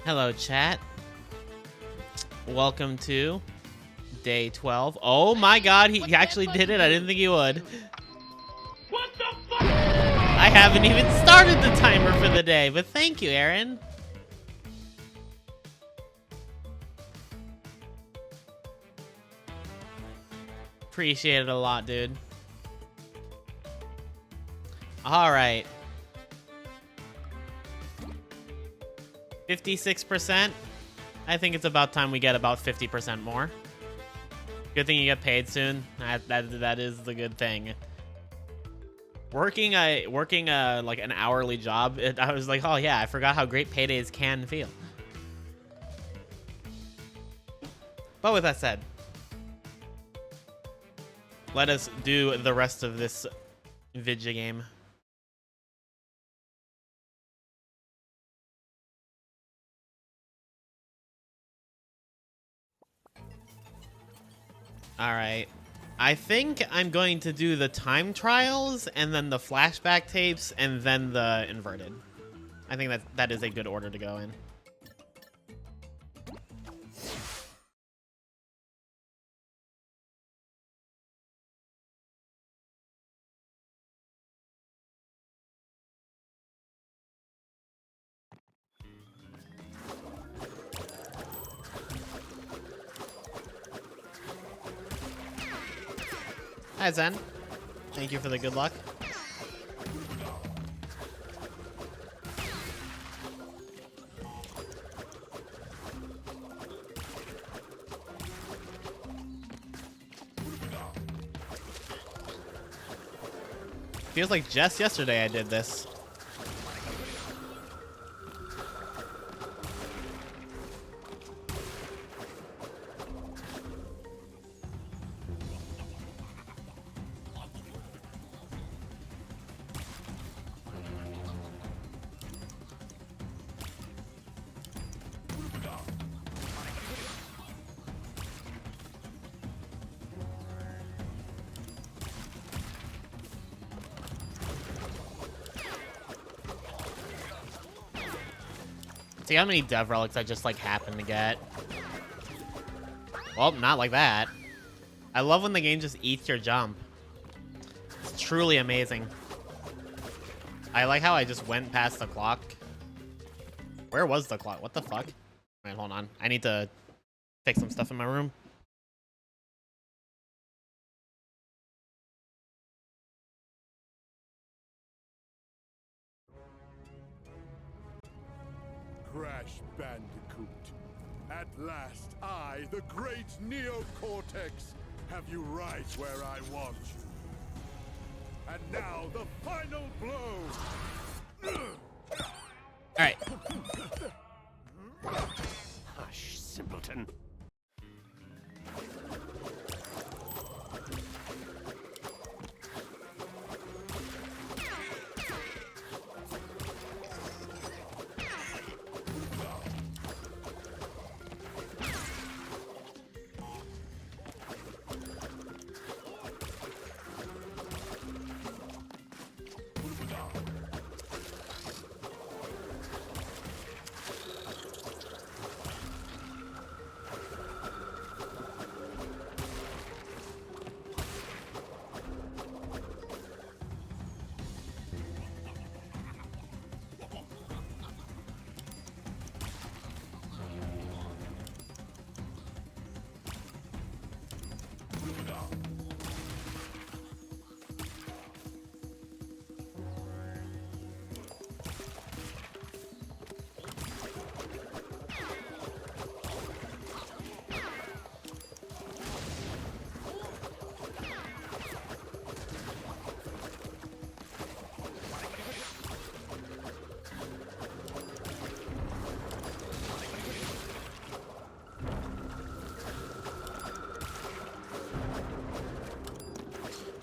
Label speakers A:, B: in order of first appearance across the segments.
A: Hello, chat. Welcome to day 12. Oh my god, he actually did it. I didn't think he would.
B: What the fuck?
A: I haven't even started the timer for the day, but thank you, Aaron. Appreciate it a lot, dude. All right. 56%. I think it's about time we get about 50% more. Good thing you get paid soon. That is the good thing. Working like an hourly job, I was like, oh yeah, I forgot how great paydays can feel. But with that said, let us do the rest of this vidya game. All right. I think I'm going to do the time trials and then the flashback tapes and then the inverted. I think that is a good order to go in. Hi, Zen. Thank you for the good luck. Feels like just yesterday I did this. See how many dev relics I just like happen to get. Well, not like that. I love when the game just eats your jump. It's truly amazing. I like how I just went past the clock. Where was the clock? What the fuck? Wait, hold on. I need to fix some stuff in my room.
C: Crash Bandicoot. At last, I, the great Neocortex, have you right where I want you. And now, the final blow!
A: Alright.
B: Hush, simpleton.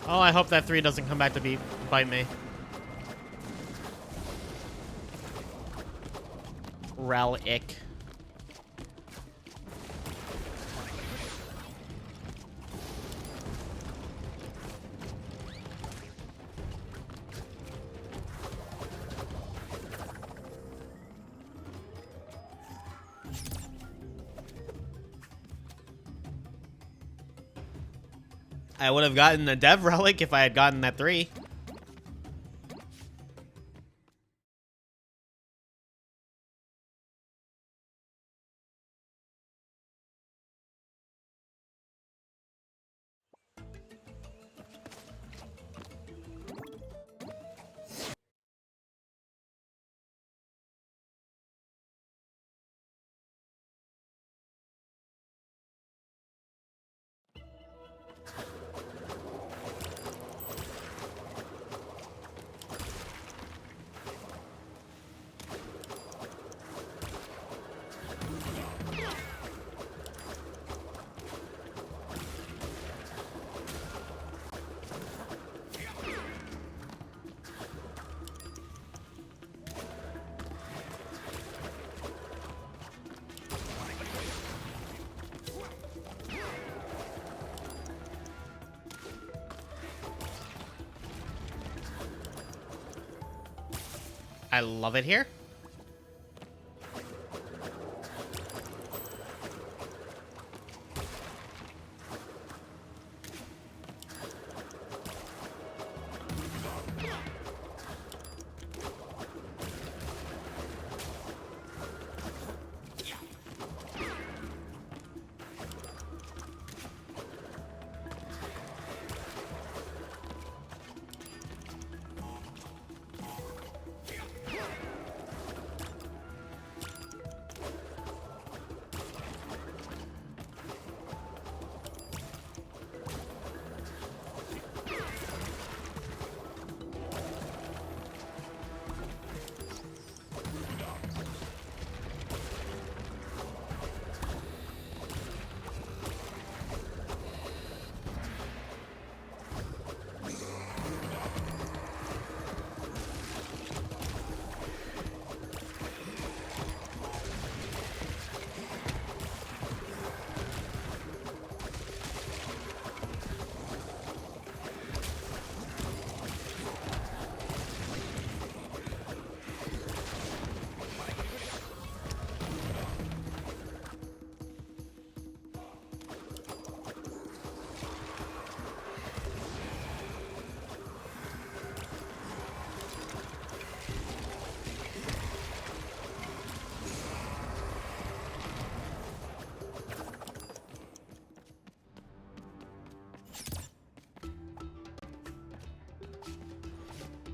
A: Oh, I hope that 3 doesn't come back to bite me. Relic. I would have gotten a dev relic if I had gotten that 3. I love it here.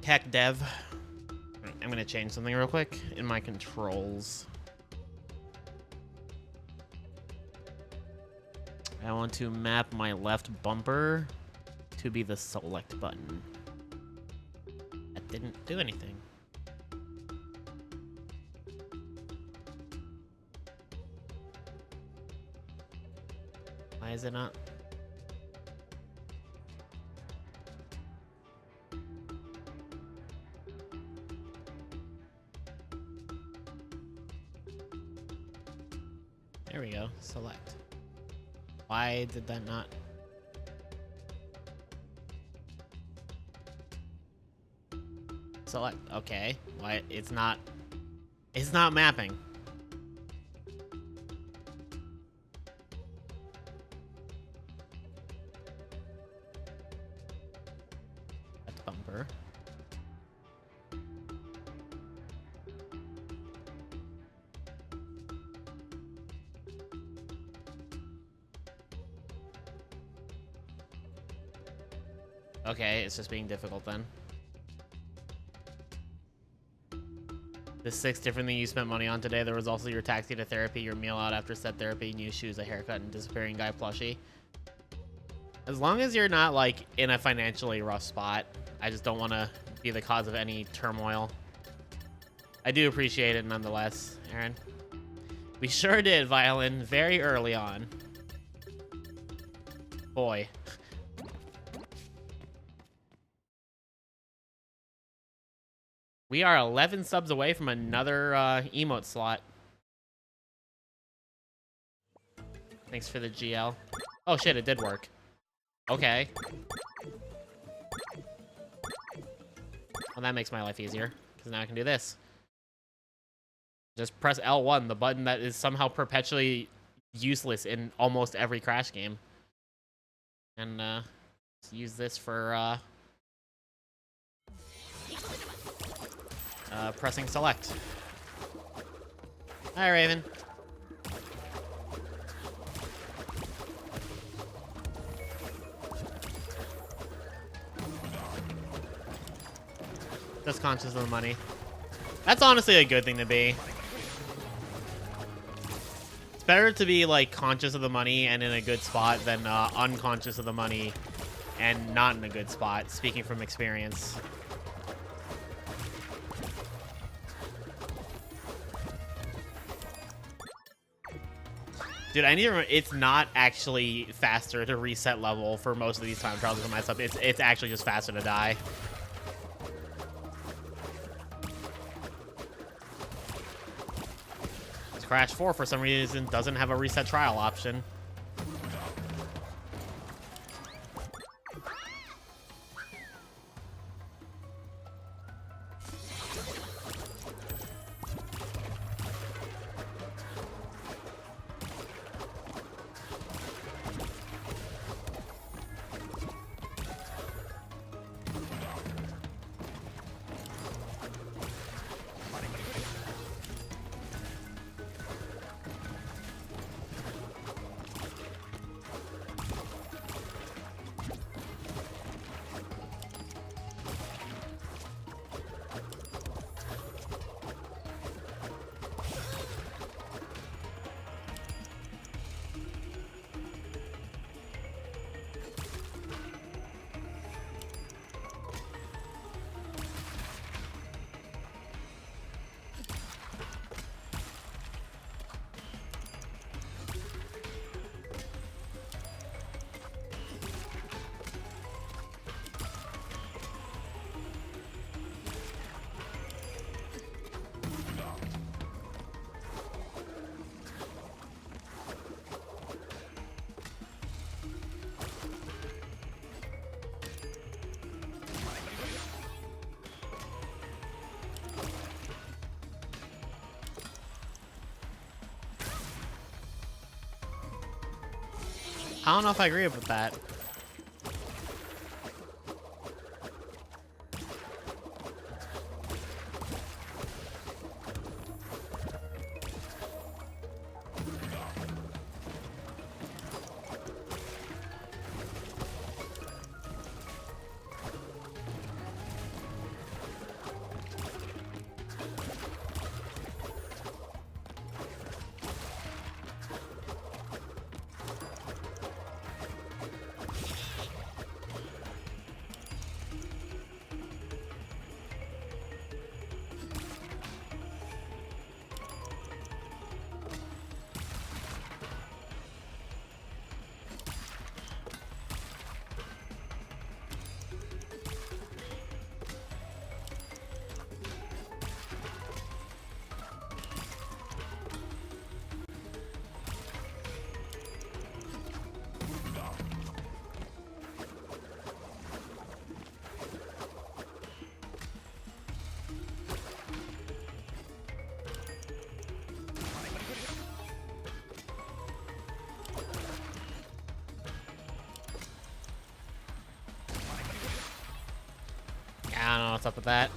A: Heck, dev. I'm gonna change something real quick in my controls. I want to map my left bumper to be the select button. That didn't do anything. Why is it not? There we go. Select. Why did that not? Select. Okay. Why it's not? It's not mapping. That's bumper. Okay, it's just being difficult then. The 6 different things you spent money on today. There was also your taxi to therapy, your meal out after said therapy, new shoes, a haircut, and disappearing guy plushie. As long as you're not like in a financially rough spot, I just don't want to be the cause of any turmoil. I do appreciate it nonetheless, Aaron. We sure did, Violin, very early on. Boy. We are 11 subs away from another emote slot. Thanks for the GL. Oh shit, it did work. Okay. Well, that makes my life easier, because now I can do this. Just press L1, the button that is somehow perpetually useless in almost every Crash game. And Let's use this for pressing select. Hi, Raven. Just conscious of the money. That's honestly a good thing to be. It's better to be like conscious of the money and in a good spot than unconscious of the money and not in a good spot, speaking from experience. Dude, I need to remember, it's not actually faster to reset level for most of these time trials and my stuff. It's actually just faster to die. Crash 4, for some reason, doesn't have a reset trial option. I don't know if I agree with that. I don't know what's up with that.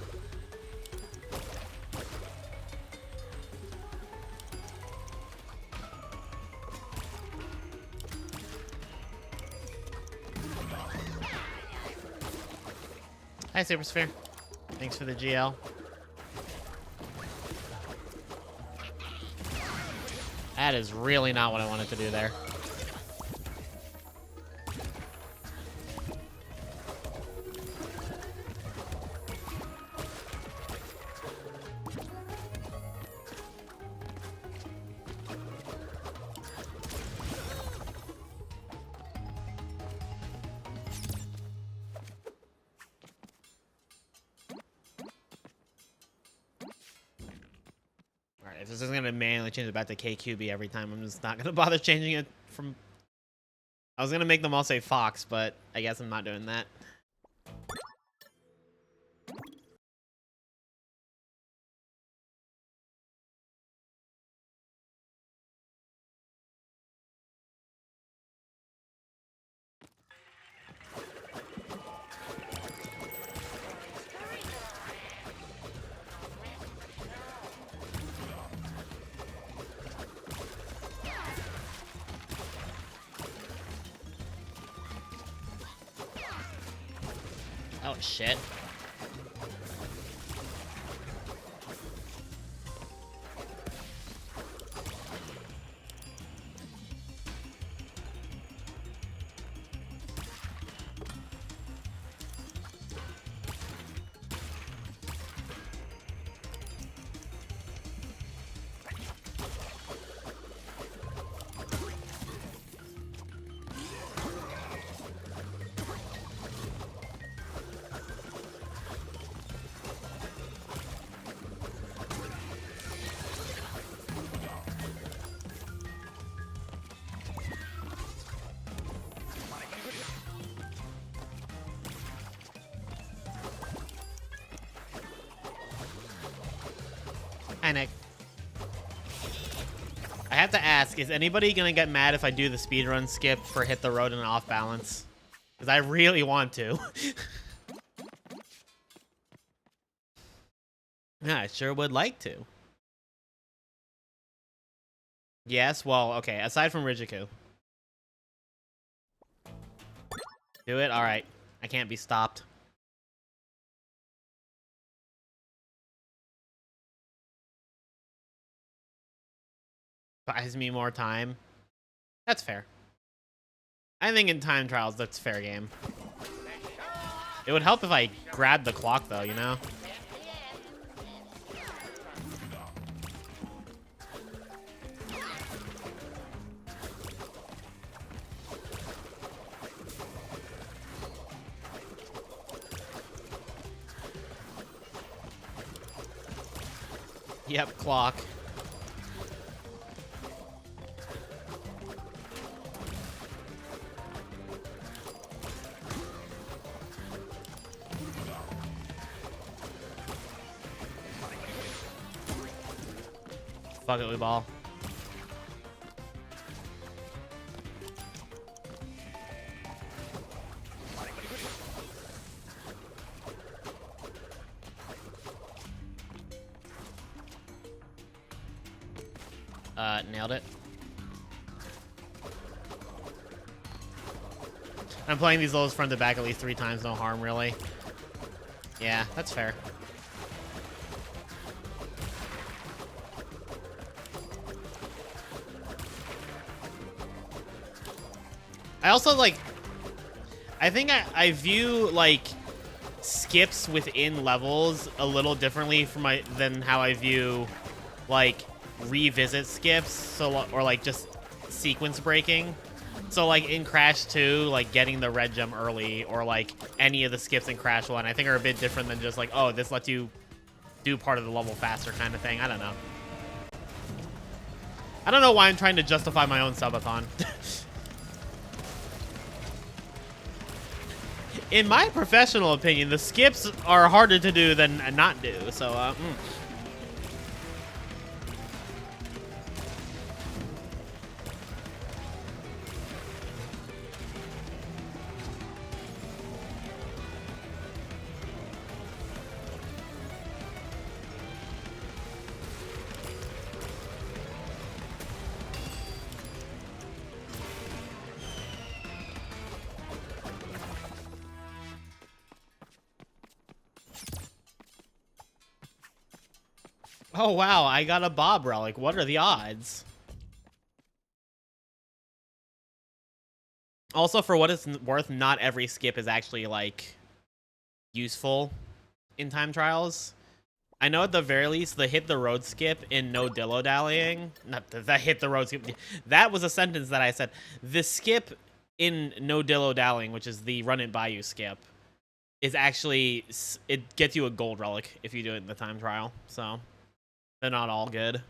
A: Hi, Super Sphere. Thanks for the GL. That is really not what I wanted to do there. If this is going to manually change it back to KQB every time, I'm just not going to bother changing it from... I was going to make them all say Fox, but I guess I'm not doing that. Oh, shit. Hi, Nick. I have to ask, is anybody gonna get mad if I do the speedrun skip for Hit the Road and Off Balance? Because I really want to. Yeah, I sure would like to. Yes, well, okay, aside from Rijiku. Do it? Alright. I can't be stopped. Buys me more time. That's fair. I think in time trials, that's fair game. It would help if I grabbed the clock, though, you know? Yep, clock. Fuck it, we ball. Nailed it. I'm playing these levels front to back at least 3 times, no harm, really. Yeah, that's fair. I also, like, I think I view, like, skips within levels a little differently from than how I view, like, revisit skips, so, or, like, just sequence breaking. So, like, in Crash 2, like, getting the red gem early, or, like, any of the skips in Crash 1, I think are a bit different than just, like, oh, this lets you do part of the level faster kind of thing. I don't know. I don't know why I'm trying to justify my own subathon. In my professional opinion, the skips are harder to do than not do, so, Oh, wow, I got a Bob relic. What are the odds? Also, for what it's worth, not every skip is actually, like, useful in time trials. I know at the very least, the hit the road skip in no dillo-dallying, not the hit the road skip, that was a sentence that I said. The skip in no dillo-dallying, which is the run it by you skip, is actually, it gets you a gold relic if you do it in the time trial, so they're not all good.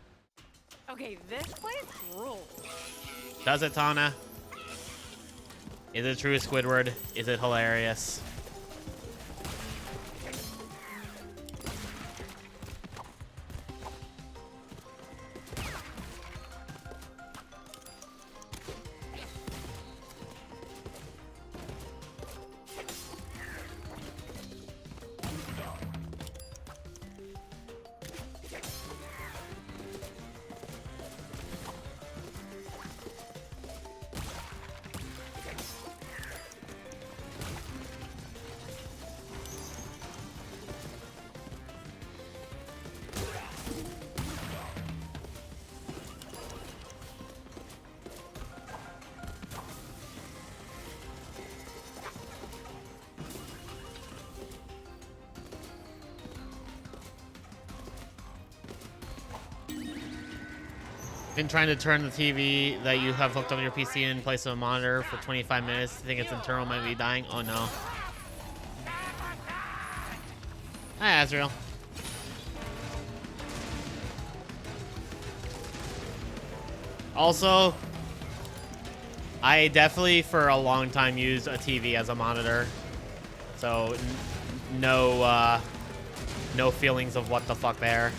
D: Okay, this place rules.
A: Does it, Tana? Is it true, Squidward? Is it hilarious? Been trying to turn the TV that you have hooked up on your PC in place of a monitor for 25 minutes. Think its internal might be dying. Oh no. Hi, Azrael. Also, I definitely for a long time used a TV as a monitor. So no feelings of what the fuck there.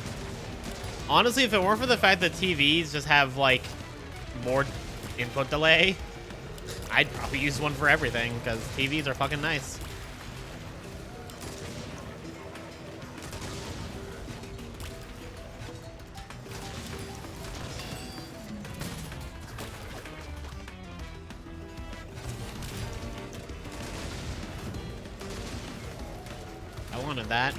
A: Honestly, if it weren't for the fact that TVs just have, like, more input delay, I'd probably use one for everything, because TVs are fucking nice. I wanted that.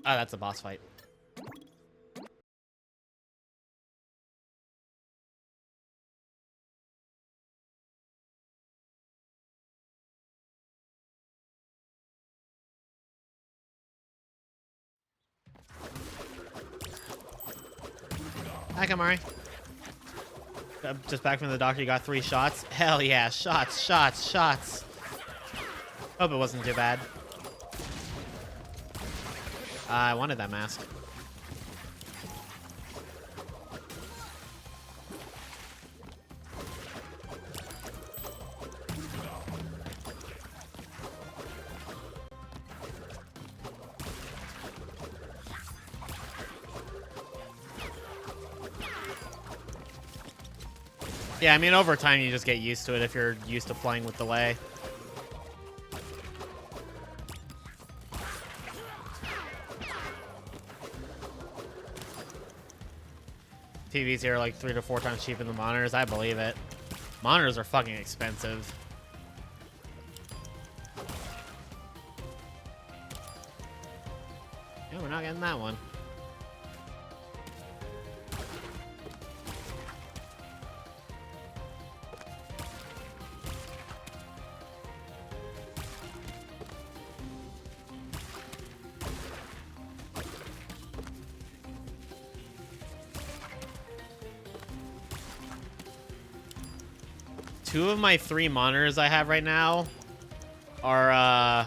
A: Oh, that's a boss fight. Hi, Kamari. I'm just back from the doctor. You got 3 shots. Hell yeah. Shots, shots, shots. Hope it wasn't too bad. I wanted that mask. Yeah, I mean, over time, you just get used to it if you're used to playing with delay. TVs here are like 3 to 4 times cheaper than monitors. I believe it. Monitors are fucking expensive. Yeah, we're not getting that one. Two of my 3 monitors I have right now are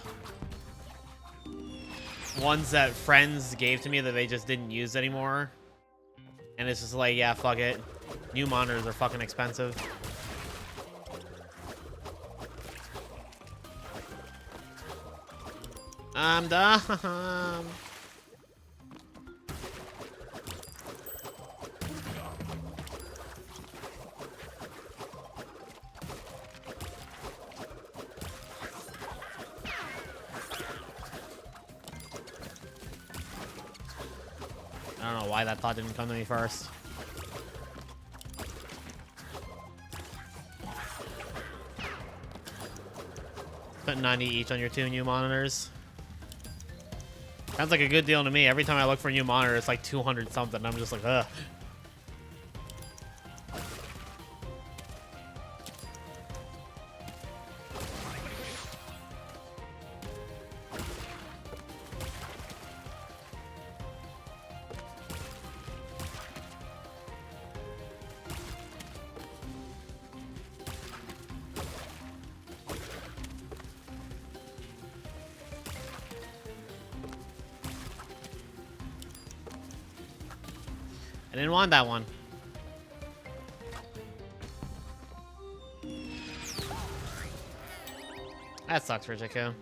A: ones that friends gave to me that they just didn't use anymore. And it's just like, yeah, fuck it. New monitors are fucking expensive. I'm done. I don't know why that thought didn't come to me first. Spent 90 each on your 2 new monitors. Sounds like a good deal to me. Every time I look for a new monitor, it's like 200 something. I'm just like, ugh. I didn't want that one. That sucks for Jakku.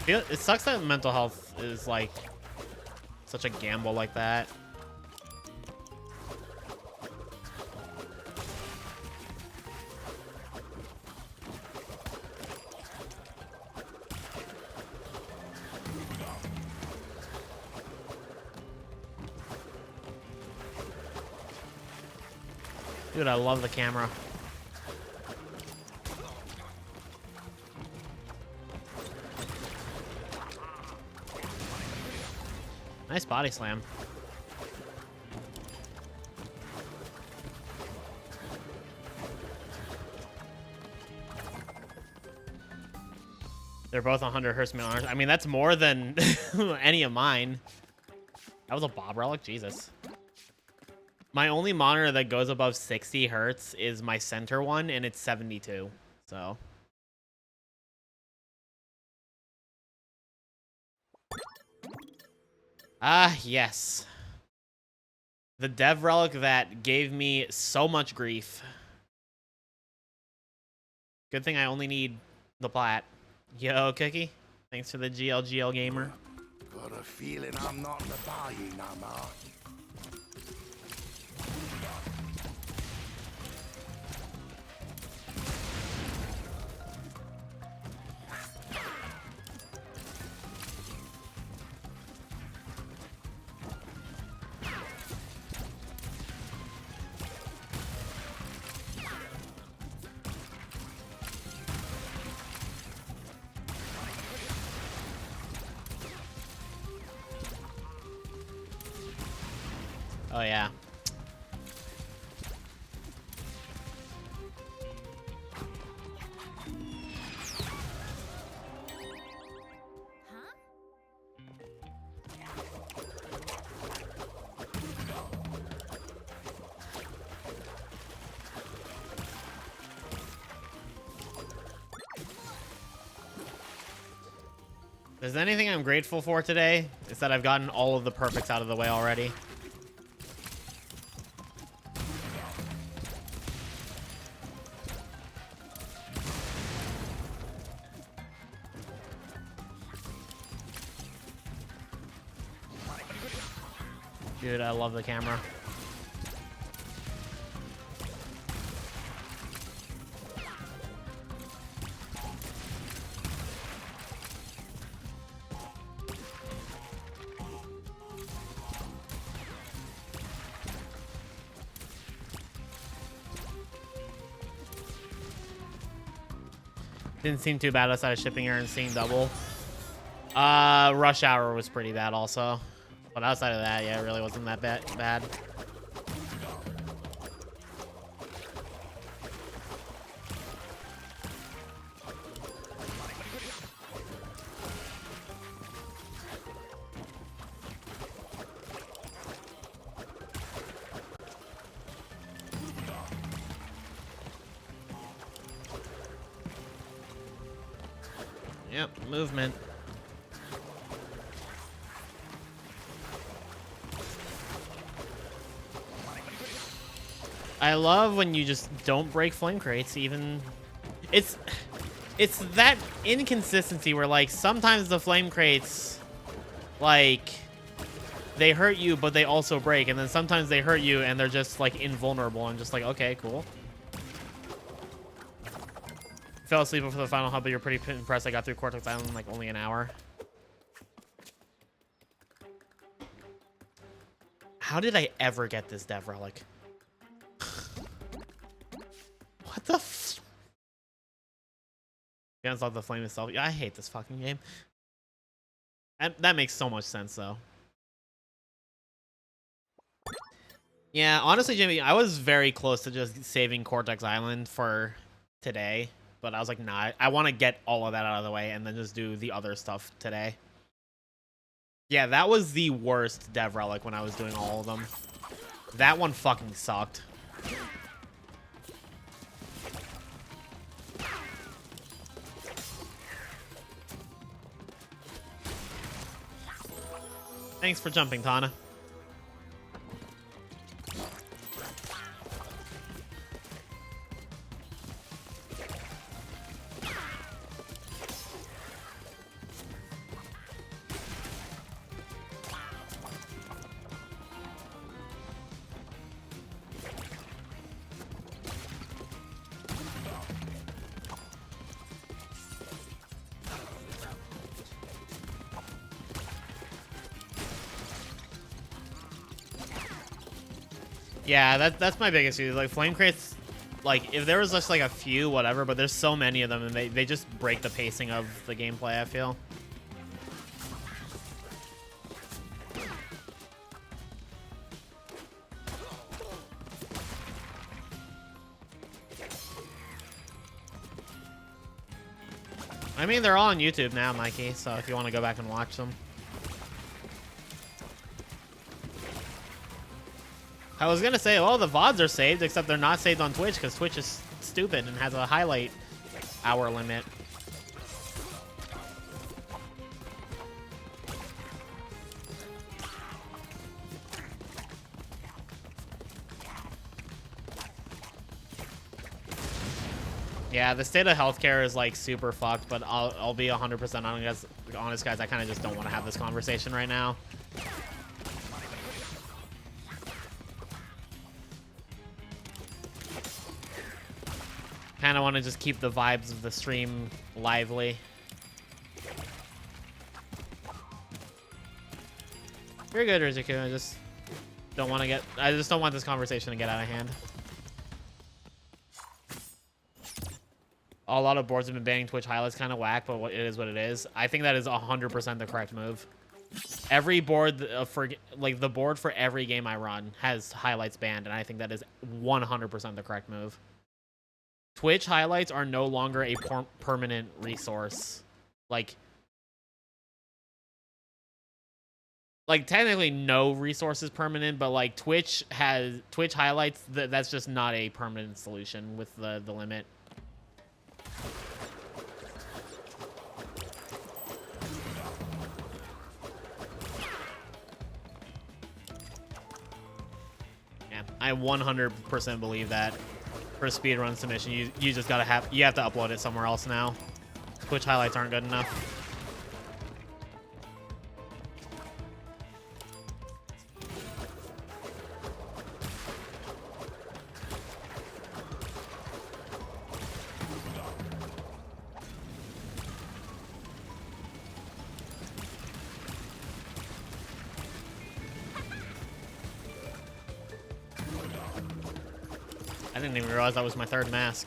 A: It sucks that mental health is like such a gamble like that. Dude, I love the camera. Nice body slam. They're both 100 Hertz minars. I mean, that's more than any of mine. That was a Bob relic? Jesus. My only monitor that goes above 60 Hertz is my center one, and it's 72. So... Ah, yes. The dev relic that gave me so much grief. Good thing I only need the plat. Yo, Cookie. Thanks for the GLGL gamer.
E: Got a feeling I'm not in the bayou no more.
A: Oh, yeah. If there's anything I'm grateful for today, it's that I've gotten all of the perfects out of the way already. Dude, I love the camera. Didn't seem too bad outside of shipping error and seeing double. Rush hour was pretty bad also. But outside of that, yeah, it really wasn't that bad. Yep, movement. I love when you just don't break flame crates, even... It's that inconsistency where, like, sometimes the flame crates, like, they hurt you, but they also break. And then sometimes they hurt you, and they're just, like, invulnerable. I'm just like, okay, cool. Fell asleep before the final hub, but you're pretty impressed I got through Cortex Island in, like, only an hour. How did I ever get this dev relic? What the f... Against all the flame itself. Yeah, I hate this fucking game. That makes so much sense, though. Yeah, honestly, Jimmy, I was very close to just saving Cortex Island for today. But I was like, nah, I want to get all of that out of the way and then just do the other stuff today. Yeah, that was the worst dev relic when I was doing all of them. That one fucking sucked. Thanks for jumping, Tana. Yeah, that's my biggest issue. Like flame crates, like if there was just like a few, whatever, but there's so many of them, and they just break the pacing of the gameplay, I feel. I mean, they're all on YouTube now, Mikey, so if you want to go back and watch them. I was gonna say, well, the VODs are saved, except they're not saved on Twitch, because Twitch is stupid and has a highlight hour limit. Yeah, the state of healthcare is like super fucked, but I'll be 100% honest, guys. I kind of just don't want to have this conversation right now. Kind of want to just keep the vibes of the stream lively. You're good, Rizuku. I just don't want to get. I just don't want this conversation to get out of hand. A lot of boards have been banning Twitch highlights, kind of whack, but it is what it is. I think that is 100% the correct move. Every board for like the board for every game I run has highlights banned, and I think that is 100% the correct move. Twitch highlights are no longer a permanent resource. Like technically no resource is permanent, but like Twitch highlights, that's just not a permanent solution with the limit. Yeah, I 100% believe that. For a speedrun submission, you just gotta have to upload it somewhere else now. Twitch highlights aren't good enough. I didn't even realize that was my third mask.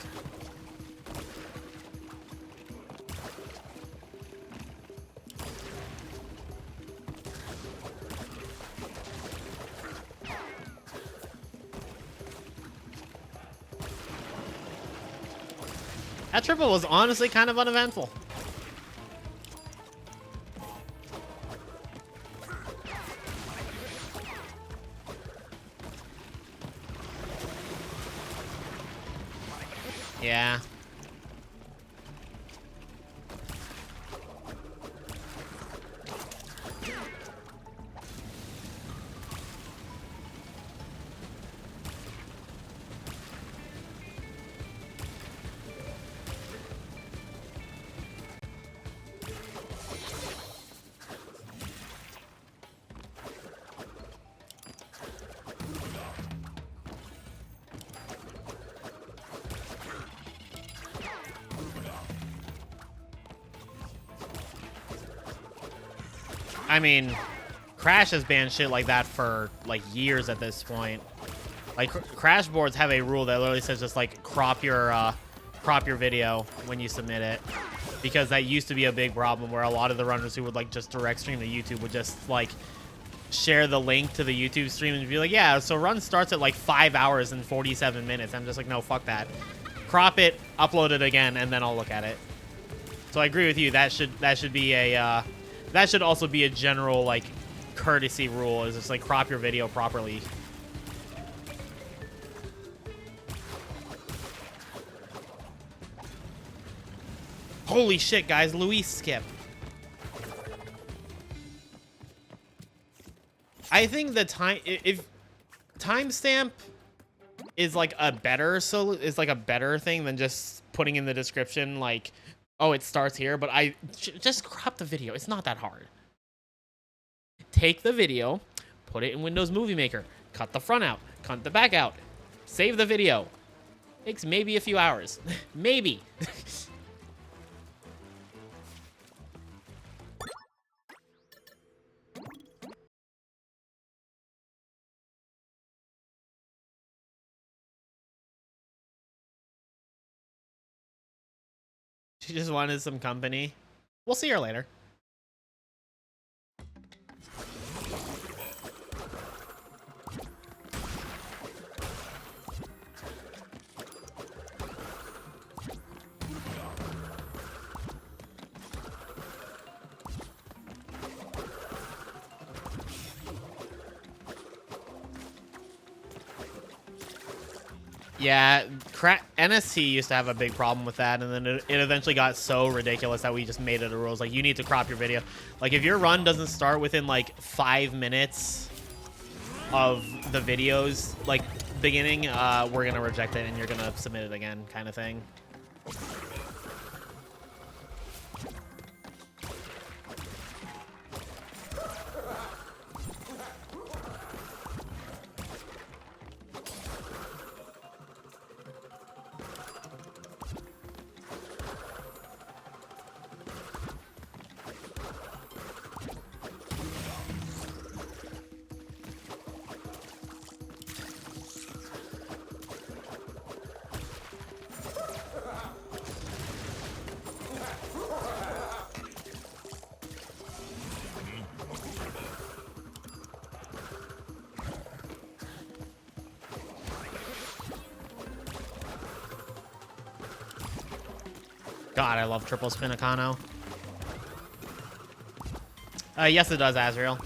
A: That triple was honestly kind of uneventful. Yeah. I mean, Crash has banned shit like that for like years at this point. Like Crash boards have a rule that literally says just like crop your video when you submit it, because that used to be a big problem where a lot of the runners who would like just direct stream to YouTube would just like share the link to the YouTube stream and be like, yeah, so run starts at like 5 hours and 47 minutes. I'm just like, no, fuck that. Crop it, upload it again, and then I'll look at it. So I agree with you. That should be a that should also be a general like courtesy rule, is just like crop your video properly. Holy shit, guys, Luis skip. I think the if timestamp is like a better thing than just putting in the description like, oh, it starts here, but just crop the video. It's not that hard. Take the video, put it in Windows Movie Maker, cut the front out, cut the back out, save the video. Takes maybe a few hours. Maybe. She just wanted some company. We'll see her later. Yeah, NST used to have a big problem with that, and then it eventually got so ridiculous that we just made it a rule. Like, you need to crop your video. Like, if your run doesn't start within, like, 5 minutes of the video's, like, beginning, we're gonna reject it, and you're gonna submit it again, kind of thing. God, I love triple spin Akano. Yes, it does, Azrael.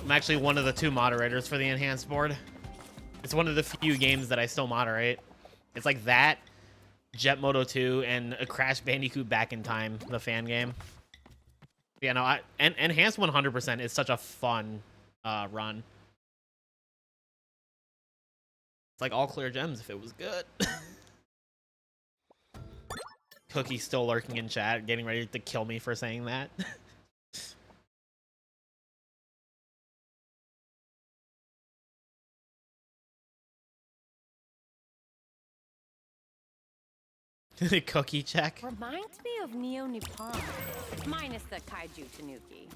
A: I'm actually one of the 2 moderators for the enhanced board. It's one of the few games that I still moderate. It's like that, Jet Moto 2, and a Crash Bandicoot Back in Time, the fan game. Yeah, no, enhanced 100% is such a fun run. It's like all clear gems if it was good. Cookie still lurking in chat, getting ready to kill me for saying that. Cookie check.
D: Reminds me of Neo Nippon, minus the kaiju tanuki.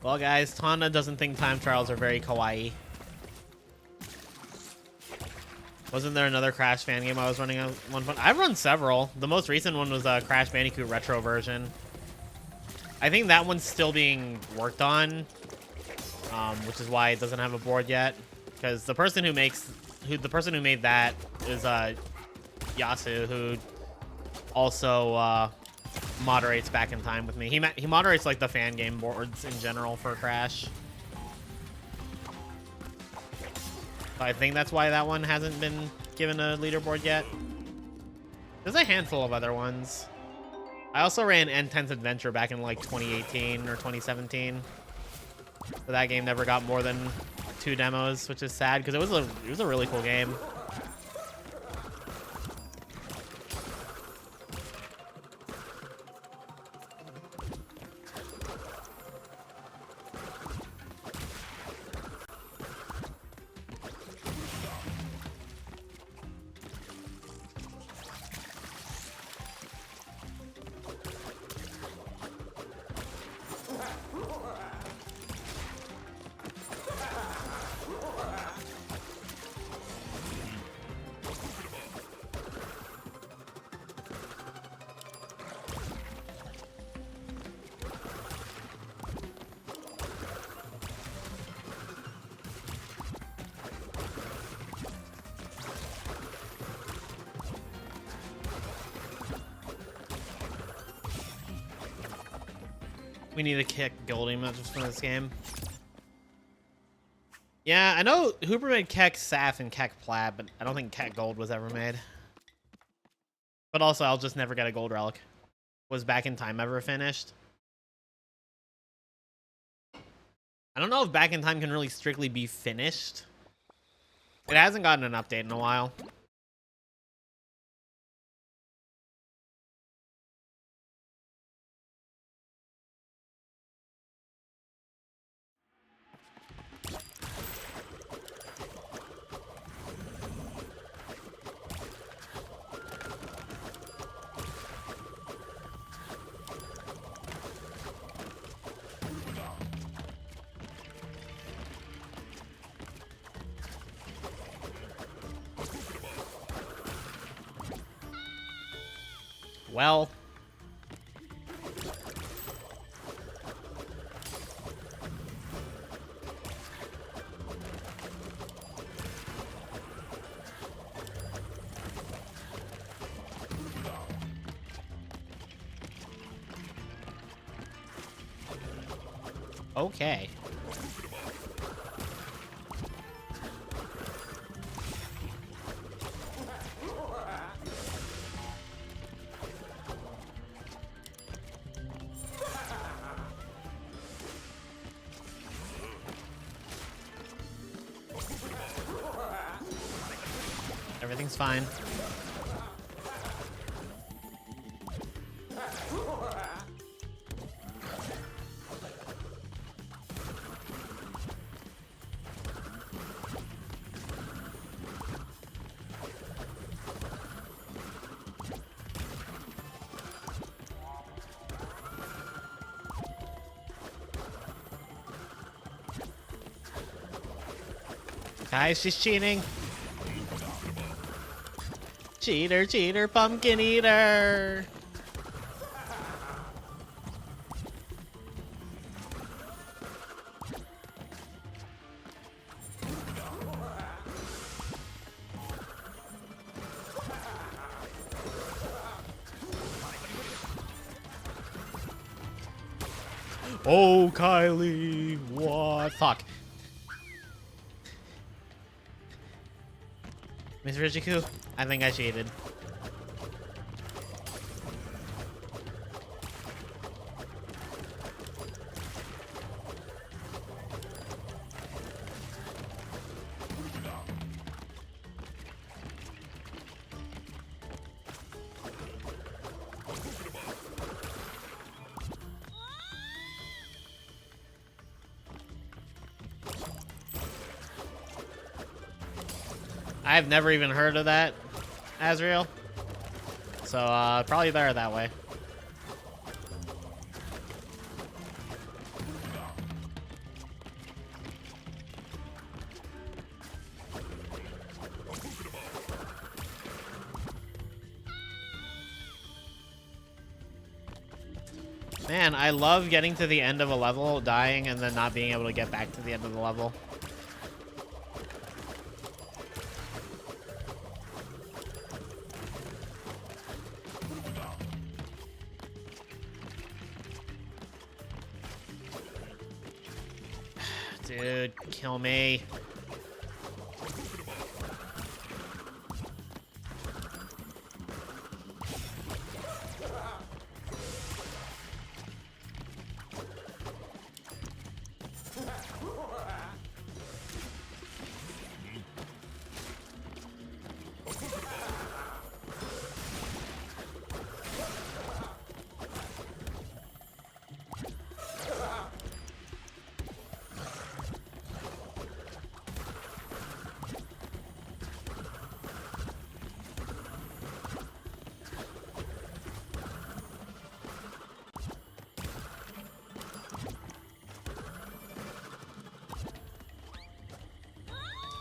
A: Well, guys, Tana doesn't think time trials are very kawaii. Wasn't there another Crash fan game I was running at one point? I've run several. The most recent one was a Crash Bandicoot Retro version. I think that one's still being worked on, which is why it doesn't have a board yet. Because the person who made that is Yasu, who also moderates Back in Time with me. He moderates like the fan game boards in general for Crash. I think that's why that one hasn't been given a leaderboard yet. There's a handful of other ones. I also ran N10's Adventure back in like 2018 or 2017. So that game never got more than 2 demos, which is sad because it was a really cool game. We need to kick Goldie matches for this game. Yeah, I know Hooper made Keck Saf and Keck Plaid, but I don't think Keck Gold was ever made. But also, I'll just never get a gold relic. Was Back in Time ever finished? I don't know if Back in Time can really strictly be finished. It hasn't gotten an update in a while. Well. Okay. Everything's fine. Guys, she's cheating. Cheater, cheater, pumpkin eater. Oh, Kylie, what? Fuck. Miss Rijiku, I think I cheated. I've never even heard of that, Azrael. So, probably better that way. Man, I love getting to the end of a level, dying, and then not being able to get back to the end of the level. Dude, kill me.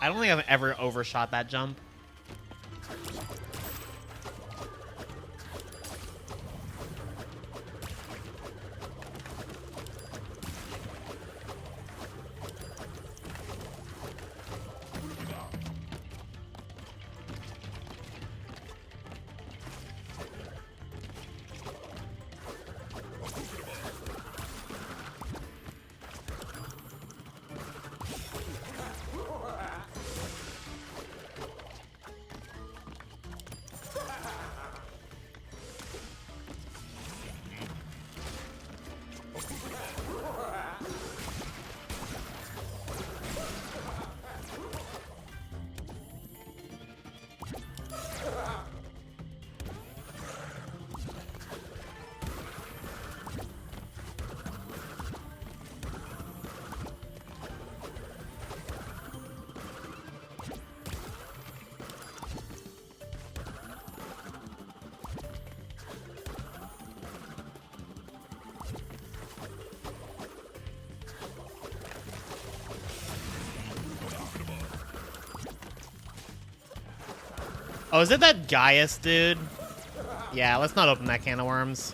A: I don't think I've ever overshot that jump. Oh, is it that Gaius dude? Yeah, let's not open that can of worms.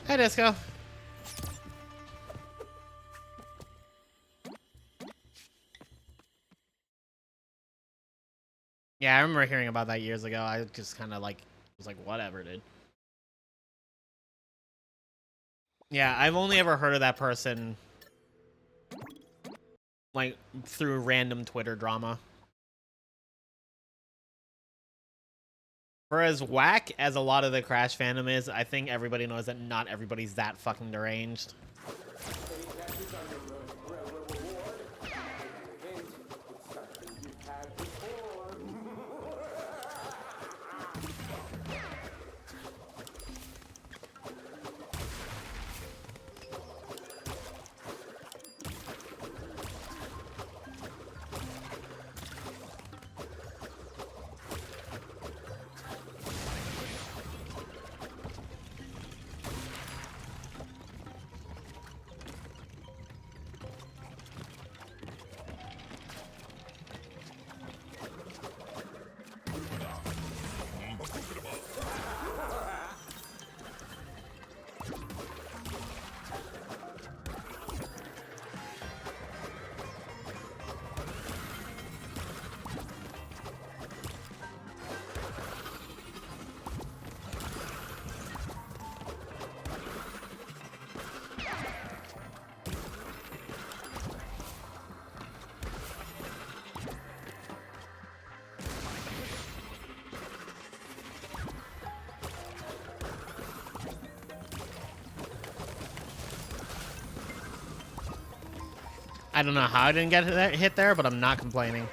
A: Hi, Disco. Yeah, I remember hearing about that years ago. I just kind of like was like, whatever, dude. Yeah, I've only ever heard of that person like through random Twitter drama. For as whack as a lot of the Crash fandom is, I think everybody knows that not everybody's that fucking deranged. I don't know how I didn't get hit there, but I'm not complaining.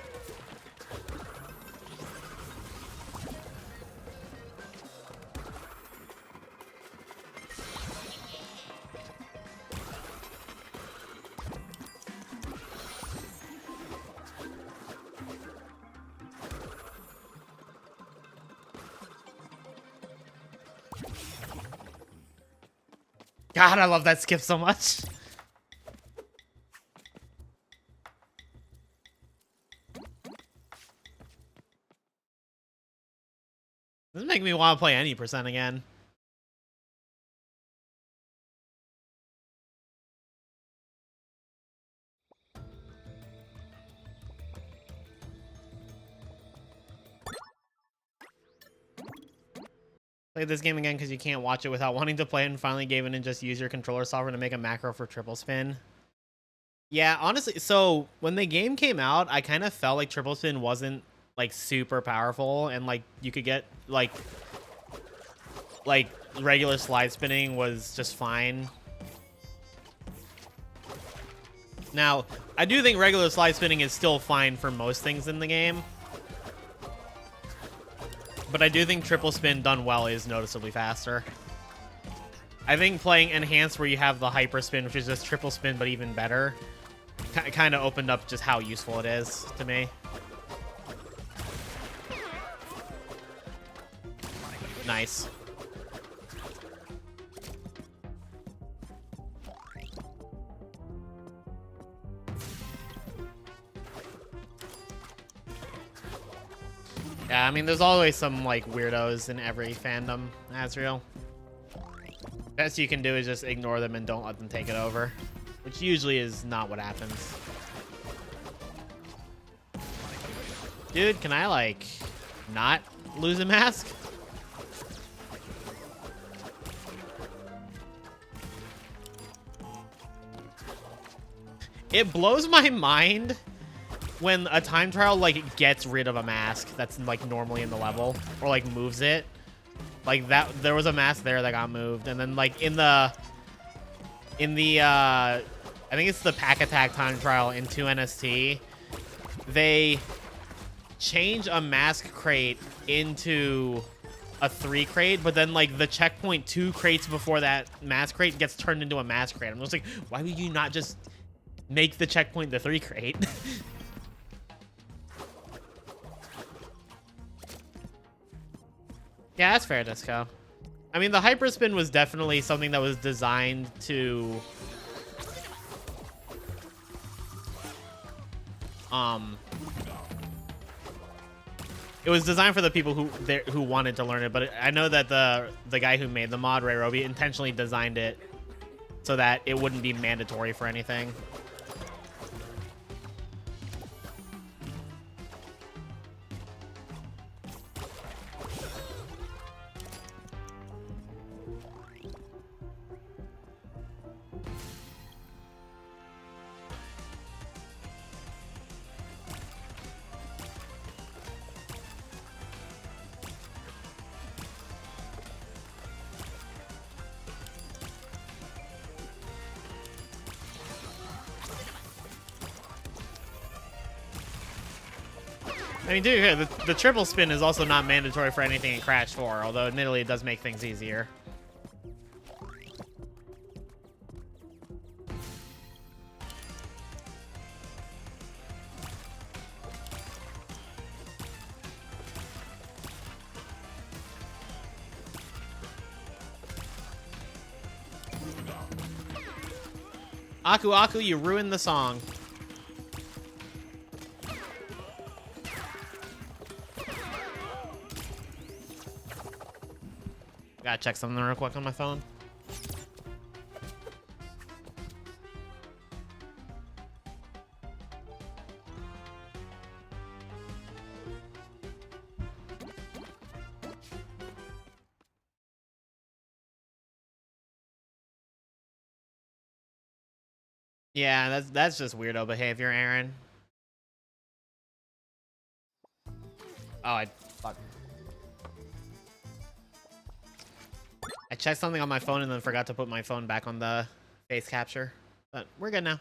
A: God, I love that skip so much. This is making me want to play any percent again. Played this game again because you can't watch it without wanting to play it, and finally gave in and just use your controller software to make a macro for triple spin. Yeah, honestly, so when the game came out, I kind of felt like triple spin wasn't like super powerful, and like you could get like regular slide spinning was just fine. Now, I do think regular slide spinning is still fine for most things in the game, but I do think triple spin done well is noticeably faster. I think playing enhanced where you have the hyper spin, which is just triple spin but even better, kind of opened up just how useful it is to me. Nice. Yeah, I mean, there's always some, like, weirdos in every fandom, that's real. Best you can do is just ignore them and don't let them take it over, which usually is not what happens. Dude, can I, like, not lose a mask? It blows my mind when a time trial like gets rid of a mask that's like normally in the level, or like moves it. Like that, there was a mask there that got moved, and then like in the I think it's the pack attack time trial in 2 NST, they change a mask crate into a 3 crate, but then like the checkpoint 2 crates before that mass crate gets turned into a mass crate. I'm just like, why would you not just make the checkpoint the 3 crate? Yeah, that's fair, Disco. I mean, the hyperspin was definitely something that was designed to it was designed for the people who wanted to learn it, but I know that the guy who made the mod, Ray Roby, intentionally designed it so that it wouldn't be mandatory for anything. I mean, dude, the triple spin is also not mandatory for anything in Crash 4, although admittedly it does make things easier. Aku Aku, you ruined the song. Gotta check something real quick on my phone. Yeah, that's just weirdo behavior, Aaron. Oh, fuck. I checked something on my phone and then forgot to put my phone back on the face capture. But we're good now.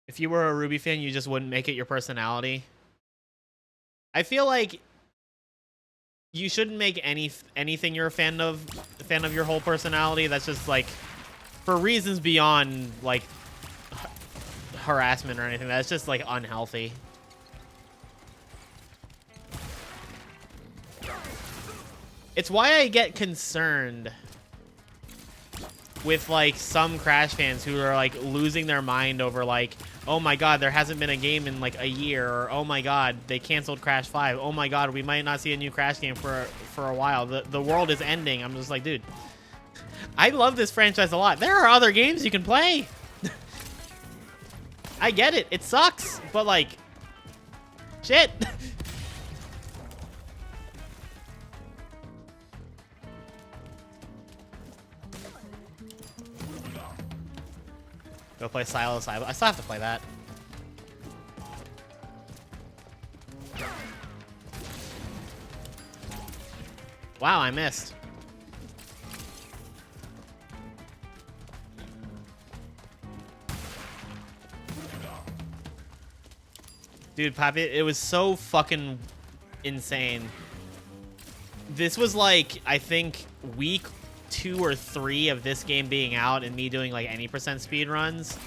A: If you were a Ruby fan, you just wouldn't make it your personality. I feel like you shouldn't make anything you're a fan of your whole personality. That's just like for reasons beyond like harassment or anything. That's just like unhealthy. It's why I get concerned with like some Crash fans who are like losing their mind over like, oh my god, there hasn't been a game in like a year, or oh my god, they canceled Crash 5. Oh my god, we might not see a new Crash game for a while. The world is ending. I'm just like, dude, I love this franchise a lot. There are other games you can play. I get it. It sucks, but like, shit. Go play Silo. I still have to play that. Wow, I missed. Dude, Poppy, it was so fucking insane. This was like, I think, week 2 or 3 of this game being out and me doing like any percent speed runs.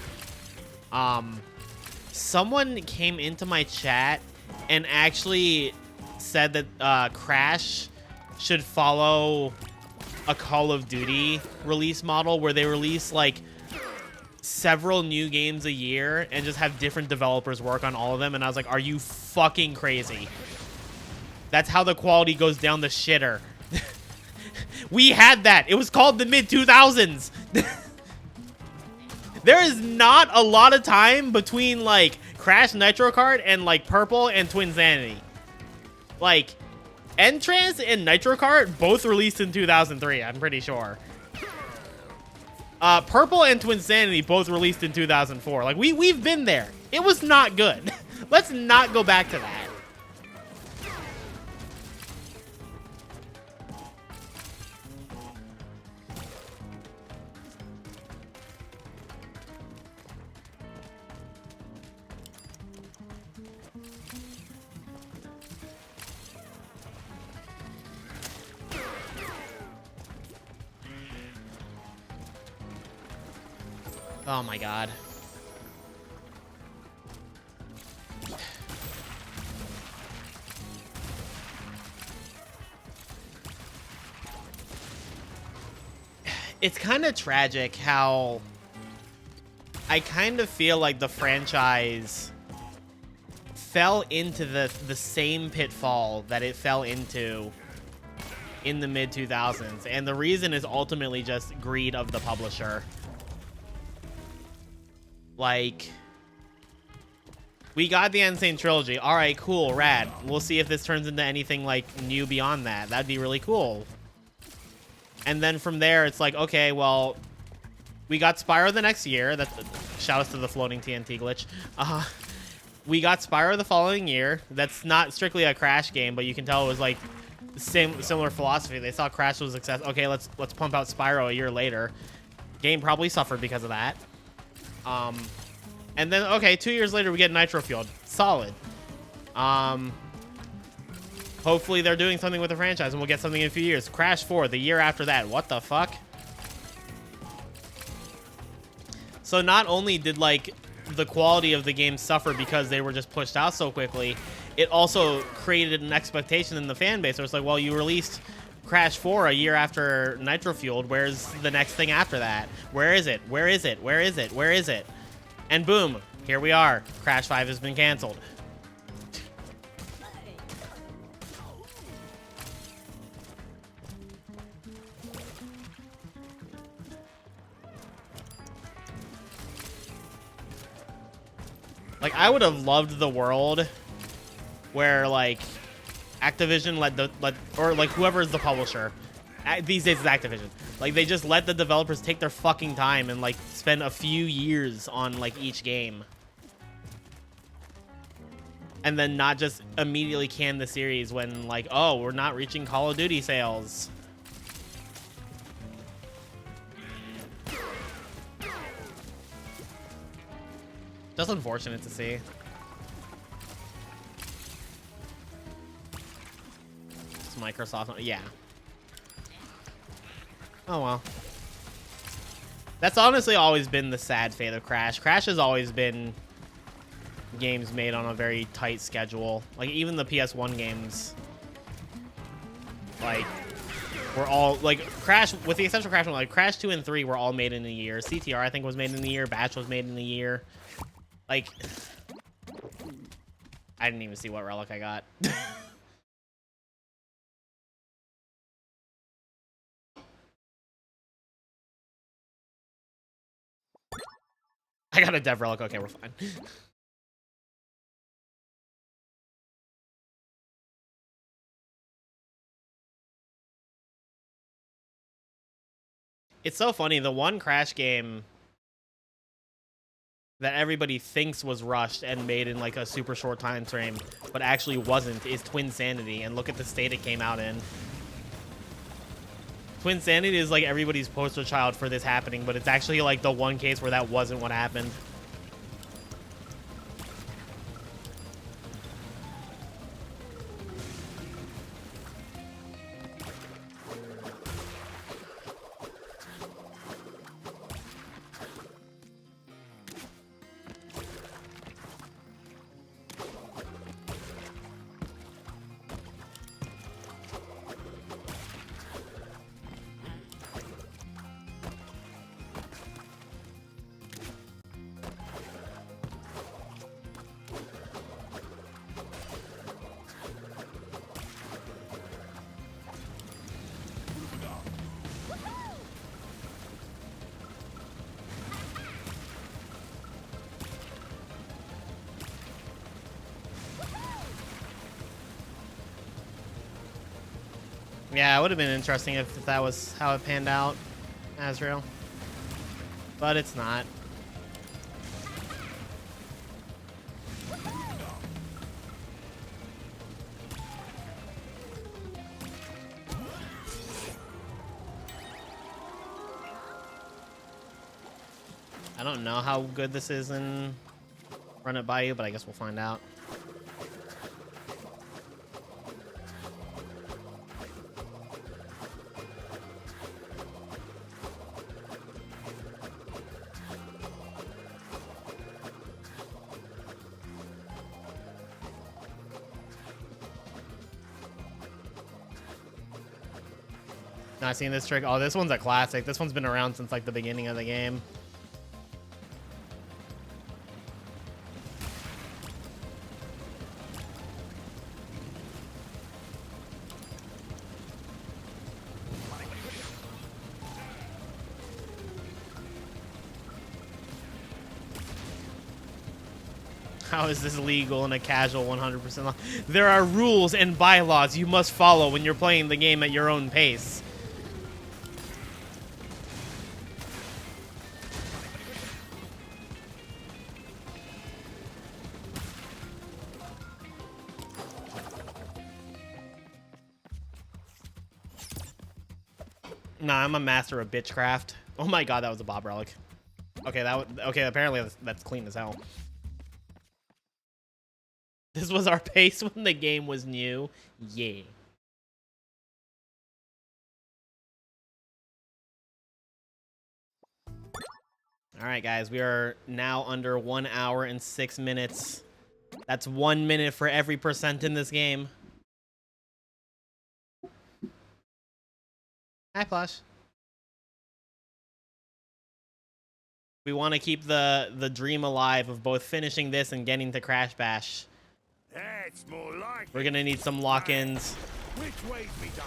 A: Someone came into my chat and actually said that Crash should follow a Call of Duty release model where they release like several new games a year and just have different developers work on all of them. And I was like, are you fucking crazy? That's how the quality goes down the shitter. We had that. It was called the mid-2000s. There is not a lot of time between like Crash Nitro Kart and like Purple and Twinsanity. Like N-Trance and Nitro Kart both released in 2003, I'm pretty sure. Purple and Twinsanity both released in 2004. Like we've been there. It was not good. Let's not go back to that. Oh my god. It's kind of tragic how I kind of feel like the franchise fell into the same pitfall that it fell into in the mid 2000s, and the reason is ultimately just greed of the publisher. Like, we got the Insane Trilogy. All right, cool, rad. We'll see if this turns into anything like new beyond that. That'd be really cool. And then from there, it's like, okay, well, we got Spyro the next year. That's shout outs to the floating TNT glitch. We got Spyro the following year. That's not strictly a Crash game, but you can tell it was like similar philosophy. They saw Crash was a success. Okay, let's pump out Spyro a year later. Game probably suffered because of that. And then okay, 2 years later we get Nitro Fueled. Solid. Hopefully they're doing something with the franchise and we'll get something in a few years. Crash 4, the year after that. What the fuck? So not only did, like, the quality of the game suffer because they were just pushed out so quickly, it also created an expectation in the fan base. It was like, well, you released Crash 4 a year after Nitro Fueled. Where's the next thing after that? Where is it? Where is it? Where is it? Where is it? And boom, here we are. Crash 5 has been canceled. Like, I would have loved the world where, like, Activision or like whoever is the publisher. These days it's Activision. Like, they just let the developers take their fucking time and, like, spend a few years on, like, each game. And then not just immediately can the series when, like, oh, we're not reaching Call of Duty sales. Just unfortunate to see. It's Microsoft. Yeah. Oh, well. That's honestly always been the sad fate of Crash. Crash has always been games made on a very tight schedule. Like, even the PS1 games, like, were all, like, Crash, with the exception of Crash 1, like, Crash 2 and 3 were all made in a year. CTR, I think, was made in a year. Batch was made in a year. Like, I didn't even see what relic I got. I got a dev relic. Okay, we're fine. It's so funny. The one Crash game that everybody thinks was rushed and made in like a super short time frame, but actually wasn't, is Twin Sanity. And look at the state it came out in. Twin Sanity is like everybody's poster child for this happening, but it's actually like the one case where that wasn't what happened. Yeah, it would have been interesting if that was how it panned out, Azrael. But it's not. I don't know how good this is in Run It By You, but I guess we'll find out. Not seen this trick. Oh, this one's a classic. This one's been around since like the beginning of the game. How is this legal in a casual 100% law? There are rules and bylaws you must follow when you're playing the game at your own pace. Nah, I'm a master of bitchcraft. Oh my god, that was a Bob relic. Okay, okay, apparently that's clean as hell. This was our pace when the game was new. Yeah. All right, guys, we are now under 1 hour and 6 minutes. That's 1 minute for every percent in this game. Hi, Plush. We want to keep the dream alive of both finishing this and getting to Crash Bash.
E: That's more like
A: We're gonna need some lock-ins.
E: Which way's me done?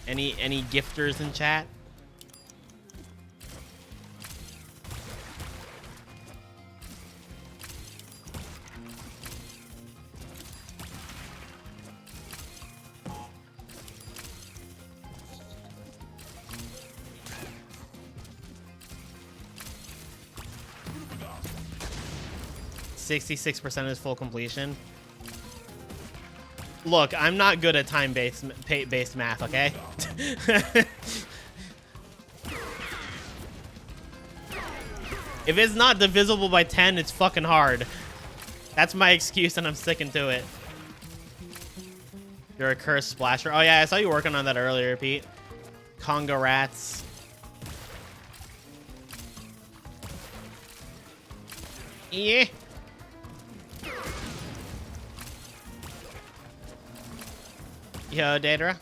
A: Any gifters in chat? %66% is full completion. Look, I'm not good at time-based math, okay? If it's not divisible by 10, it's fucking hard. That's my excuse, and I'm sticking to it. You're a cursed splasher. Oh, yeah, I saw you working on that earlier, Pete. Conga rats. Yeah. Yo, Daedra.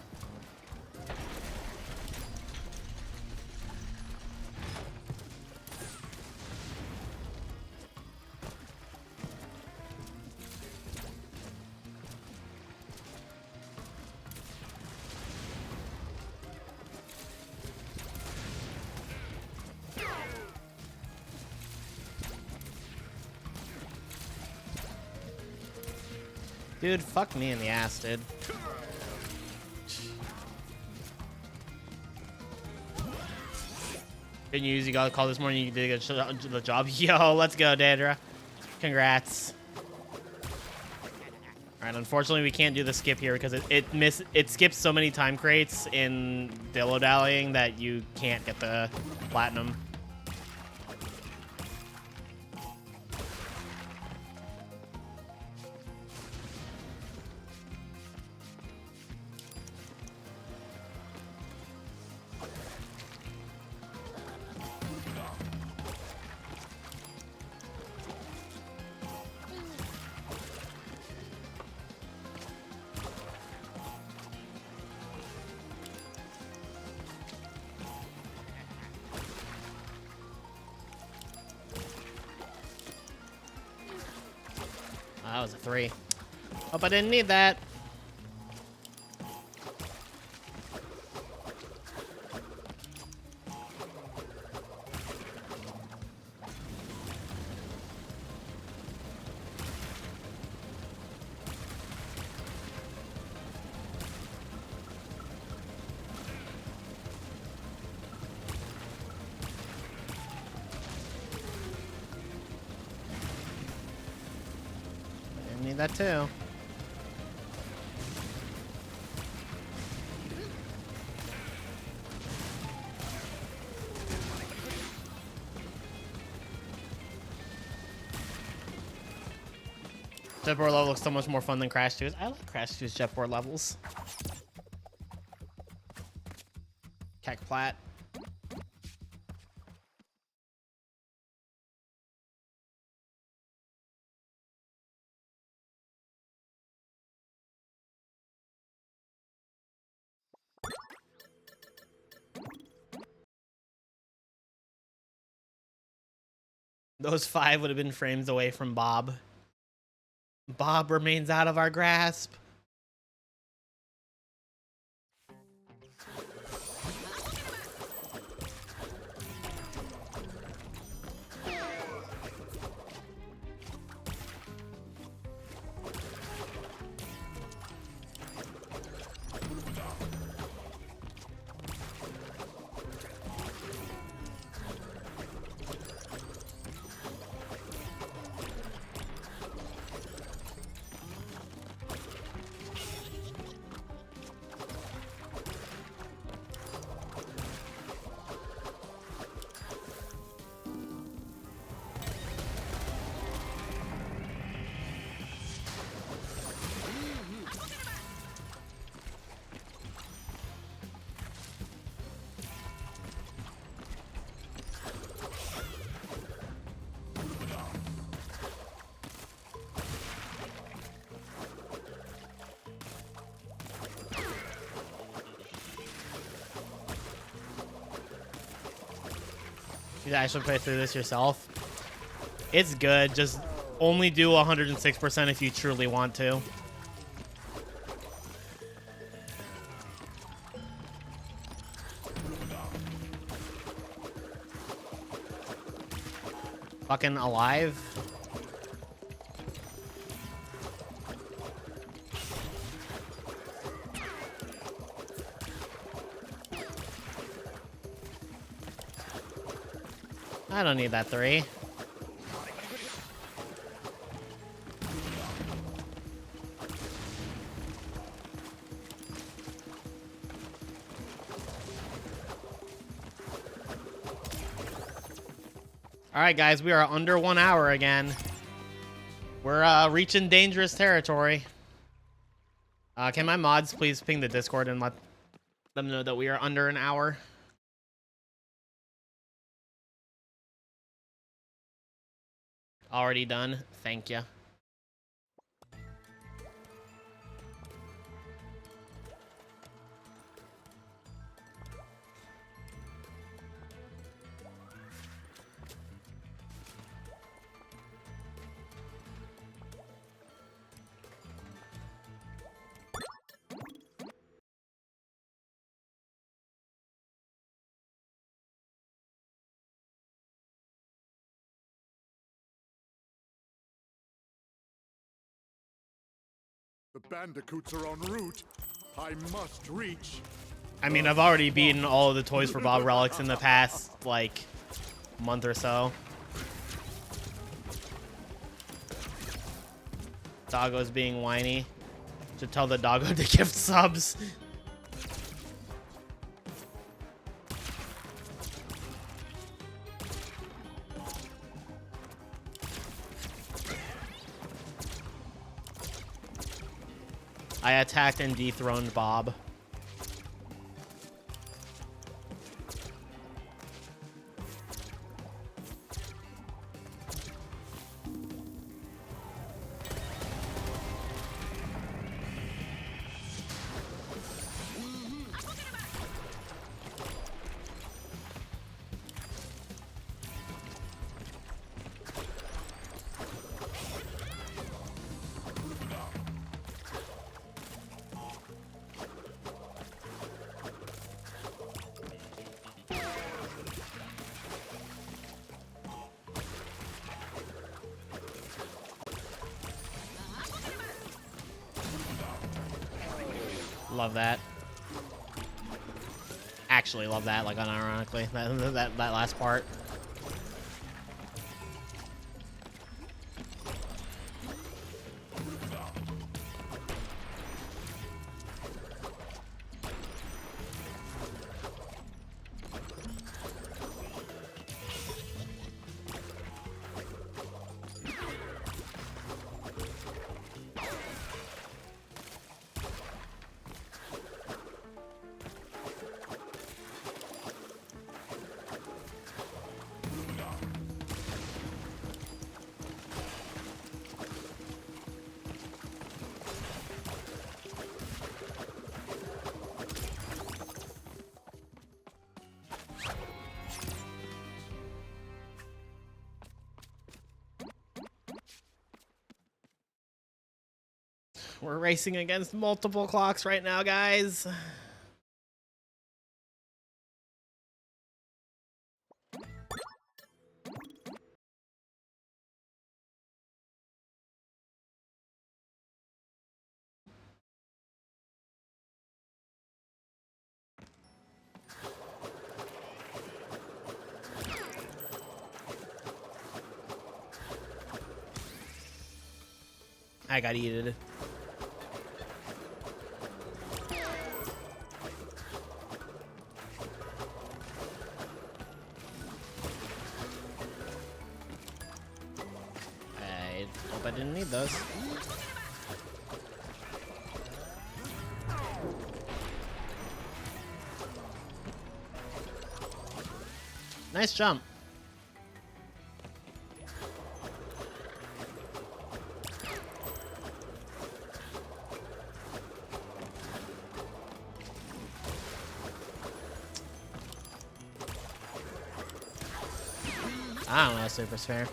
A: Dude, fuck me in the ass, dude. Good news, you got a call this morning. You did the job. Yo, let's go, Daedra. Congrats. All right, unfortunately, we can't do the skip here because it skips so many time crates in dillo-dallying that you can't get the platinum. That was a 3. Hope I didn't need that. Didn't need that too. Jetboard level looks so much more fun than Crash 2's. I like Crash 2's jetboard levels. Keck Plat. Those 5 would have been frames away from Bob. Bob remains out of our grasp. You actually play through this yourself. It's good. Just only do 106% if you truly want to. Fucking alive. I don't need that 3. All right, guys, we are under 1 hour again. We're reaching dangerous territory. Can my mods please ping the Discord and let them know that we are under an hour? Already done. Thank you.
C: The bandicoots are en route. I must reach.
A: I mean, I've already beaten all of the Toys for Bob relics in the past, like, month or so. Doggo's being whiny. Should tell the doggo to gift subs. I attacked and dethroned Bob. Love that. Actually love that, like, unironically. That last part. We're racing against multiple clocks right now, guys. I got eated. I hope I didn't need those. Nice jump. I don't know, super fair.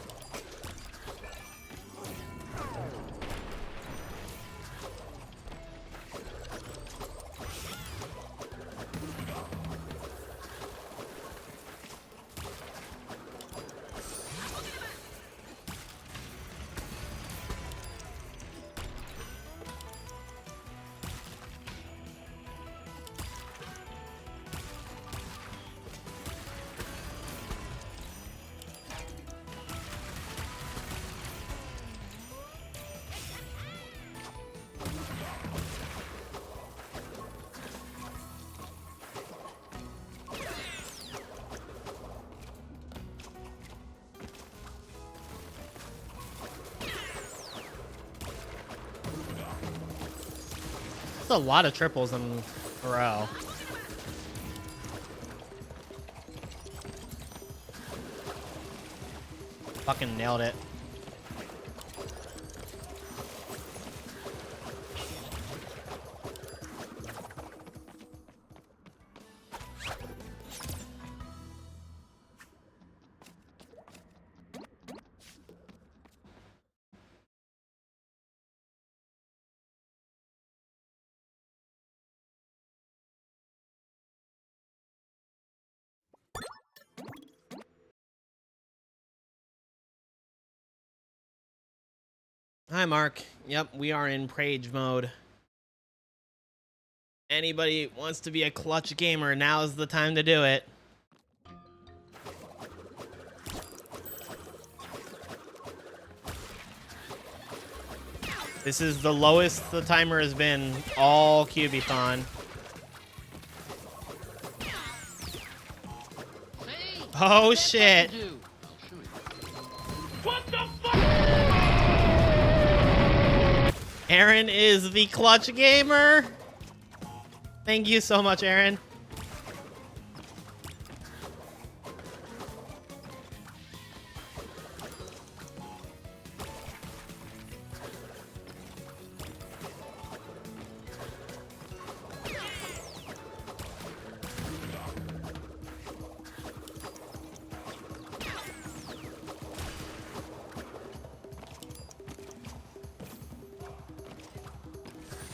A: That's a lot of triples in a row. Fucking nailed it. Hi, Mark. Yep, we are in Prage mode. Anybody wants to be a clutch gamer, now is the time to do it. This is the lowest the timer has been all Kyubithon. Oh shit.
B: What the fuck?
A: Aaron is the clutch gamer. Thank you so much, Aaron.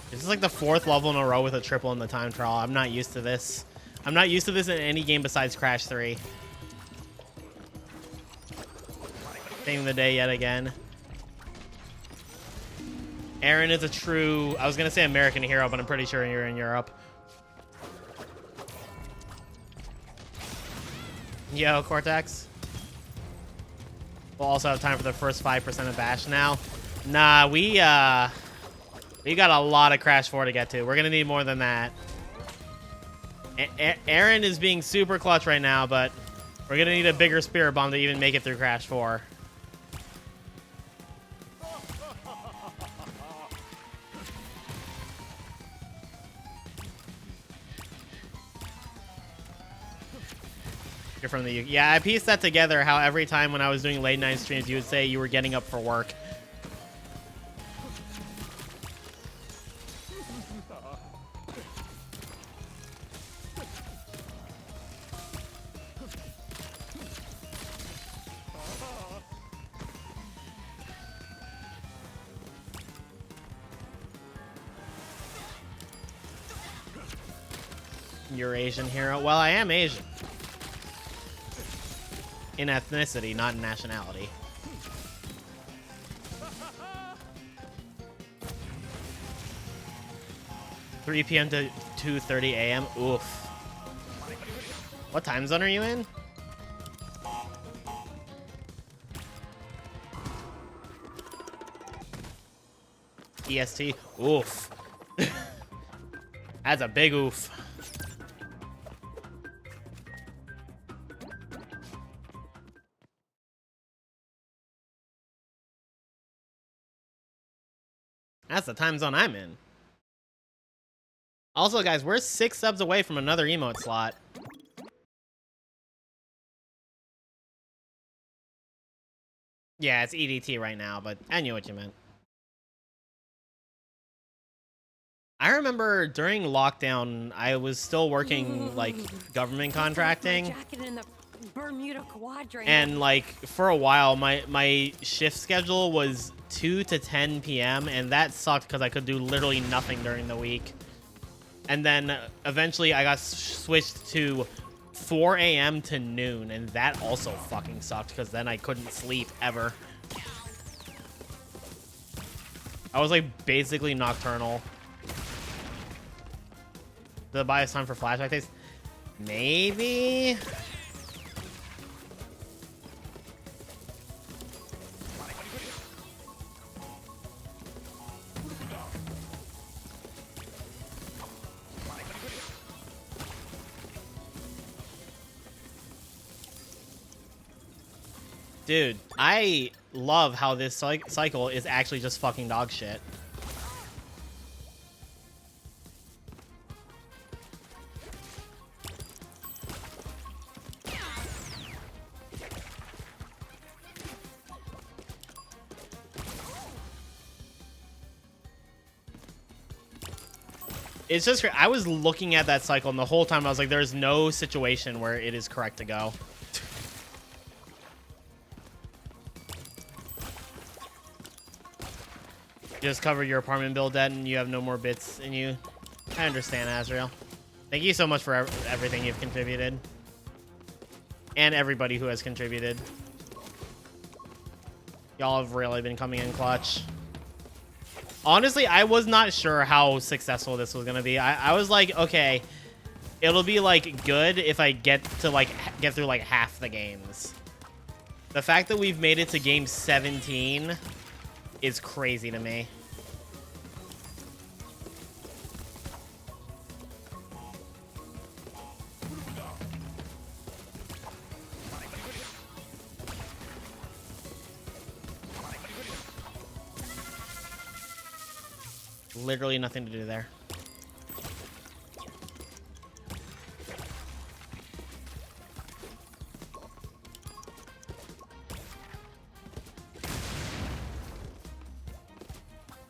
A: This is like the 4th level in a row with a triple in the time trial. I'm not used to this. I'm not used to this in any game besides Crash 3. Saving the day yet again. Aaron is a true, I was going to say American hero, but I'm pretty sure you're in Europe. Yo, Cortex. We'll also have time for the first 5% of Bash now. Nah, we got a lot of Crash 4 to get to. We're going to need more than that. Aaron is being super clutch right now, but we're going to need a bigger Spirit Bomb to even make it through Crash 4. You're from the UK. Yeah, I pieced that together, how every time when I was doing late night streams, you would say you were getting up for work. Eurasian hero. Well, I am Asian. In ethnicity, not in nationality. (3 p.m. to 2:30 a.m.) Oof. What time zone are you in? EST. Oof. That's a big oof. That's the time zone I'm in. Also, guys, we're 6 subs away from another emote slot. Yeah, it's EDT right now, but I knew what you meant. I remember during lockdown, I was still working, like, government contracting.
D: Jacket in the Bermuda Quadrant.
A: And, like, for a while, my shift schedule was 2 to 10 p.m., and that sucked because I could do literally nothing during the week. And then eventually I got switched to 4 a.m. to noon, and that also fucking sucked because then I couldn't sleep ever. I was, like, basically nocturnal. Did it buy us time for flashback days? Maybe? Dude, I love how this cycle is actually just fucking dog shit. It's just, I was looking at that cycle, and the whole time I was like, there's no situation where it is correct to go. Just cover your apartment bill debt, and you have no more bits in you. I understand, Azrael. Thank you so much for everything you've contributed. And everybody who has contributed. Y'all have really been coming in clutch. Honestly, I was not sure how successful this was going to be. I was like, okay, it'll be, like, good if I get to, like, get through, like, half the games. The fact that we've made it to game 17 is crazy to me. Literally nothing to do there.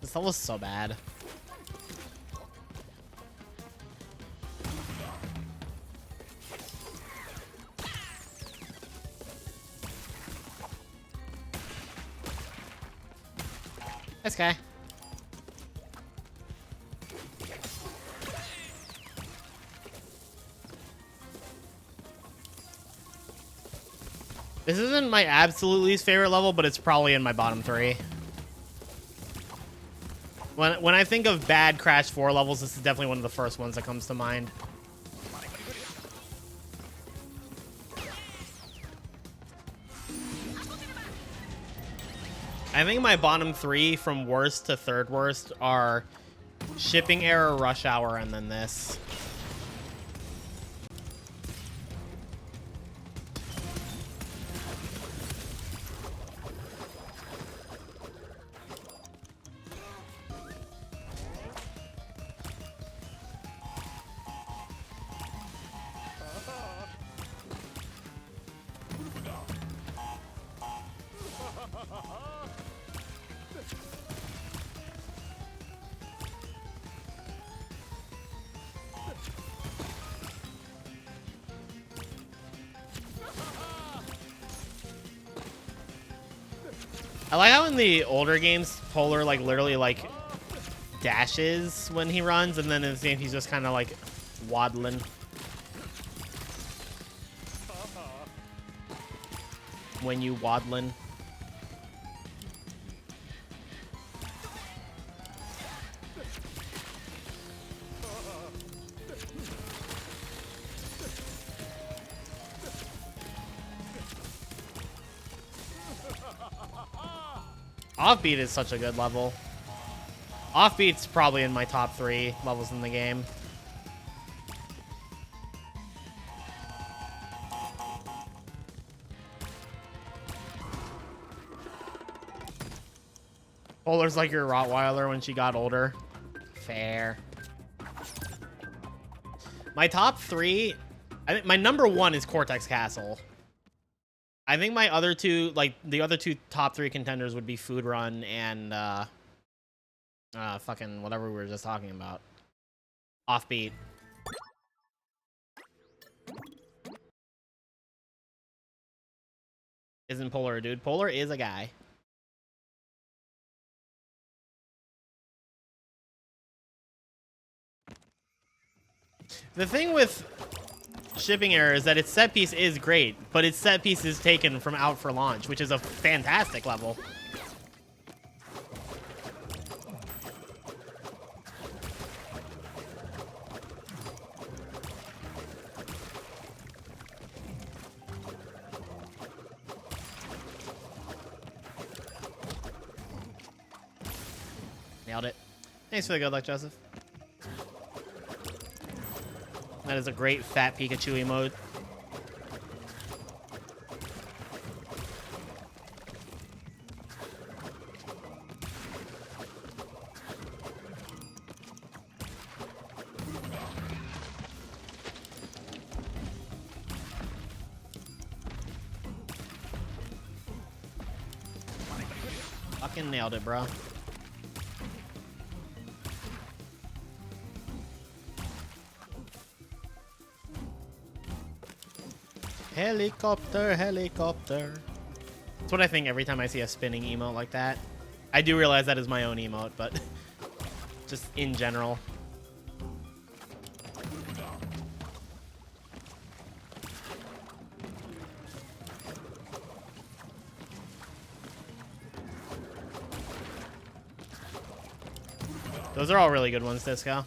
A: This level is so bad. This guy. This isn't my absolute least favorite level, but it's probably in my bottom 3. When I think of bad Crash 4 levels, this is definitely one of the first ones that comes to mind. I think my bottom 3 from worst to third worst are Shipping Error, Rush Hour, and then this. I like how in the older games, Polar, like, literally, like, dashes when he runs, and then in this game, he's just kind of, like, waddling. when you waddlin'. Offbeat is such a good level. Offbeat's probably in my top 3 levels in the game. Polar's like your Rottweiler when she got older. Fair. My top 3, I think my number 1 is Cortex Castle. I think my other 2, like the other 2 top 3 contenders would be Food Run and fucking whatever we were just talking about. Offbeat. Isn't Polar a dude? Polar is a guy. The thing with shipping error is that its set piece is great, but its set piece is taken from Out for Launch, which is a fantastic level. Nailed it. Thanks for the good luck, Joseph. That is a great fat Pikachu emote. Fucking nailed it, bro. Helicopter, helicopter. That's what I think every time I see a spinning emote like that. I do realize that is my own emote, but just in general. Those are all really good ones, Disco.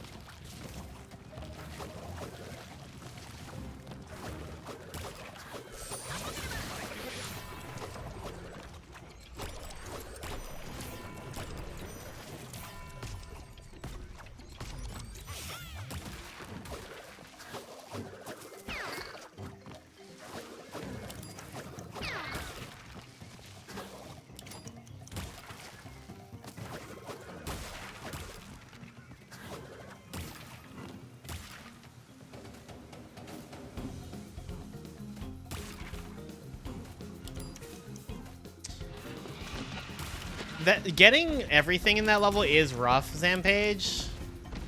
A: Getting everything in that level is rough, Zampage,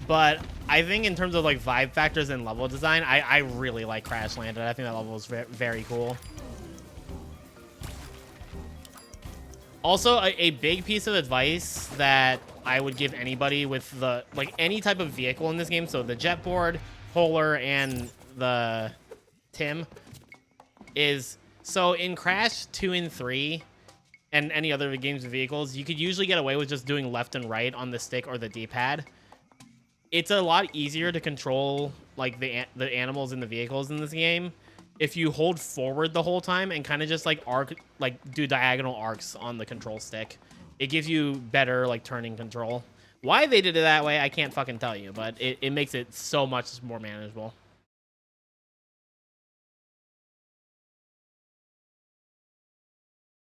A: but I think in terms of like vibe factors and level design, I really like Crash Landed. I think that level is very cool. Also, a big piece of advice that I would give anybody with the any type of vehicle in this game, so the Jetboard, Polar, and the Tim, is so in Crash 2 and 3. And any other games with vehicles, you could usually get away with just doing left and right on the stick or the D-pad. It's a lot easier to control like the animals in the vehicles in this game if you hold forward the whole time and kind of just do diagonal arcs on the control stick. It gives you better like turning control. Why they did it that way, I can't fucking tell you, but it makes it so much more manageable.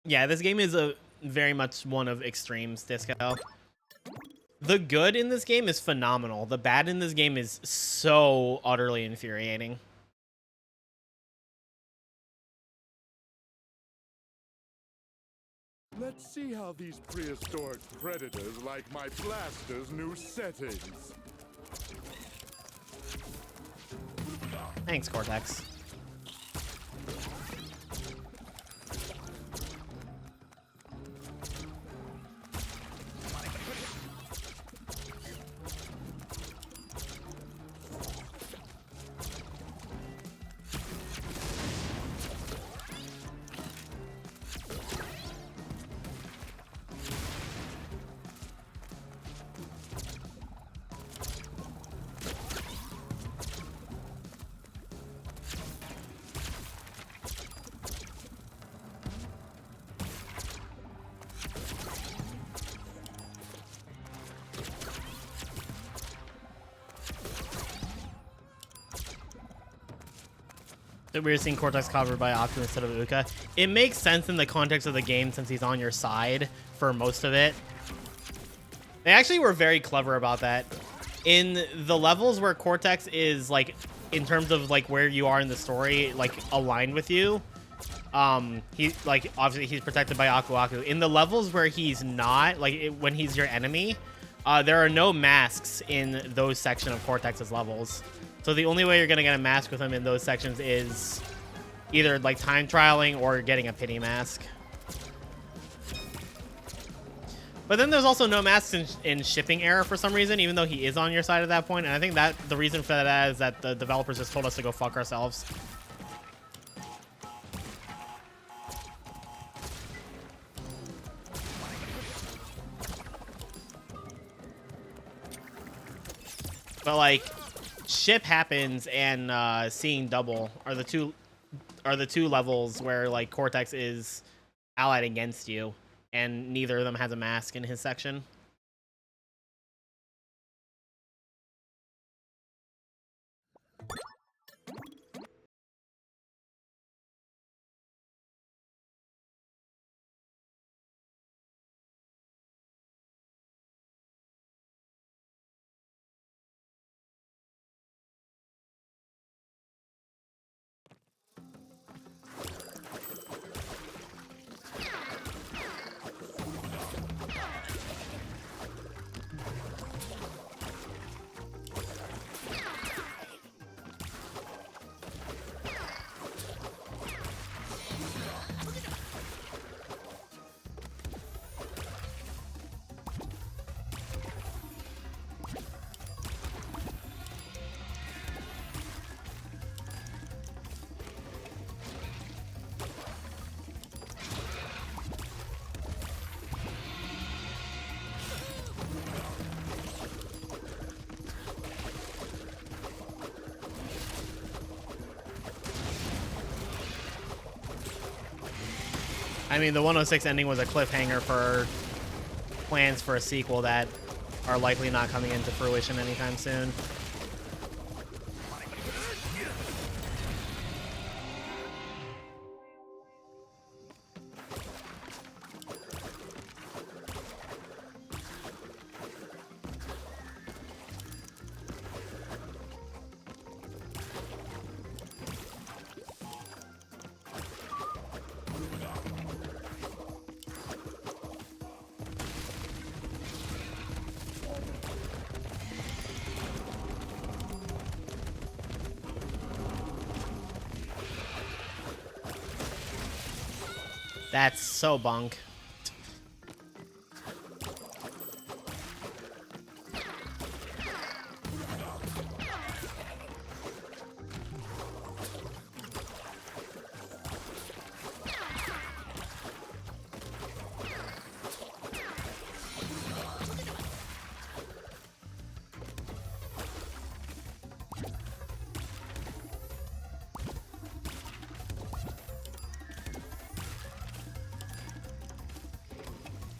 A: Yeah, this game is very much one of extremes, Disco. The good in this game is phenomenal. The bad in this game is so utterly infuriating.
C: Let's see how these prehistoric predators like my blaster's new settings.
A: Thanks, Cortex. That we were seeing Cortex covered by Aku instead of Uka. It makes sense in the context of the game since he's on your side for most of it. They actually were very clever about that. In the levels where Cortex is, like, in terms of, like, where you are in the story, like, aligned with you, he, like, obviously he's protected by Aku Aku. In the levels where he's not, like, when he's your enemy, there are no masks in those section of Cortex's levels. So the only way you're going to get a mask with him in those sections is either, like, time trialing or getting a pity mask. But then there's also no masks in shipping error for some reason, even though he is on your side at that point. And I think that the reason for that is that the developers just told us to go fuck ourselves. But, like, ship happens and seeing double are the two levels where, like, Cortex is allied against you, and neither of them has a mask in his section. I mean, the 106 ending was a cliffhanger for plans for a sequel that are likely not coming into fruition anytime soon. That's so bunk.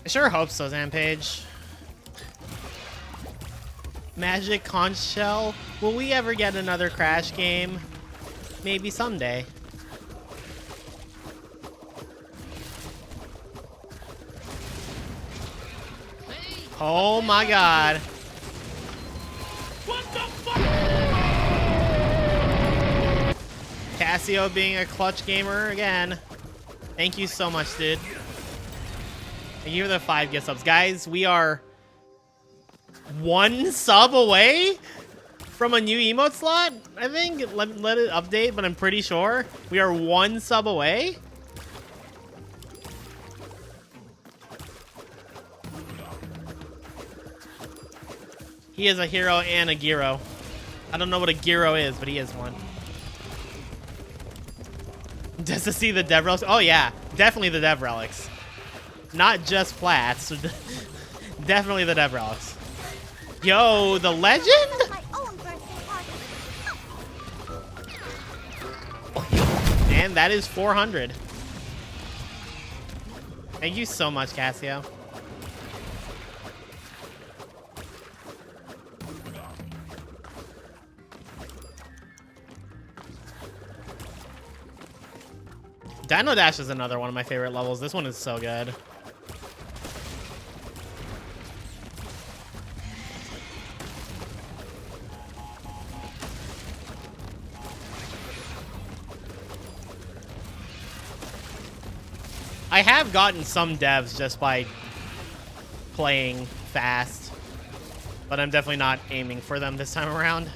A: I sure hope so, Zampage. Magic Conch Shell? Will we ever get another Crash game? Maybe someday. Oh my god.
B: What the fuck?
A: Casio being a clutch gamer again. Thank you so much, dude. Thank you for the 5 gift subs. Guys, we are 1 sub away from a new emote slot, I think. Let it update, but I'm pretty sure. We are 1 sub away. He is a hero and a gyro. I don't know what a gyro is, but he is one. Just to see the dev relics. Oh yeah, definitely the dev relics. Not just plats. Definitely the dev relics. Yo, the legend? And that is 400. Thank you so much, Casio. Dino Dash is another one of my favorite levels. This one is so good. I have gotten some devs just by playing fast, but I'm definitely not aiming for them this time around.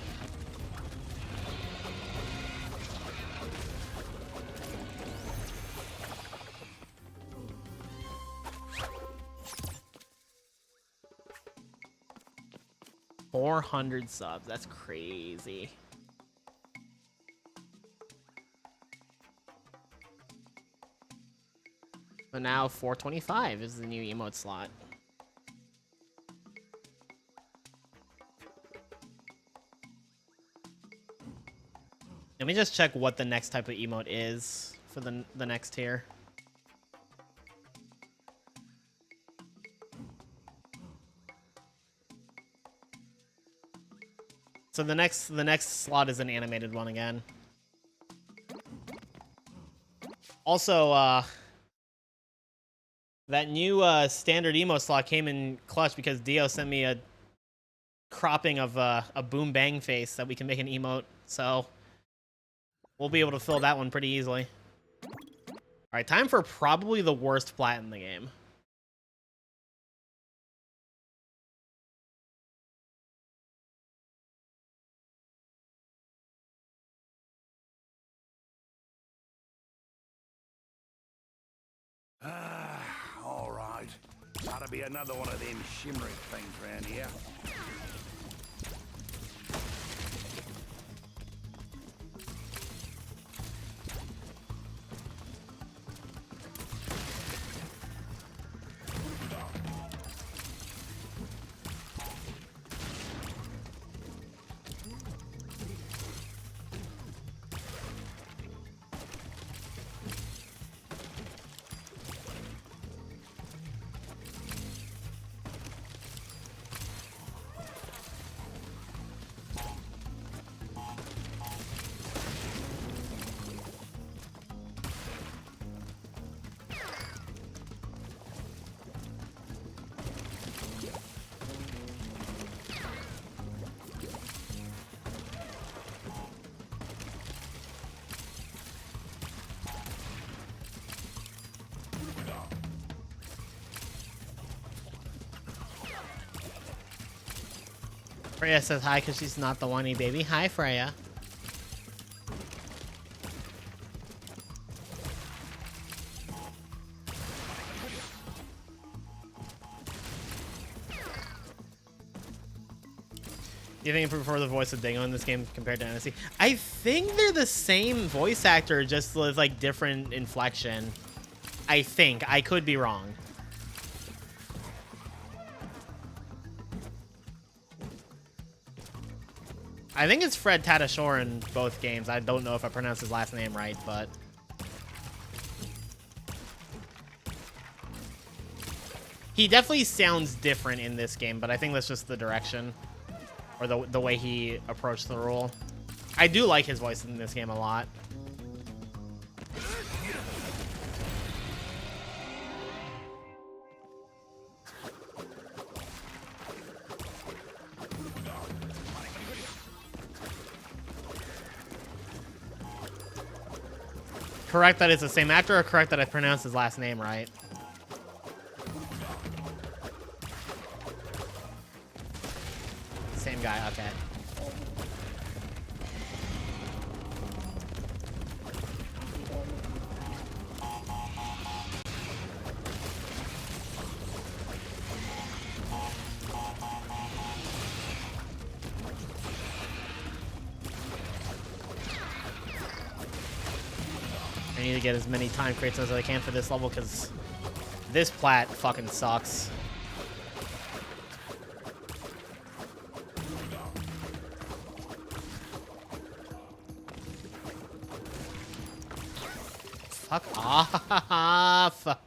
A: $400 subs. That's crazy. But now 425 is the new emote slot. Let me just check what the next type of emote is for the next tier. So the next slot is an animated one again. Also, that new standard emo slot came in clutch because Dio sent me a cropping of a boom bang face that we can make an emote. So we'll be able to fill that one pretty easily. All right, time for probably the worst plat in the game.
E: All right. Gotta be another one of them shimmery things around here.
A: Freya says hi because she's not the whiny baby. Hi, Freya. Do you think you prefer the voice of Dingo in this game compared to NSC? I think they're the same voice actor, just with like different inflection. I think. I could be wrong. I think it's Fred Tatasciore in both games. I don't know if I pronounced his last name right, but he definitely sounds different in this game, but I think that's just the direction or the way he approached the role. I do like his voice in this game a lot. Correct that it's the same actor, or correct that I pronounced his last name right? Same guy, okay. I need to get as many time crates as I can for this level because this plat fucking sucks. Fuck off.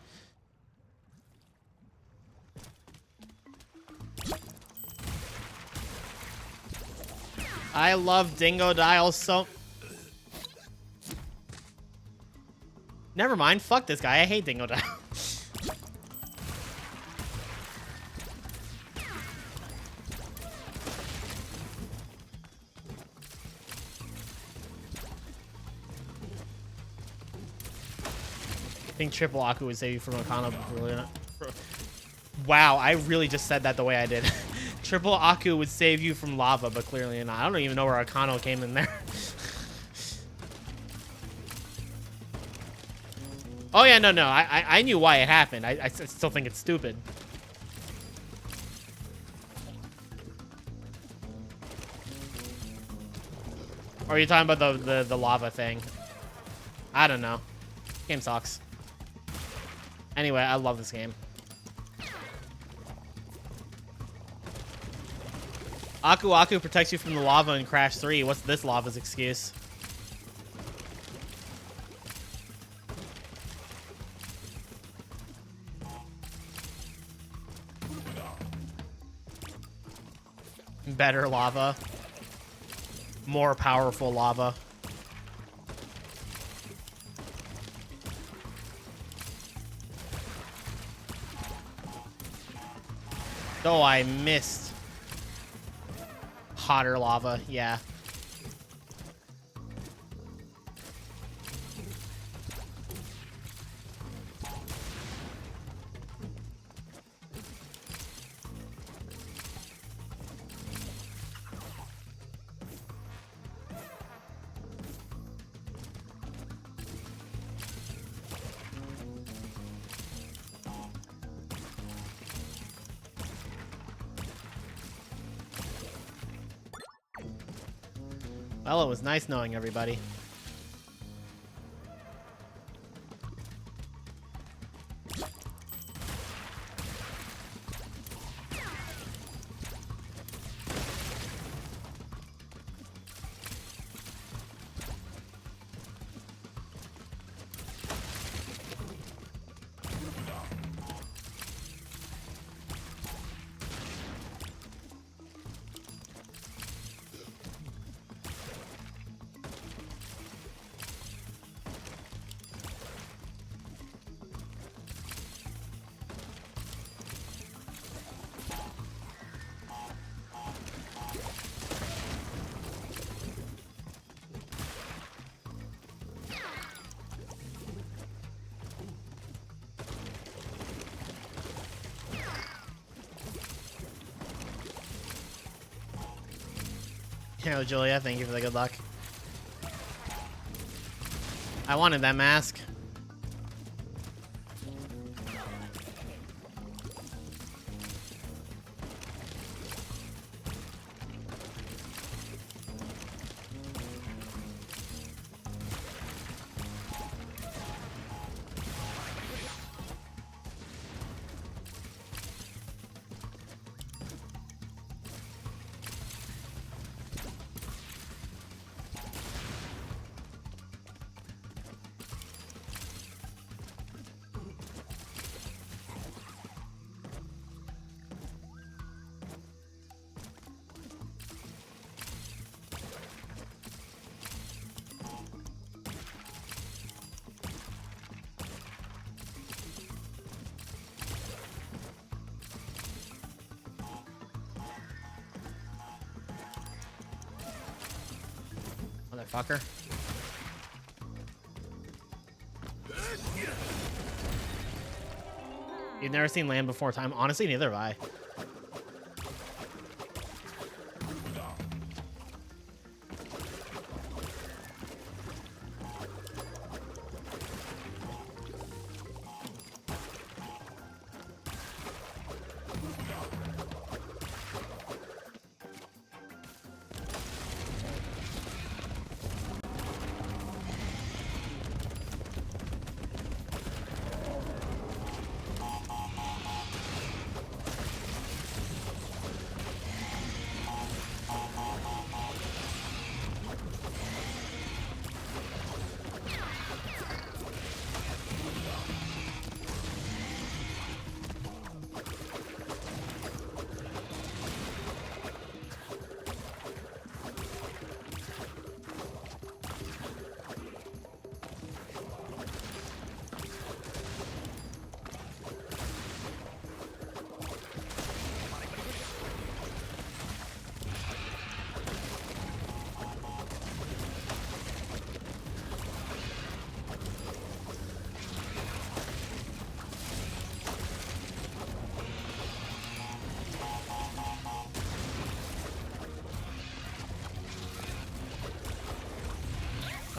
A: I love Dingo Dial so... Never mind. Fuck this guy. I hate Dingo Down. I think triple Aku would save you from Akano. Wow, I really just said that the way I did. Triple Aku would save you from lava, but clearly not. I don't even know where Akano came in there. Oh yeah, no. I knew why it happened. I still think it's stupid. Or are you talking about the lava thing? I don't know. Game sucks. Anyway, I love this game. Aku Aku protects you from the lava in Crash 3. What's this lava's excuse? Better lava. More powerful lava. Oh, I missed. Hotter lava, yeah. Well, it was nice knowing everybody. Hello, Julia. Thank you for the good luck. I wanted that mask. Motherfucker. You've never seen Land Before Time? Honestly, neither have I.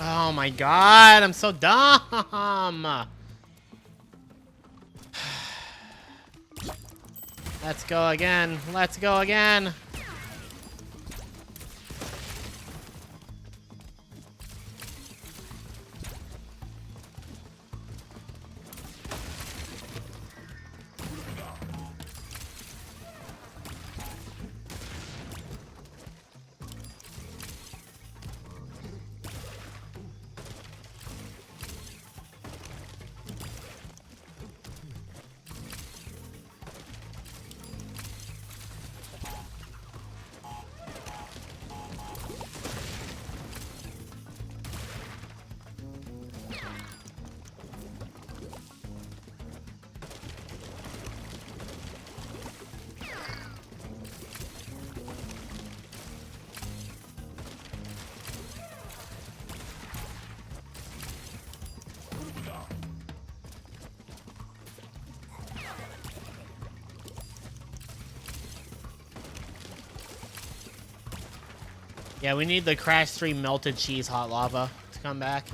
A: Oh my god, I'm so dumb. Let's go again. Let's go again. Yeah, we need the Crash 3 melted cheese hot lava to come back.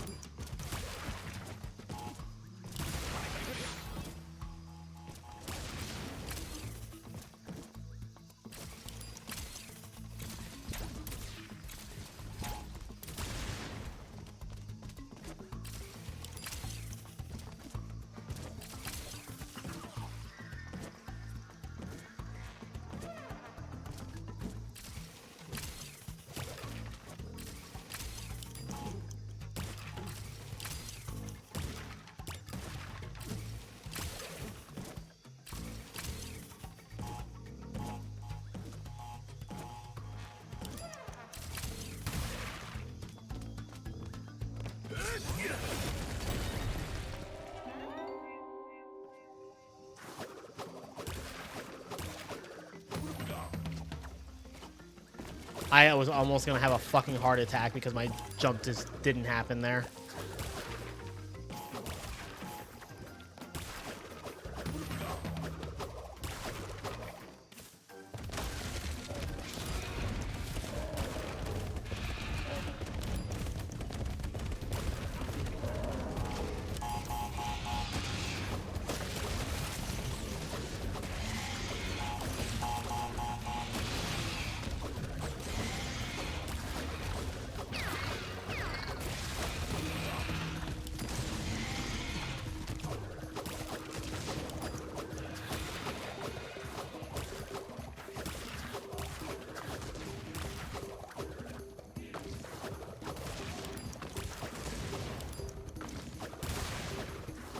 A: I was almost gonna have a fucking heart attack because my jump just didn't happen there.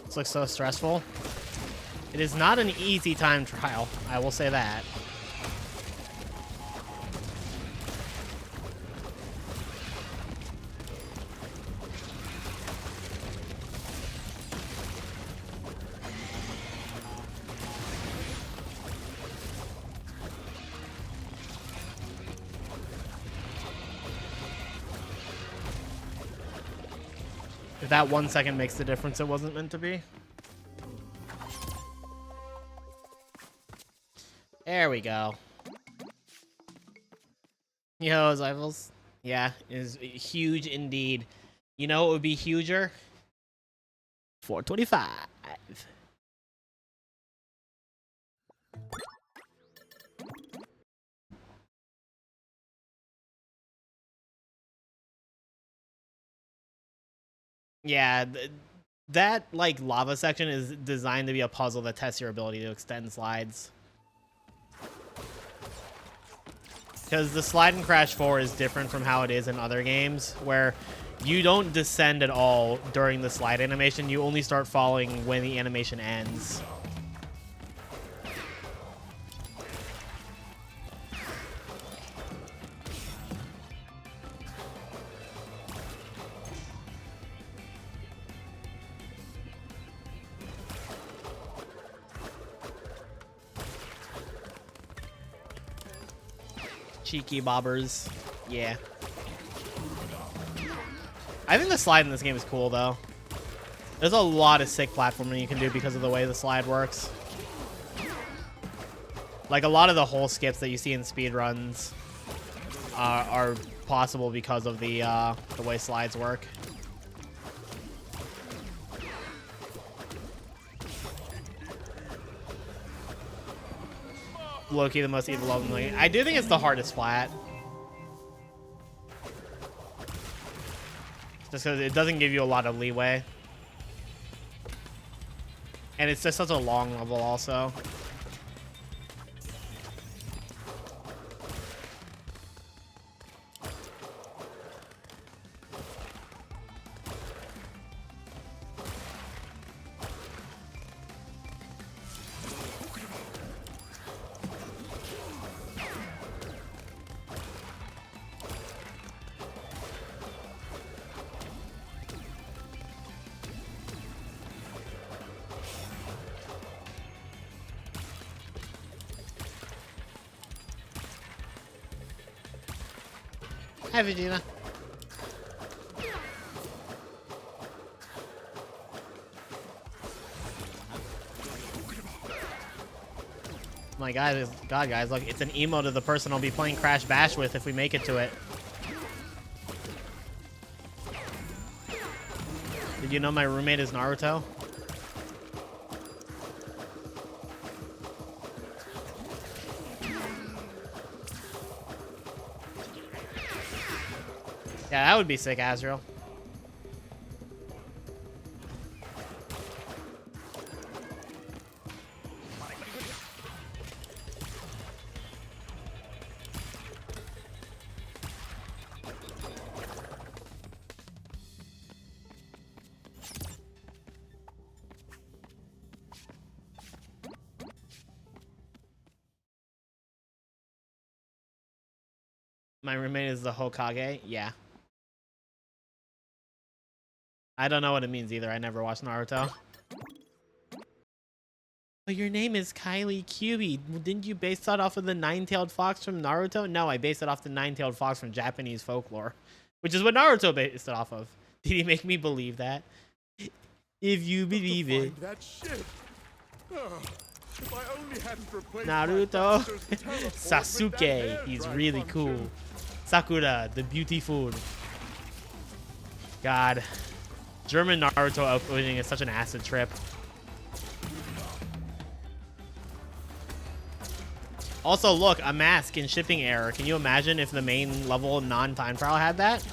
A: This looks so stressful. It is not an easy time trial, I will say that. If that 1 second makes the difference, it wasn't meant to be. There we go. Yo, Zyvils. Yeah, is huge indeed. You know what would be huger? 425. Yeah, that like lava section is designed to be a puzzle that tests your ability to extend slides. Because the slide in Crash 4 is different from how it is in other games, where you don't descend at all during the slide animation. You only start falling when the animation ends. Cheeky bobbers. Yeah. I think the slide in this game is cool, though. There's a lot of sick platforming you can do because of the way the slide works. Like, a lot of the whole skips that you see in speedruns are possible because of the way slides work. low-key the most evil level in the game. I do think it's the hardest flat. Just because it doesn't give you a lot of leeway. And it's just such a long level also. Hi, Vegeta. My God, guys, look, it's an emote of the person I'll be playing Crash Bash with if we make it to it. Did you know my roommate is Naruto? Yeah, that would be sick, Azrael. My roommate is the Hokage? Yeah. I don't know what it means either. I never watched Naruto. But your name is Kylie Kyubi. Didn't you base that off of the nine-tailed fox from Naruto? No, I based it off the nine-tailed fox from Japanese folklore, which is what Naruto based it off of. Did he make me believe that? If you believe it.
C: That shit. If I only hadn't replaced
A: Naruto.
C: my master's teleport with that
A: Sasuke.
C: hair
A: He's
C: dry
A: really
C: function.
A: cool. Sakura, the beautiful. God. German Naruto outputting is such an acid trip. Also, look, a mask in shipping error. Can you imagine if the main level non-time trial had that?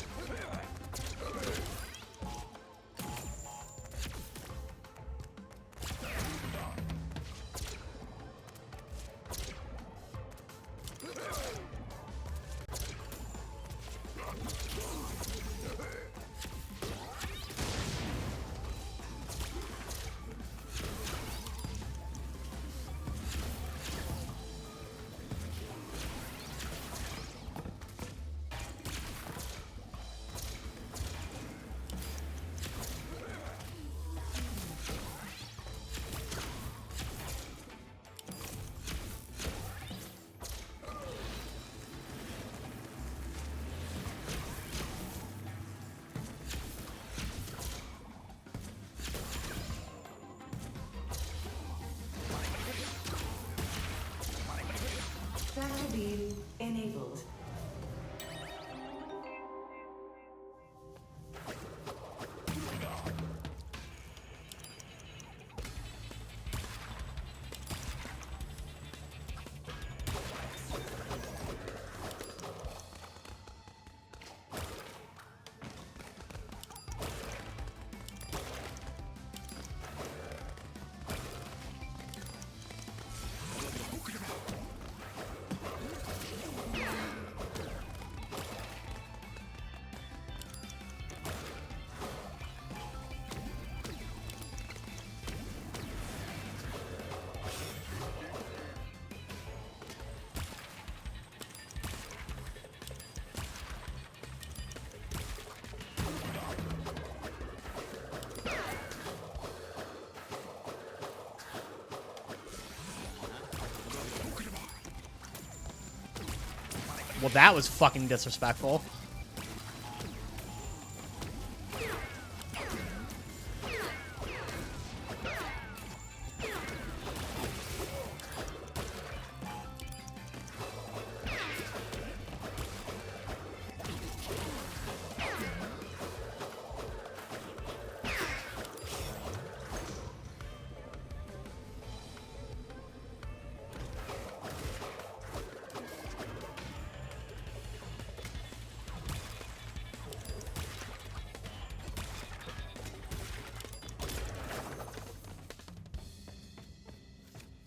F: Battle beam enabled.
A: Well, that was fucking disrespectful.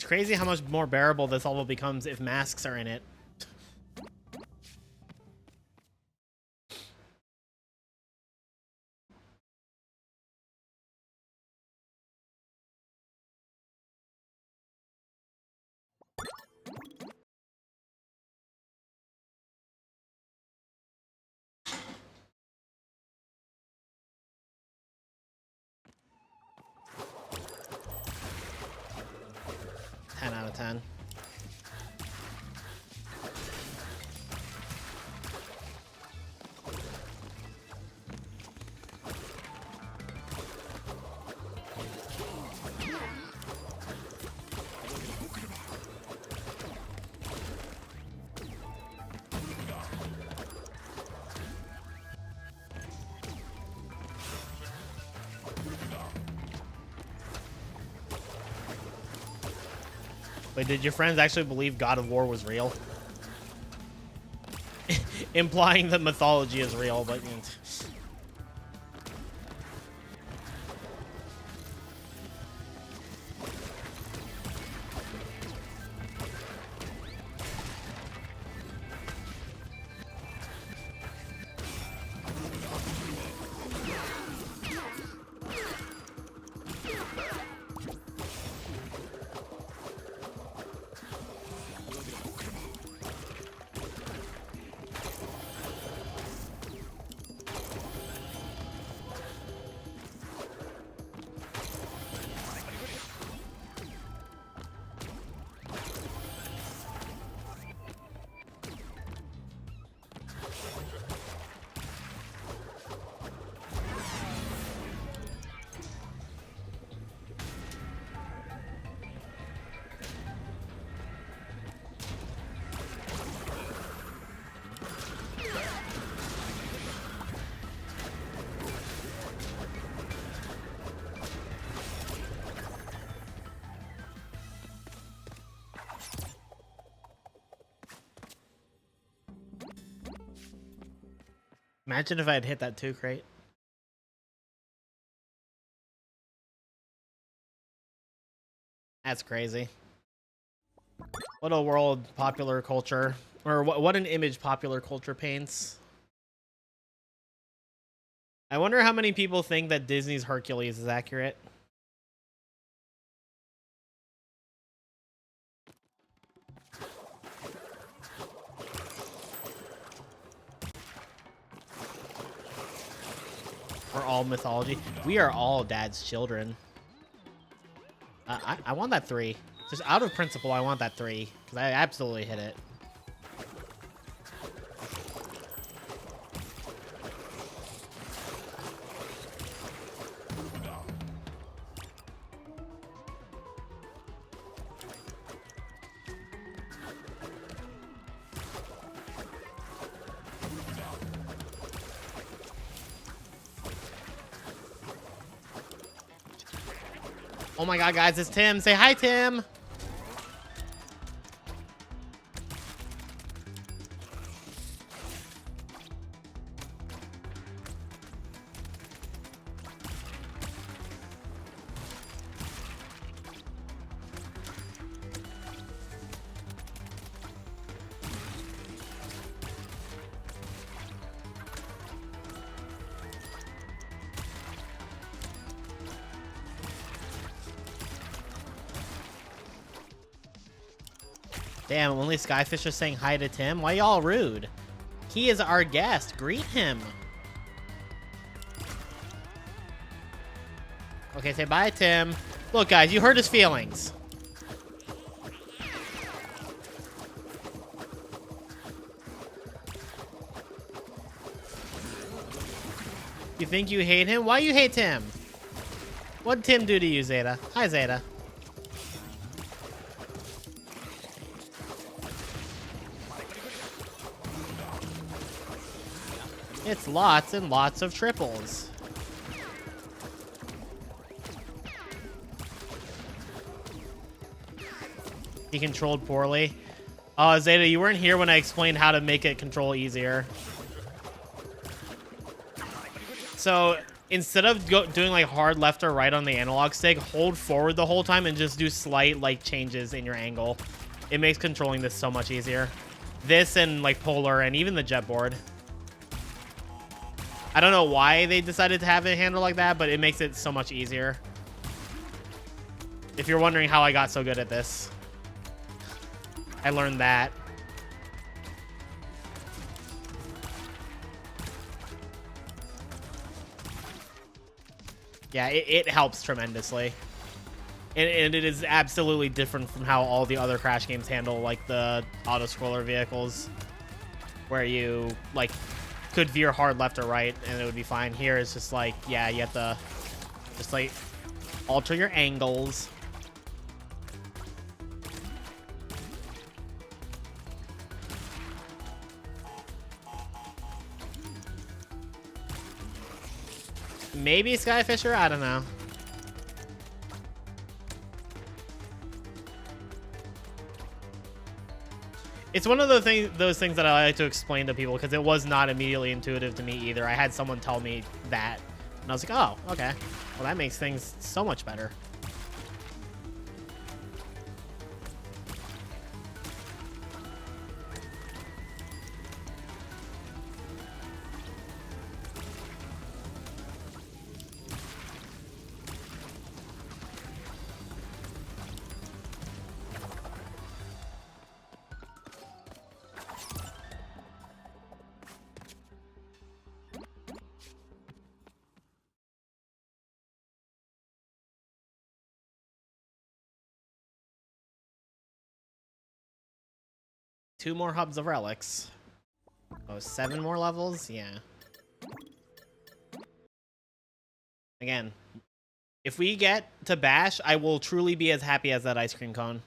A: It's crazy how much more bearable this level becomes if masks are in it. Out of 10. Wait, did your friends actually believe God of War was real? Implying that mythology is real, but... Imagine if I had hit that 2 crate. That's crazy. What a world popular culture, or what an image popular culture paints. I wonder how many people think that Disney's Hercules is accurate. We're all mythology. We are all dad's children. I want that 3. Just out of principle, I want that 3. Because I absolutely hit it. Oh my god, guys, it's Tim. Say hi, Tim. Damn, only Skyfish is saying hi to Tim. Why y'all rude? He is our guest. Greet him. Okay, say bye, Tim. Look, guys, you hurt his feelings. You think you hate him? Why you hate Tim? What'd Tim do to you, Zeta? Hi, Zeta. It's lots and lots of triples. He controlled poorly. Oh, Zeta, you weren't here when I explained how to make it control easier. So, instead of doing like hard left or right on the analog stick, hold forward the whole time and just do slight like changes in your angle. It makes controlling this so much easier. This and like polar and even the jet board. I don't know why they decided to have it handled like that, but it makes it so much easier. If you're wondering how I got so good at this, I learned that. Yeah, it helps tremendously. And it is absolutely different from how all the other Crash games handle, like, the auto-scroller vehicles, where you, like, could veer hard left or right, and it would be fine. Here, it's just like, yeah, you have to just, like, alter your angles. Maybe Skyfisher? I don't know. It's one of those things that I like to explain to people because it was not immediately intuitive to me either. I had someone tell me that, and I was like, oh, okay. Well, that makes things so much better. Two more hubs of relics. Oh, 7 more levels? Yeah. Again, if we get to Bash, I will truly be as happy as that ice cream cone.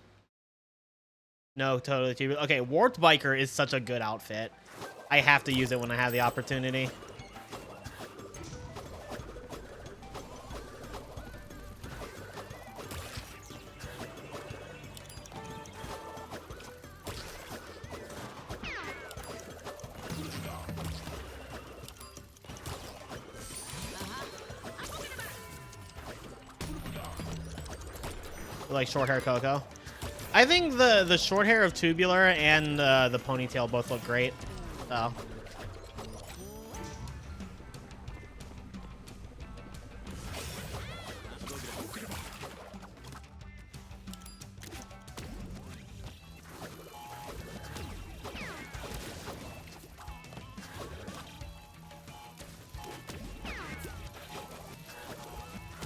A: No, totally. Okay, Warped Biker is such a good outfit. I have to use it when I have the opportunity. Like short hair Coco. I think the short hair of Tubular and the ponytail both look great. So.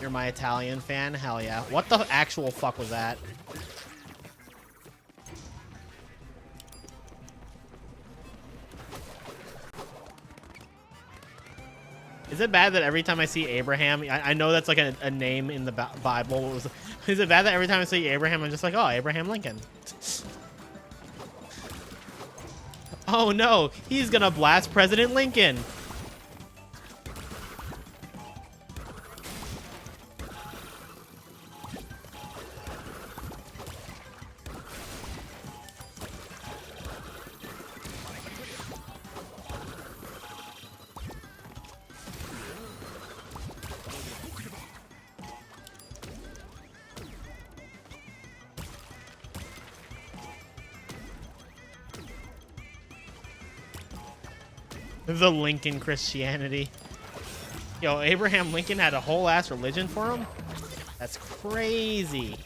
A: You're my Italian fan? Hell yeah. What the actual fuck was that? Is it bad that every time I see Abraham, I know that's like a name in the Bible. Is it bad that every time I see Abraham, I'm just like, oh, Abraham Lincoln. Oh no, he's gonna blast President Lincoln. The Lincoln Christianity. Yo, Abraham Lincoln had a whole ass religion for him? That's crazy.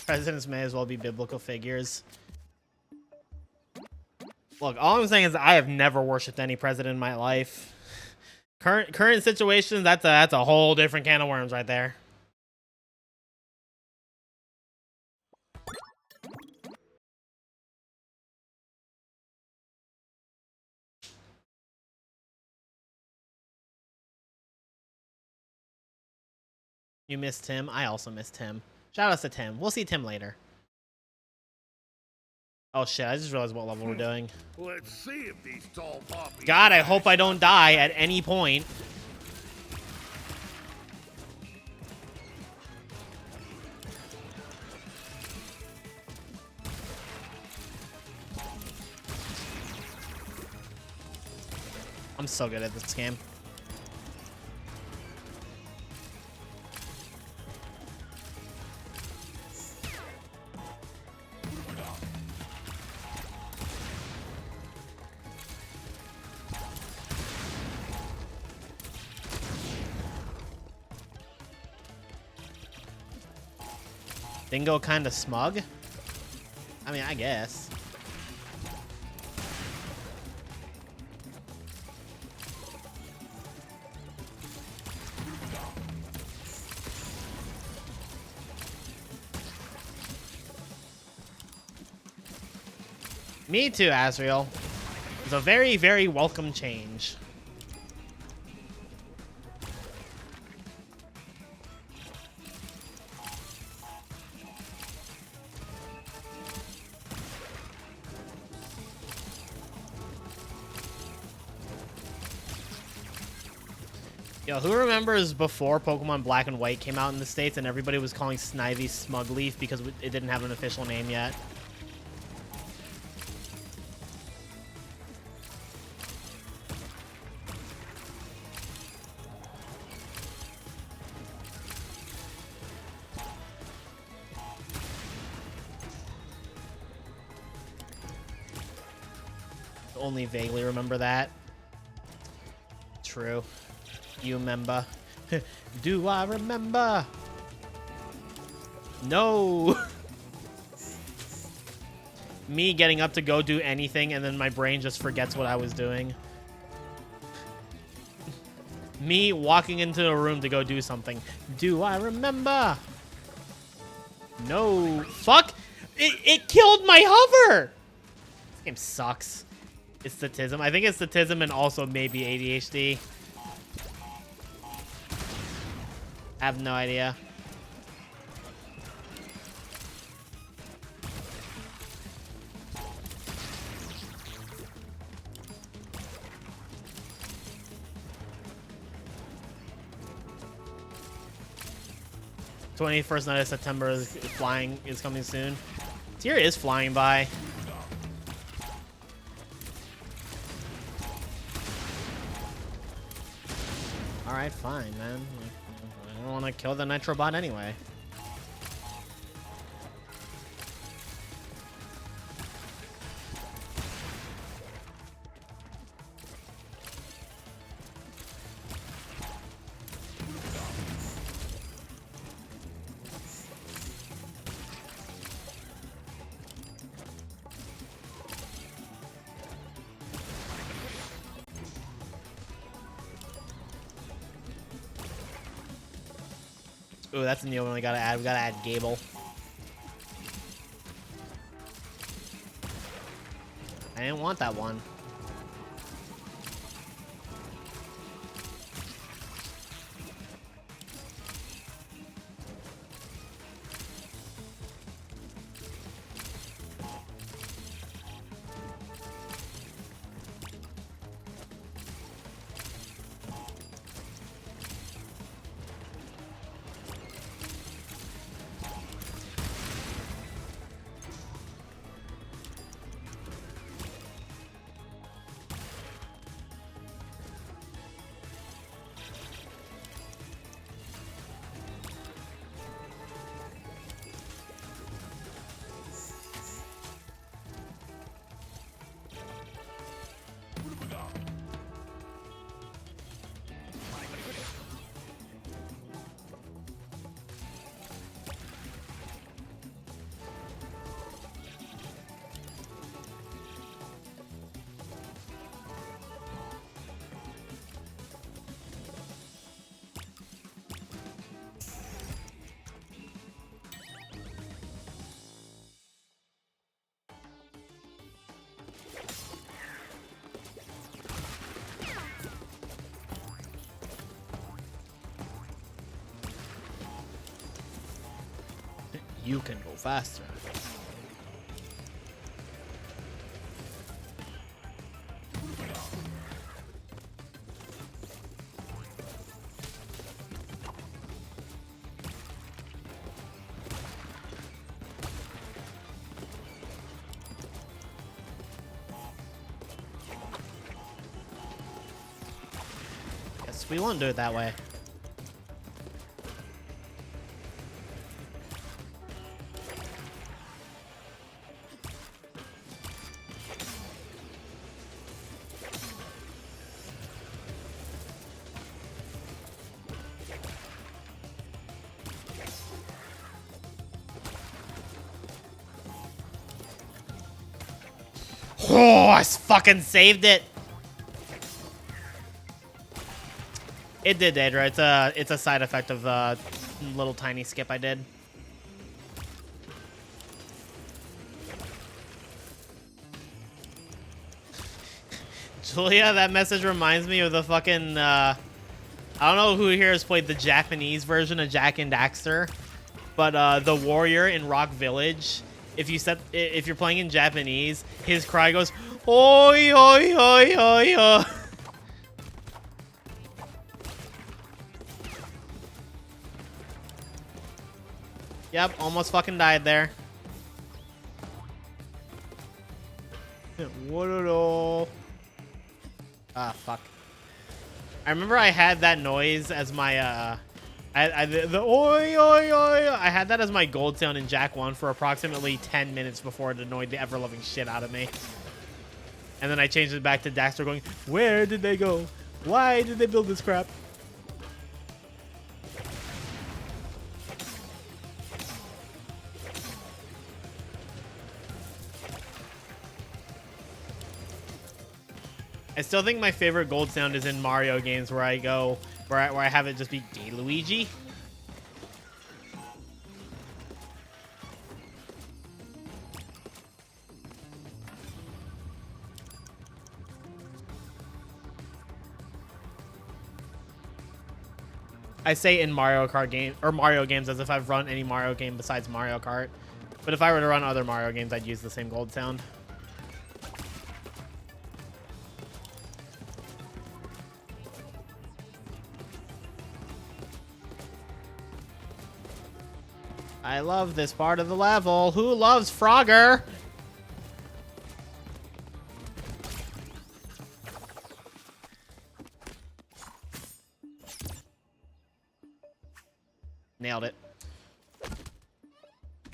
A: Presidents may as well be biblical figures. Look, all I'm saying is I have never worshipped any president in my life. Current situations, that's a whole different can of worms right there. You missed Tim. I also missed Tim. Shout outs to Tim. We'll see Tim later. Oh shit, I just realized what level we're doing.
E: Let's see if these tall poppies...
A: God, I hope I don't die at any point. I'm so good at this game. Dingo kind of smug? I mean, I guess. Me too, Asriel. It's a very, very welcome change. Yo, who remembers before Pokemon Black and White came out in the States and everybody was calling Snivy Smugleaf because it didn't have an official name yet? Only vaguely remember that. True. You remember? Do I remember? No. Me getting up to go do anything and then my brain just forgets what I was doing. Me walking into a room to go do something. Do I remember? No. Fuck. It killed my hover. This game sucks. It's statism. I think it's statism and also maybe ADHD. I have no idea. #21st night of September is coming soon. Tier is flying by. Alright, fine, man. I don't want to kill the Nitrobot anyway. Ooh, that's a new one we gotta add. We gotta add Gable. I didn't want that one. You can go faster. Yes, we won't do it that way. Oh, I fucking saved it. It did, Daedra. It's a side effect of the little tiny skip I did. Julia, that message reminds me of the fucking I don't know who here has played the Japanese version of Jak and Daxter, but the warrior in Rock Village, if you're playing in Japanese, his cry goes oi oi oi oi oi. Yep, almost fucking died there. What at all? Ah, fuck. I remember I had that noise as my the oi oi oi. I had that as my gold sound in Jak 1 for approximately 10 minutes before it annoyed the ever-loving shit out of me. And then I changed it back to Daxter going, where did they go? Why did they build this crap? I still think my favorite gold sound is in Mario games where I go, where I have it just be Gay Luigi. I say in Mario Kart game or Mario games as if I've run any Mario game besides Mario Kart. But if I were to run other Mario games, I'd use the same gold sound. I love this part of the level. Who loves Frogger? Nailed it.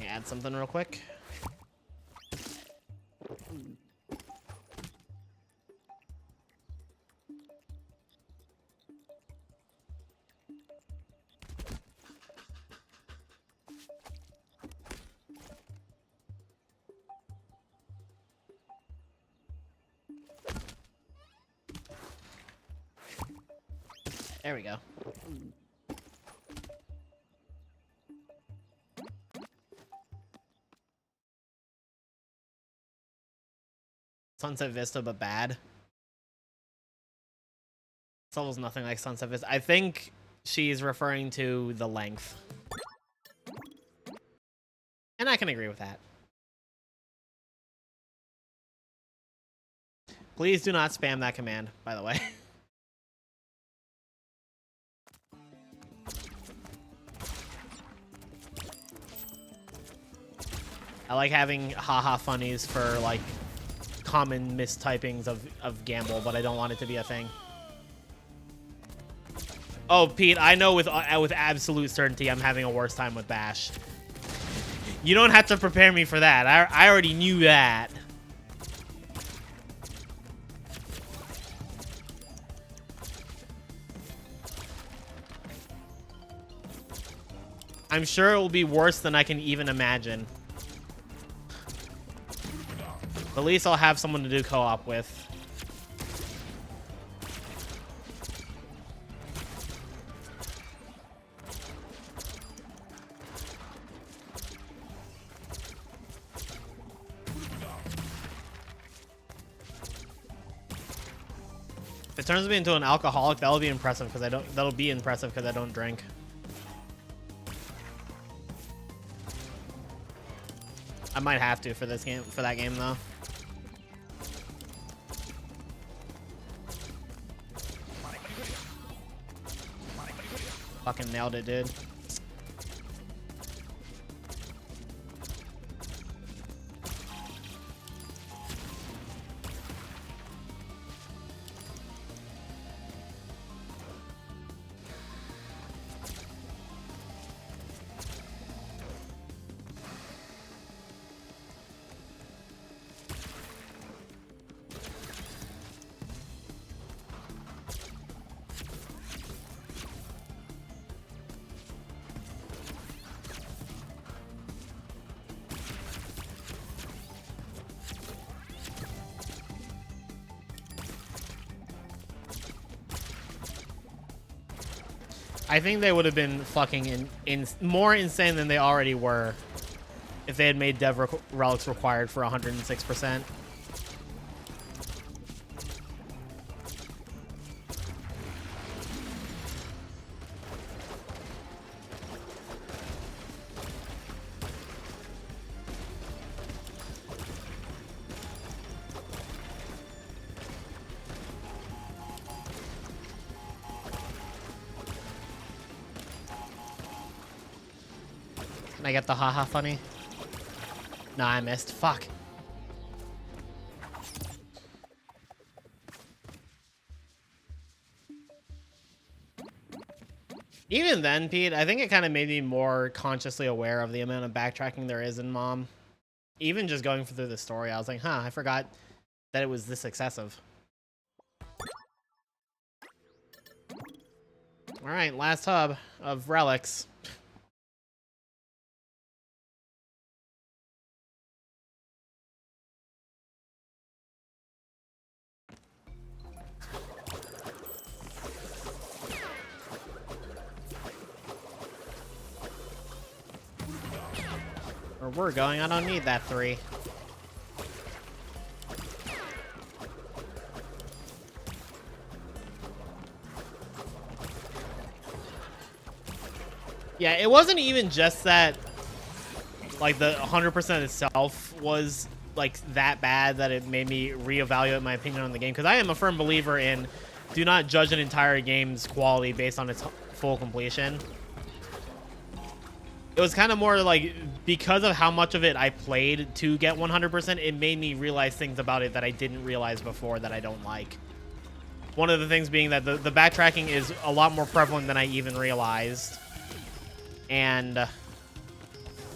A: Add something real quick. There we go. Sunset Vista, but bad. This level's nothing like Sunset Vista. I think she's referring to the length. And I can agree with that. Please do not spam that command, by the way. I like having haha funnies for like common mistypings of Gamble, but I don't want it to be a thing. Oh, Pete, I know with absolute certainty I'm having a worse time with Bash. You don't have to prepare me for that. I already knew that. I'm sure it will be worse than I can even imagine. At least I'll have someone to do co-op with. If it turns me into an alcoholic, that'll be impressive because I don't. That'll be impressive because I don't drink. I might have to for this game, for that game though. Fucking nailed it, dude. I think they would have been fucking more insane than they already were if they had made dev relics required for 106%. Can I get the haha funny? Nah, I missed. Fuck. Even then, Pete, I think it kind of made me more consciously aware of the amount of backtracking there is in Mom. Even just going through the story, I was like, huh, I forgot that it was this excessive. All right, last hub of relics. Where we're going, I don't need that 3. Yeah, it wasn't even just that, like, the 100% itself was, like, that bad that it made me reevaluate my opinion on the game. Because I am a firm believer in do not judge an entire game's quality based on its full completion. It was kind of more like, because of how much of it I played to get 100%, it made me realize things about it that I didn't realize before that I don't like. One of the things being that the backtracking is a lot more prevalent than I even realized. And,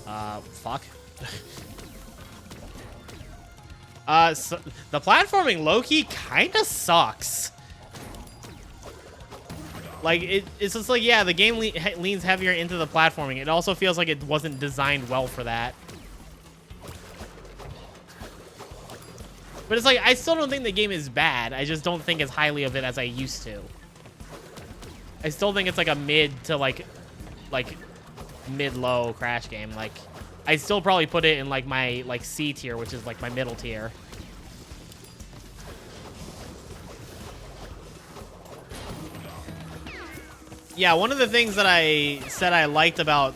A: fuck. So the platforming low-key kind of sucks. Like, it's just like, yeah, the game leans heavier into the platforming. It also feels like it wasn't designed well for that. But it's like, I still don't think the game is bad. I just don't think as highly of it as I used to. I still think it's like a mid to like mid-low Crash game. Like, I still probably put it in like my like C tier, which is like my middle tier. Yeah, one of the things that I said I liked about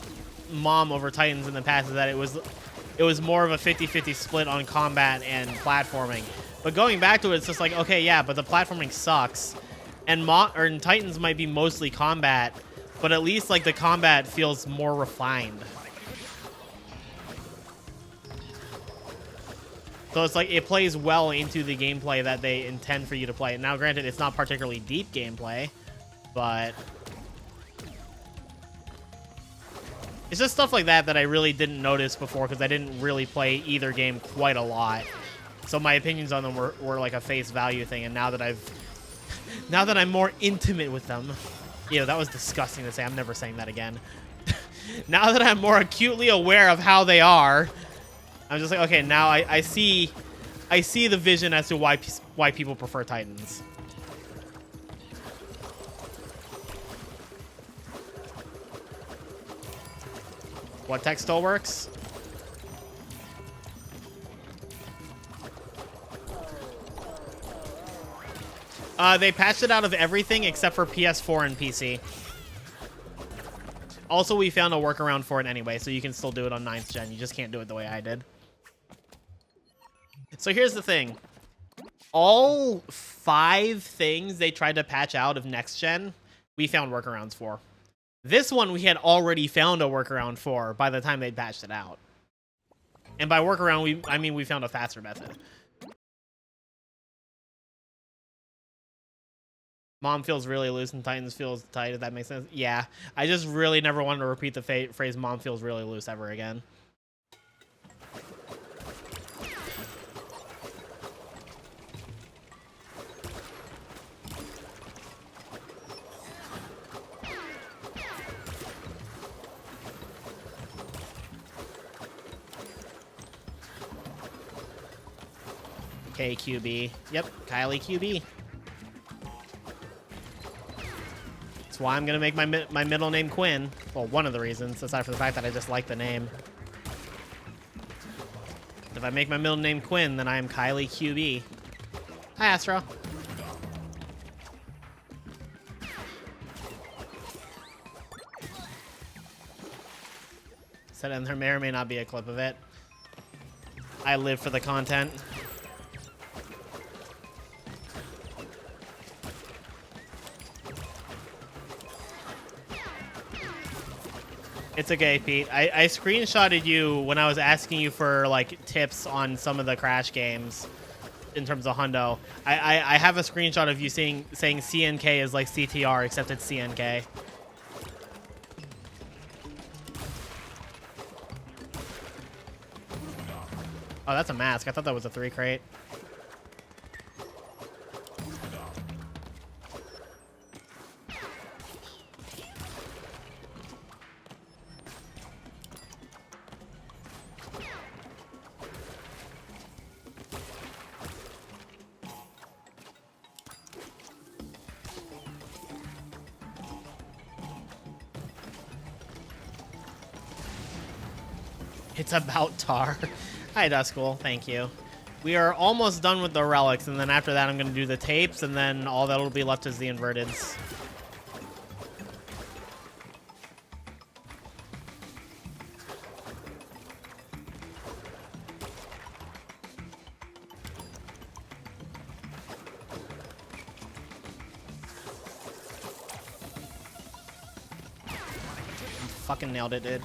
A: Mom over Titans in the past is that it was more of a 50-50 split on combat and platforming. But going back to it, it's just like, okay, yeah, but the platforming sucks. And Titans might be mostly combat, but at least like the combat feels more refined. So it's like it plays well into the gameplay that they intend for you to play. Now, granted, it's not particularly deep gameplay, but it's just stuff like that that I really didn't notice before because I didn't really play either game quite a lot. So my opinions on them were like a face value thing, and now that I'm more intimate with them, ew, that was disgusting to say. I'm never saying that again. Now that I'm more acutely aware of how they are, I'm just like, okay, now I see the vision as to why people prefer Titans. What tech still works? They patched it out of everything except for PS4 and PC. Also, we found a workaround for it anyway, so you can still do it on 9th gen. You just can't do it the way I did. So here's the thing. All 5 things they tried to patch out of next gen, we found workarounds for. This one we had already found a workaround for by the time they patched it out. And by workaround, I mean we found a faster method. Mom feels really loose and Titans feels tight, if that makes sense. Yeah, I just really never wanted to repeat the phrase Mom feels really loose ever again. QB. Yep, Kylie QB. That's why I'm gonna make my middle name Quinn. Well, one of the reasons, aside from the fact that I just like the name. If I make my middle name Quinn, then I am Kylie QB. Hi, Astro. Said, and there may or may not be a clip of it. I live for the content. It's okay, Pete. I screenshotted you when I was asking you for like tips on some of the Crash games in terms of Hundo. I have a screenshot of you saying CNK is like CTR, except it's CNK. Oh, that's a mask. I thought that was a 3 crate. It's about tar. Hi, Duskull. Thank you. We are almost done with the relics, and then after that I'm going to do the tapes, and then all that'll be left is the inverteds. Fucking nailed it, dude.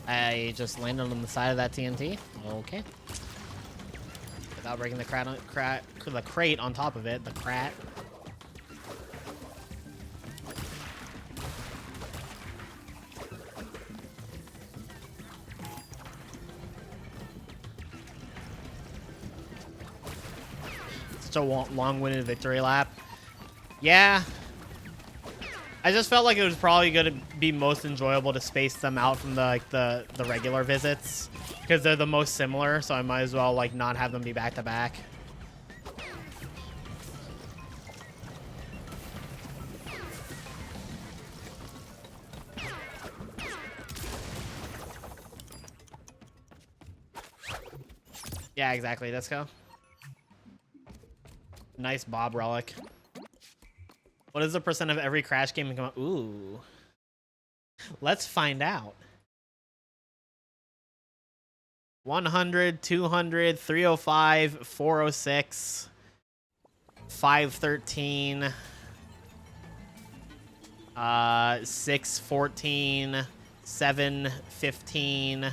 A: I just landed on the side of that TNT. Okay. Without breaking the crate on top of it. The crat. Such a long-winded victory lap. Yeah. I just felt like it was probably going to be most enjoyable to space them out from the regular visits because they're the most similar, so I might as well like not have them be back to back. Yeah, exactly. Let's go. Nice Bob relic. What is the percent of every Crash game to come out? Ooh. Let's find out. 100, 200, 305, 406, 513, 614, 715.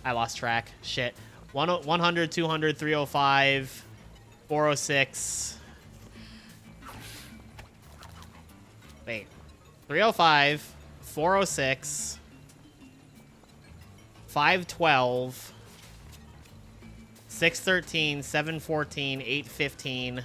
A: I lost track. Shit. 100, 200, 305. 406. Wait. 305, 406, 512, 613, 714, 815,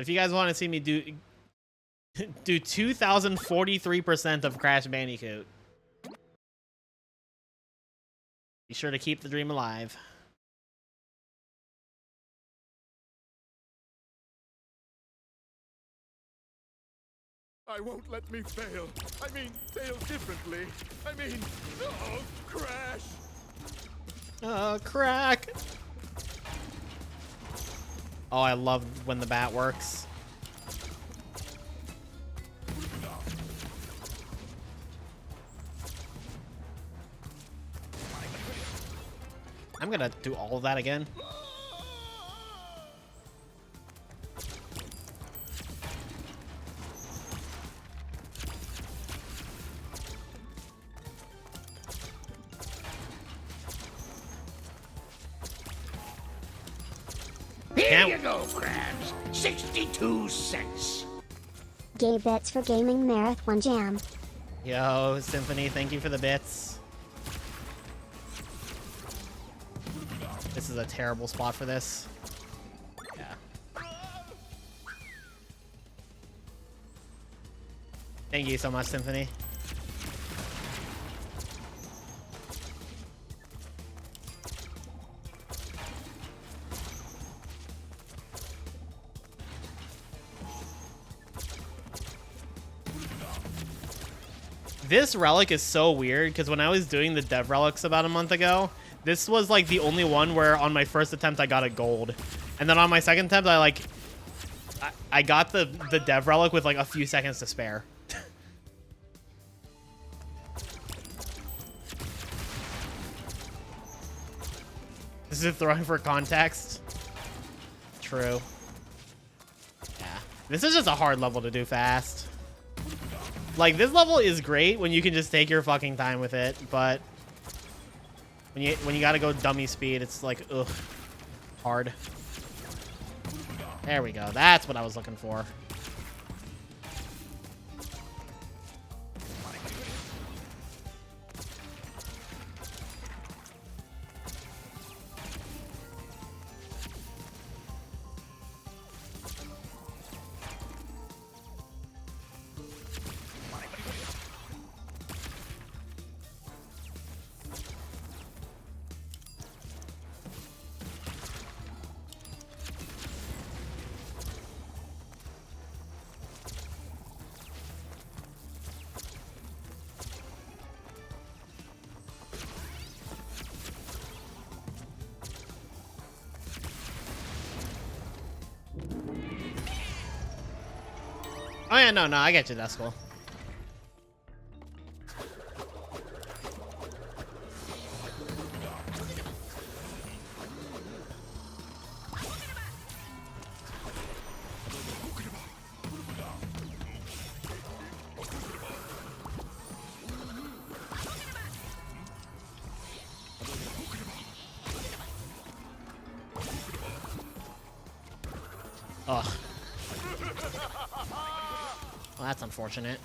A: If you guys want to see me do 2043% of Crash Bandicoot, be sure to keep the dream alive.
C: I won't let me fail. I mean, fail differently. I mean, oh, Crash!
A: Crack! Oh, I love when the bat works. I'm gonna do all of that again.
E: Here you go, Crabs. 62 cents.
G: Gay bits for gaming marathon jam.
A: Yo, Symphony, thank you for the bits. This is a terrible spot for this. Yeah. Thank you so much, Symphony. This relic is so weird because when I was doing the dev relics about a month ago, this was like the only one where on my first attempt I got a gold, and then on my second attempt I got the dev relic with like a few seconds to spare. This is throwing for context. True. Yeah, this is just a hard level to do fast. Like, this level is great when you can just take your fucking time with it, but when you gotta go dummy speed, it's like, ugh, hard. There we go. That's what I was looking for. Oh yeah, no, I get you, that's cool. Ugh. Well, that's unfortunate.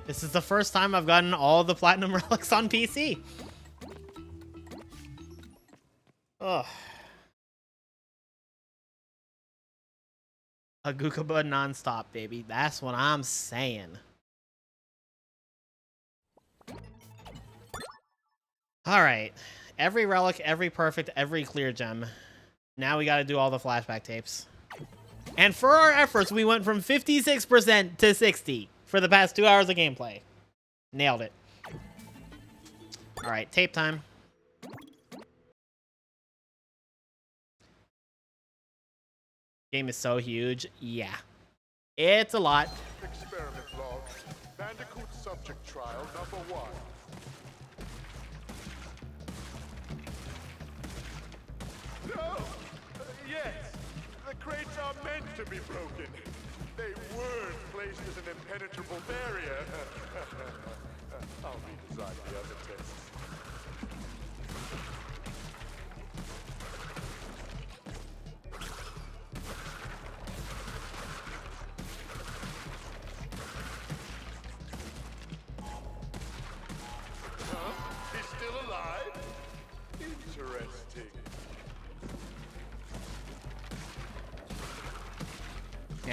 A: This is the first time I've gotten all the platinum relics on PC. Ugh. A Gukaba nonstop, baby. That's what I'm saying. Alright. Every relic, every perfect, every clear gem. Now we gotta do all the flashback tapes. And for our efforts, we went from 56% to 60% for the past 2 hours of gameplay. Nailed it. Alright, tape time. Game is so huge. Yeah. It's a lot.
C: Experiment log. Bandicoot subject trial number 1. No! Yes! The crates are meant to be broken. They weren't placed as an impenetrable barrier. I'll redesign the other tests.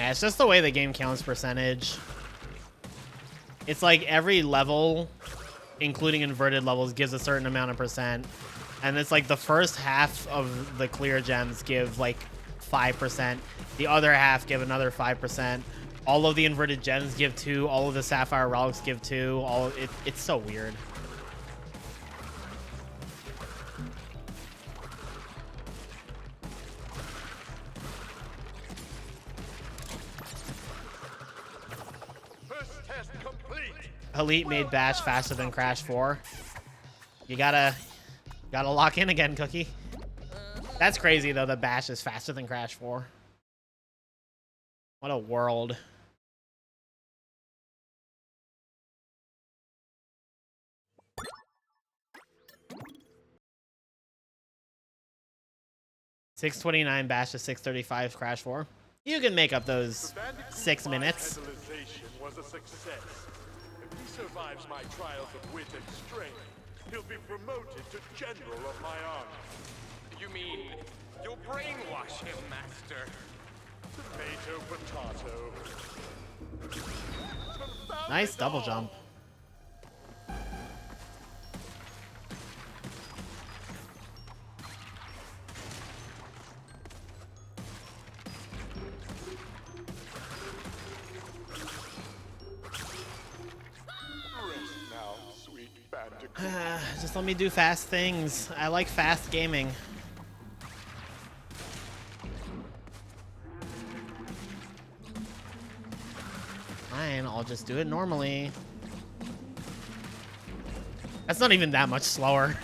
A: Yeah, it's just the way the game counts percentage. It's like every level, including inverted levels, gives a certain amount of percent. And it's like the first half of the clear gems give like 5%. The other half give another 5%. All of the inverted gems give 2. All of the sapphire relics give 2. It's so weird.
C: First test complete.
A: Elite made Bash faster than Crash 4. You gotta lock in again, Cookie. That's crazy though, that Bash is faster than Crash 4. What a world. $6.29 Bash to $6.35 Crash 4. You can make up those 6 minutes.
C: Was a success. If he survives my trials of wit and strength, he'll be promoted to general of my army.
B: You mean you'll brainwash him, Master?
C: Tomato, potato.
A: Nice double jump.
C: Rest now, sweet bandicoot.
A: Just let me do fast things. I like fast gaming. Fine, I'll just do it normally. That's not even that much slower.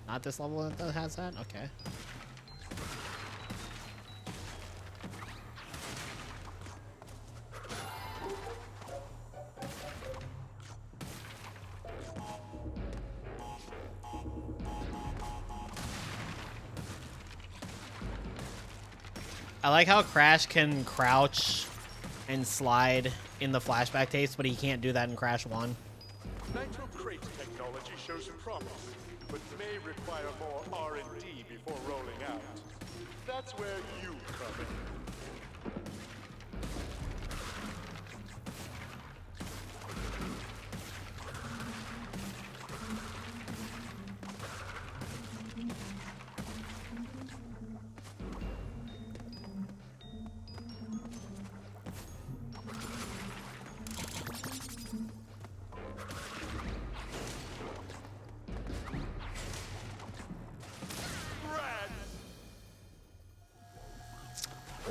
A: Not this level that has that? Okay. I like how Crash can crouch and slide in the flashback tapes, but he can't do that in Crash 1.
C: Nitro crate technology shows promise, but may require more R&D before rolling out. That's where you come in.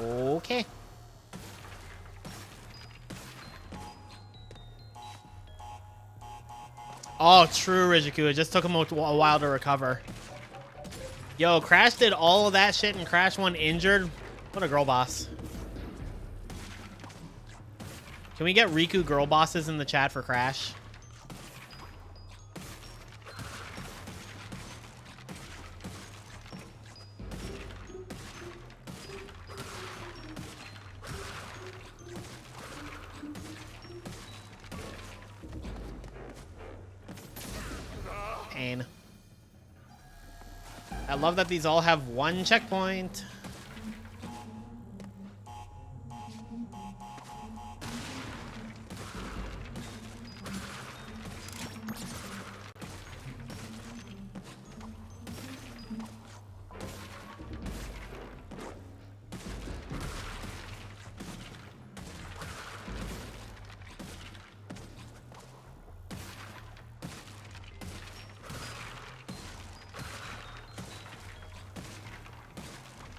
A: Okay. Oh, true, Rijiku. It just took him a while to recover. Yo, Crash did all of that shit and Crash 1 injured. What a girl boss. Can we get Riku girl bosses in the chat for Crash? Pain. I love that these all have one checkpoint.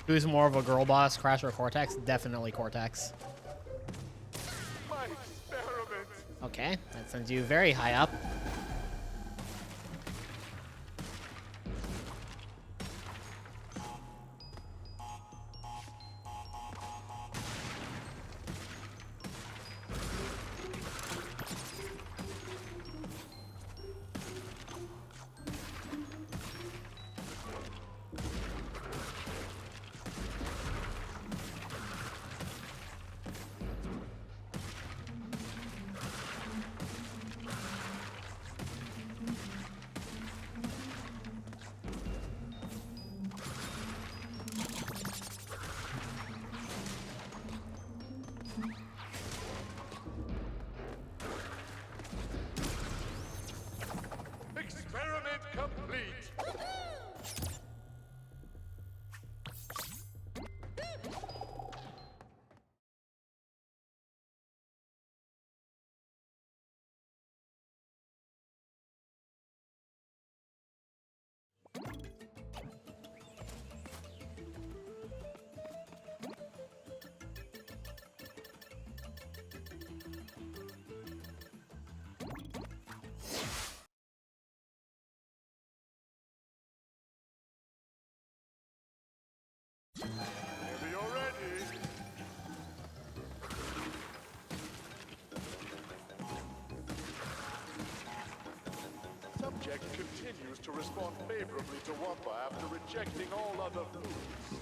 A: Who's more of a girl boss, Crash or Cortex? Definitely Cortex.
C: My experiment.
A: Okay, that sends you very high up.
C: to respond favorably to Wampa after rejecting all other foods.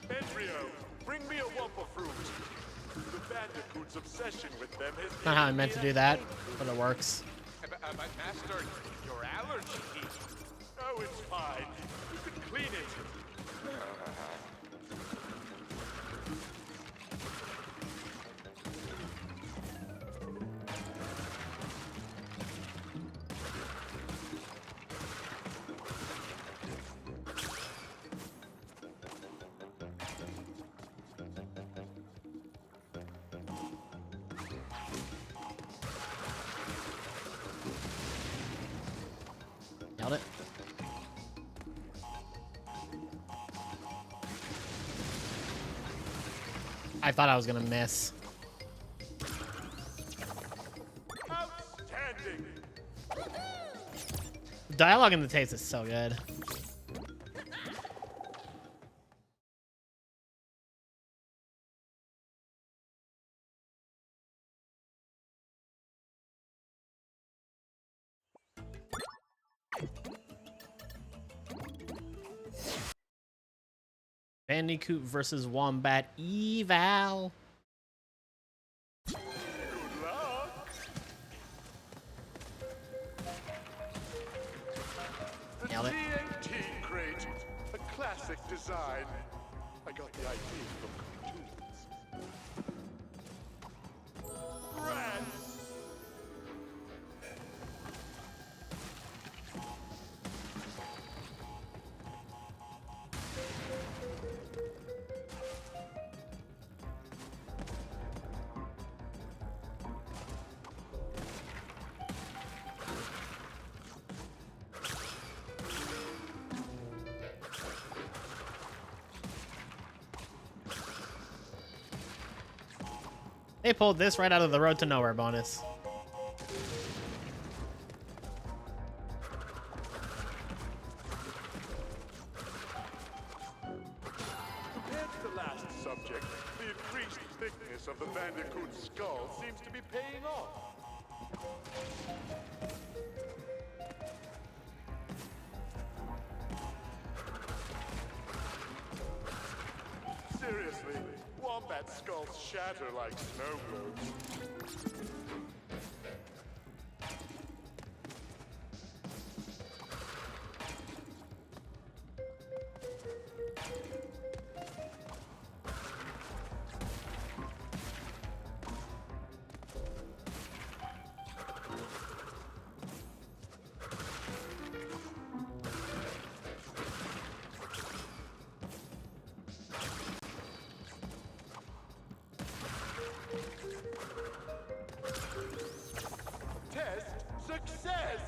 C: Embryo, bring me a Wampa fruit. The Bandicoot's obsession with them has
A: Not how I
C: given
A: meant
C: me
A: to
C: a
A: do that,
C: headache.
A: but it works.
B: But Master, your allergy.
C: Oh, it's fine. You can clean it.
A: Nailed it. I thought I was gonna miss.
C: Outstanding.
A: The dialogue in the tapes is so good. Bandicoot versus Wombat Eval.
C: Good luck. The
A: Nailed it.
C: TNT crate, a classic design. I got the idea from cartoons. Grand.
A: They pulled this right out of the Road to Nowhere bonus.
C: Compared to the last subject, the increased thickness of the Bandicoot's skull seems to be paying off. Seriously, wombat skulls shatter like snow globes. Test success!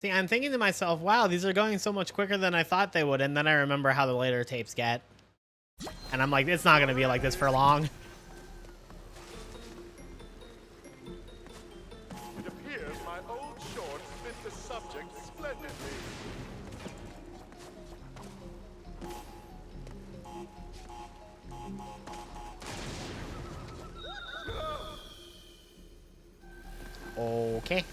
A: See, I'm thinking to myself, wow, these are going so much quicker than I thought they would, and then I remember how the later tapes get. And I'm like, it's not going to be like this for long.
C: It appears my old shorts fit the subject splendidly.
A: Okay.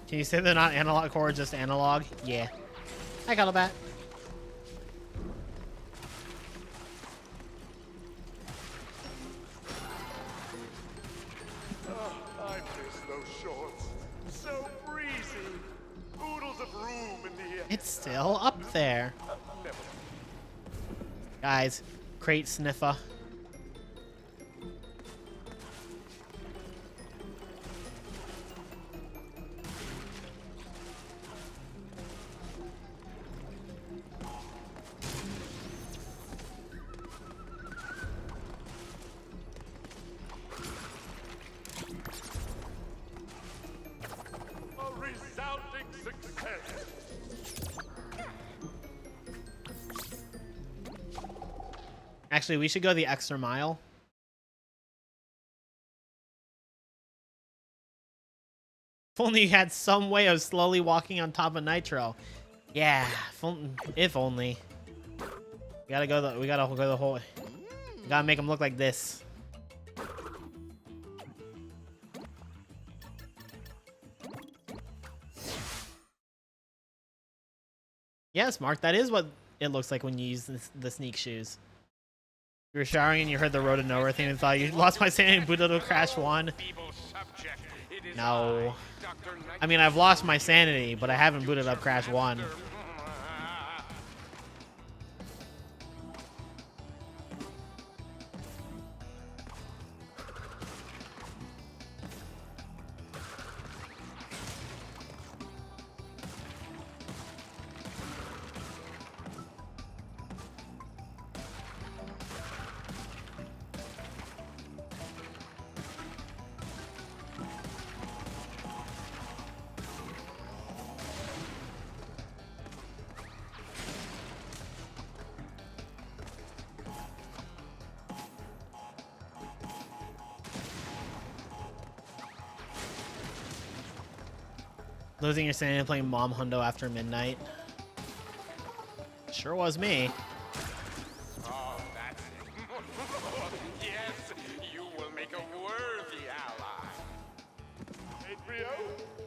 A: Can you say they're not analog chords, just analog? Yeah. I got a bat.
C: I miss those shorts. So breezy. Oodles of room in the air.
A: It's still up there.
C: Never.
A: Guys, crate sniffer. Actually, we should go the extra mile. If only you had some way of slowly walking on top of Nitro. Yeah, if only. We gotta go the whole. We gotta make him look like this. Yes, Mark, that is what it looks like when you use the sneak shoes. You were showering and you heard the Road to Nowhere theme and thought you lost my sanity and booted to Crash 1. No. I mean, I've lost my sanity, but I haven't booted up Crash 1. Losing your sanity playing Mom Hundo after midnight. Sure was me.
B: Oh, that's it. Yes, you will make a worthy ally.
C: Hey, Trio,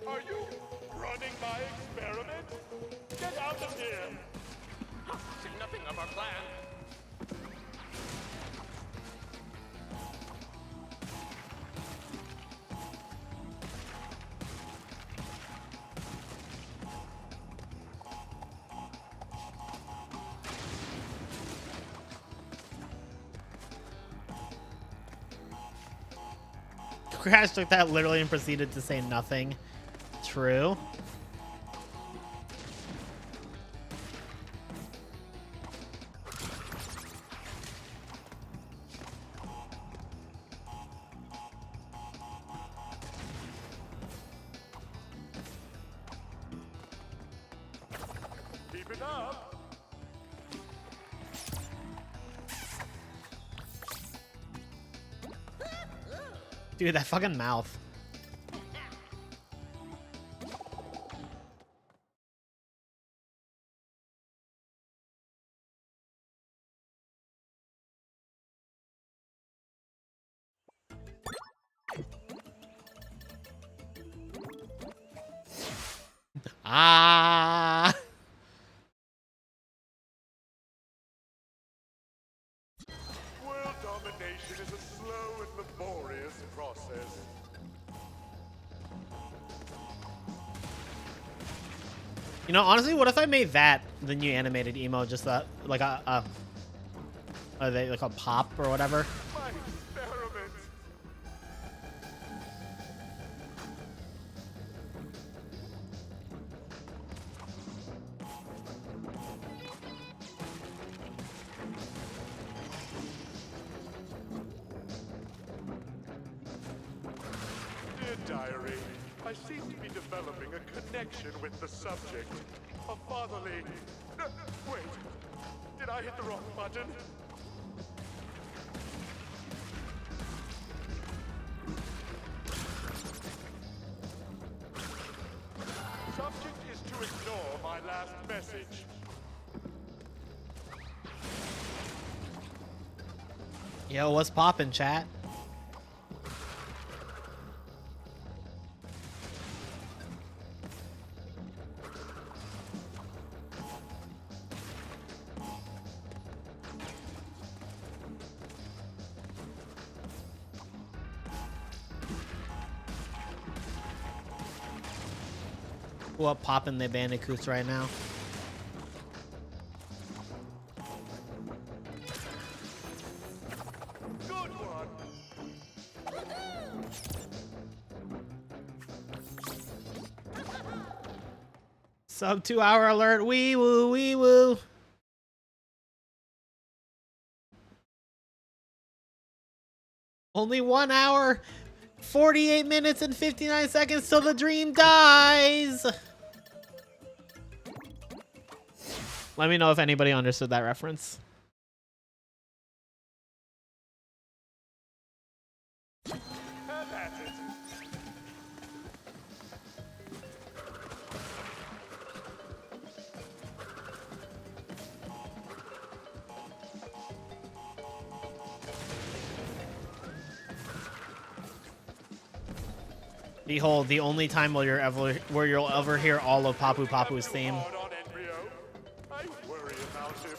C: are you running my experiment? Get out of here!
B: See nothing of our plan.
A: Crash took that literally and proceeded to say nothing. True.
C: Keep it up!
A: Dude, that fucking mouth. Ah.
C: World domination is a slow and laborious process.
A: You know, honestly, what if I made that the new animated emo, just like are they like a pop or whatever?
C: My experiment! Dear Diary, I seem to be developing a connection with the subject. A fatherly... No, wait. Did I hit the wrong button? Subject is to ignore my last message.
A: Yo, what's poppin', chat? What poppin' the bandicoots right now?
C: Good one!
A: Sub 2 hour alert. Wee woo, wee woo. Only 1 hour, 48 minutes and 59 seconds till the dream dies. Let me know if anybody understood that reference. Behold, the only time where you'll ever hear all of Papu Papu's theme.
C: Hard on Embryo. I worry about him.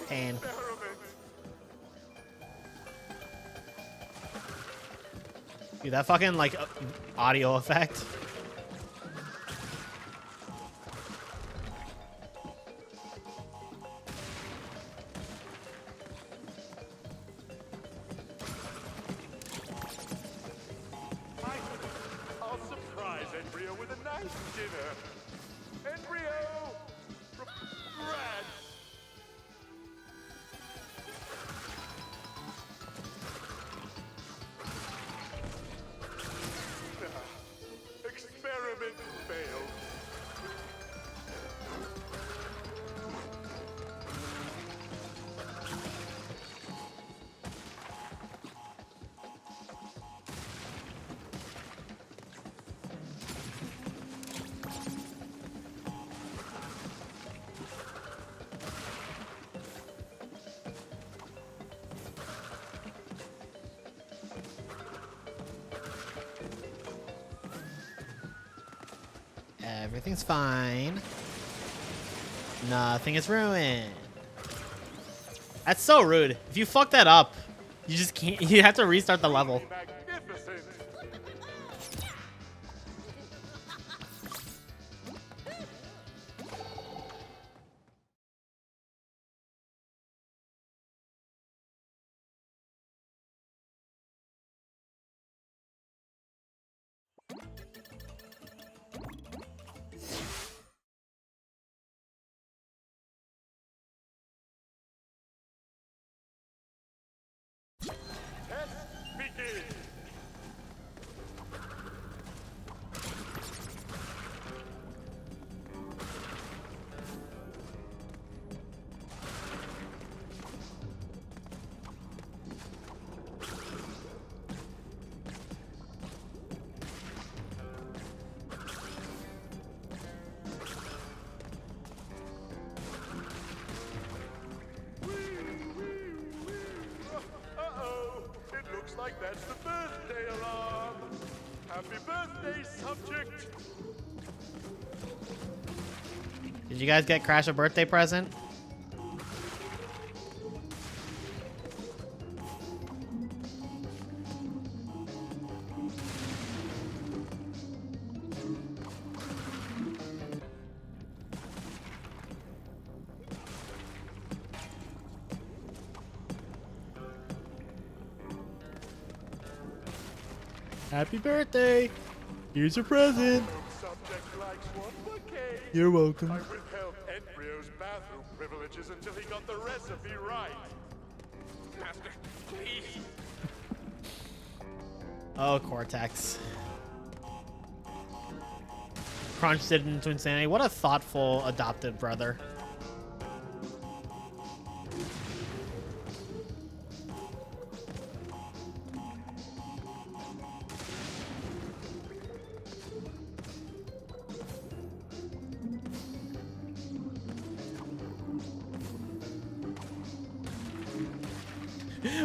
A: Pain. Dude, that fucking like audio effect.
C: I'll surprise Embryo with a nice dinner. Embryo! Rats! Experiment failed.
A: Everything's fine. Nothing is ruined. That's so rude. If you fuck that up, you just can't. You have to restart the level.
C: Magnificent! Test begin! Uh-oh! It looks like that's the birthday alarm! Happy birthday, subject!
A: Did you guys get Crash a birthday present? Happy birthday! Here's your present.
C: Subject likes one bouquet.
A: You're welcome.
C: I withheld Embryo's bathroom privileges until he got the recipe right.
B: Master, please.
A: Oh, Cortex. Crunch did it into insanity. What a thoughtful adopted brother.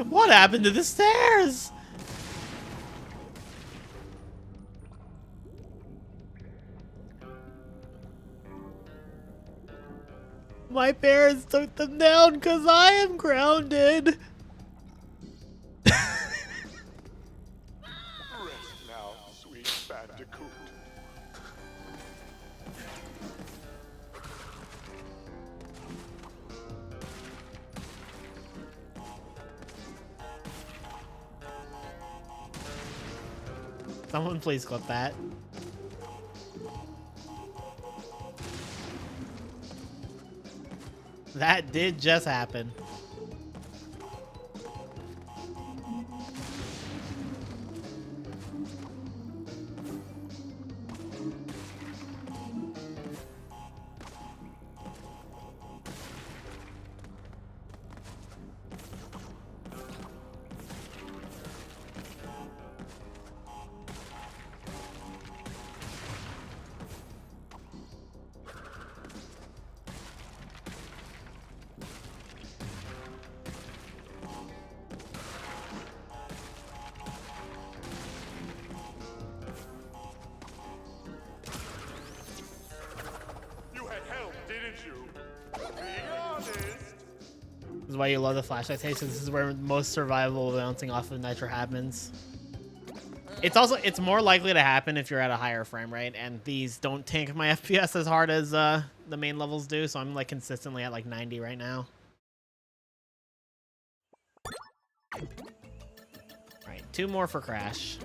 A: What happened to the stairs? My parents took them down because I am grounded.
C: Rest now, sweet bandicoot.
A: Someone please clip that. That did just happen.
B: You had help, didn't you? Be honest.
A: This is why you love the flashlight taste. This is where most survivable bouncing off of Nitro happens. It's more likely to happen if you're at a higher frame rate, and these don't tank my FPS as hard as the main levels do, so I'm like consistently at like 90 right now. Alright, 2 more for Crash.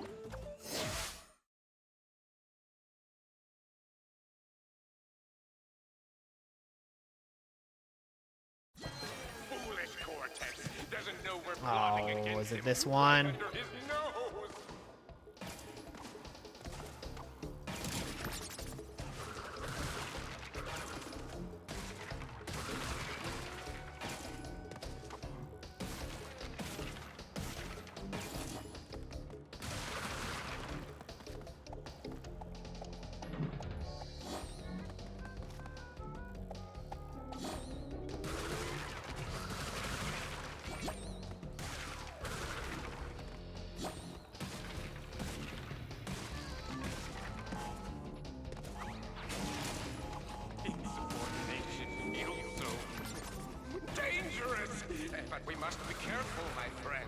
B: Foolish Cortex doesn't know we're
A: Oh,
B: plotting against
A: is it
B: him
A: this
B: right
A: one?
B: under his nose. Insubordination feels so dangerous. But we must be careful, my friend.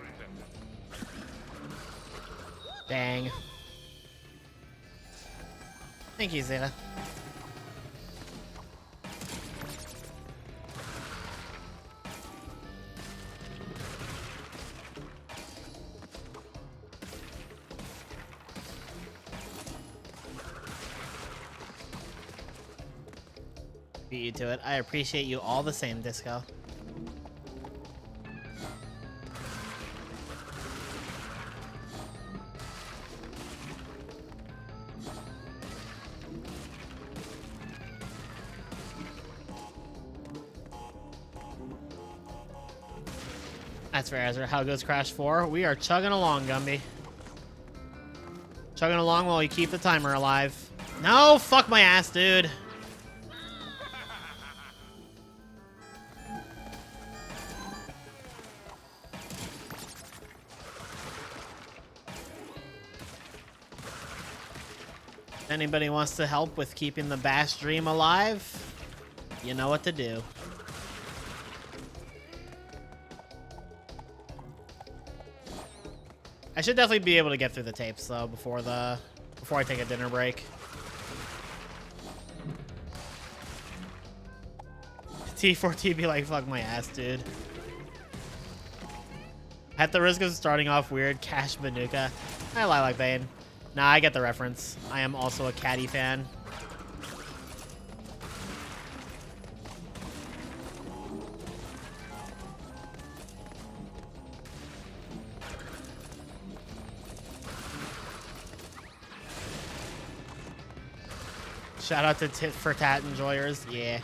A: Dang. Thank you, Zeta. Beat you to it. I appreciate you all the same, Disco. That's fair, Ezra. How goes Crash 4? We are chugging along, Gumby. Chugging along while we keep the timer alive. No, fuck my ass, dude. Anybody wants to help with keeping the Bash dream alive? You know what to do. I should definitely be able to get through the tapes though before I take a dinner break. T4T be like, fuck my ass, dude. At the risk of starting off weird, Cash Banuka. I like Bane. Nah, I get the reference. I am also a Caddy fan. Shout out to Tit for Tat enjoyers. Yeah.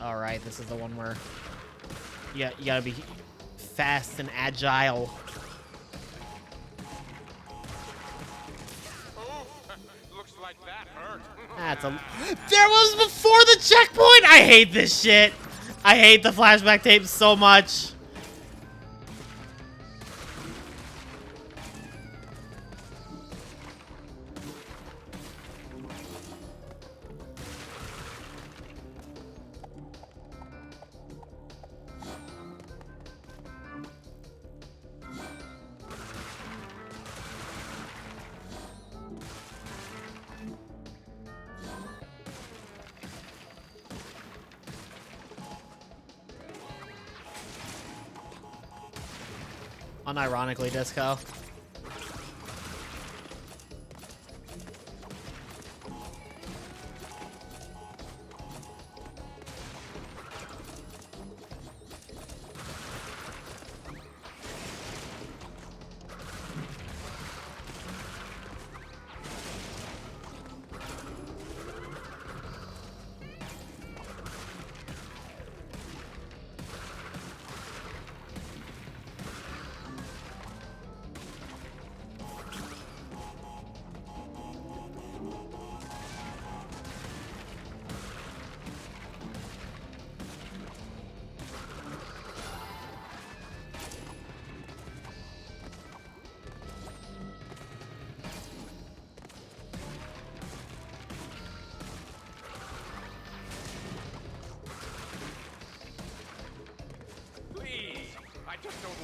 A: All right, this is the one where you gotta be fast and agile.
B: Oh, looks like that hurt.
A: That's a. There was before the checkpoint. I hate this shit. I hate the flashback tapes so much. Unironically, Disco.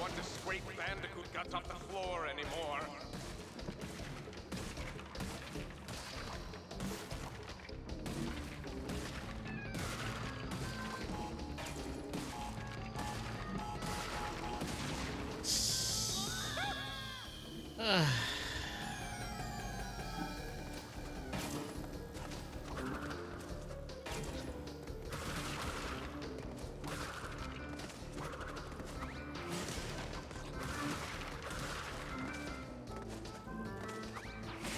B: want to scrape bandicoot guts off the floor anymore.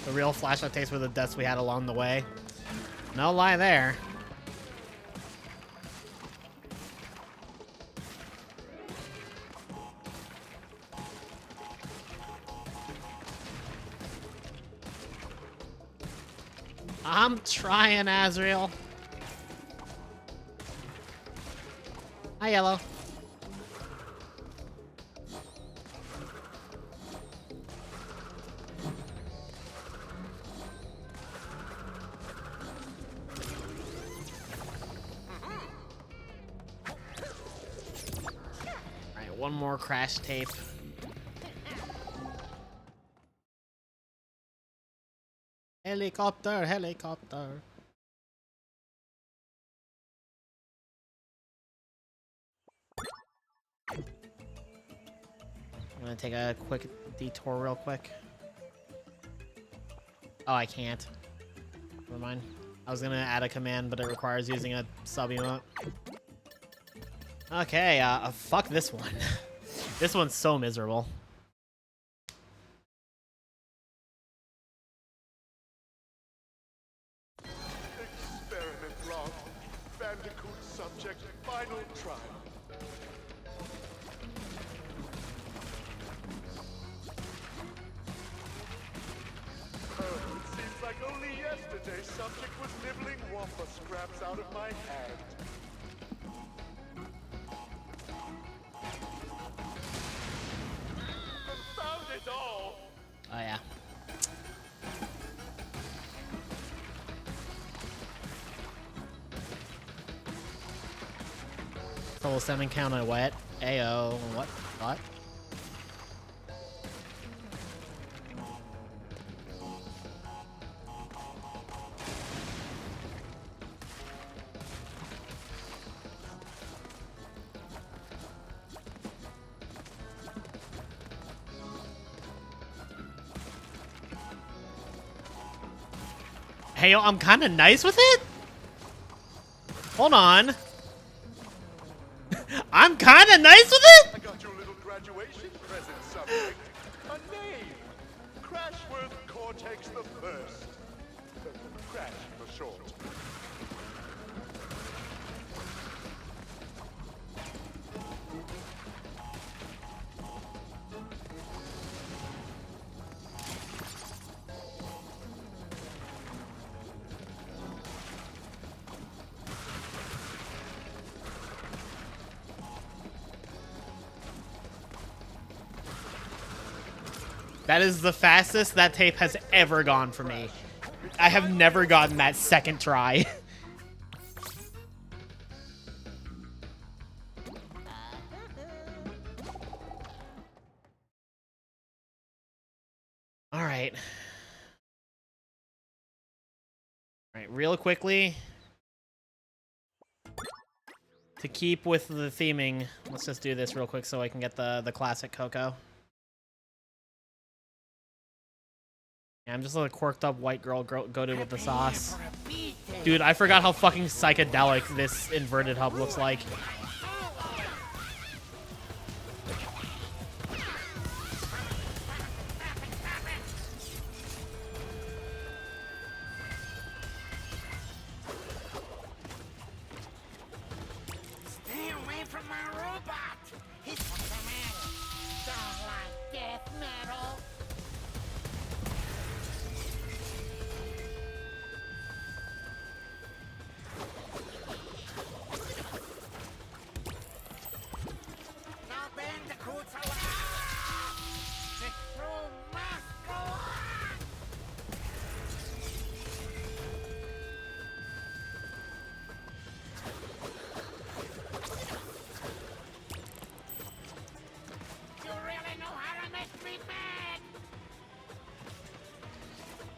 A: The real flashlight takes were the deaths we had along the way. No lie there. I'm trying, Azrael. Hi, Yellow. Alright, one more crash tape. Helicopter, helicopter. I'm gonna take a quick detour real quick. Oh, I can't. Never mind. I was gonna add a command, but it requires using a sub emote. Okay, fuck this one. This one's so miserable.
C: Experiment log. Bandicoot subject final trial. Oh, it seems like only yesterday subject was nibbling wampa scraps out of my hand. Confound it all!
A: Oh yeah. Total salmon count on wet. Ayo. What? What? Hey, yo, I'm kind of nice with it? Hold on. I'm kind of nice with it?
C: I got your little graduation present subject. A name. Crashworth Cortex the First. Crash for short.
A: That is the fastest that tape has ever gone for me. I have never gotten that second try. All right. All right, real quickly. To keep with the theming, let's just do this real quick so I can get the classic Coco. Yeah, I'm just a quirked up white girl goated with the sauce. Dude, I forgot how fucking psychedelic this inverted hub looks like.
H: Stay away from my robot! He's the man! Don't like death metal!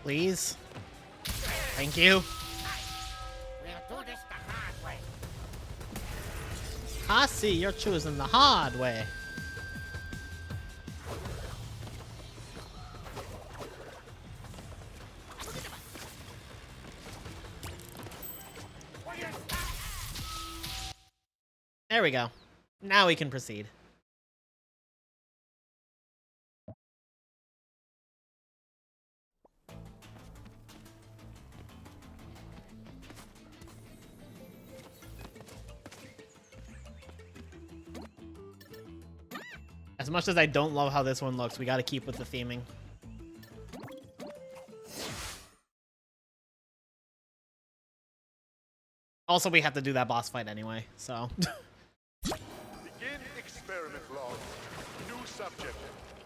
A: Please. Thank you.
H: We'll do this the hard way.
A: I see you're choosing the hard way. There we go. Now we can proceed. As much as I don't love how this one looks, we gotta keep with the theming. Also, we have to do that boss fight anyway, so.
C: Begin experiment log. New subject.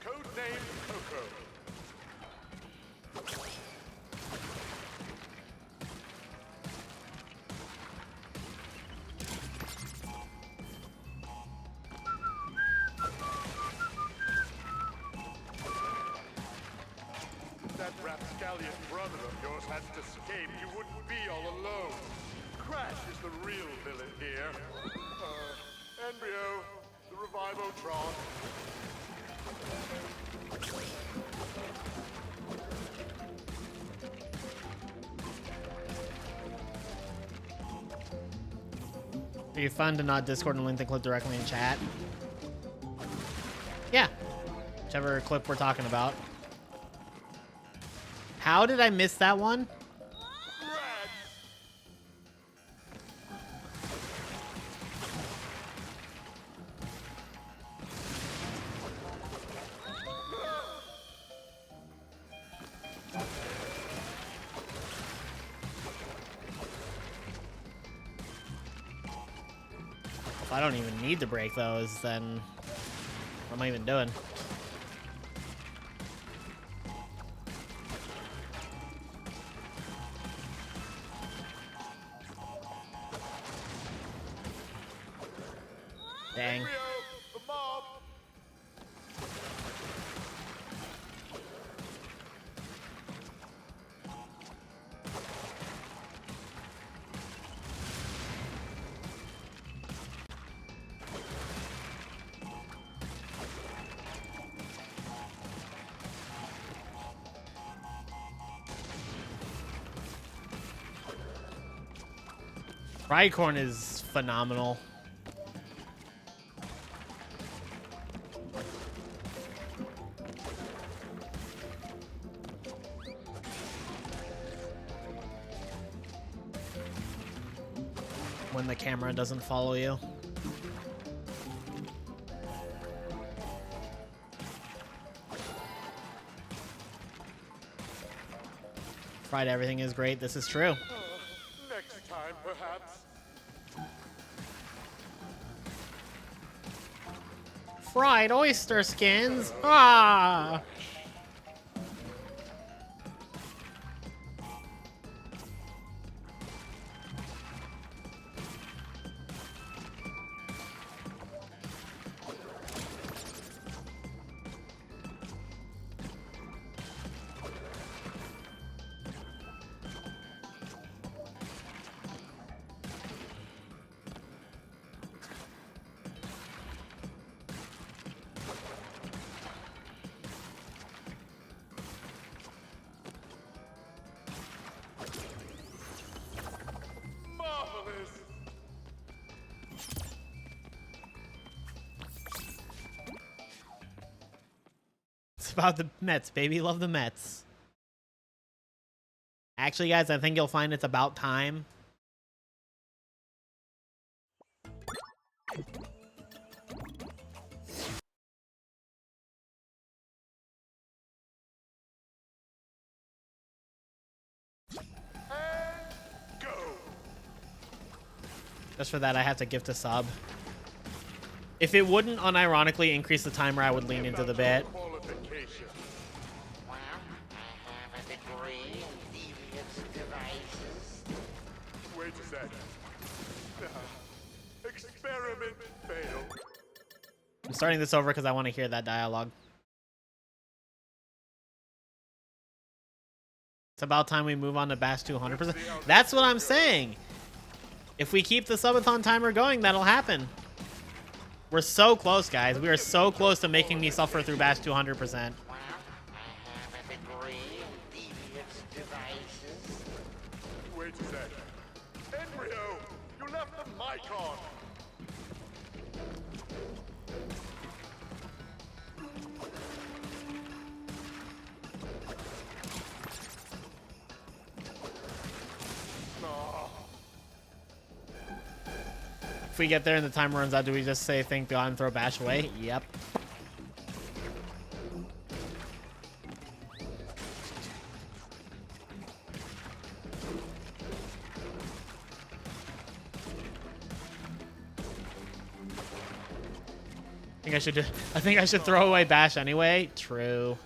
C: Codename Coco. That rapscallion brother of yours has escaped. You wouldn't be all alone. Crash is the real villain here. Embryo, the Revivotron.
A: Are you fun to not Discord and link the clip directly in chat? Yeah. Whichever clip we're talking about. How did I miss that one? If I don't even need to break those, then what am I even doing? Dang.
C: Embryo, the mob.
A: Rhycorn is phenomenal. When the camera doesn't follow you. Fried everything is great. This is true.
C: Next time, perhaps.
A: Fried oyster skins. Ah.
C: Marvelous.
A: It's about the Mets, baby. Love the Mets. Actually, guys, I think you'll find it's about time.
C: Go.
A: Just for that, I have to gift a sub. If it wouldn't unironically increase the timer, I would lean into the bit.
C: Qualification.
H: Well, I have a degree in devious devices.
C: Wait a second. Experiment failed.
A: I'm starting this over because I want to hear that dialogue. It's about time we move on to Bash 200%. That's what I'm saying. If we keep the subathon timer going, that'll happen. We're so close, guys. We are so close to making me suffer through Bash 200%.
H: Well, I have a degree in devious devices.
C: Wait a sec. Embryo, you left the mic on.
A: If we get there and the timer runs out, do we just say thank God and throw Bash away? Yep. I think I should throw away Bash anyway. True.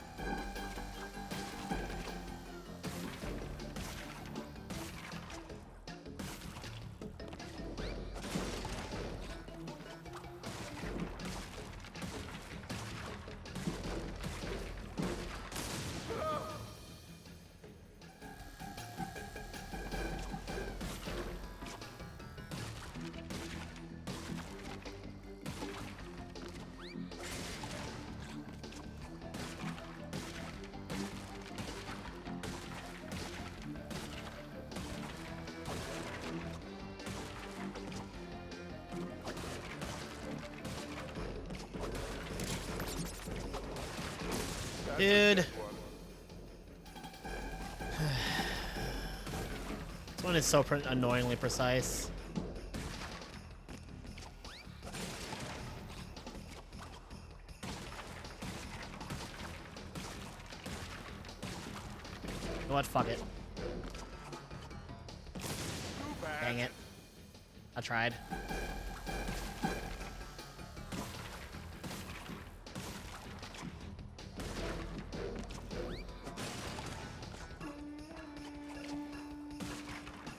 A: Dude. This one is so annoyingly precise. You know what? Fuck it. Dang it. I tried.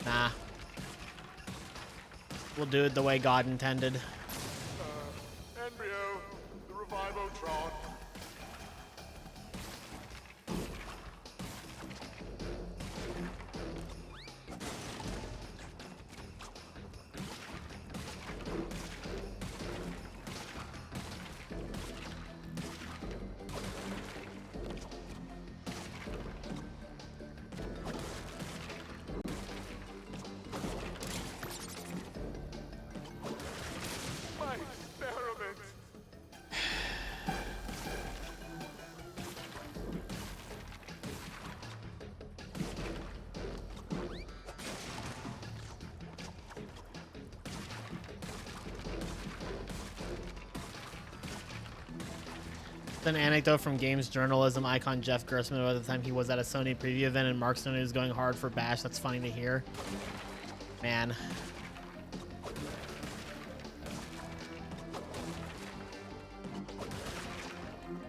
A: Nah. We'll do it the way God intended.
C: Embryo, the Revivotron. My experiment.
A: An anecdote from games journalism icon Jeff Gersman about the time he was at a Sony preview event and Mark Sony was going hard for Bash. That's funny to hear. Man.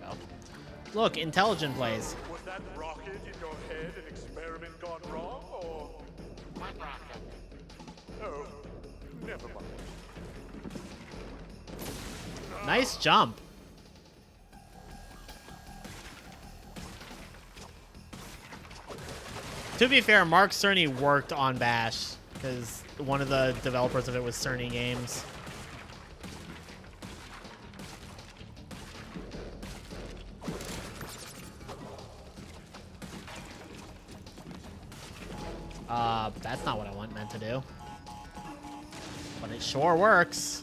A: Oh. Look, intelligent plays.
C: Was that rocket in your head an experiment gone wrong, or?
H: What rocket?
C: Oh, never mind.
A: Nice jump. To be fair, Mark Cerny worked on Bash because one of the developers of it was Cerny Games. That's not what I meant to do. But it sure works.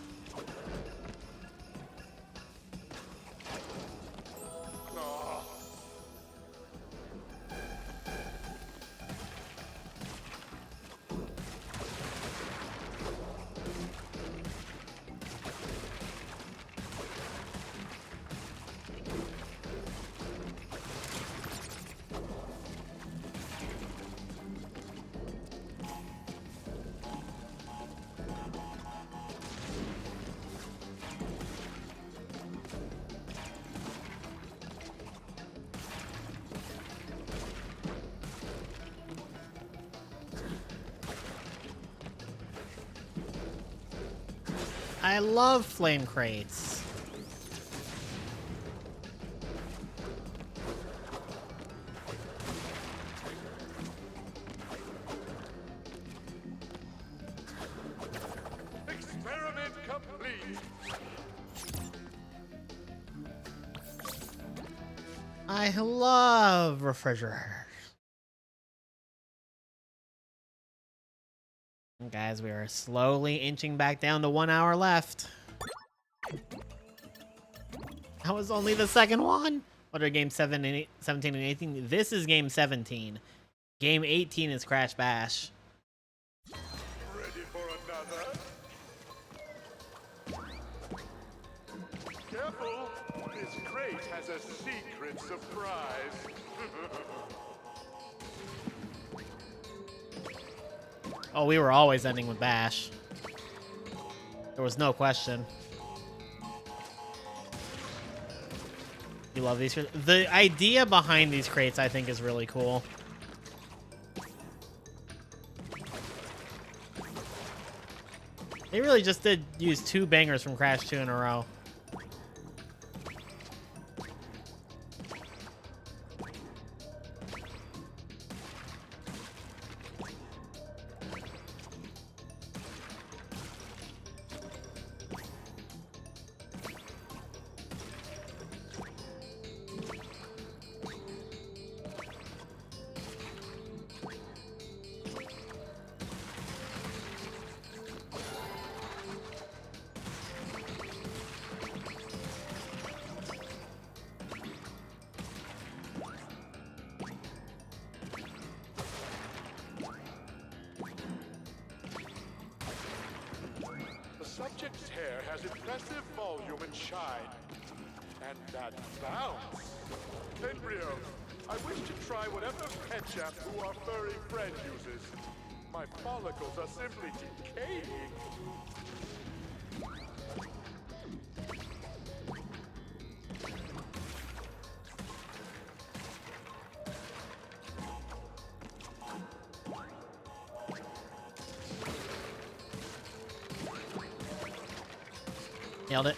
A: I love flame crates. I love refrigerators. Guys, we are slowly inching back down to 1 hour left. That was only the second one. What are game 17 and 18? This is game 17. Game 18 is Crash Bash.
C: Ready for another? Careful! This crate has a secret surprise.
A: Oh, we were always ending with Bash. There was no question. You love these. The idea behind these crates, I think, is really cool. They really just did use 2 bangers from Crash 2 in a row.
C: The subject's hair has impressive volume and shine. And that bounce! Embryo, I wish to try whatever pet shampoo our furry friend uses. My follicles are simply decaying.
A: Nailed it.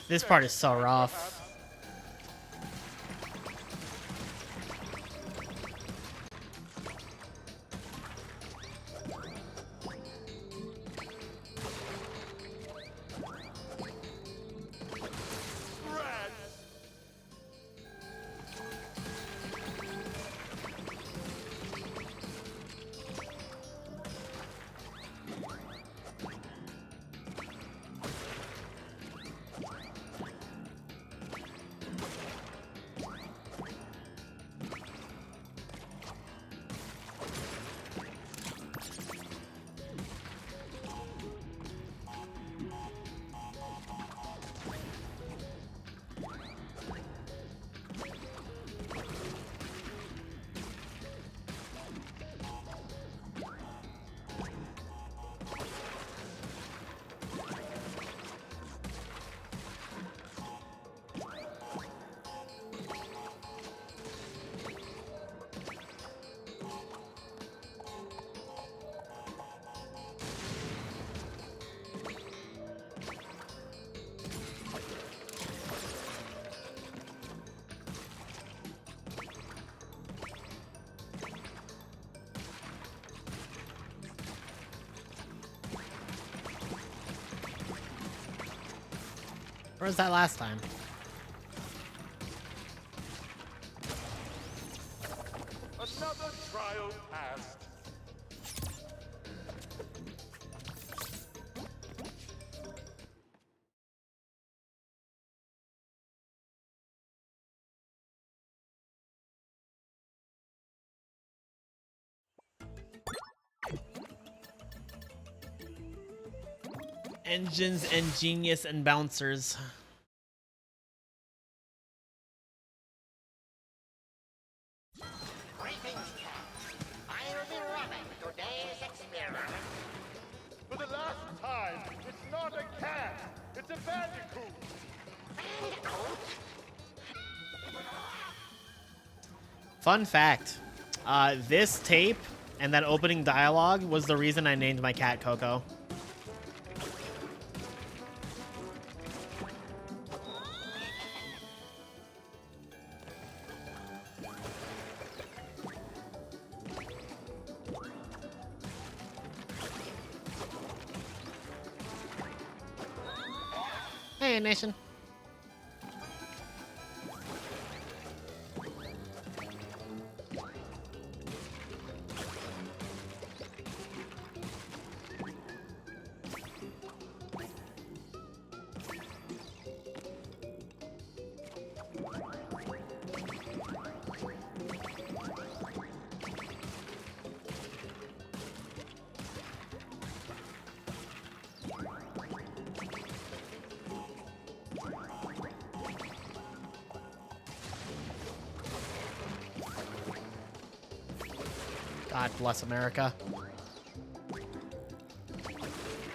A: This part is so rough. Where was that last time?
C: Another trial passed.
A: Engines and genius and bouncers.
H: Greetings, cats. I'll be running today's experiment.
C: For the last time, it's not a cat, it's a bandicoot.
H: Bandicoot?
A: Fun fact, this tape and that opening dialogue was the reason I named my cat Coco. Hey, Nation. God bless America.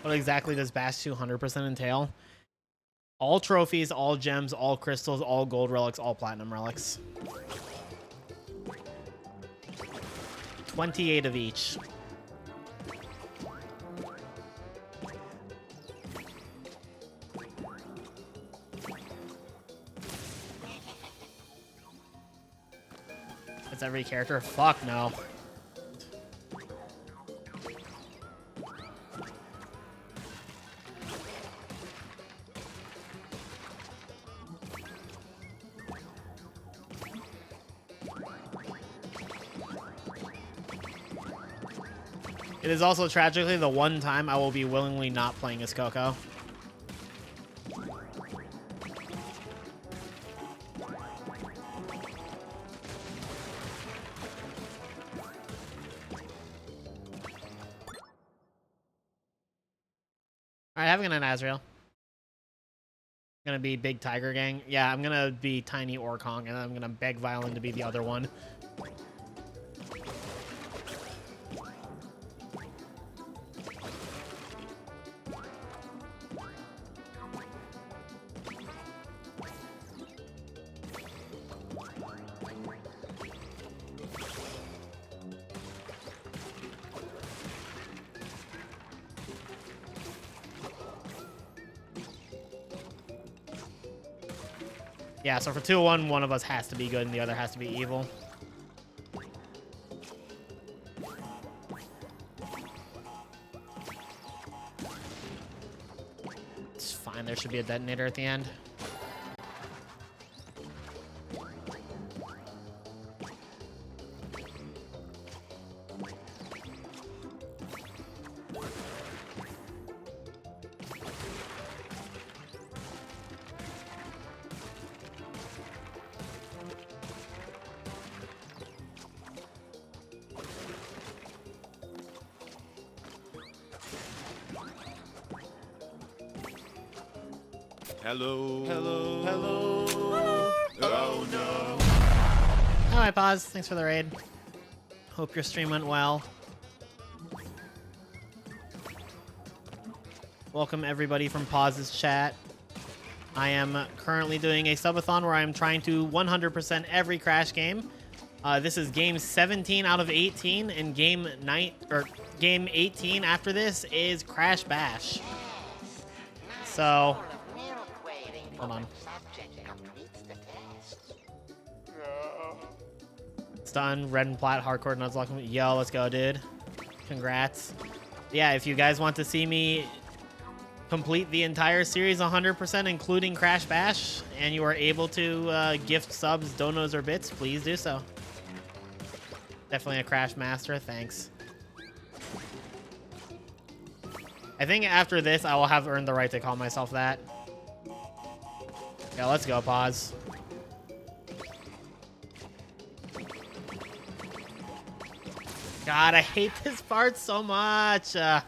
A: What exactly does Bash 200% entail? All trophies, all gems, all crystals, all gold relics, all platinum relics. 28 of each. That's every character? Fuck no. It is also tragically the one time I will be willingly not playing as Coco. Alright, have a good night, Azrael. Gonna be Big Tiger Gang. Yeah, I'm gonna be Tiny Orkong, and I'm gonna beg Violin to be the other one. Yeah, so for 2-1, one of us has to be good and the other has to be evil. It's fine, there should be a detonator at the end.
C: Hello.
E: Hello.
C: Hello. Oh no.
A: Alright, Pause. Thanks for the raid. Hope your stream went well. Welcome everybody from Pause's chat. I am currently doing a subathon where I am trying to 100% every Crash game. This is game 17 out of 18, and game 18 after this is Crash Bash. So, hold on. It's done. Red and Plat, Hardcore Nuzlocke. Yo, let's go, dude. Congrats. Yeah, if you guys want to see me complete the entire series 100%, including Crash Bash, and you are able to gift subs, donos, or bits, please do so. Definitely a Crash Master. Thanks. I think after this, I will have earned the right to call myself that. Yeah, let's go, Pause. God, I hate this part so much. The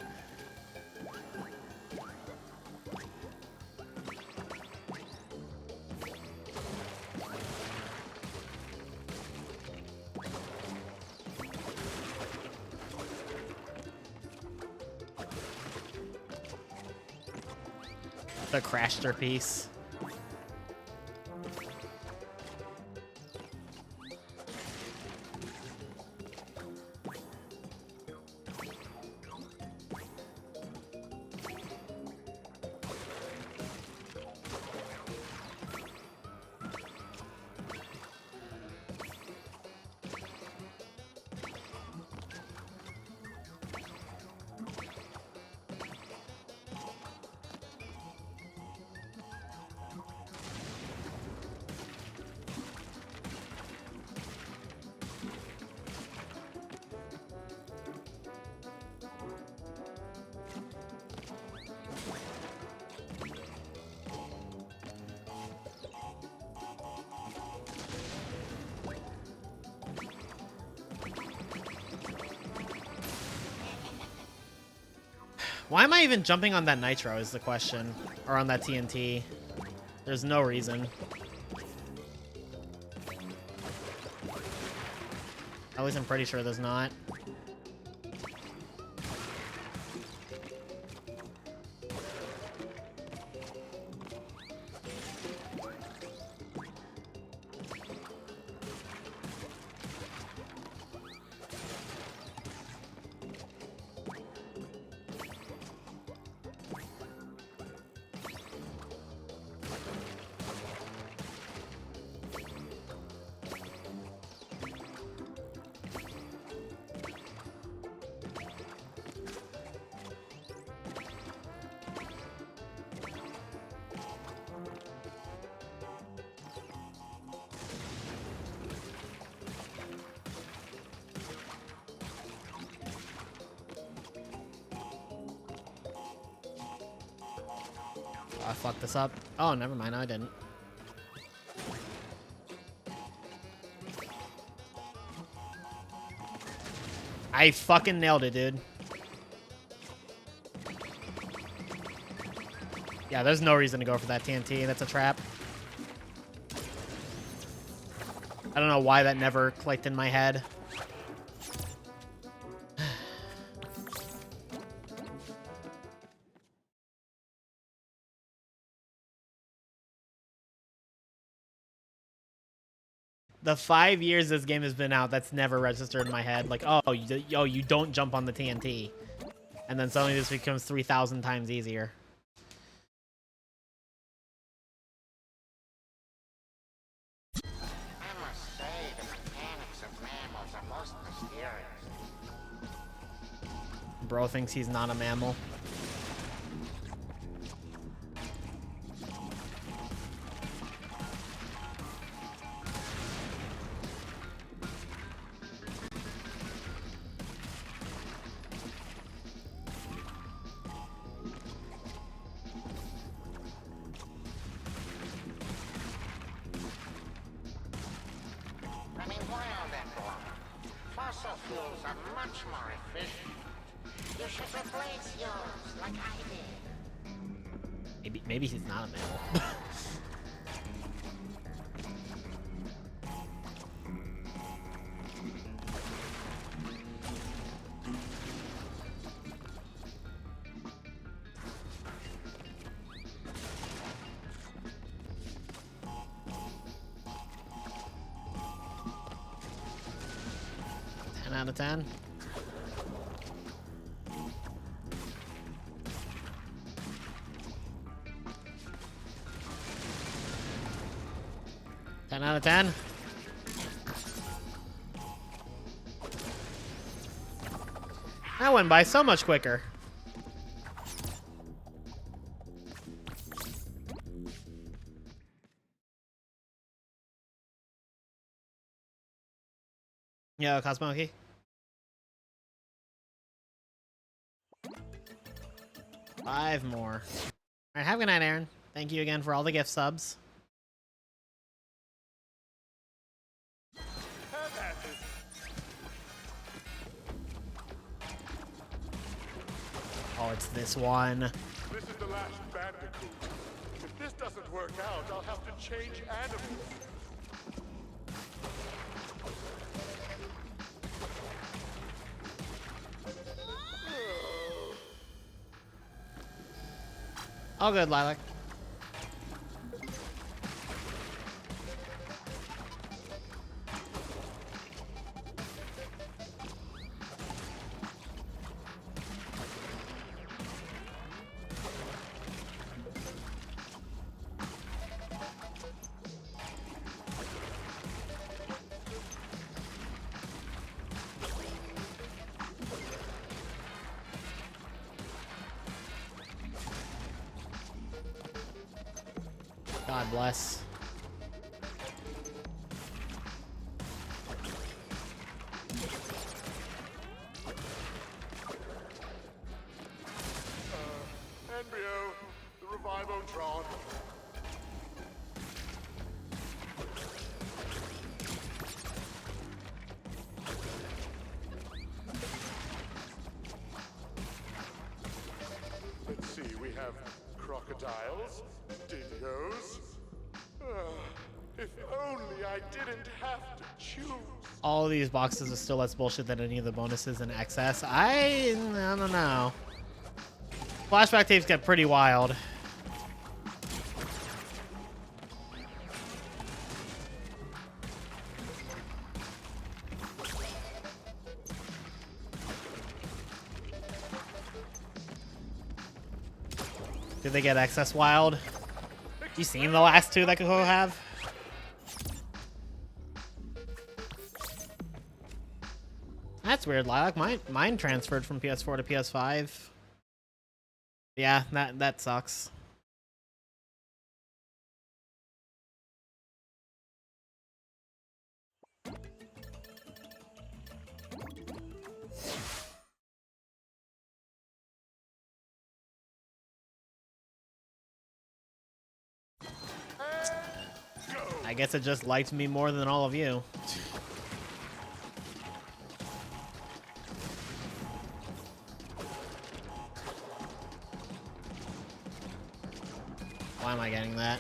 A: Crashter piece. Why am I even jumping on that nitro is the question. Or on that TNT. There's no reason. At least I'm pretty sure there's not. I fucked this up. Oh, never mind. I didn't. I fucking nailed it, dude. Yeah, there's no reason to go for that TNT. That's a trap. I don't know why that never clicked in my head. The 5 years this game has been out, that's never registered in my head. Like, oh, you don't jump on the TNT. And then suddenly this becomes 3,000 times easier.
H: I must say, the mechanics of mammals are most mysterious.
A: Bro thinks he's not a mammal.
H: I mean, why all that blah? Fossil fuels are much more efficient. You should replace yours, like I did.
A: Maybe he's not a mammal. 10 out of 10. Out of 10. That went by so much quicker. Yo, Cosmoki. Five more. All right, have a good night, Aaron. Thank you again for all the gift subs. Oh, it's this one.
C: This is the last Bandicoot. If this doesn't work out, I'll have to change animals.
A: All good, Lilac. God bless.
C: Embryo, the Revivotron. crocodiles, dingoes. If only I didn't have to choose.
A: All of these boxes are still less bullshit than any of the bonuses in excess. I don't know. Flashback tapes get pretty wild. Did they get excess wild? You seen the last two that could go have? That's weird, Lilac. Mine transferred from PS4 to PS5. Yeah, that sucks. I guess it just liked me more than all of you. Why am I getting that?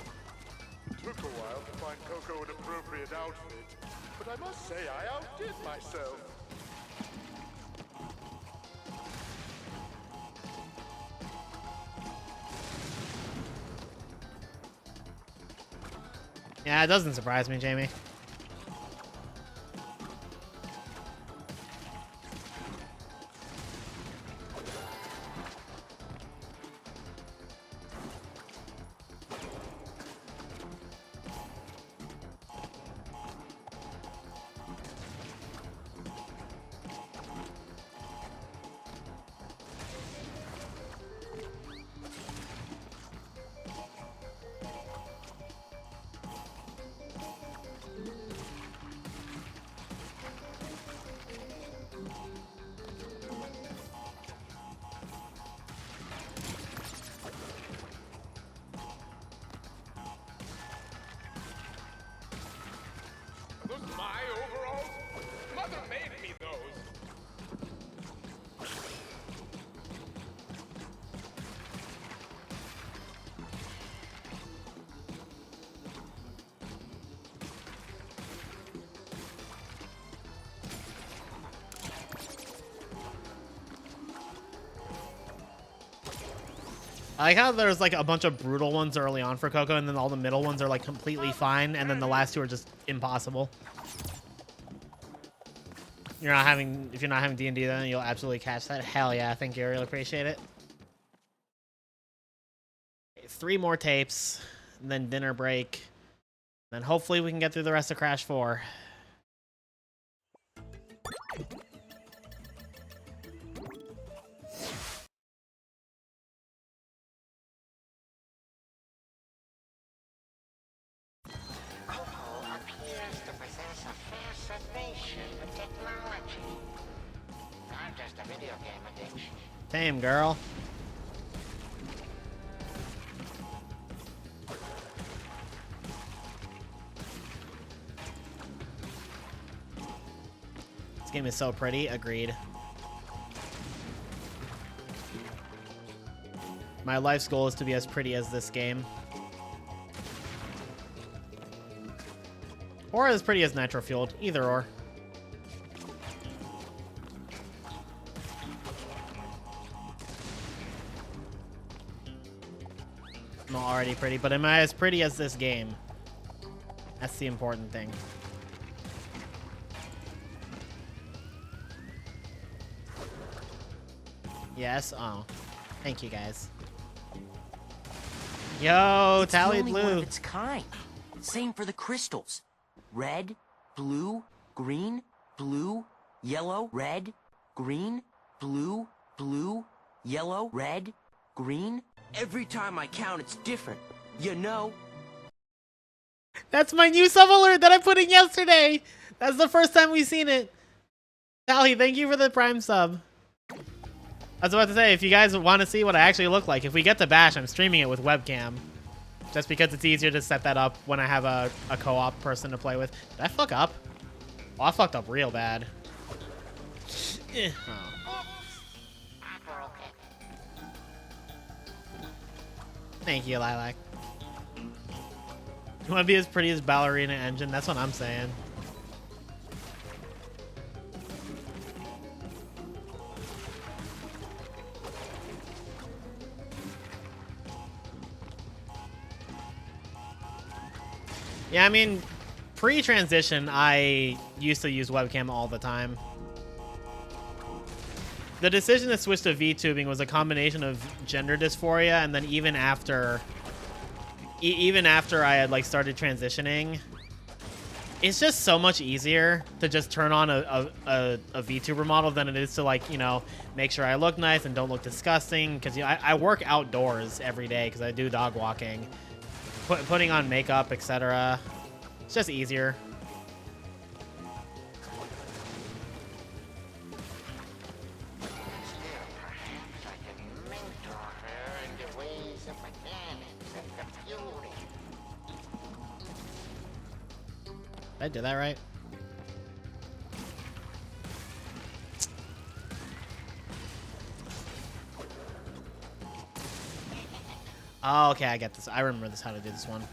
C: Took a while to find Coco an appropriate outfit, but I must say I outdid myself.
A: Yeah, it doesn't surprise me, Jamie.
B: Are those my overalls? Mother made me those.
A: I like how there's like a bunch of brutal ones early on for Coco, and then all the middle ones are like completely fine, and then the last two are just impossible. If you're not having D&D, then you'll absolutely catch that. Hell yeah, thank you, I really appreciate it. Okay, 3 more tapes, and then dinner break, then hopefully we can get through the rest of Crash 4.
H: Coco appears to possess a fascination with technology. I'm just a video game addiction.
A: Same, girl. This game is so pretty. Agreed. My life's goal is to be as pretty as this game. Or as pretty as Nitro Fueled. Either or. I'm already pretty, but am I as pretty as this game? That's the important thing. Yes? Oh. Thank you, guys. Yo,
I: It's the
A: Tally
I: only one
A: Blue.
I: of its kind. Same for the crystals. Red, blue, green, blue, yellow, red, green, blue, blue, yellow, red, green. Every time I count, it's different. You know.
A: That's my new sub alert that I put in yesterday. That's the first time we've seen it. Tally, thank you for the Prime sub. I was about to say, if you guys want to see what I actually look like, if we get to Bash, I'm streaming it with webcam. Just because it's easier to set that up when I have a co-op person to play with. Did I fuck up? Oh, I fucked up real bad. Eh. Oh.
H: We're okay.
A: Thank you, Lilac. You want to be as pretty as Ballerina Engine? That's what I'm saying. Yeah, I mean, pre-transition, I used to use webcam all the time. The decision to switch to VTubing was a combination of gender dysphoria, and then even after I had like started transitioning, it's just so much easier to just turn on a VTuber model than it is to, like, you know, make sure I look nice and don't look disgusting. Because, you know, I work outdoors every day because I do dog walking. Putting on makeup, etc. It's just easier. Did I do that right? Oh, okay, I get this. I remember this, how to do this one.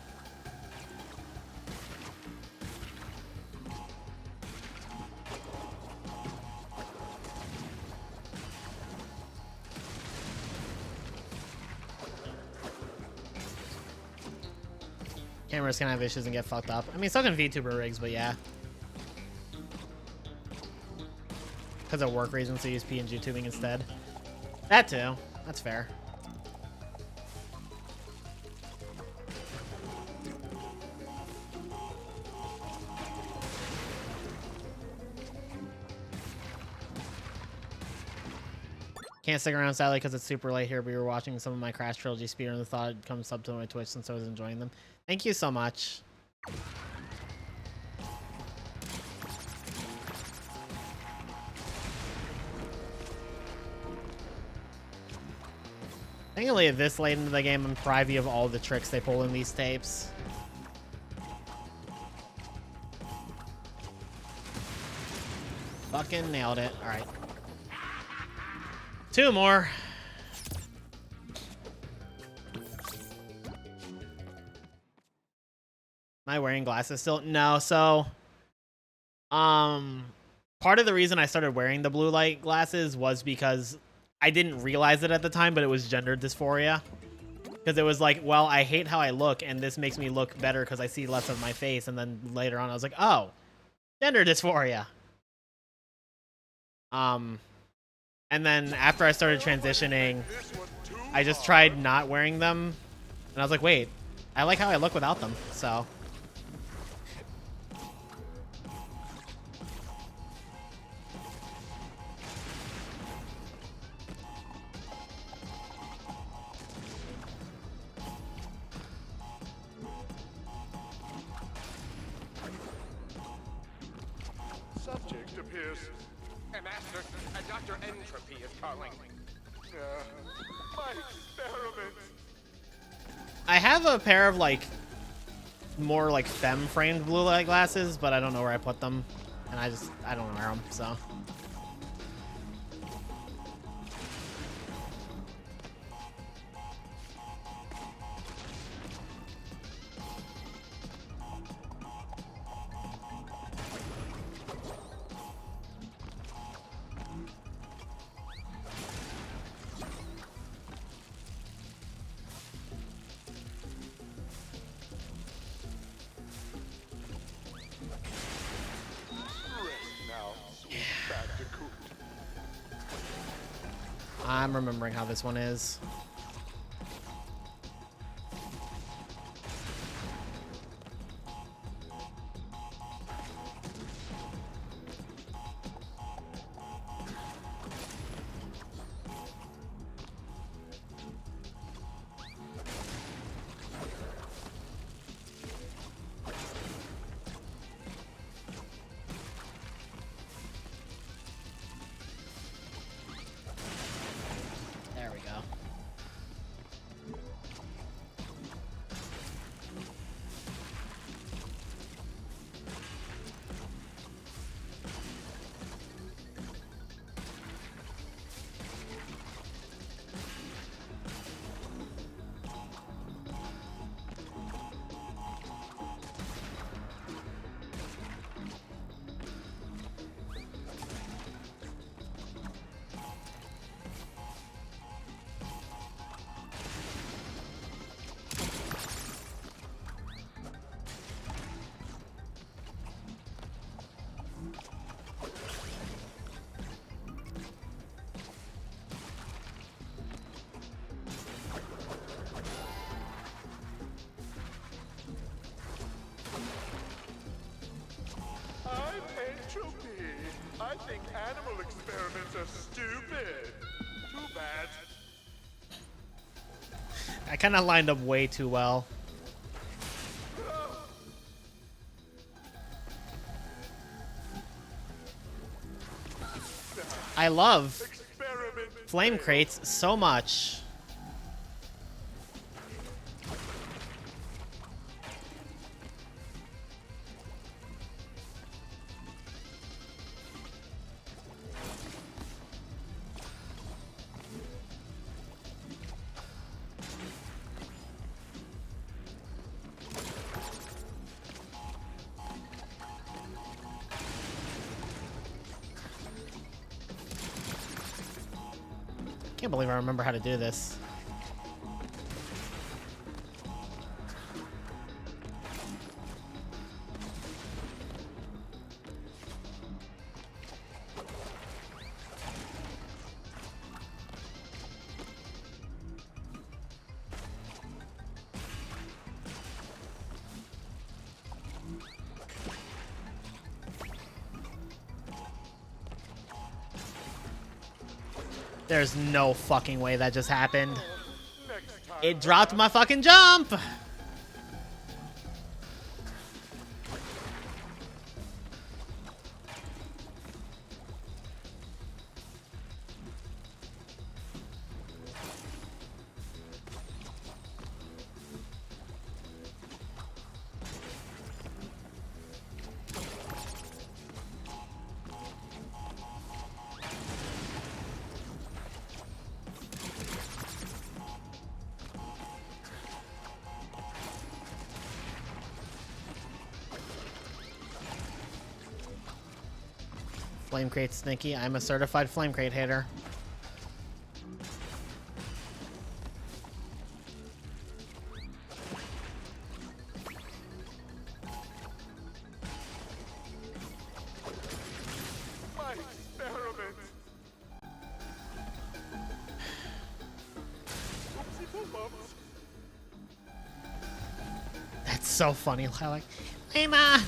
A: Cameras can have issues and get fucked up. I mean, so can VTuber rigs, but yeah. Because of work reasons, they use PNG tubing instead. That too. That's fair. Can't stick around, sadly, because it's super late here, but we were watching some of my Crash Trilogy speedruns and thought I'd come sub to my Twitch since I was enjoying them. Thank you so much. Thankfully, this late into the game, I'm privy of all the tricks they pull in these tapes. Fucking nailed it. All right. 2 more. Am I wearing glasses still? No. So, part of the reason I started wearing the blue light glasses was because I didn't realize it at the time, but it was gender dysphoria. Because it was like, well, I hate how I look, and this makes me look better because I see less of my face. And then later on, I was like, oh, gender dysphoria. And then after I started transitioning, I just tried not wearing them. And I was like, wait, I like how I look without them, so.
C: Subject appears.
B: Master, Dr. Entropy is calling.
C: My experiment.
A: I have a pair of, like, more, like, femme-framed blue light glasses, but I don't know where I put them. And I don't wear them, so. I'm remembering how this one is.
C: think animal experiments are stupid. Too bad.
A: I kind of lined up way too well. I love flame crates so much. Can't believe I remember how to do this. There's no fucking way that just happened. It dropped my fucking jump! Flame crate sneaky. I'm a certified flame crate hater.
C: My experiment. Oopsie bumps.
A: That's so funny. I like, hey man.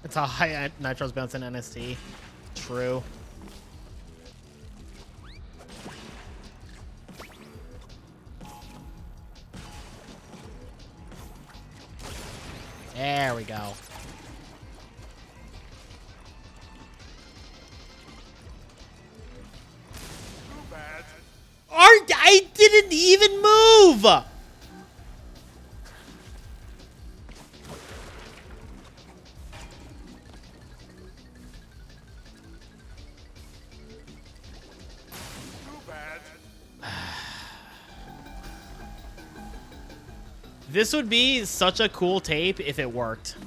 A: That's how high Nitro's bounce in NST. True. There we go.
C: Too bad.
A: I didn't even move! This would be such a cool tape if it worked.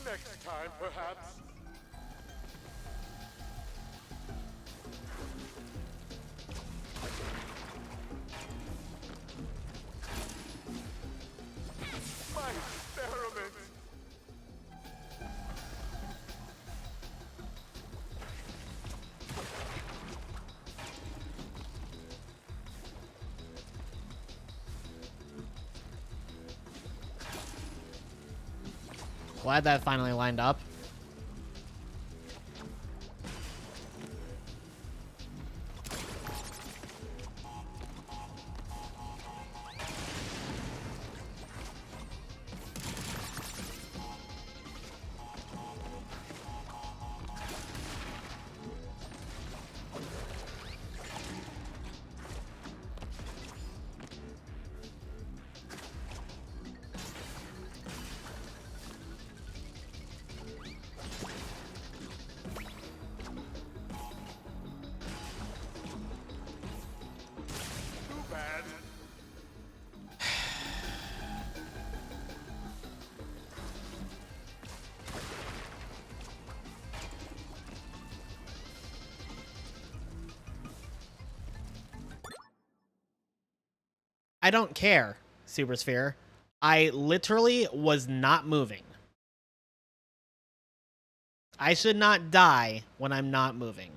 C: Next time, perhaps. My experiment.
A: Glad that finally lined up. I don't care, Super Sphere. I literally was not moving. I should not die when I'm not moving.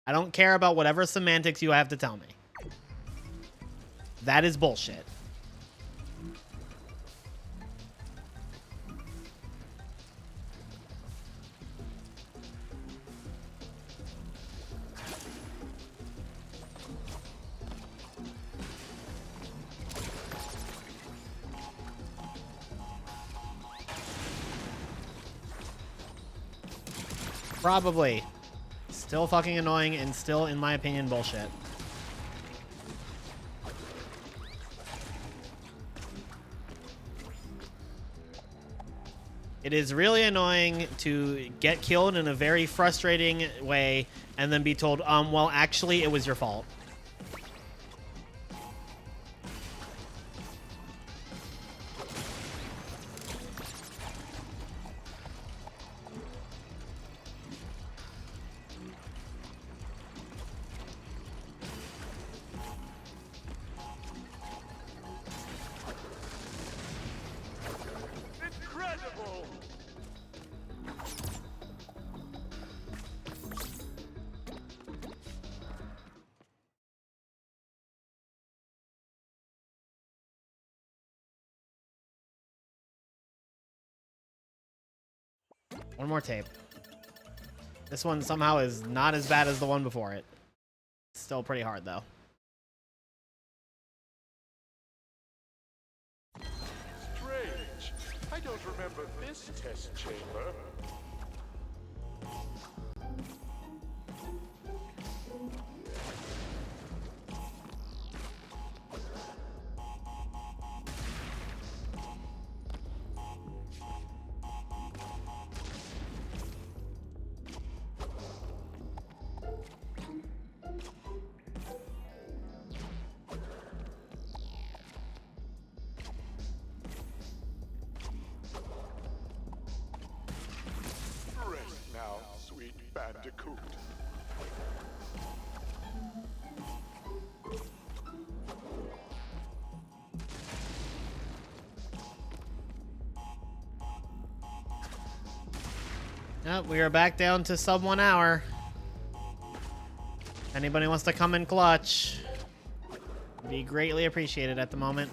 A: I don't care about whatever semantics you have to tell me. That is bullshit. Probably. Still fucking annoying and still, in my opinion, bullshit. It is really annoying to get killed in a very frustrating way and then be told, well, actually, it was your fault.
C: Incredible!
A: One more tape. This one somehow is not as bad as the one before it. Still pretty hard, though.
C: Strange. I don't remember this test chamber. Rest now, sweet bandicoot.
A: Yep, we are back down to sub 1 hour. Anybody wants to come in clutch, be greatly appreciated at the moment.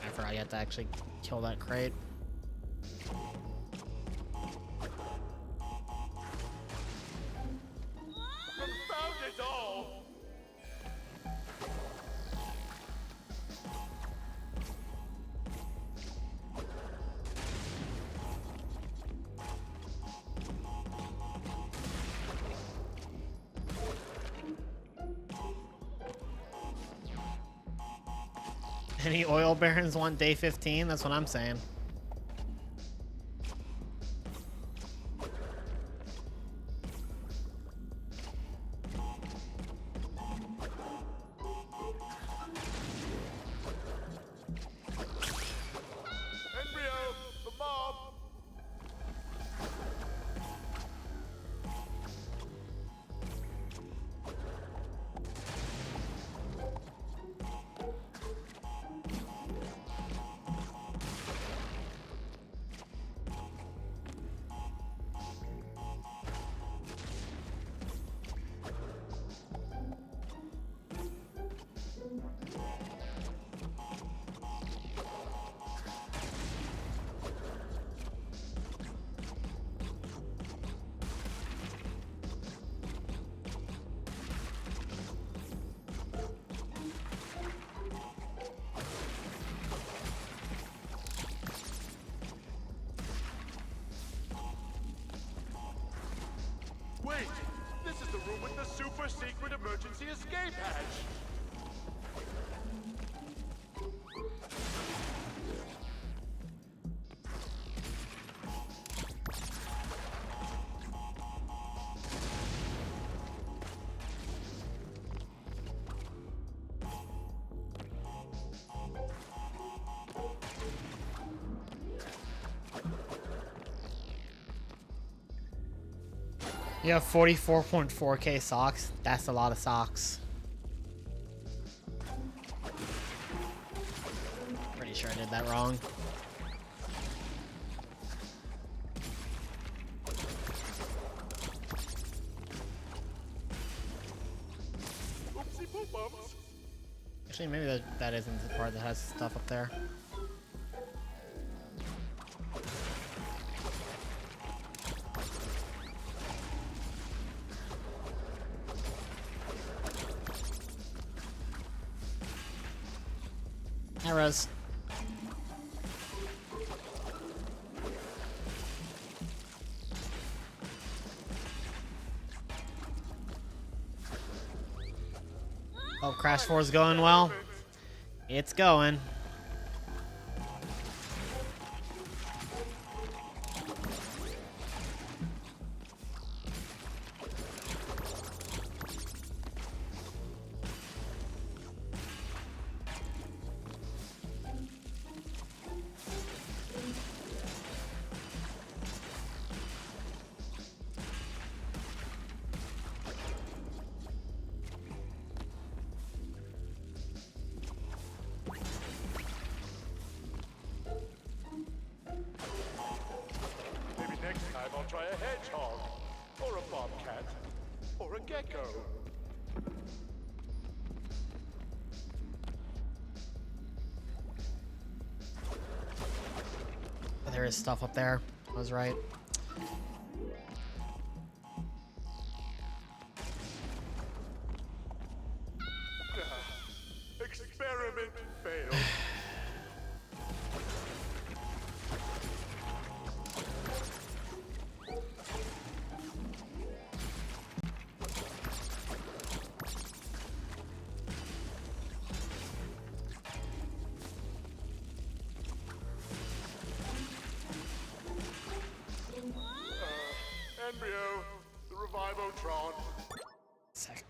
A: I forgot you have to actually kill that crate.
C: Confound it all!
A: Any oil barons want day 15? That's what I'm saying.
C: Embryo, the mob! Wait! This is the room with the super secret emergency escape hatch!
A: You have 44.4k socks. That's a lot of socks. sure I did that wrong.
C: Oopsie poop bumps.
A: Actually, maybe that isn't the part that has stuff up there. Arrows. Oh, Crash 4 is going well. It's going.
C: Maybe next time I'll try a hedgehog, or a bobcat, or a gecko.
A: There is stuff up there. I was right.
C: Experiment failed. Embryo, the Revivotron.
A: Sick.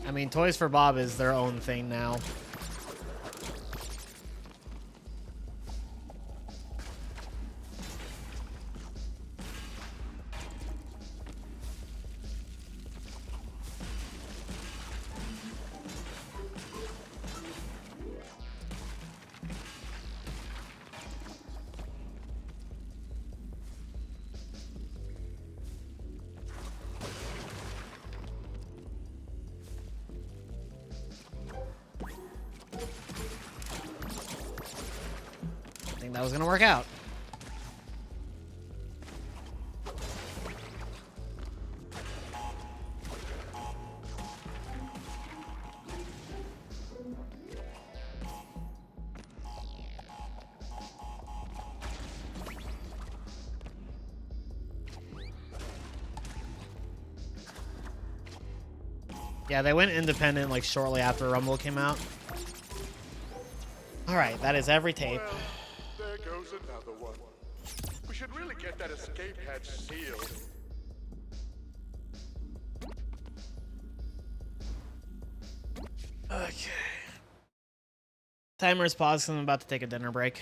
A: I mean, Toys for Bob is their own thing now. I think that was gonna work out. Yeah, they went independent like shortly after Rumble came out. All right, that is every tape.
C: Well, there goes another one. We should really get that escape hatch sealed.
A: Okay. Timer's paused because I'm about to take a dinner break.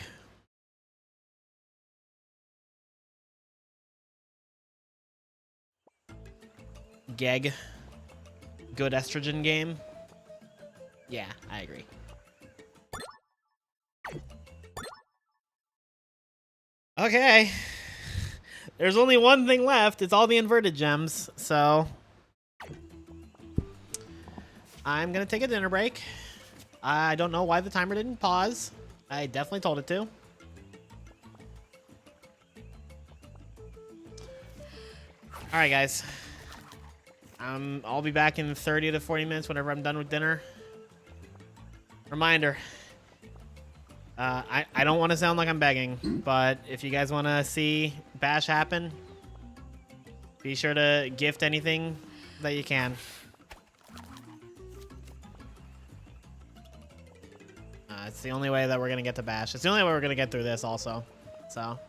A: Geg. Good estrogen game. Yeah, I agree. Okay. There's only one thing left. It's all the inverted gems, so I'm gonna take a dinner break. I don't know why the timer didn't pause. I definitely told it to. Alright, guys. I'll be back in 30 to 40 minutes whenever I'm done with dinner. Reminder. I don't want to sound like I'm begging, but if you guys want to see Bash happen, Be sure to gift anything that you can. It's the only way that we're gonna get to Bash. It's the only way we're gonna get through this also. So.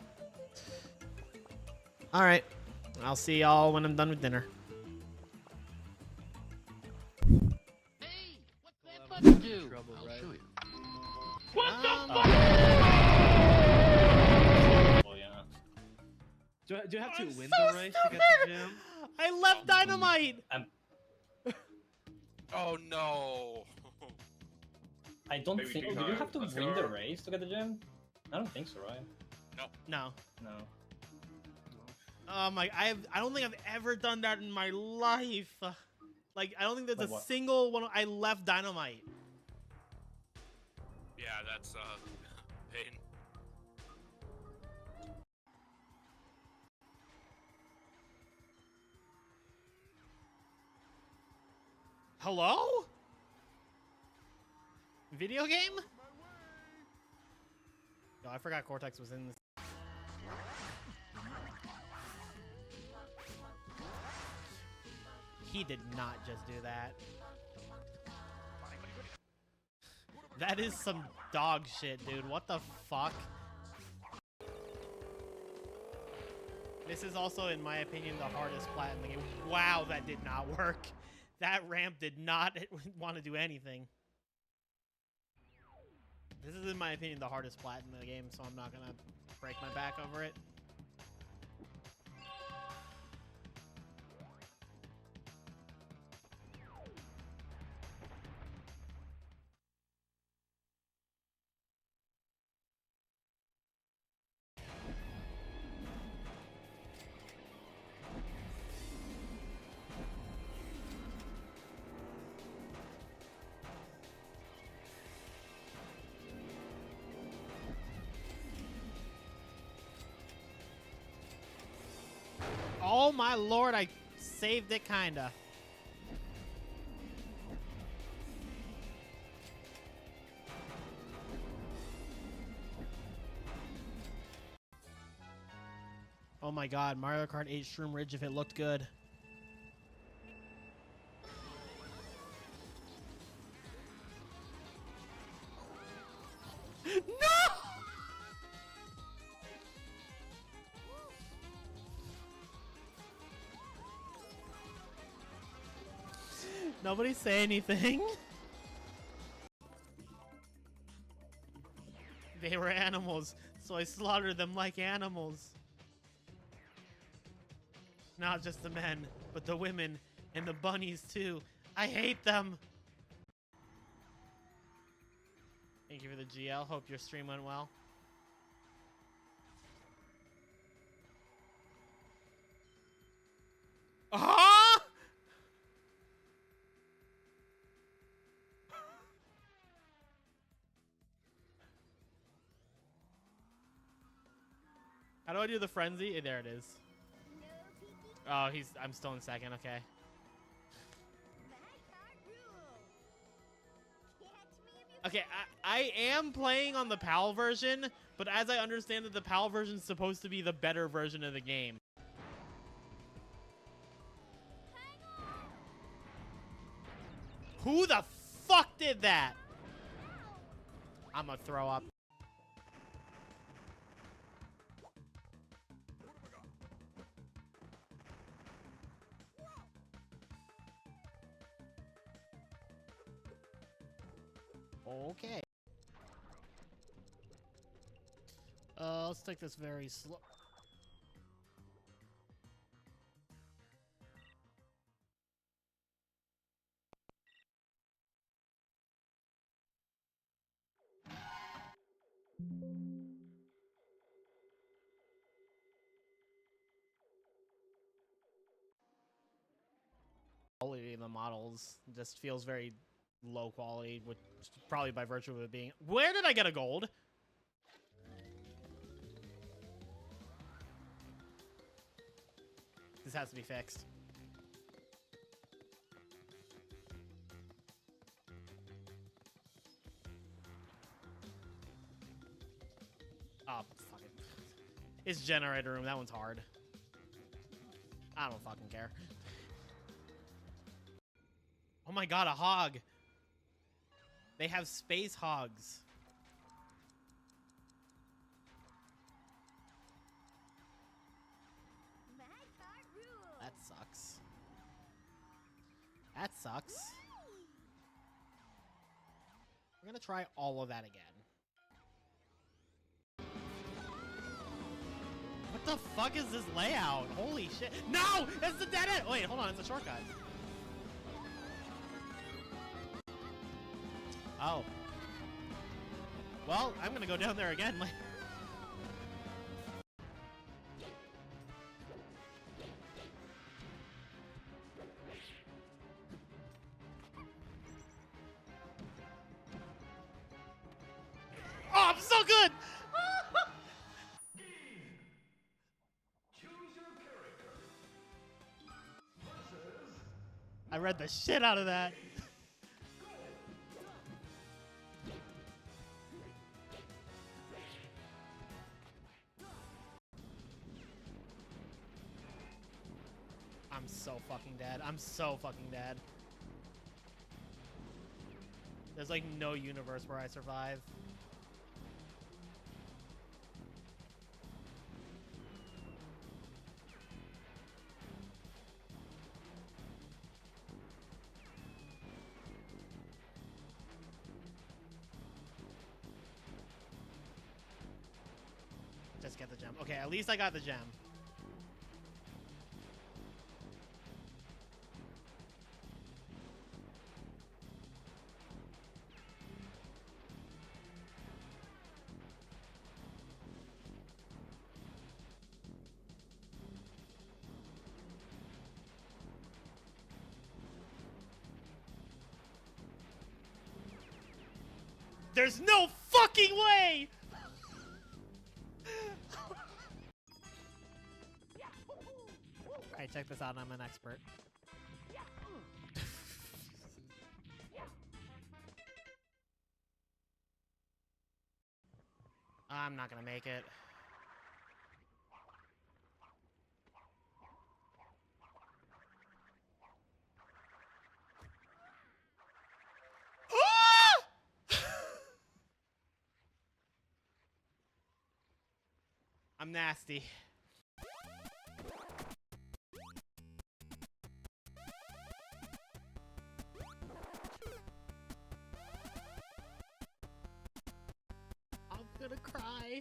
A: Alright. I'll see y'all when I'm done with dinner.
J: Hey, what's that button do? I'll show you. What the fuck?
K: Oh, yeah.
L: Do you have to win the race to get the gem?
A: I left dynamite!
B: Oh no!
K: I don't
B: Maybe
K: think.
B: do
K: Do you have to
B: let's
K: win
B: go.
K: the race to get the gem? I don't think so, right?
A: No.
K: No.
A: Oh my! I don't think I've ever done that in my life. Like I don't think there's
K: Like
A: a
K: what?
A: single one. I left dynamite.
B: Yeah, that's pain.
A: Hello? Video game? Yo, I forgot Cortex was in this. He did not just do that. That is some dog shit, dude. What the fuck? This is also, in my opinion, the hardest plat in the game. Wow, that did not work. That ramp did not want to do anything. This is, in my opinion, the hardest plat in the game, so I'm not gonna break my back over it. Oh my lord, I saved it kinda. Oh my god, Mario Kart 8 Shroom Ridge if it looked good. No! Nobody say anything. They were animals, so I slaughtered them like animals. Not just the men, but the women and the bunnies too. I hate them. Thank you for the GL. Hope your stream went well. Ah! How do I do the frenzy? There it is. Oh, I'm still in second. Okay. Okay, I am playing on the PAL version, but as I understand it, the PAL version is supposed to be the better version of the game. Who the fuck did that? I'm gonna throw up. Okay. Let's take this very slow. Quality of the models just feels very low quality, which probably by virtue of it being. Where did I get a gold? This has to be fixed. Oh, fuck it. It's generator room. That one's hard. I don't fucking care. Oh my god, a hog. They have space hogs. That sucks. That sucks. We're gonna try all of that again. What the fuck is this layout? Holy shit. No! It's the dead end! Wait, hold on, it's a shortcut. Oh. Well, I'm gonna go down there again. Oh, I'm so good! I read the shit out of that. I'm so fucking dead. I'm so fucking dead. There's like no universe where I survive. Just get the gem. Okay, at least I got the gem. There's no fucking way! Alright, check this out. I'm an expert. I'm not gonna make it. I'm nasty. I'm gonna cry.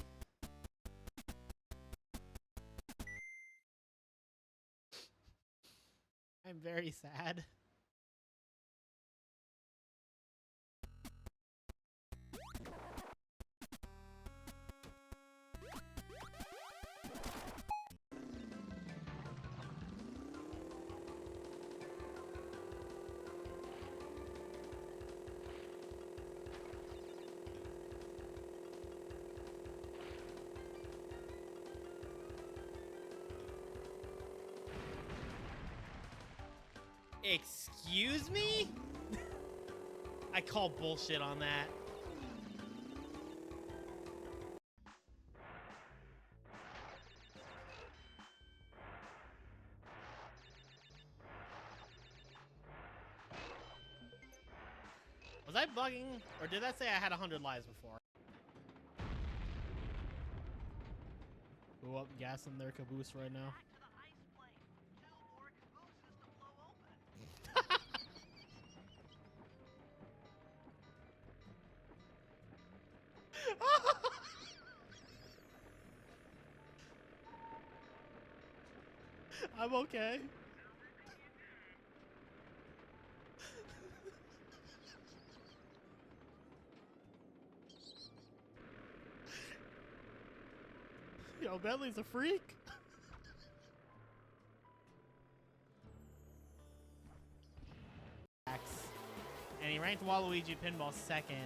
A: I'm very sad. Excuse me? I call bullshit on that. Was I bugging? Or did that say I had 100 lives before? Go up, gassing their caboose right now. I'm okay. Yo, Bentley's a freak. And he ranked Waluigi Pinball second.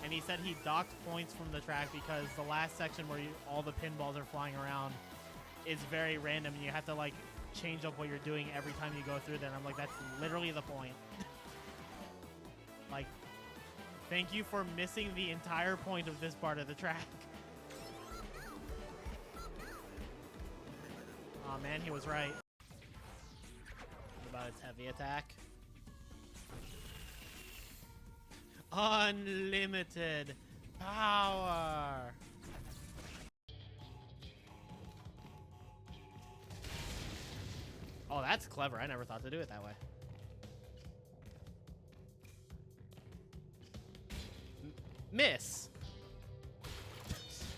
A: And he said he docked points from the track because the last section where all the pinballs are flying around is very random and you have to like change up what you're doing every time you go through there. And I'm like, that's literally the point. Like, thank you for missing the entire point of this part of the track. Oh man, he was right. it's heavy attack. Unlimited power. Oh, that's clever. I never thought to do it that way. Miss.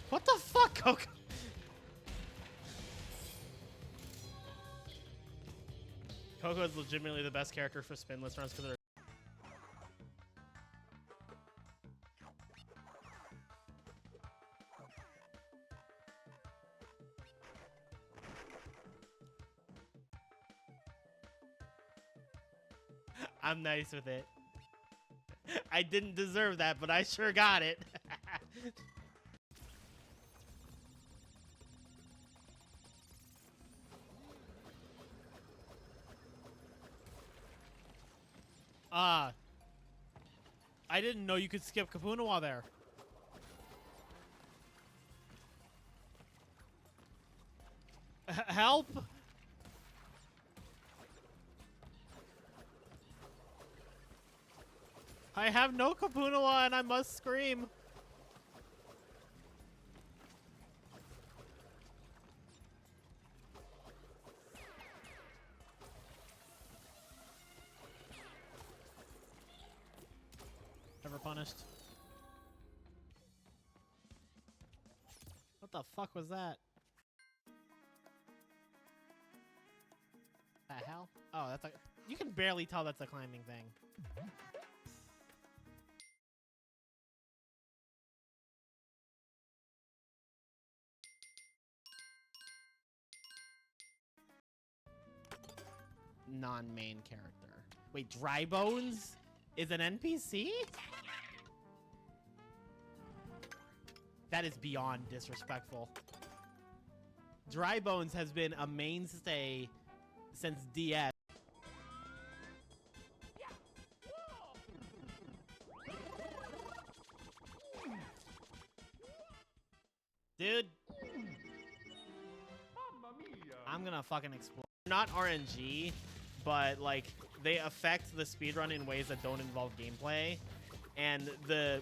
A: What the fuck, Coco? Coco is legitimately the best character for spinless runs because they're. I'm nice with it. I didn't deserve that, but I sure got it. I didn't know you could skip Kapuna while there. Help! I have no Kapunawa and I must scream. Never punished. What the fuck was that? The hell? Oh, that's like you can barely tell that's a climbing thing. Non-main character. Wait, Dry Bones is an NPC? That is beyond disrespectful. Dry Bones has been a mainstay since DS. Dude. I'm gonna fucking explode. Not RNG, but like they affect the speedrun in ways that don't involve gameplay. And the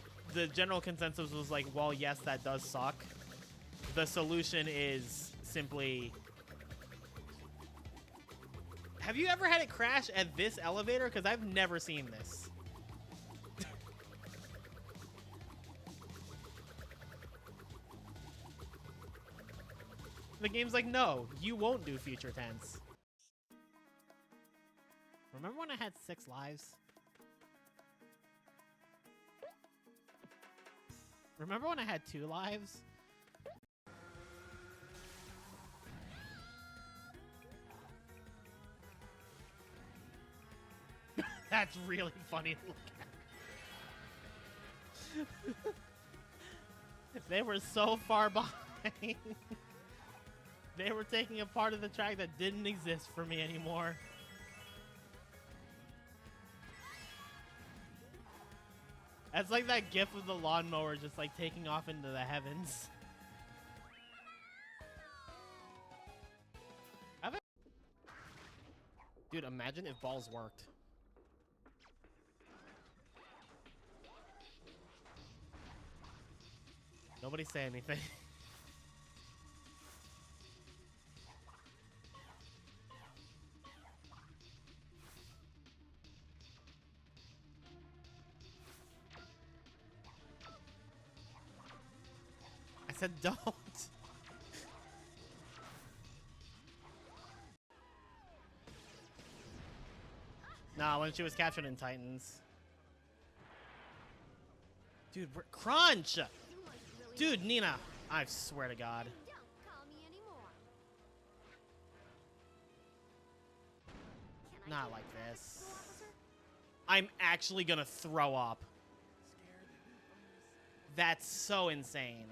A: general consensus was like, well, yes, that does suck. The solution is simply... Have you ever had it crash at this elevator? Because I've never seen this. The game's like, no, you won't do future tense. Remember when I had 6 lives? Remember when I had 2 lives? That's really funny to look at. They were so far behind. They were taking a part of the track that didn't exist for me anymore. That's like that gif of the lawnmower just like taking off into the heavens. Dude, imagine if balls worked. Nobody say anything. I said don't. Nah, when she was captured in Titans. Dude, crunch! Dude, Nina, I swear to God. Not like this. I'm actually gonna throw up. That's so insane.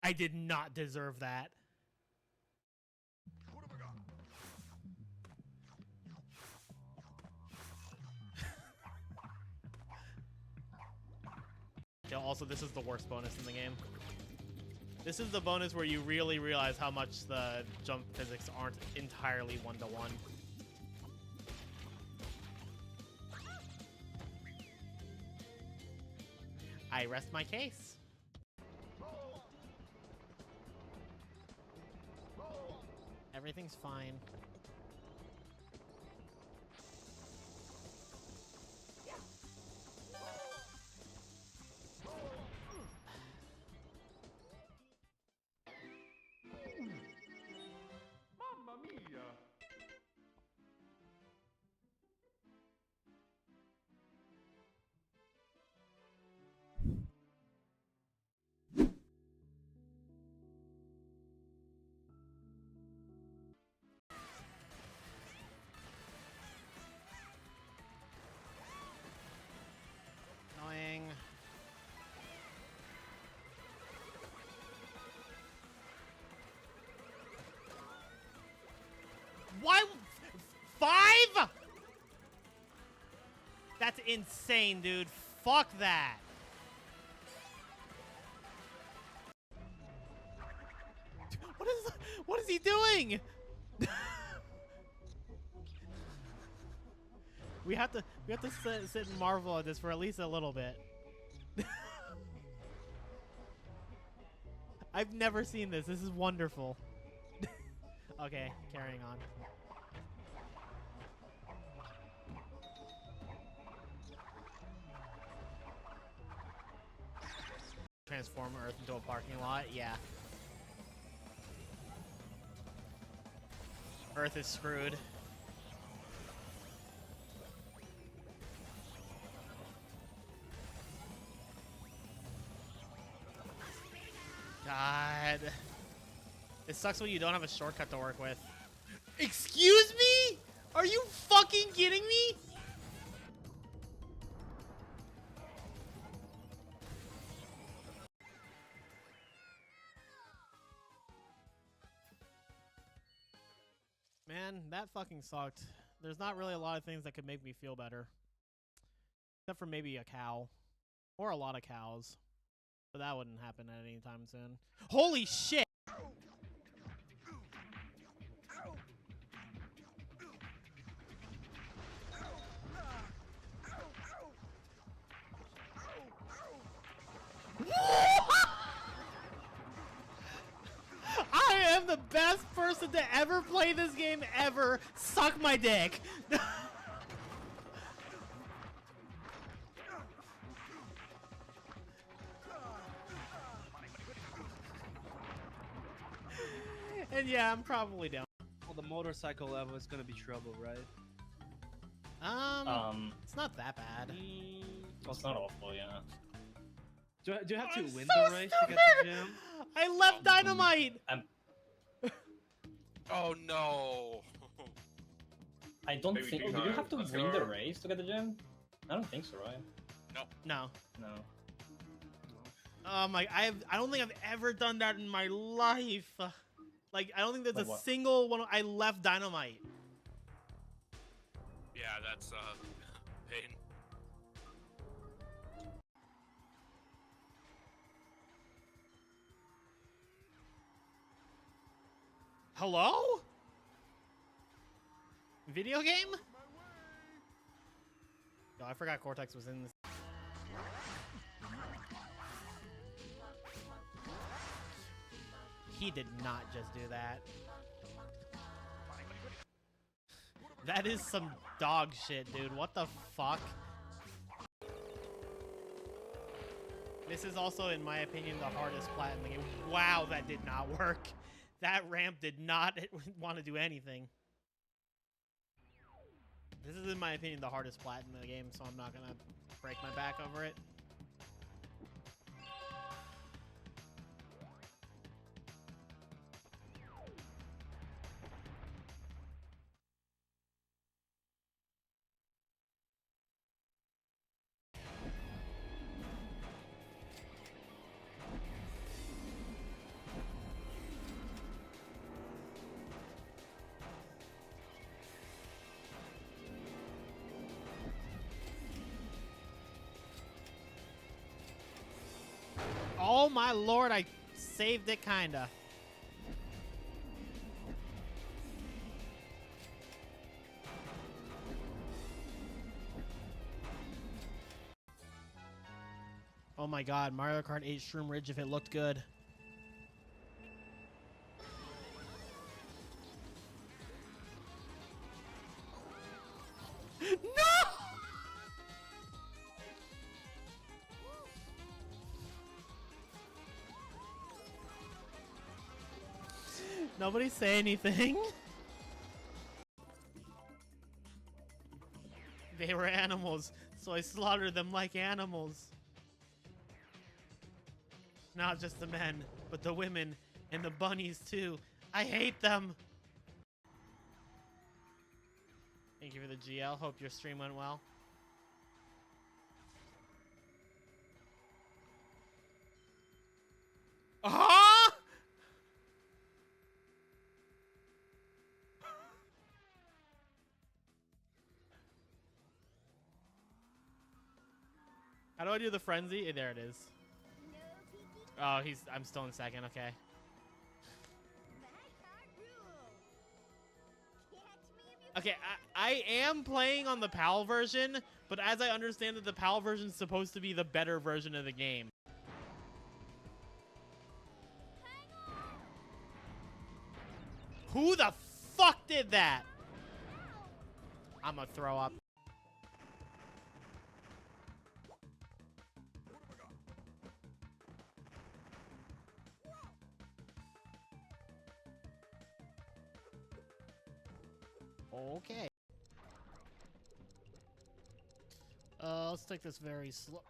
A: I did not deserve that. Yeah, also, this is the worst bonus in the game. This is the bonus where you really realize how much the jump physics aren't entirely one-to-one. I rest my case. Everything's fine.
B: Mamma mia!
A: Annoying. Why? 5? That's insane, dude. Fuck that. What is he doing? we have to sit and marvel at this for at least a little bit. I've never seen this. This is wonderful. Okay, carrying on. Transform Earth into a parking lot? Yeah. Earth is screwed. God. It sucks when you don't have a shortcut to work with. Excuse me? Are you fucking kidding me? Man, that fucking sucked. There's not really a lot of things that could make me feel better. Except for maybe a cow. Or a lot of cows. But that wouldn't happen at any time soon. Holy shit! I am the best person to ever play this game ever. Suck my dick. And yeah, I'm probably down.
L: Well, the motorcycle level is gonna be trouble, right?
A: It's not that bad.
K: Well, it's not awful, yeah.
L: Do you have to
A: I'm
L: win
A: so
L: the race to get the gem?
A: I left dynamite.
B: Oh no!
K: I don't
B: Maybe
K: think.
B: do
K: Oh, do you have to
B: let's
K: win the
B: go.
K: race to get the gem? I don't think so, right?
A: No.
K: No.
A: Oh my! I don't think I've ever done that in my life. Like, I don't think there's
K: Like
A: a
K: what?
A: single one. I left dynamite.
B: Yeah, that's pain.
A: Hello? Video game? Yo, I forgot Cortex was in this. He did not just do that. That is some dog shit, dude. What the fuck? This is also, in my opinion, the hardest plat in the game. Wow, that did not work. That ramp did not want to do anything. This is, in my opinion, the hardest plat in the game, so I'm not gonna break my back over it. Oh my lord, I saved it kinda. Oh my god, Mario Kart 8 Shroom Ridge if it looked good. No! Nobody say anything. They were animals, so I slaughtered them like animals. Not just the men, but the women and the bunnies too. I hate them. Thank you for the GL. Hope your stream went well. Huh? How do I do the frenzy? There it is. Oh, I'm still in second. Okay. Okay, I am playing on the PAL version, but as I understand it, the PAL version is supposed to be the better version of the game. Who the fuck did that? I'm gonna throw up. Okay. Let's take this very slow.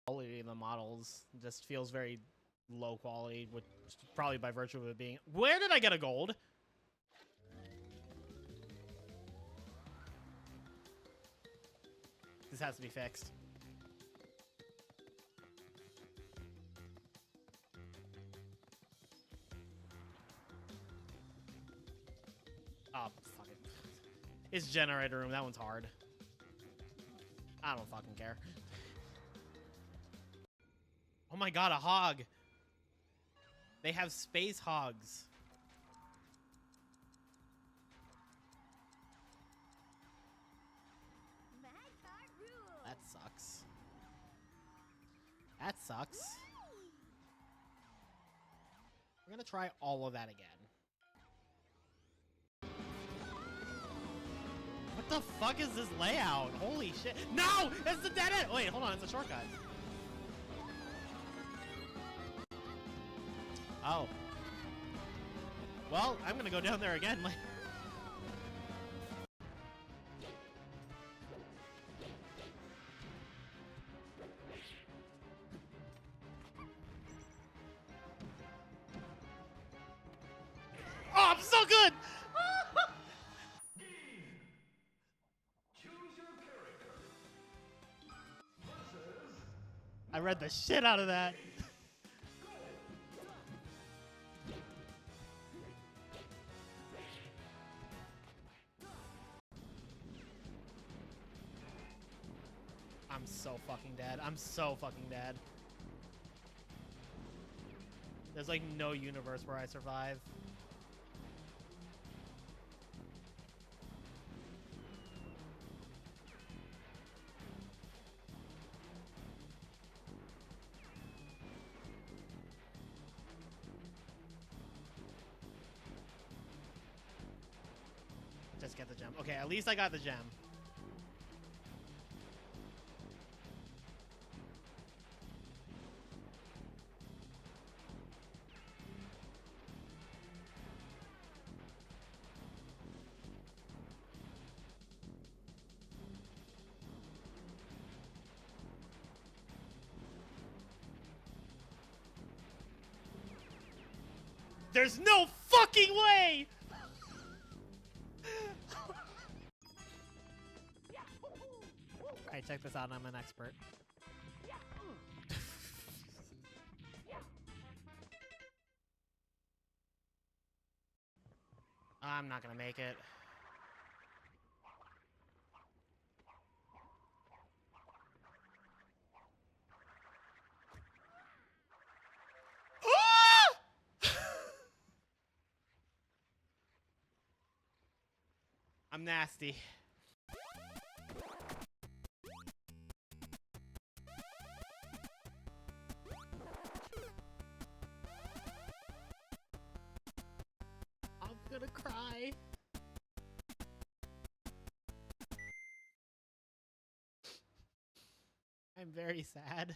A: Quality of the models just feels very low quality, which probably by virtue of it being. Where did I get a gold? This has to be fixed. Oh, fuck it. It's generator room. That one's hard. I don't fucking care. Oh my god, a hog. They have space hogs. That sucks. That sucks. We're gonna try all of that again. What the fuck is this layout? Holy shit. No! It's the dead end! Wait, hold on, it's a shortcut. Oh. Well, I'm gonna go down there again. Oh, I'm so good! I read the shit out of that. I'm so fucking dead. I'm so fucking dead. There's like no universe where I survive. Just get the gem. Okay, at least I got the gem. There's no fucking way! Alright, check this out. I'm an expert. I'm not gonna make it. I'm nasty. I'm gonna cry. I'm very sad.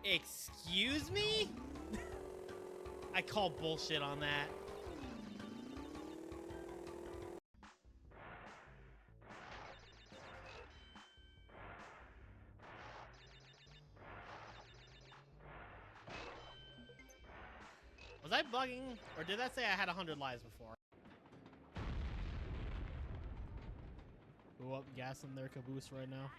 A: Excuse me? I call bullshit on that. Was I bugging? Or did that say I had 100 lives before? Go up, gas in their caboose right now.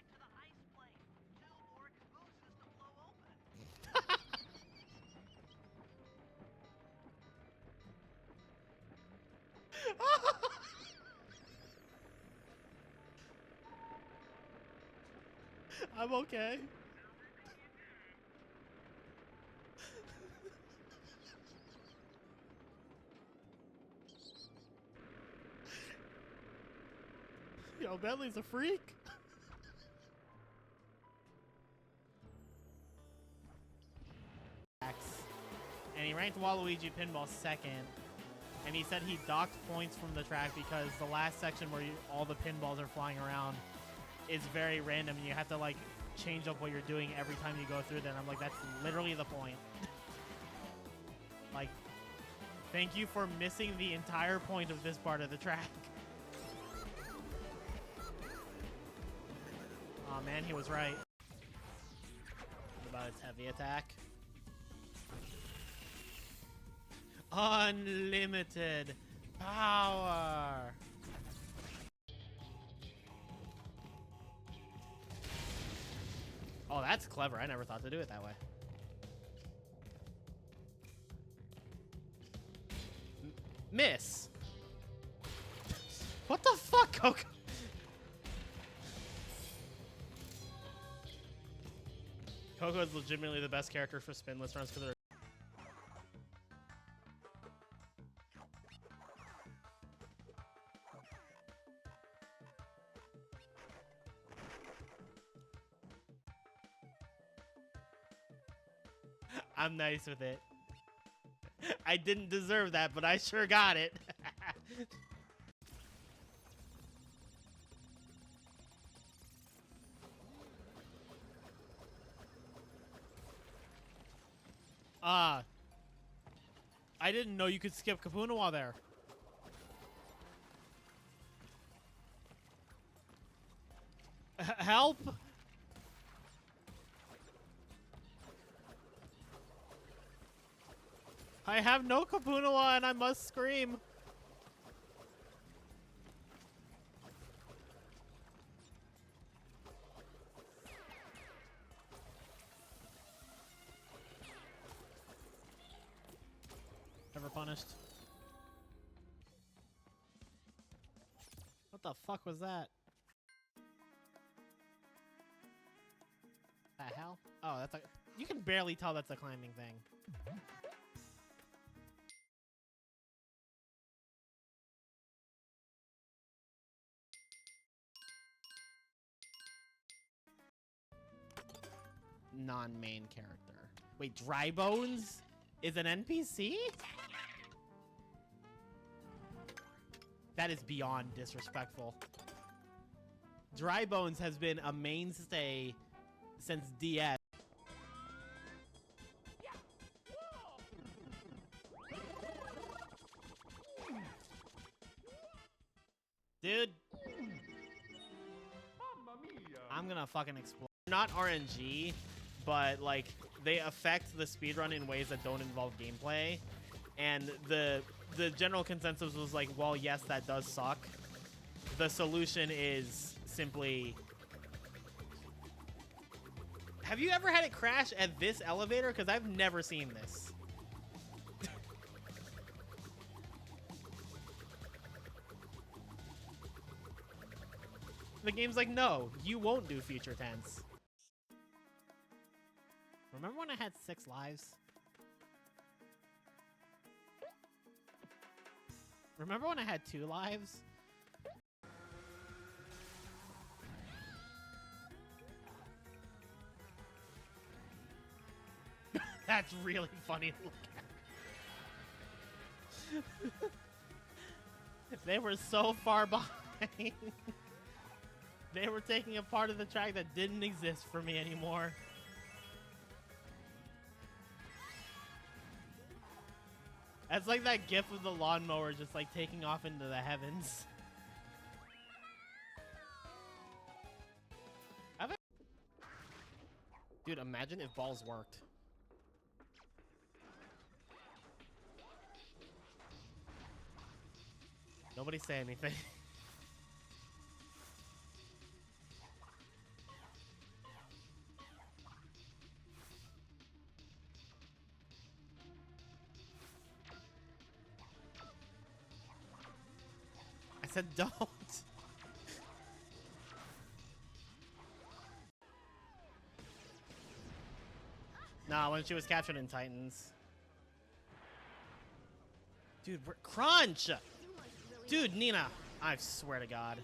A: I'm okay. Yo, Bentley's a freak. And he ranked Waluigi Pinball second. And he said he docked points from the track because the last section where all the pinballs are flying around is very random. And you have to like change up what you're doing every time you go through there. And I'm like, that's literally the point. Like, thank you for missing the entire point of this part of the track. Oh man, he was right. What about its heavy attack? Unlimited power. Oh, that's clever. I never thought to do it that way. Miss. What the fuck, Coco? Coco is legitimately the best character for spinless runs because they're I'm nice with it. I didn't deserve that, but I sure got it. I didn't know you could skip Kapuna while there. Help! I have no Kapunawa and I must scream. Never punished. What the fuck was that? The hell? Oh, that's a... You can barely tell that's a climbing thing. Non-main character. Wait, Dry Bones is an NPC? That is beyond disrespectful. Dry Bones has been a mainstay since DS. Dude, I'm gonna fucking explode. Not RNG, but like they affect the speedrun in ways that don't involve gameplay. And the general consensus was like, well, yes, that does suck. The solution is simply... Have you ever had it crash at this elevator? Because I've never seen this. The game's like, no, you won't do future tense. Remember when I had 6 lives? Remember when I had 2 lives? That's really funny to look at. They were so far behind. They were taking a part of the track that didn't exist for me anymore. That's like that gif of the lawnmower just like taking off into the heavens. Dude, imagine if balls worked. Nobody say anything. I said don't. Nah, when she was captured in Titans. Dude, we're crunch! Dude, Nina, I swear to God.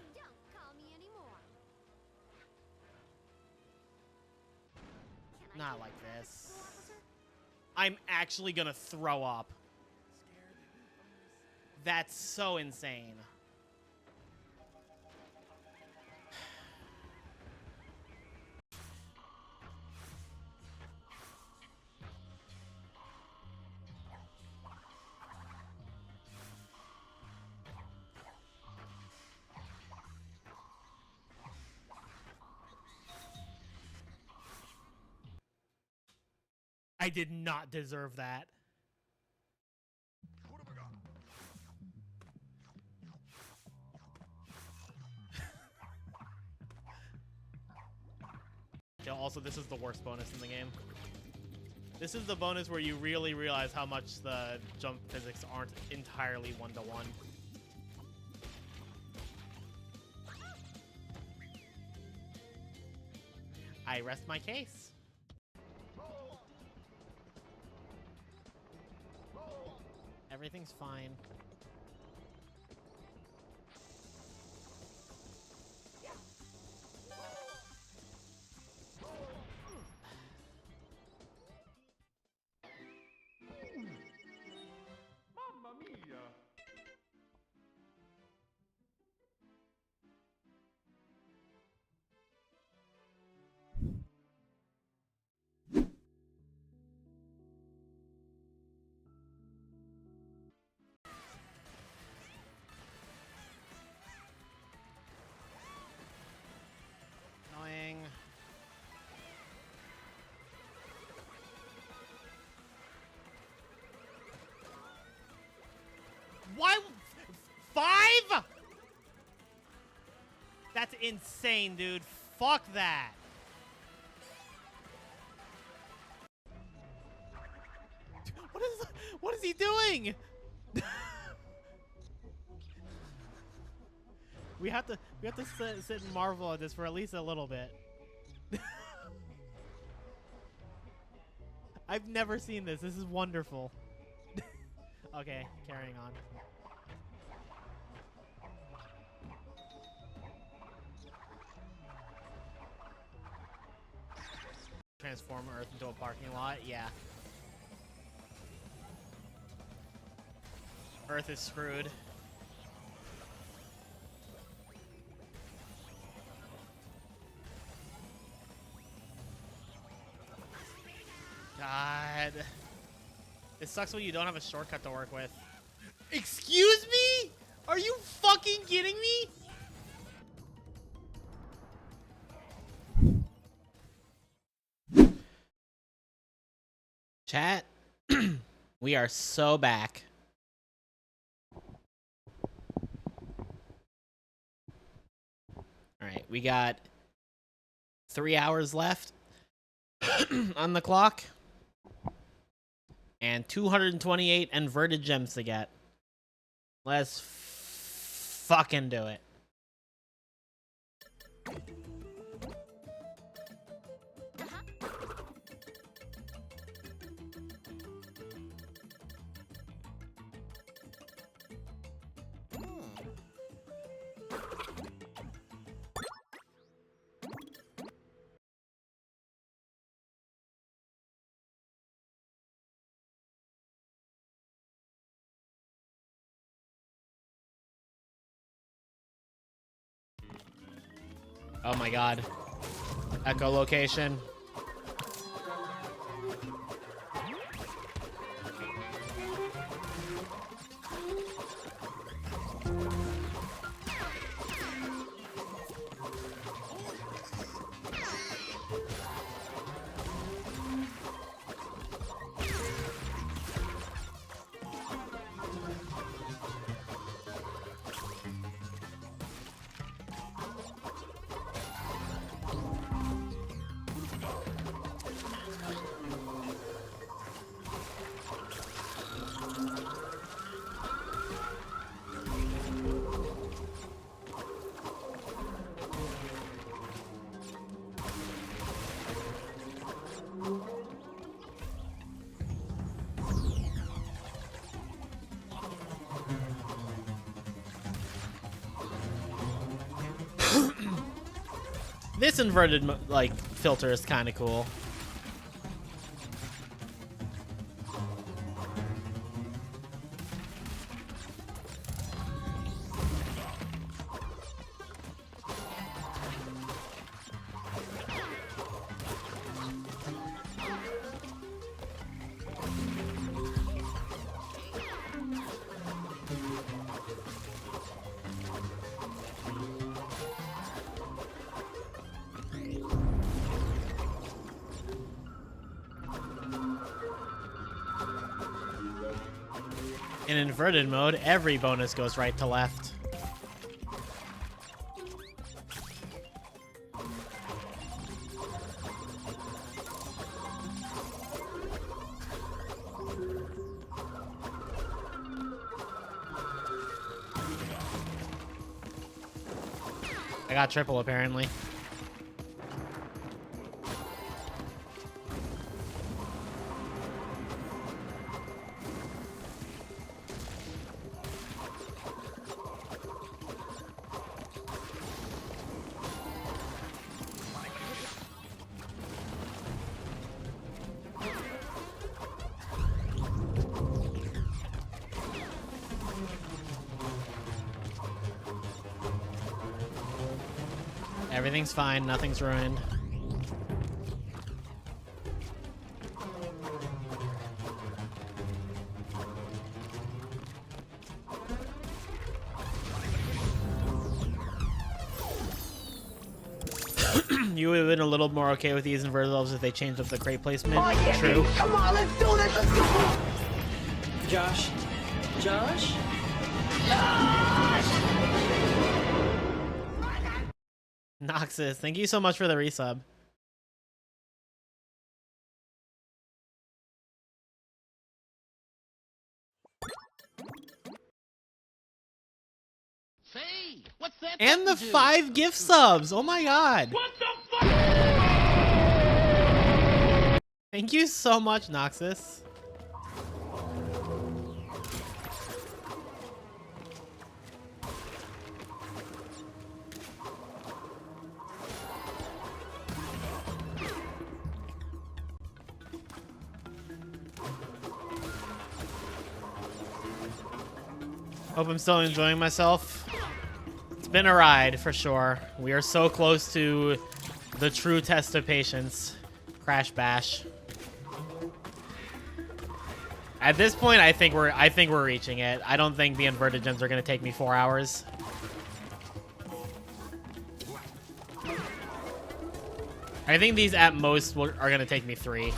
A: Not like this. I'm actually gonna throw up. That's so insane. I did not deserve that. Also, this is the worst bonus in the game. This is the bonus where you really realize how much the jump physics aren't entirely one-to-one. I rest my case. Everything's fine.
B: Mamma mia!
A: Annoying. Why? 5? That's insane, dude. Fuck that. What is he doing? we have to sit and marvel at this for at least a little bit. I've never seen this. This is wonderful. Okay, carrying on. Transform Earth into a parking lot? Yeah. Earth is screwed. It sucks when you don't have a shortcut to work with. Excuse me? Are you fucking kidding me? Chat, we are so back. All right, we got 3 hours left on the clock and 228 inverted gems to get. Let's fucking do it. Oh my god. Echolocation. This inverted like filter is kind of cool. In inverted mode, every bonus goes right to left. I got triple apparently. Everything's fine, nothing's ruined. You would have been a little more okay with these inverted levels if they changed up the crate placement.
M: Oh, yeah,
A: True.
M: Come on, let's do this. Let's go. Josh. Josh.
A: Noxus, thank you so much for the resub.
J: Say, what's that?
A: And the
J: button do?
A: 5 gift subs. Oh my god.
J: What the fuck?
A: Thank you so much, Noxus. Hope I'm still enjoying myself. It's been a ride for sure. We are so close to the true test of patience. Crash Bash. At this point, I think we're reaching it. I don't think the inverted gems are gonna take me 4 hours. I think these at most are gonna take me 3.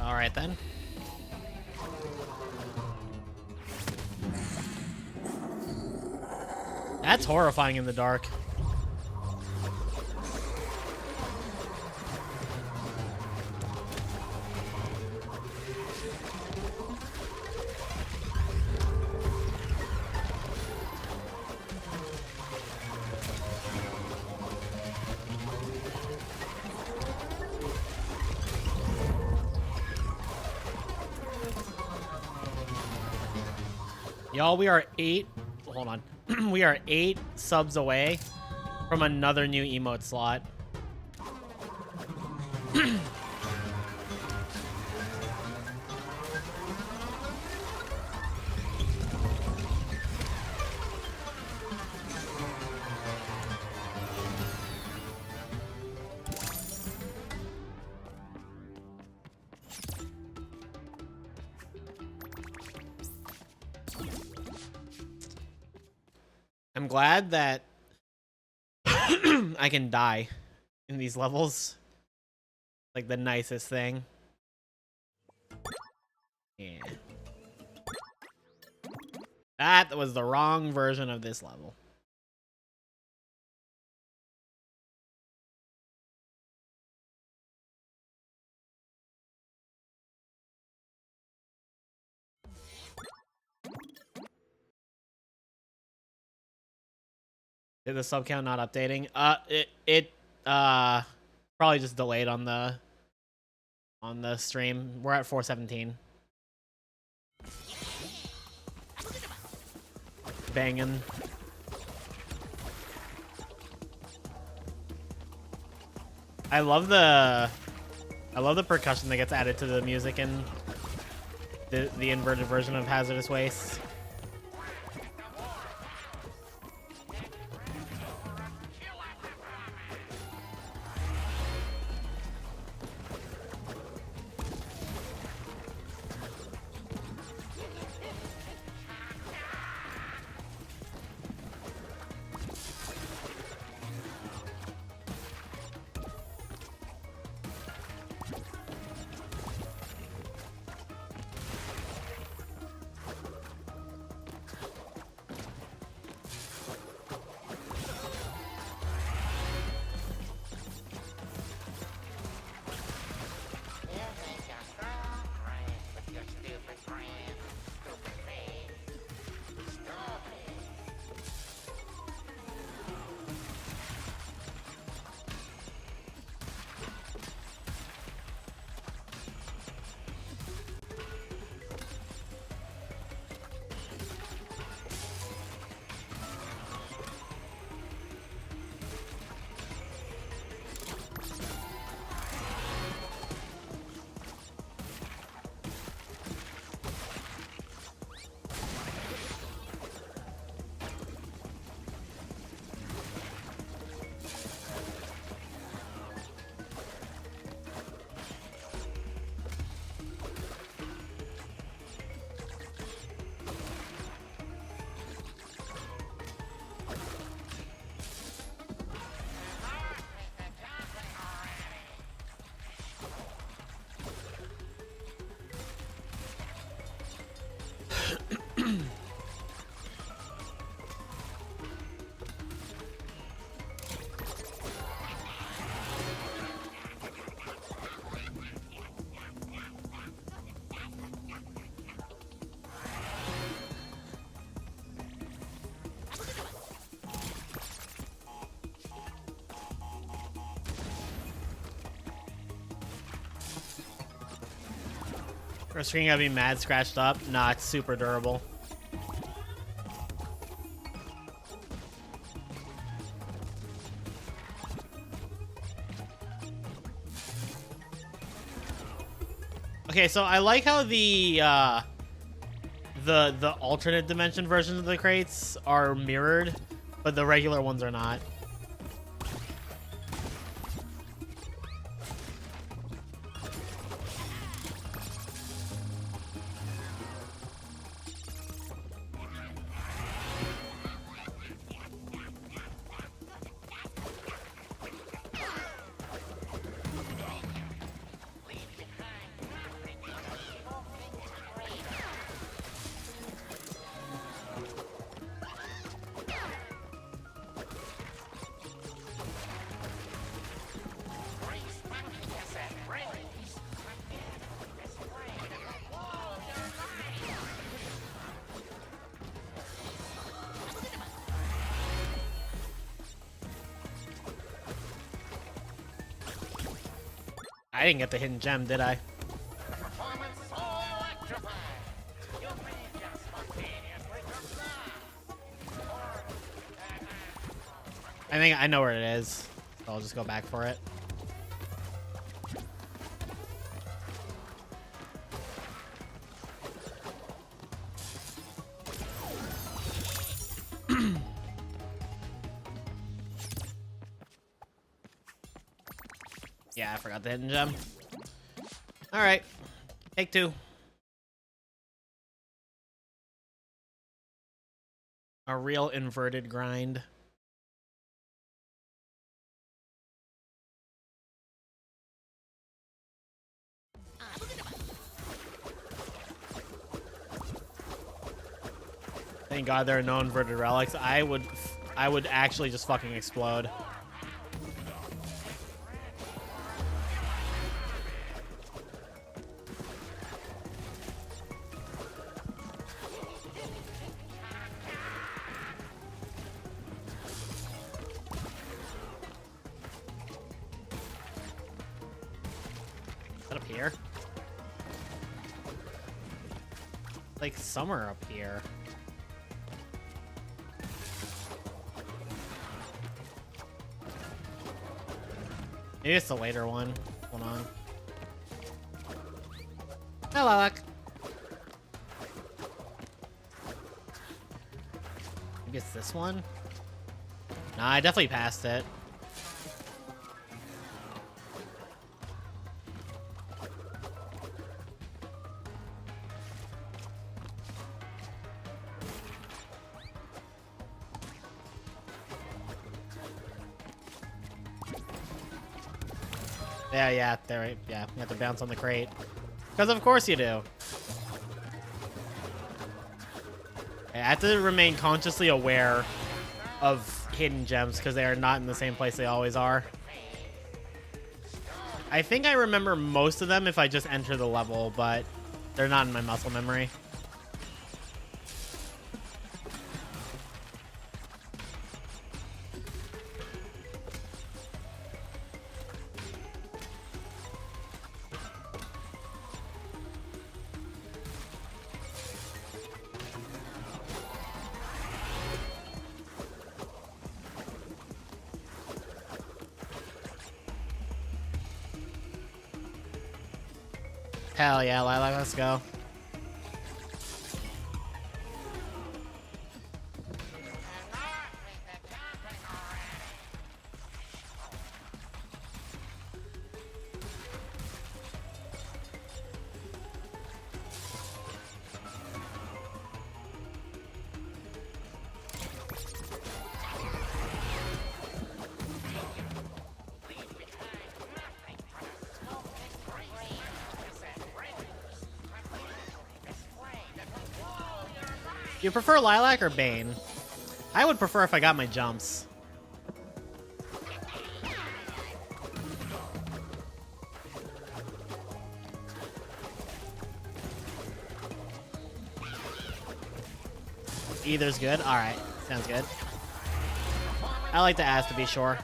A: All right then. That's horrifying in the dark. Y'all, we are 8. Hold on. We are 8 subs away from another new emote slot. I'm glad that I can die in these levels. Like the nicest thing. Yeah. That was the wrong version of this level. Did the sub count not updating? It probably just delayed on the stream. We're at 417. Banging. I love the percussion that gets added to the music in the inverted version of Hazardous Waste. Our screen gotta be mad scratched up. Nah, it's super durable. Okay, so I like how the alternate dimension versions of the crates are mirrored, but the regular ones are not. I didn't get the hidden gem, did I? I think I know where it is, so I'll just go back for it. Yeah, I forgot the hidden gem. All right, take two. A real inverted grind. Thank God there are no inverted relics. I would actually just fucking explode. Is that up here? Like somewhere up here. Maybe it's the later one. Hold on. Hello, Alec. Maybe it's this one? Nah, I definitely passed it. Yeah, there. Yeah, you have to bounce on the crate. Because of course you do. I have to remain consciously aware of hidden gems because they are not in the same place they always are. I think I remember most of them if I just enter the level, but they're not in my muscle memory. Hell yeah, Lilac, let's go. You prefer Lilac or Bane? I would prefer if I got my jumps. Either's good? Alright, sounds good. I like to ask to be sure.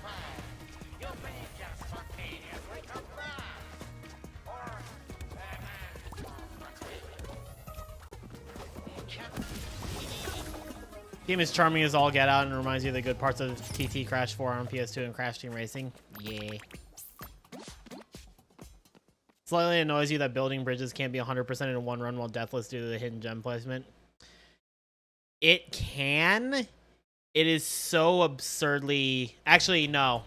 A: Game is charming as all get out and reminds you of the good parts of TT Crash 4 on PS2 and Crash Team Racing. Yeah. Slightly annoys you that building bridges can't be 100% in one run while deathless due to the hidden gem placement. It can. It is so absurdly... Actually, no.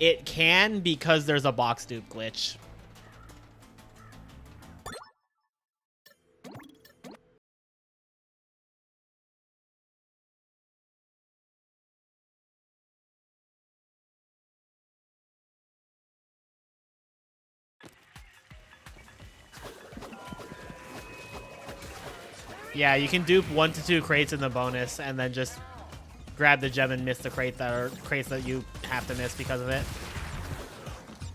A: It can because there's a box dupe glitch. Yeah, you can dupe 1 to 2 crates in the bonus and then just grab the gem and miss the crates that you have to miss because of it.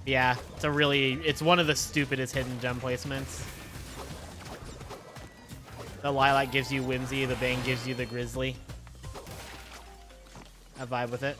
A: Yeah, it's one of the stupidest hidden gem placements. The Lilac gives you Whimsy, the Bang gives you the Grizzly. I vibe with it.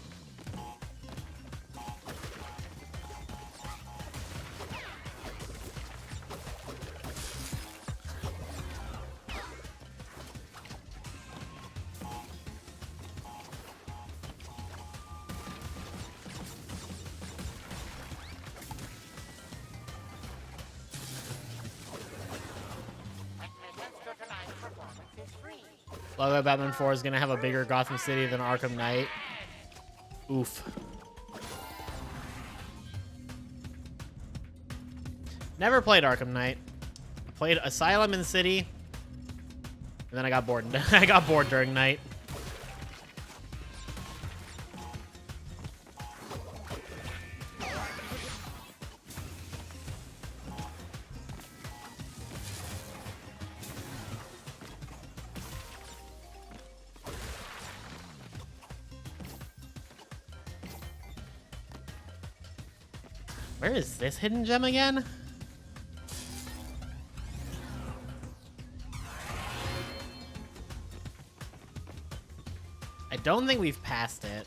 A: Logo Batman 4 is going to have a bigger Gotham City than Arkham Knight. Oof. Never played Arkham Knight. I played Asylum in City. And then I got bored. I got bored during night. Where is this hidden gem again? I don't think we've passed it.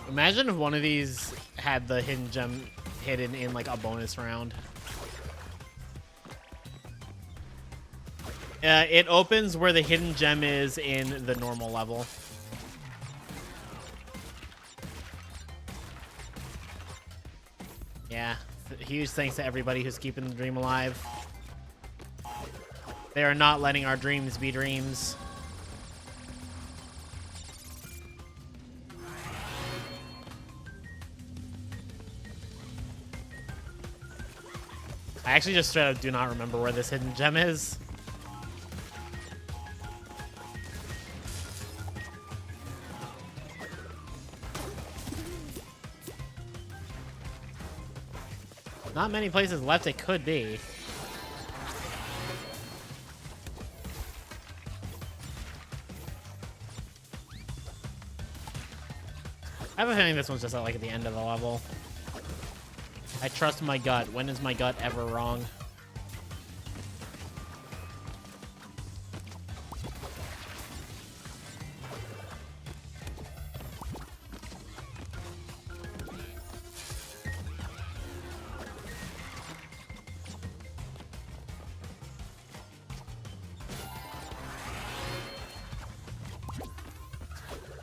A: Imagine if one of these had the hidden gem hidden in like a bonus round. It opens where the hidden gem is in the normal level. Yeah, huge thanks to everybody who's keeping the dream alive. They are not letting our dreams be dreams. I actually just straight up do not remember where this hidden gem is. Not many places left it could be. I have a feeling this one's just like at the end of the level. I trust my gut. When is my gut ever wrong?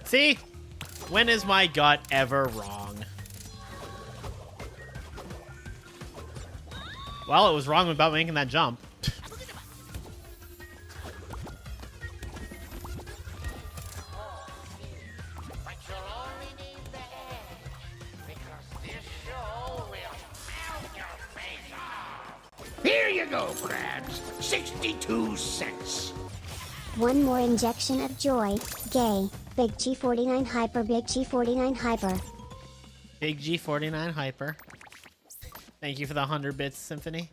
A: See? When is my gut ever wrong? Well, it was wrong about making that jump.
H: But you'll
E: snow crabs. 62 cents.
G: One more injection of joy. Gay. Big G49 Hyper. Big G49 Hyper.
A: Big G49 Hyper. Thank you for the 100 bits, Symphony.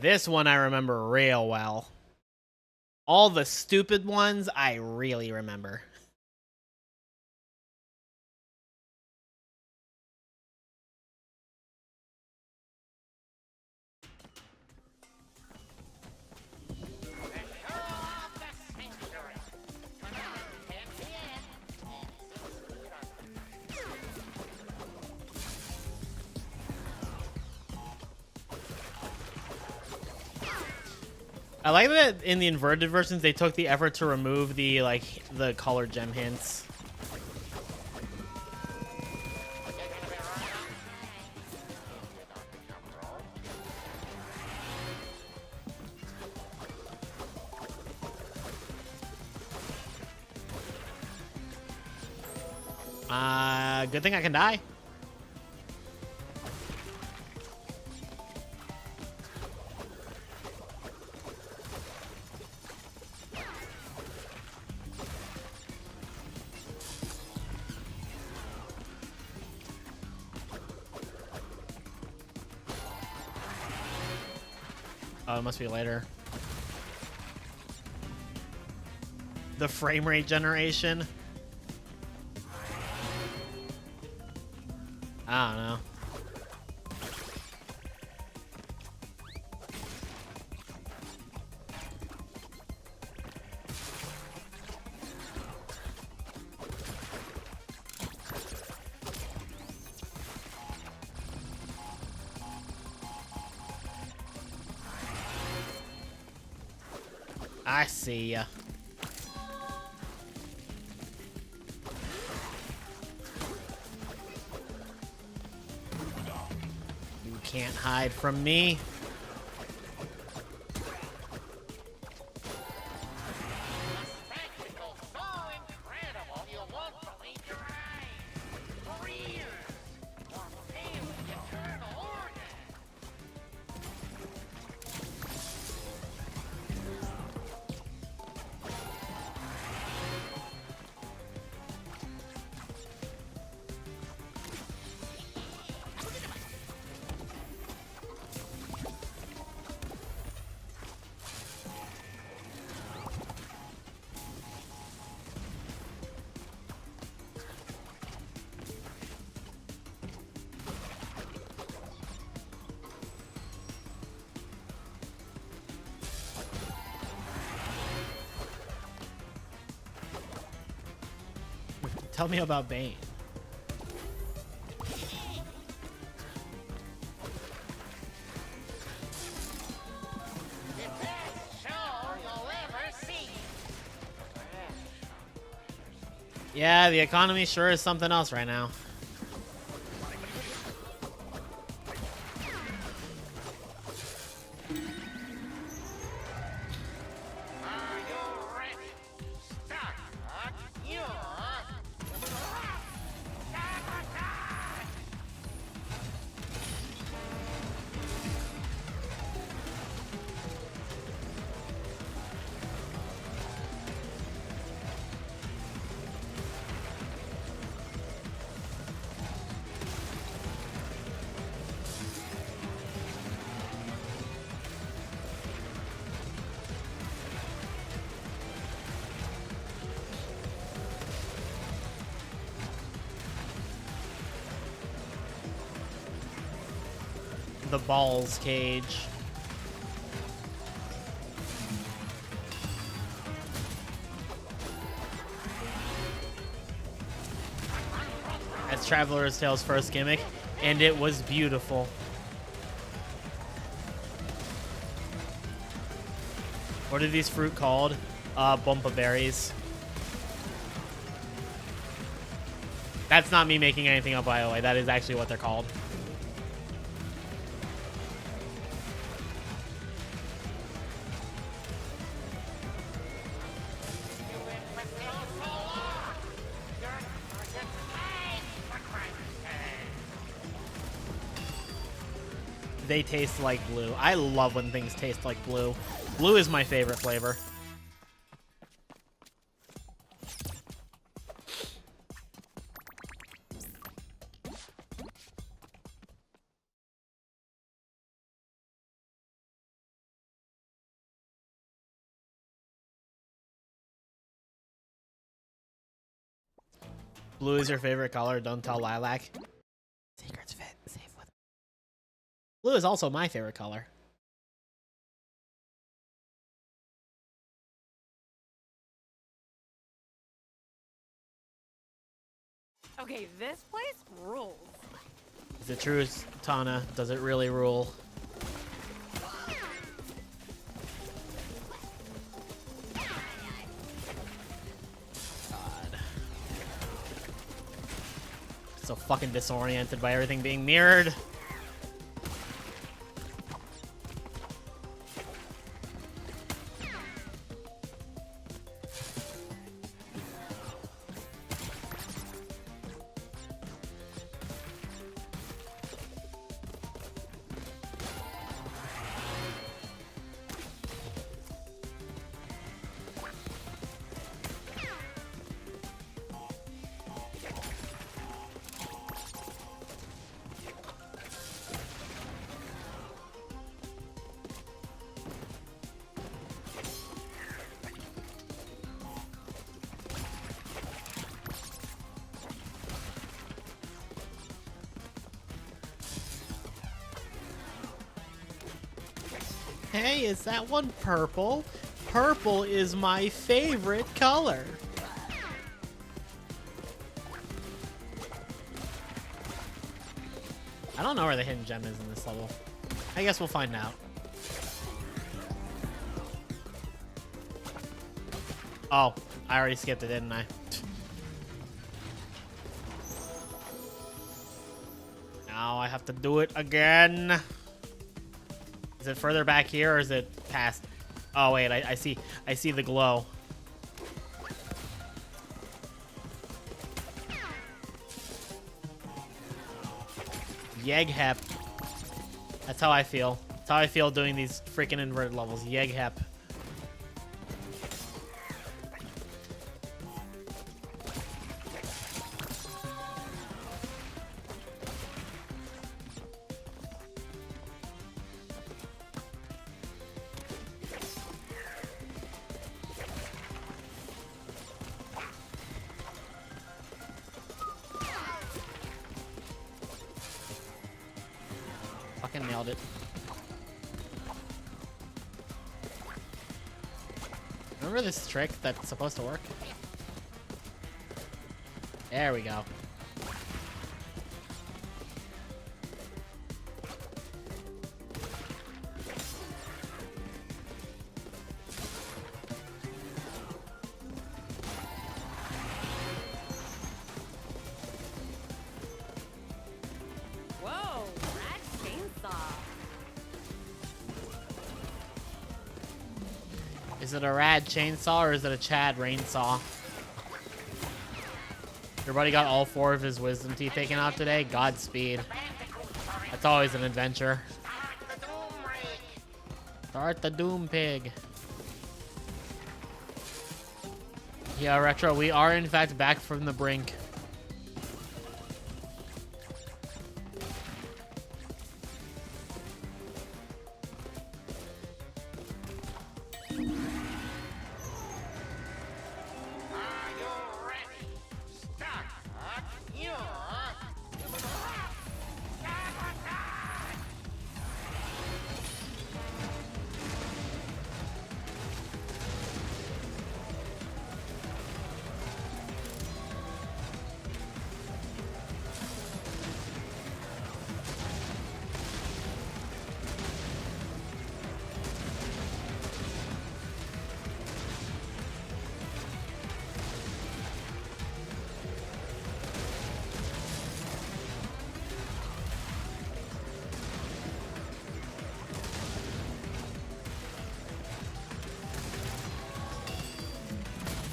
A: This one I remember real well. All the stupid ones I really remember. I like that in the inverted versions they took the effort to remove the the color gem hints. Good thing I can die. Oh, it must be later. The frame rate generation. I don't know. I see ya. You can't hide from me. Tell me about Bane. Yeah, the economy sure is something else right now. The balls cage. That's Traveler's Tale's first gimmick, and it was beautiful. What are these fruit called? Bumpa berries. That's not me making anything up, by the way. That is actually what they're called. they taste like blue. I love when things taste like blue. Blue is my favorite flavor. Blue is your favorite color. Don't tell Lilac. Secrets fit. Safe with. Blue is also my favorite color.
D: Okay, this place rules.
A: Is it true, Tana? Does it really rule? So fucking disoriented by everything being mirrored. Hey, is that one purple? Purple is my favorite color. I don't know where the hidden gem is in this level. I guess we'll find out. Oh, I already skipped it, didn't I? Now I have to do it again. Is it further back here or is it past? Oh wait, I see the glow. Yeghep. That's how I feel. That's how I feel doing these freaking inverted levels. Yeghep. Fucking nailed it. Remember this trick that's supposed to work? There we go.
D: Whoa, rad chainsaw.
A: Is it a rad chainsaw or is it a Chad rainsaw? Your buddy got all 4 of his wisdom teeth taken out today? Godspeed. That's always an adventure. Start the Doom Pig. Yeah, Retro, we are in fact back from the brink.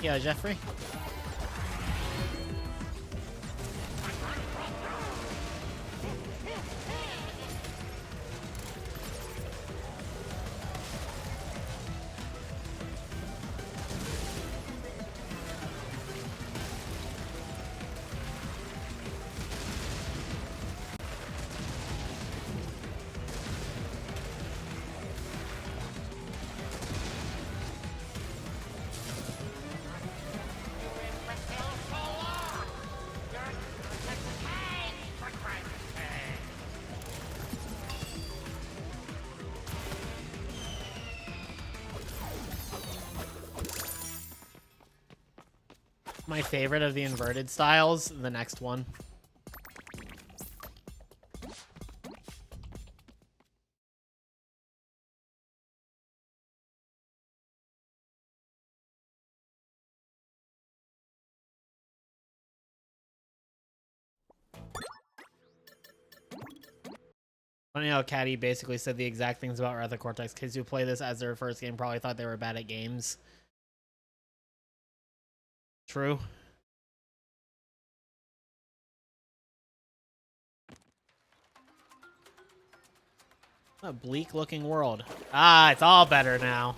A: Yeah, Jeffrey. my favorite of the inverted styles, the next one. Funny how Caddy basically said the exact things about Wrath of Cortex. Kids who play this as their first game probably thought they were bad at games. True. A bleak looking world. Ah, it's all better now.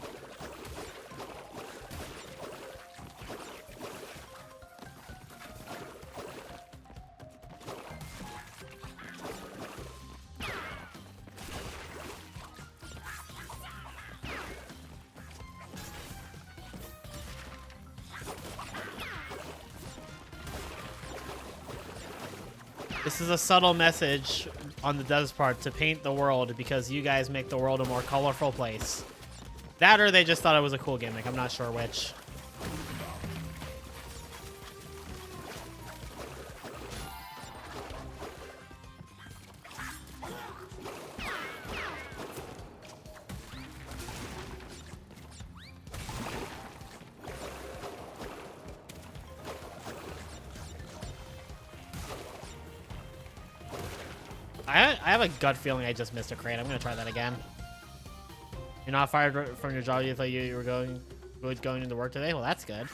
A: This is a subtle message on the devs part to paint the world because you guys make the world a more colorful place. That or they just thought it was a cool gimmick. I'm not sure which. I have a gut feeling I just missed a crate. I'm gonna try that again. You're not fired from your job. You thought you were going into work today? Well, that's good.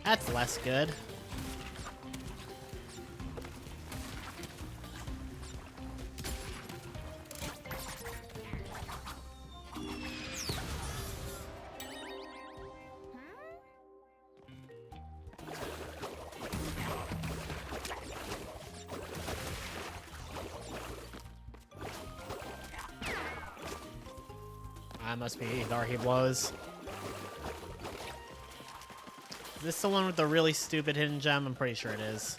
A: That's less good. I must be Darhy Blows. Is this the one with the really stupid hidden gem? I'm pretty sure it is.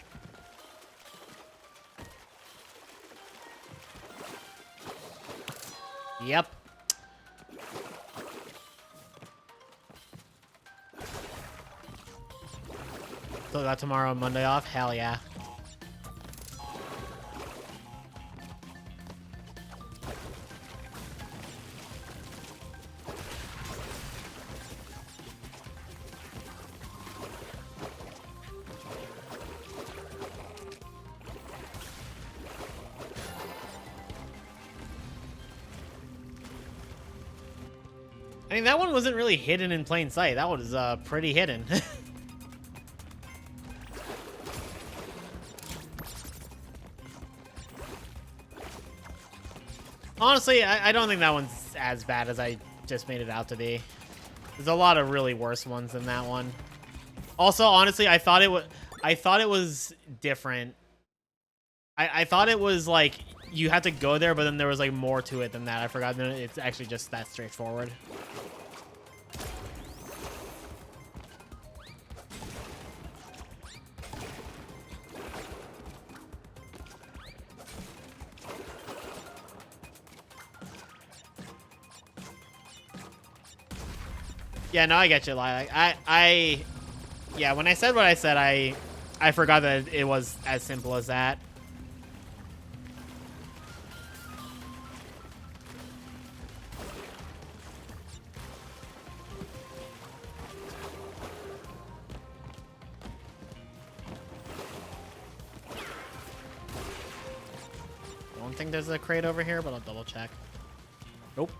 A: Yep. So got tomorrow and Monday off? Hell yeah. I mean, that one wasn't really hidden in plain sight. That was pretty hidden. Honestly, I don't think that one's as bad as I just made it out to be. There's a lot of really worse ones than that one. Also, honestly, I thought it was different. I thought it was like you had to go there, but then there was like more to it than that. I forgot that it's actually just that straightforward. Yeah, no, I get you, Lilac. Yeah, when I said what I said, I forgot that it was as simple as that. I don't think there's a crate over here, but I'll double check. Nope.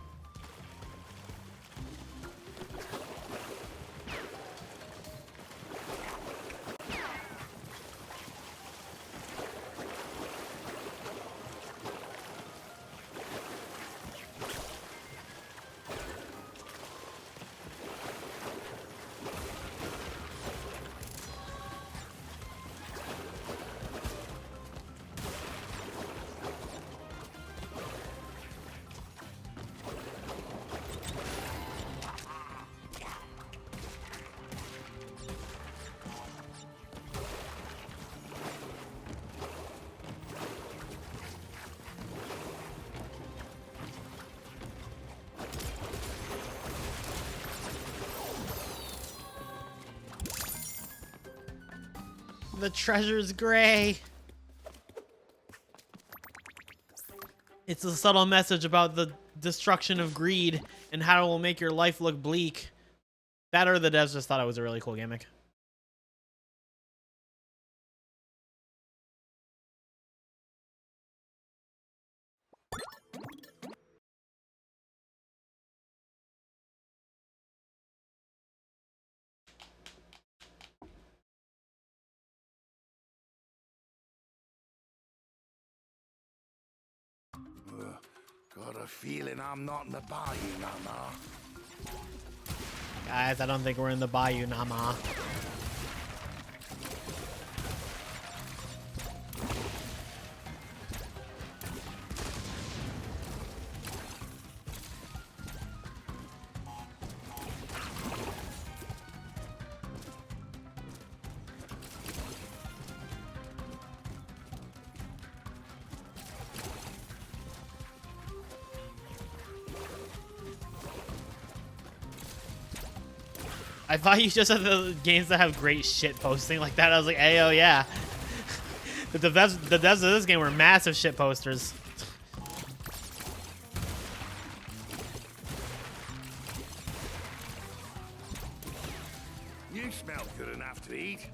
A: The treasure's gray. It's a subtle message about the destruction of greed and how it will make your life look bleak. That or the devs just thought it was a really cool gimmick.
E: Got a feeling I'm not in the bayou no more.
A: Guys, I don't think we're in the bayou, Nama. I thought you just had the games that have great shit posting like that. I was like, hey, oh yeah. The devs of this game were massive shit posters.
E: You smell good enough to eat.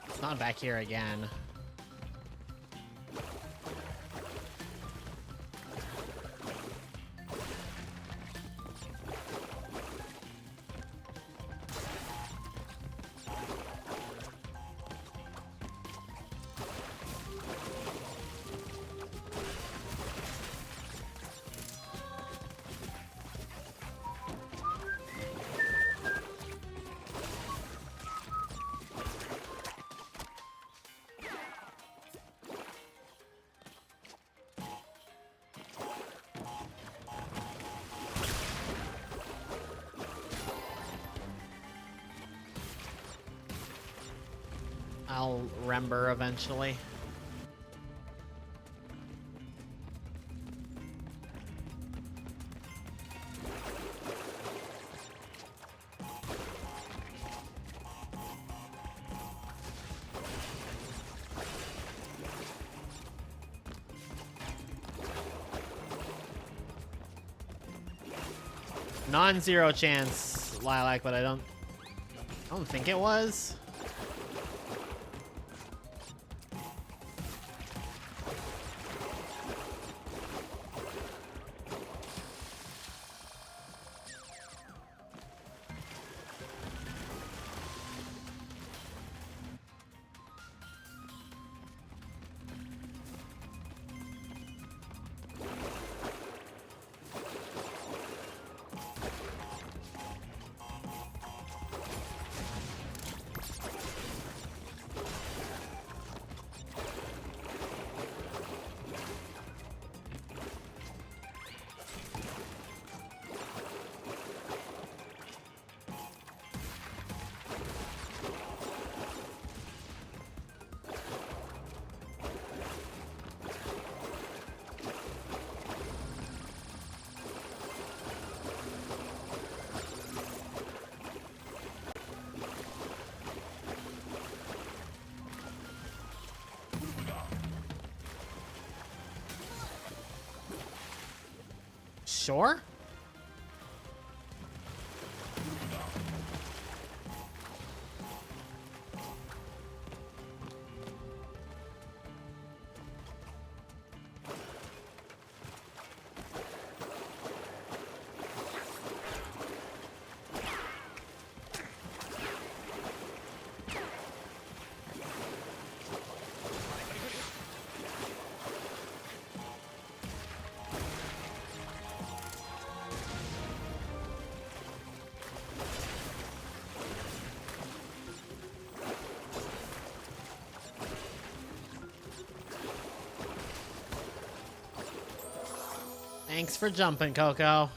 A: It's not back here again. I'll remember eventually. Non-zero chance, Lilac, but I don't think it was. Sure. Thanks for jumping, Coco.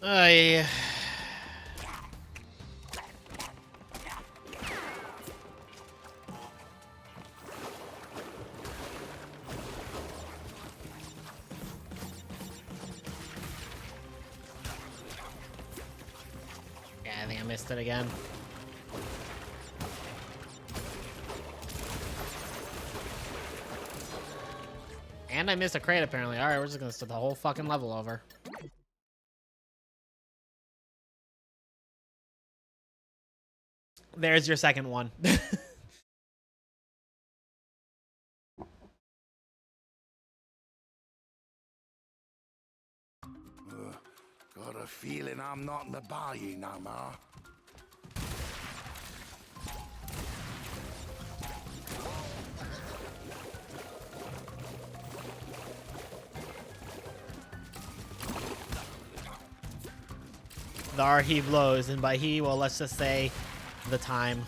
A: Yeah. Yeah, I think I missed it again. And I missed a crate, apparently. Alright, we're just gonna start the whole fucking level over. There's your second one.
E: Got a feeling I'm not in the bayou no more.
A: There he blows, and by he, well, let's just say the time.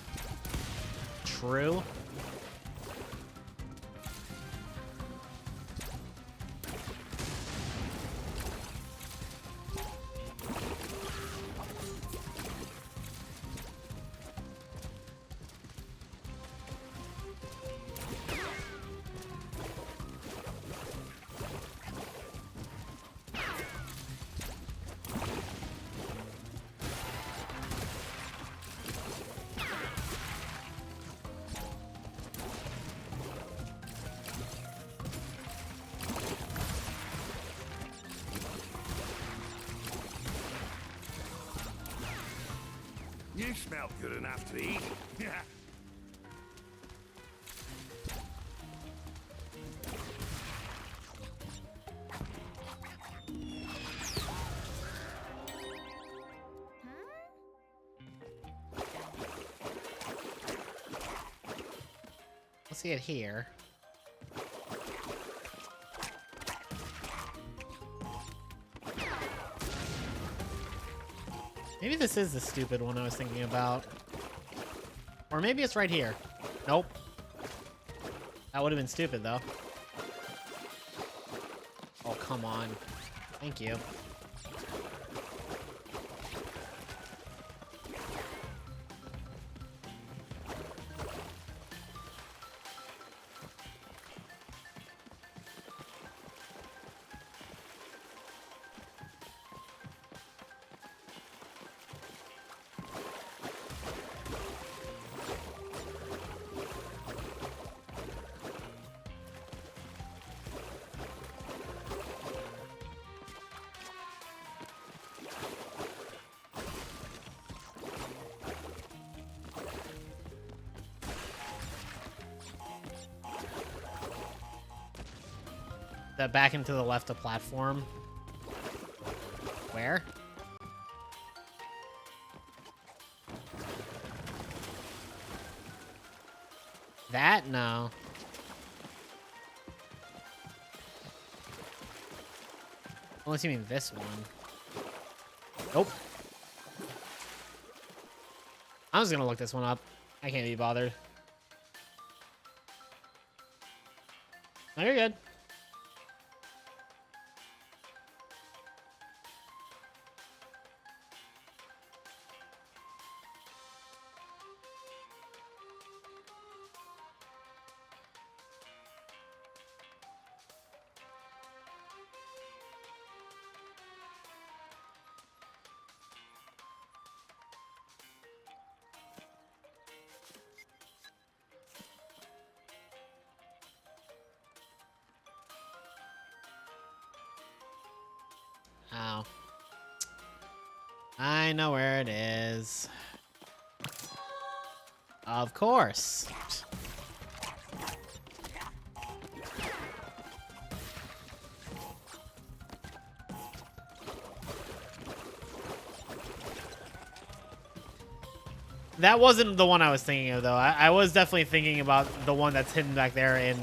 A: True.
E: You smell good enough to eat.
A: Let's see it here. Maybe this is the stupid one I was thinking about. Or maybe it's right here. Nope. That would have been stupid, though. Oh, come on. Thank you. That back into the left of platform. Where? That? No. Unless you mean this one. Nope. I was gonna look this one up. I can't be bothered. No, you're good. I know where it is. Of course. That wasn't the one I was thinking of, though. I was definitely thinking about the one that's hidden back there in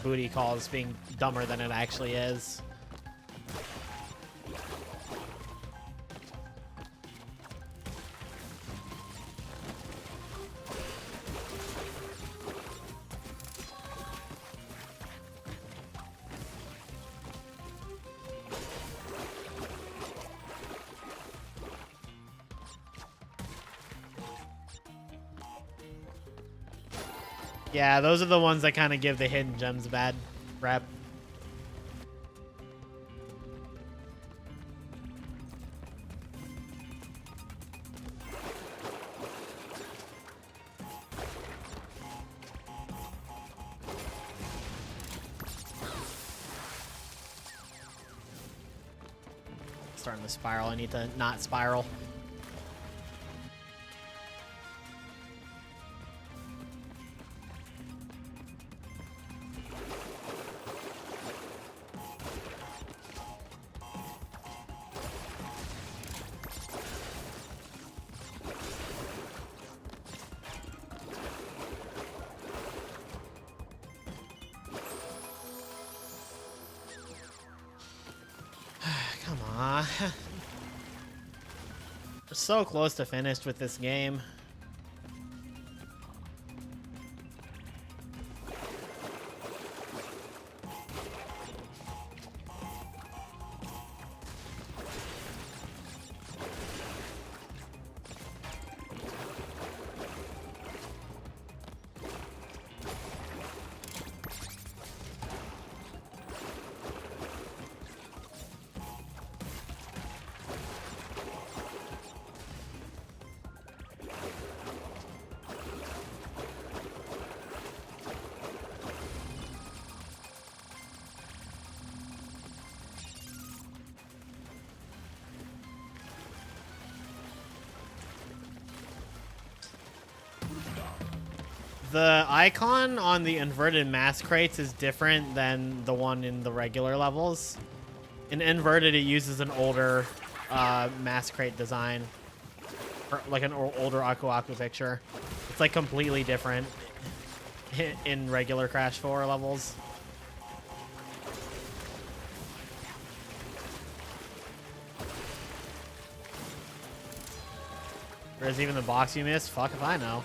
A: booty calls being dumber than it actually is. Yeah, those are the ones that kind of give the hidden gems a bad rep. Starting to spiral. I need to not spiral. Come on. We're so close to finished with this game. The icon on the inverted mass crates is different than the one in the regular levels. In inverted, it uses an older mass crate design, or like an older Aku Aku picture. It's like completely different in regular Crash 4 levels. Whereas even the box you missed, fuck if I know.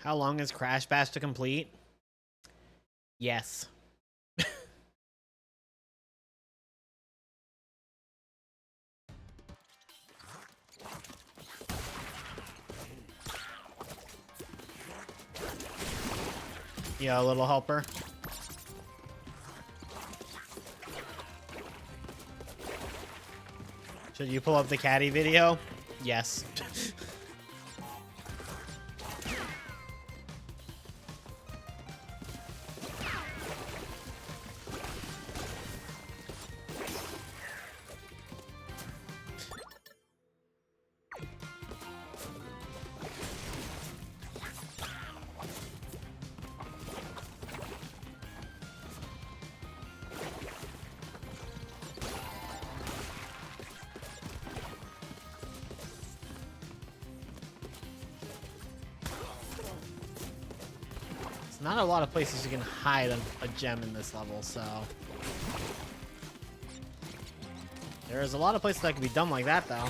A: How long is Crash Bash to complete? Yes. Yeah, little helper. Should you pull up the caddy video? Yes. not a lot of places you can hide a gem in this level, so there's a lot of places that can be done like that, though.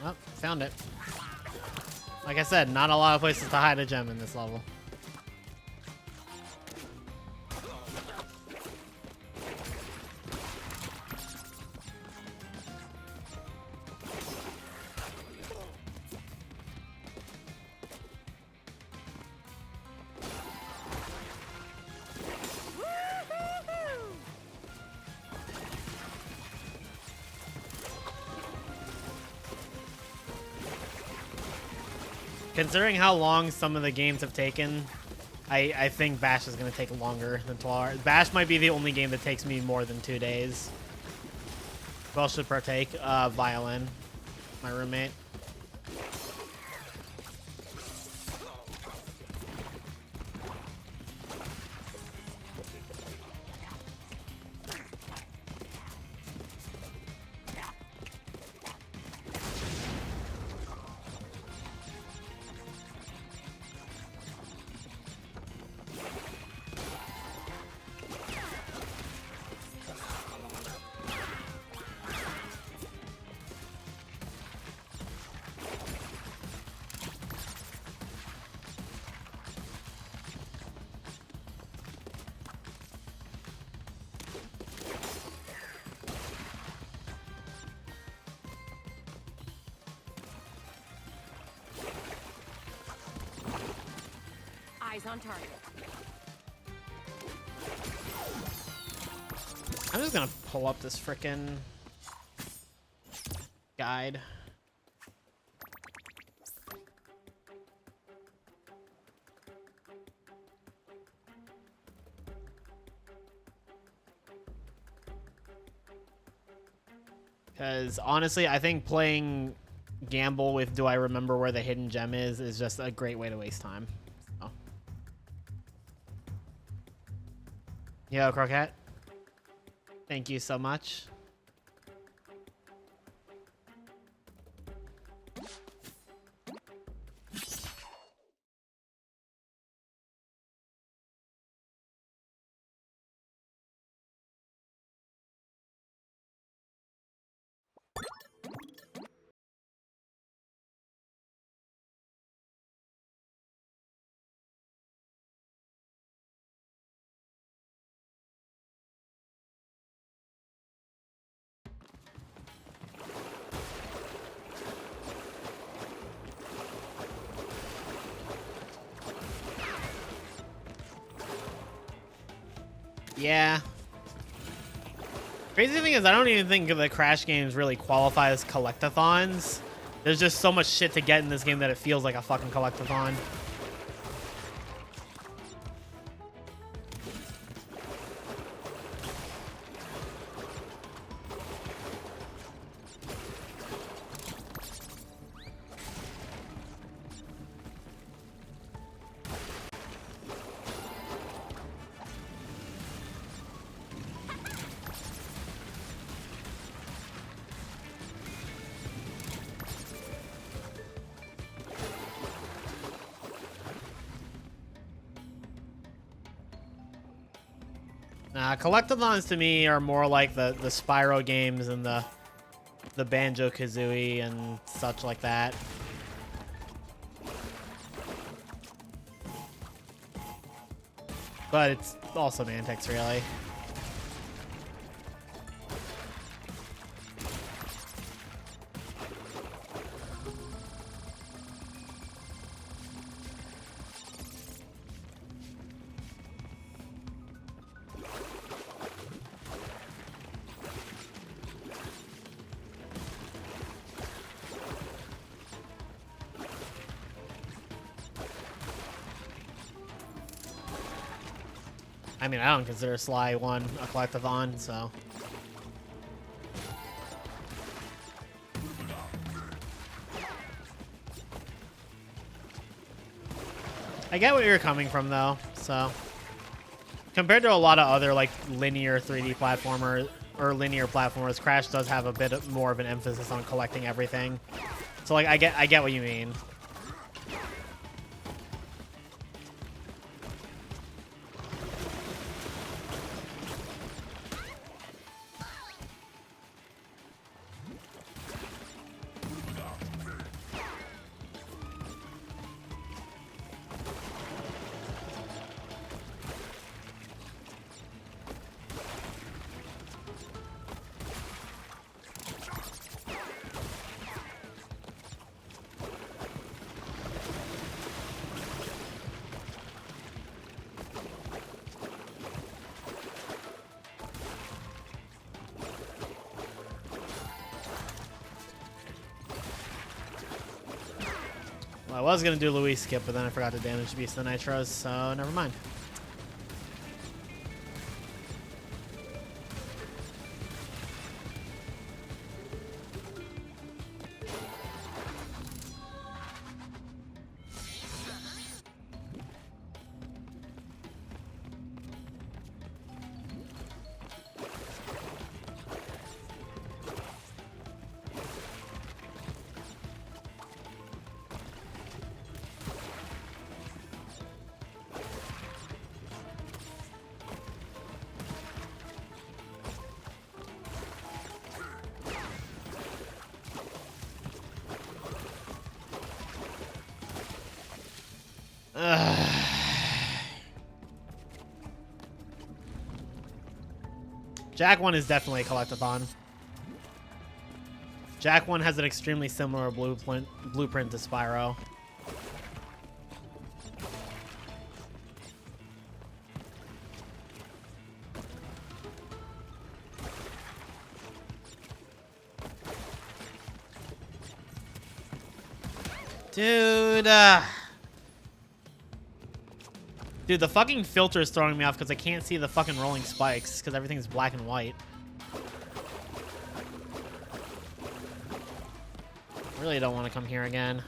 A: Oh, found it. Like I said, not a lot of places to hide a gem in this level. Considering how long some of the games have taken, I think Bash is going to take longer than 12 hours. Bash might be the only game that takes me more than 2 days. Who else should partake? Violin, my roommate.
D: Eyes on target.
A: I'm just gonna pull up this frickin' guide. Because honestly, I think playing Gamble with Do I Remember Where the Hidden Gem is just a great way to waste time. So. Yo, Croquette. Thank you so much. Yeah. Crazy thing is, I don't even think the Crash games really qualify as collectathons. There's just so much shit to get in this game that it feels like a fucking collectathon. Collectathons to me are more like the Spyro games and the Banjo-Kazooie and such like that. But it's also Mantic's, really. I mean, I don't consider Sly 1 a collectathon, so. I get where you're coming from, though, so. Compared to a lot of other, like, linear 3D platformer or linear platformers, Crash does have a bit more of an emphasis on collecting everything. So, like, I get what you mean. Well, I was going to do Louis skip, but then I forgot to damage Beast the Nitros, so never mind. Jack 1 is definitely a collectathon. Jack 1 has an extremely similar blueprint to Spyro. Dude, dude, the fucking filter is throwing me off because I can't see the fucking rolling spikes because everything's black and white. Really don't want to come here again.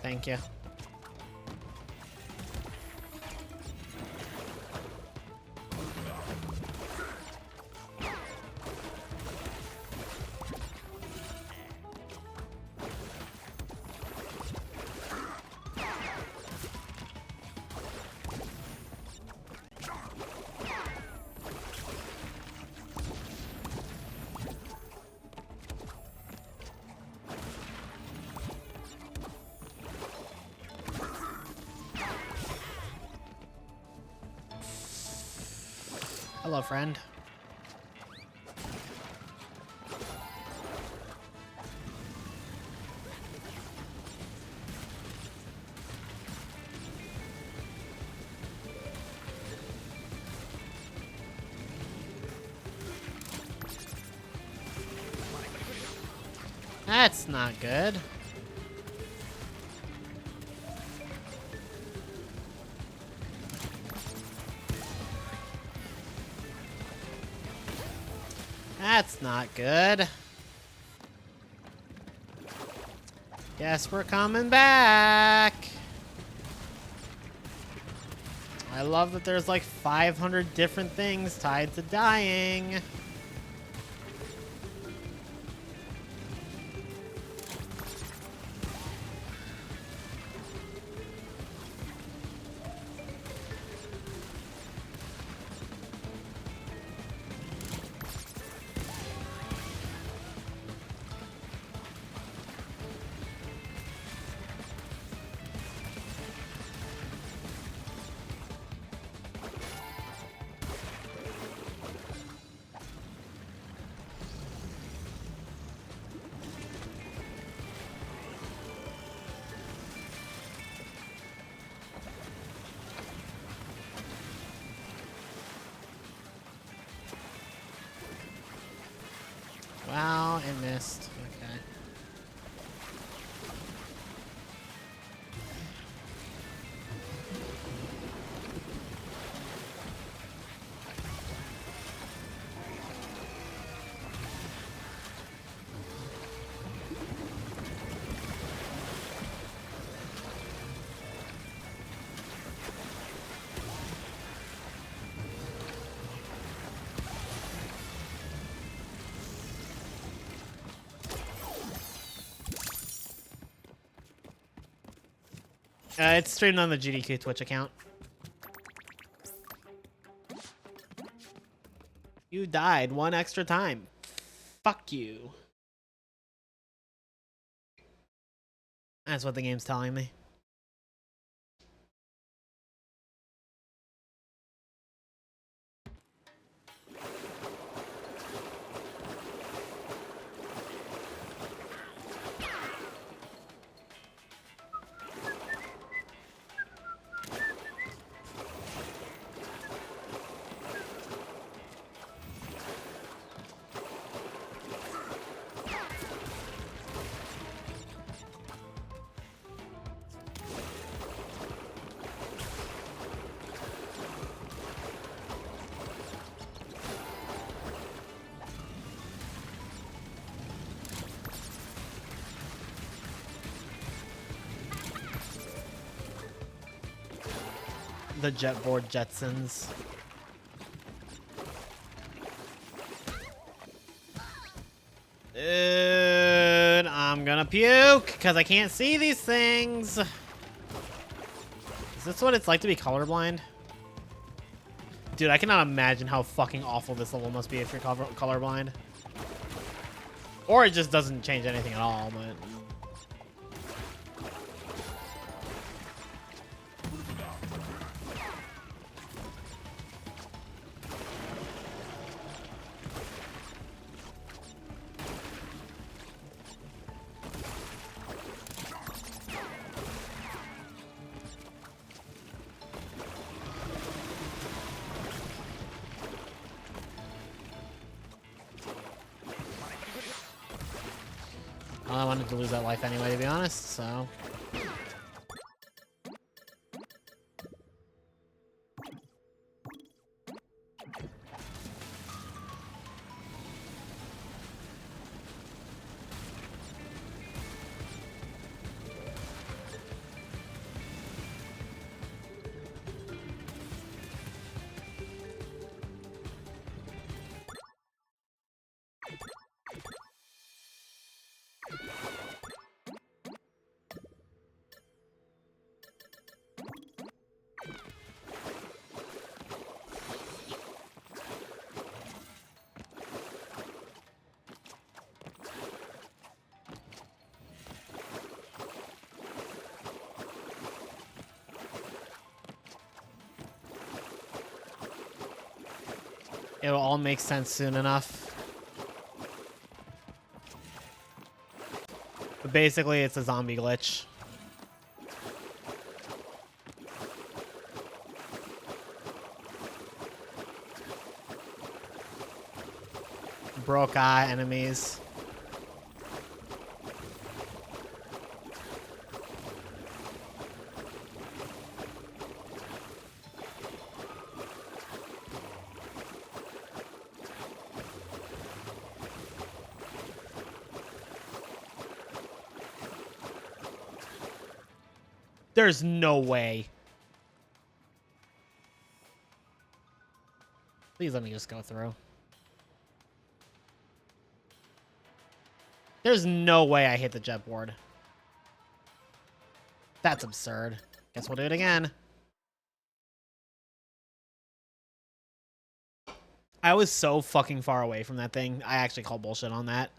A: Thank you. Hello, friend. That's not good. That's not good. Guess we're coming back. I love that there's like 500 different things tied to dying. Wow, it missed. Okay. It's streamed on the GDQ Twitch account. You died one extra time. Fuck you. That's what the game's telling me. The jetboard Jetsons. Dude, I'm gonna puke because I can't see these things. Is this what it's like to be colorblind? Dude, I cannot imagine how fucking awful this level must be if you're colorblind. Or it just doesn't change anything at all, but... I wanted to lose that life anyway, to be honest, so... It'll all make sense soon enough. But basically, it's a zombie glitch. Broke eye enemies. There's no way. Please let me just go through. There's no way I hit the jet board. That's absurd. Guess we'll do it again. I was so fucking far away from that thing. I actually call bullshit on that.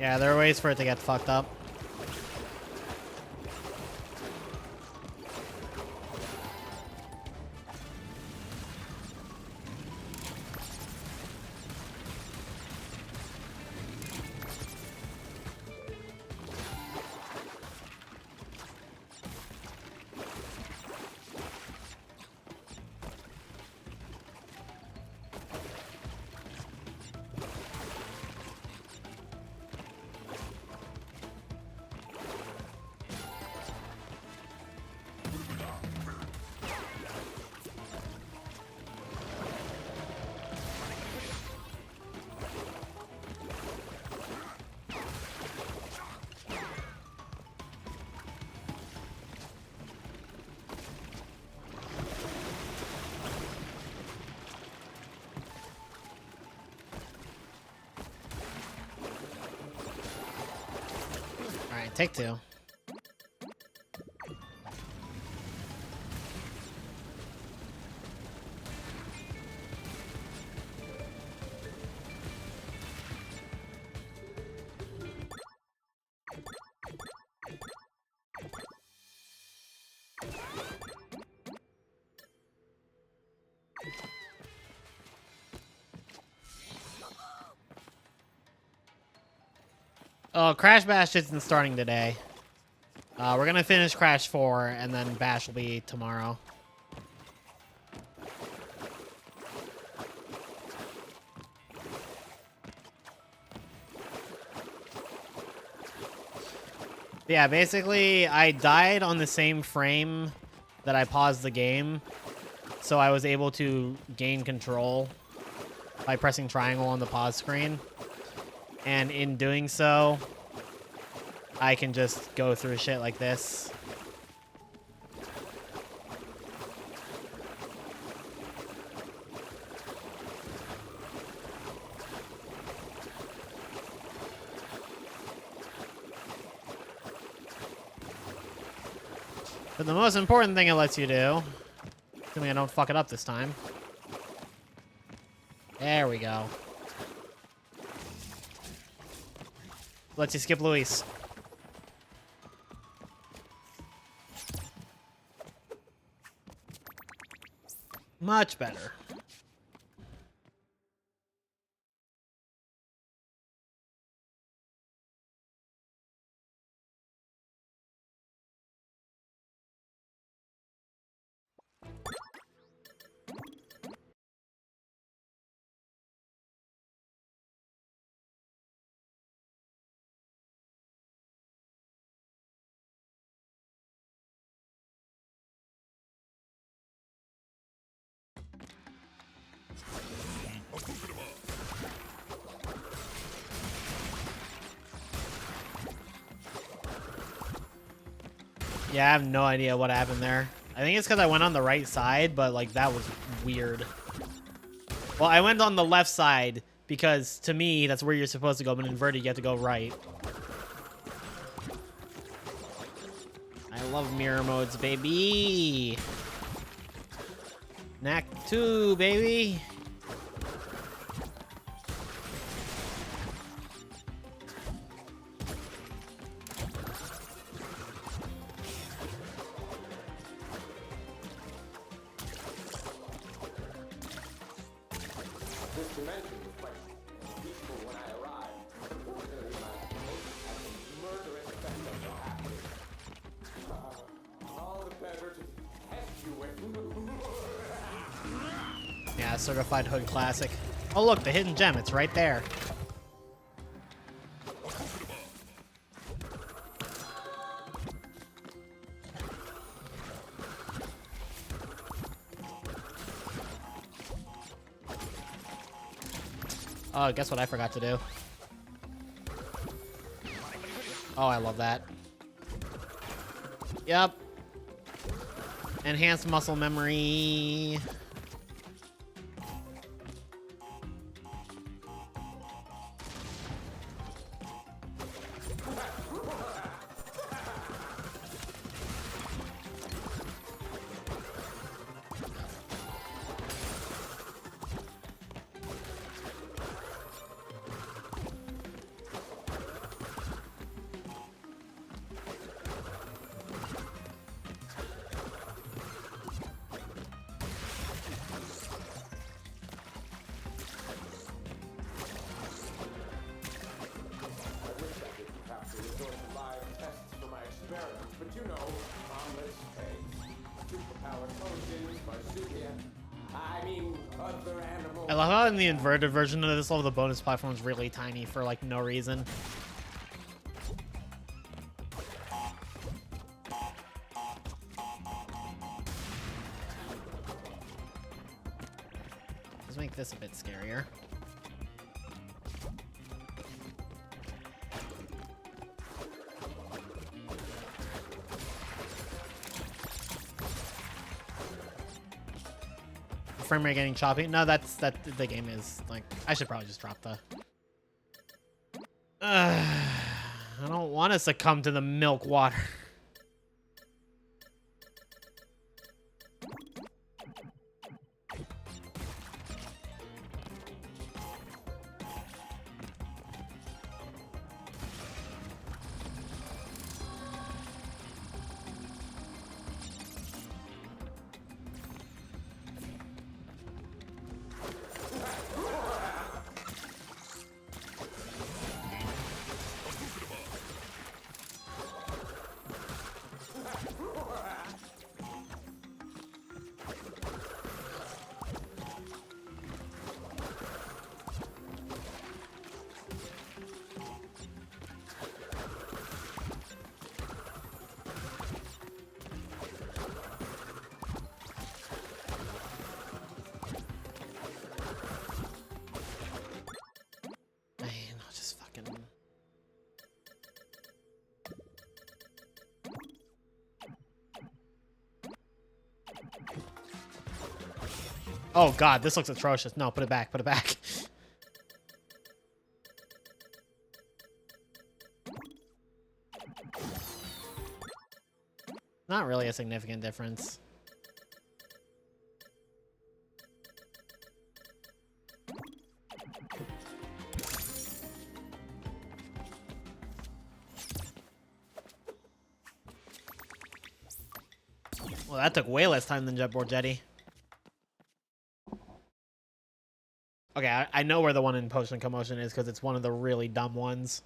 A: Yeah, there are ways for it to get fucked up. Alright, take two. Oh, Crash Bash isn't starting today. We're gonna finish Crash 4, and then Bash will be tomorrow. Yeah, basically, I died on the same frame that I paused the game, so I was able to gain control by pressing triangle on the pause screen. And in doing so, I can just go through shit like this. But the most important thing it lets you do, assuming I don't fuck it up this time. There we go. Lets you skip Luis. Much better. Yeah, I have no idea what happened there. I think it's because I went on the right side, but like that was weird. Well, I went on the left side because to me, that's where you're supposed to go, but inverted, you have to go right. I love mirror modes, baby. Knack 2, baby. Yeah, certified hood classic. Oh look, the hidden gem. It's right there. Oh, guess what I forgot to do? Oh, I love that. Yep. Enhanced muscle memory. I love how in the inverted version of this level, the bonus platform is really tiny for like no reason. Let's make this a bit scarier. Frame rate getting choppy. No, that's the game is like. I should probably just drop the. I don't want to succumb to the milk water. Oh god, this looks atrocious. No, put it back, put it back. Not really a significant difference. Well, that took way less time than Jetboard Jetty. Okay, I know where the one in Potion Commotion is because it's one of the really dumb ones.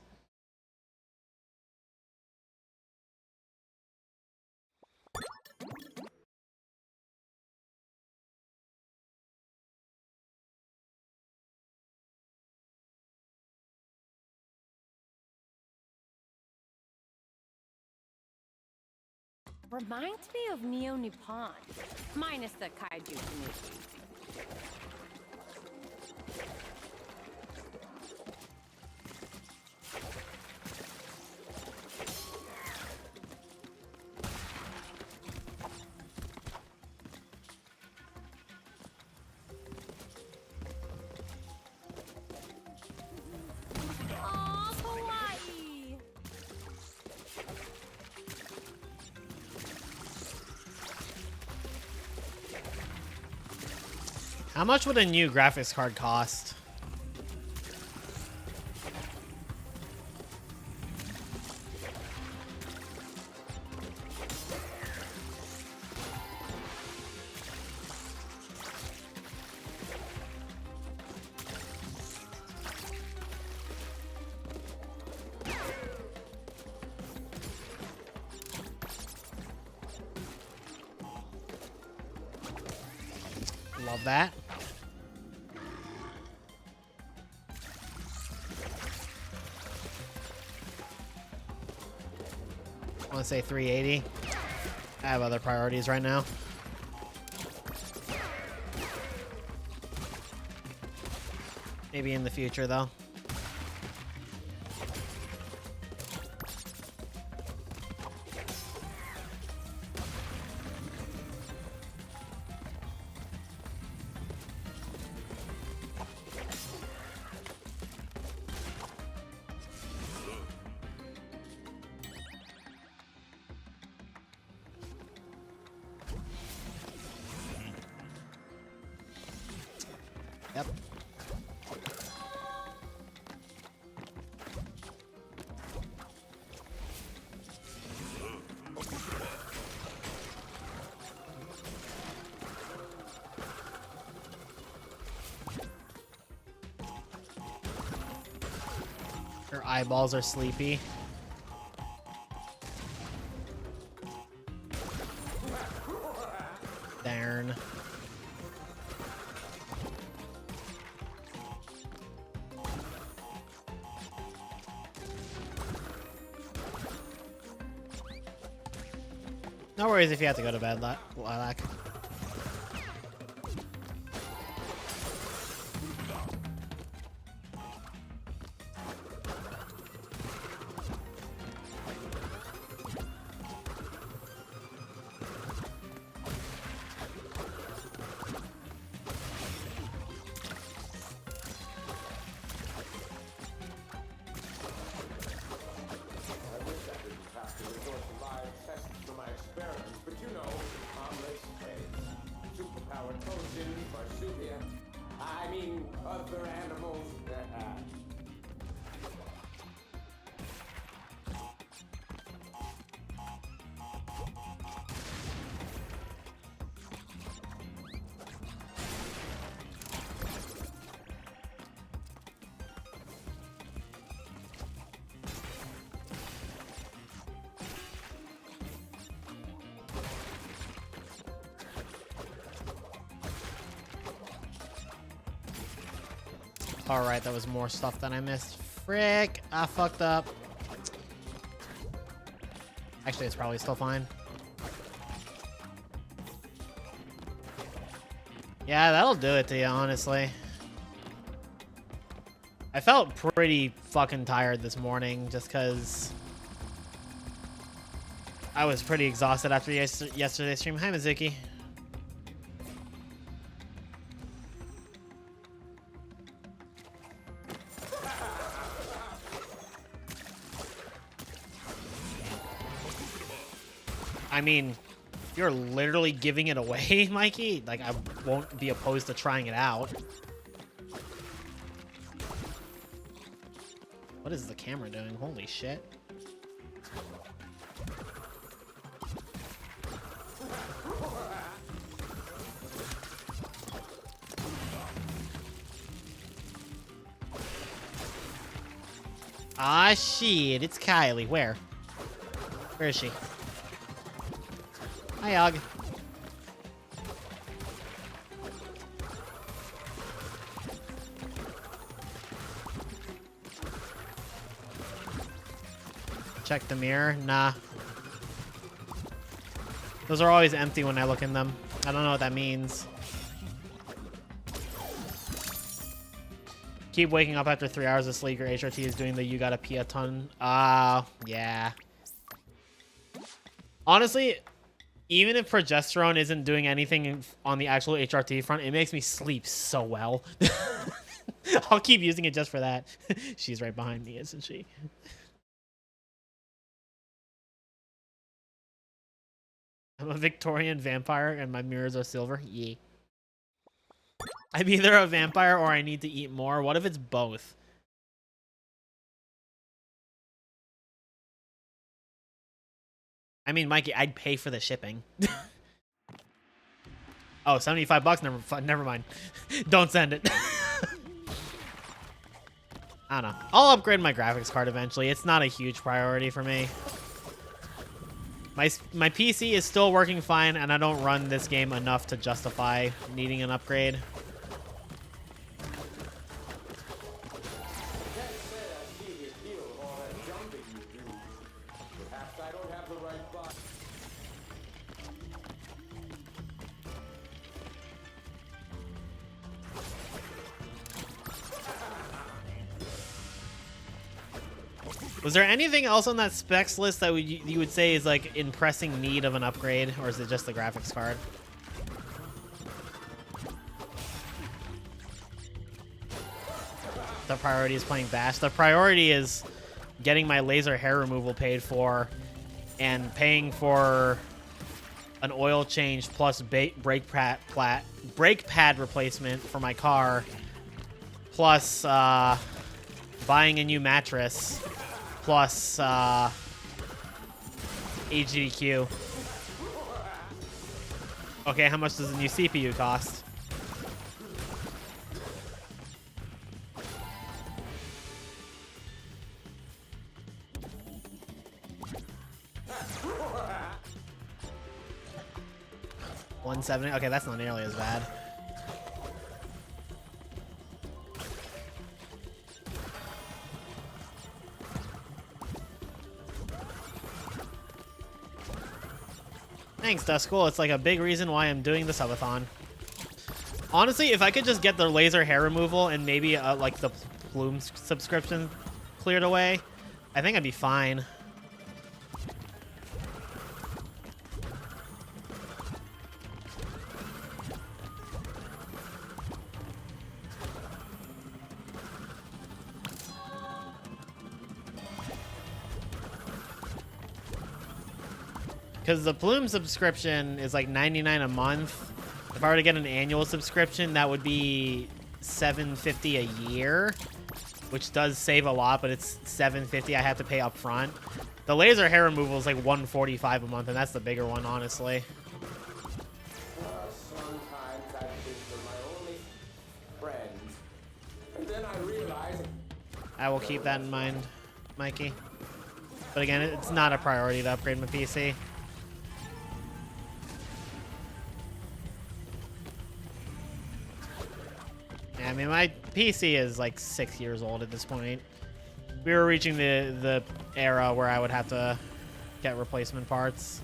D: Reminds me of Neo Nippon, minus the kaiju community.
A: How much would a new graphics card cost? Love that. I want to say 380. I have other priorities right now. Maybe in the future, though. Yep. Her eyeballs are sleepy. Darn. No worries if you have to go to bed, Lilac.
B: I mean, other animals.
A: Alright, that was more stuff than I missed. Frick! I fucked up. Actually, it's probably still fine. Yeah, that'll do it to you, honestly. I felt pretty fucking tired this morning just because I was pretty exhausted after yesterday's stream. Hi, Mizuki. I mean, you're literally giving it away, Mikey. Like, I won't be opposed to trying it out. What is the camera doing? Holy shit. Ah, shit. It's Kylie. Where? Where is she? Hi, Yog. Check the mirror. Nah. Those are always empty when I look in them. I don't know what that means. Keep waking up after 3 hours of sleep. Your HRT is doing the you gotta pee a ton. Yeah. Honestly, even if progesterone isn't doing anything on the actual HRT front, it makes me sleep so well. I'll keep using it just for that. She's right behind me, isn't she? I'm a Victorian vampire and my mirrors are silver. Yeah. I'm either a vampire or I need to eat more. What if it's both? I mean, Mikey, I'd pay for the shipping. Oh, 75 bucks? Never mind. Don't send it. I don't know. I'll upgrade my graphics card eventually. It's not a huge priority for me. My PC is still working fine, and I don't run this game enough to justify needing an upgrade.
B: Perhaps I don't have the right
A: Was there anything else on that specs list that you would say is like in pressing need of an upgrade, or is it just the graphics card? The priority is playing Bash. The priority is getting my laser hair removal paid for and paying for an oil change plus brake pad replacement for my car, plus buying a new mattress, plus HDQ. Okay, how much does the new CPU cost? $170. Okay, that's not nearly as bad. Thanks, Duskull. It's like a big reason why I'm doing the subathon. Honestly, if I could just get the laser hair removal and maybe like the plume subscription cleared away, I think I'd be fine. Because the Plume subscription is like $99 a month. If I were to get an annual subscription, that would be $750 a year, which does save a lot, but it's $750 I have to pay up front. The laser hair removal is like $145 a month, and that's the bigger one, honestly.
B: Sometimes I think they're my only friends. And then I realize...
A: I will keep that in mind, Mikey. But again, it's not a priority to upgrade my PC. I mean, my PC is like 6 years old at this point. We were reaching the era where I would have to get replacement parts.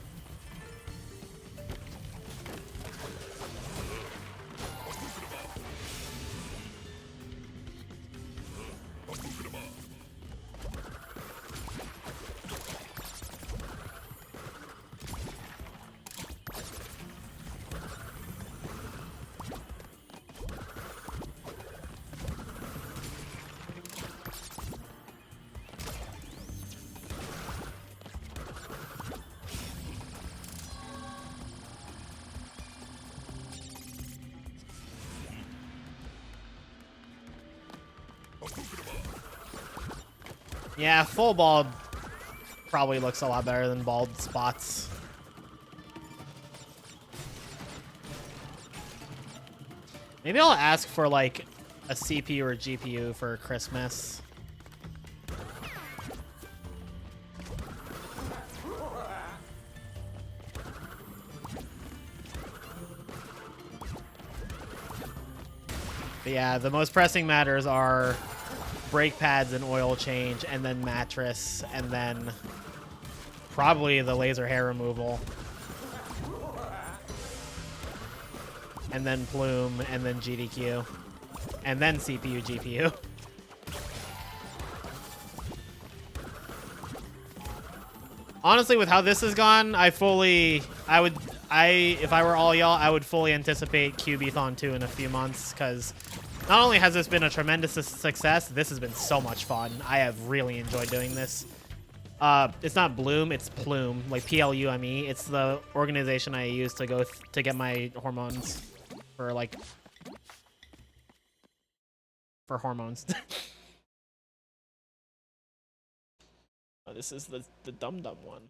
A: Yeah, full bald probably looks a lot better than bald spots. Maybe I'll ask for like a CPU or a GPU for Christmas. But yeah, the most pressing matters are brake pads and oil change, and then mattress, and then probably the laser hair removal, and then plume, and then GDQ, and then CPU, GPU. Honestly, with how this has gone, if I were all y'all, I would fully anticipate Kyubithon 2 in a few months, because not only has this been a tremendous success, this has been so much fun. I have really enjoyed doing this. It's not Bloom, it's Plume, like PLUME. It's the organization I use to go to get my hormones for hormones. Oh, this is the dumb one.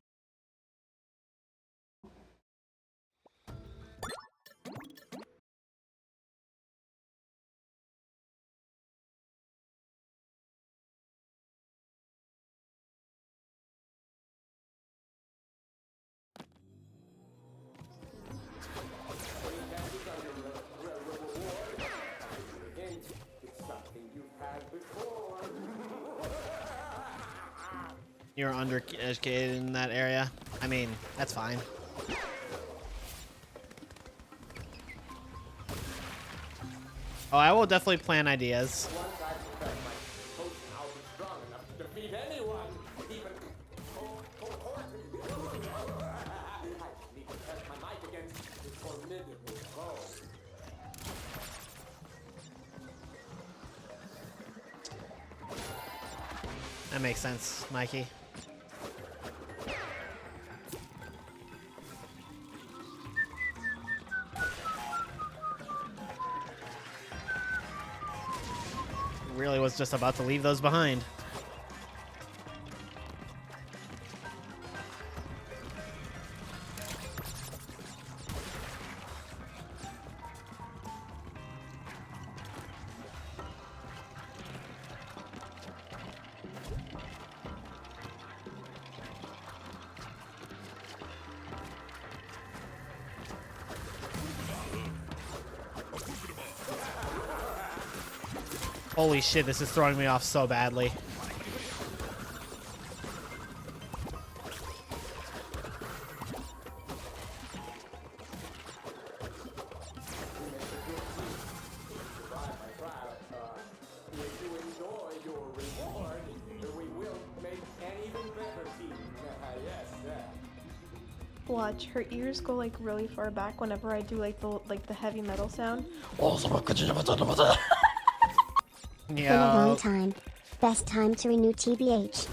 A: You're undereducated in that area. I mean, that's fine. Oh, I will definitely plan ideas.
B: Once I prepare my potion, I'll be strong enough to defeat anyone.
A: That makes sense, Mikey. Really was just about to leave those behind. Holy shit, this is throwing me off so badly.
N: Watch, her ears go like really far back whenever I do like the heavy metal sound.
G: Been a long time. Best time to renew TBH.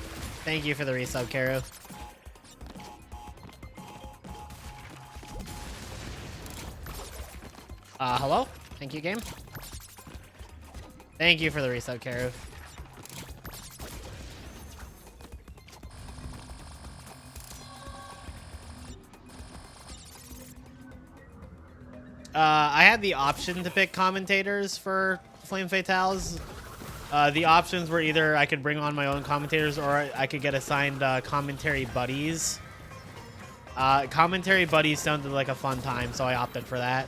A: Thank you for the resub, Karu. Hello? Thank you, game. Thank you for the resub, Karu. I had the option to pick commentators for Flame Fatales. The options were either I could bring on my own commentators or I could get assigned commentary buddies. Commentary buddies sounded like a fun time, so I opted for that.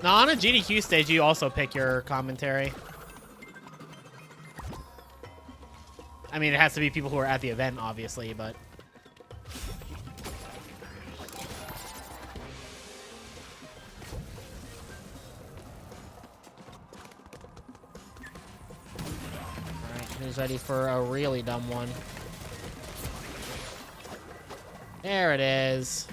A: Now, on a GDQ stage, you also pick your commentary. I mean, it has to be people who are at the event, obviously, but... Alright, who's ready for a really dumb one? There it is.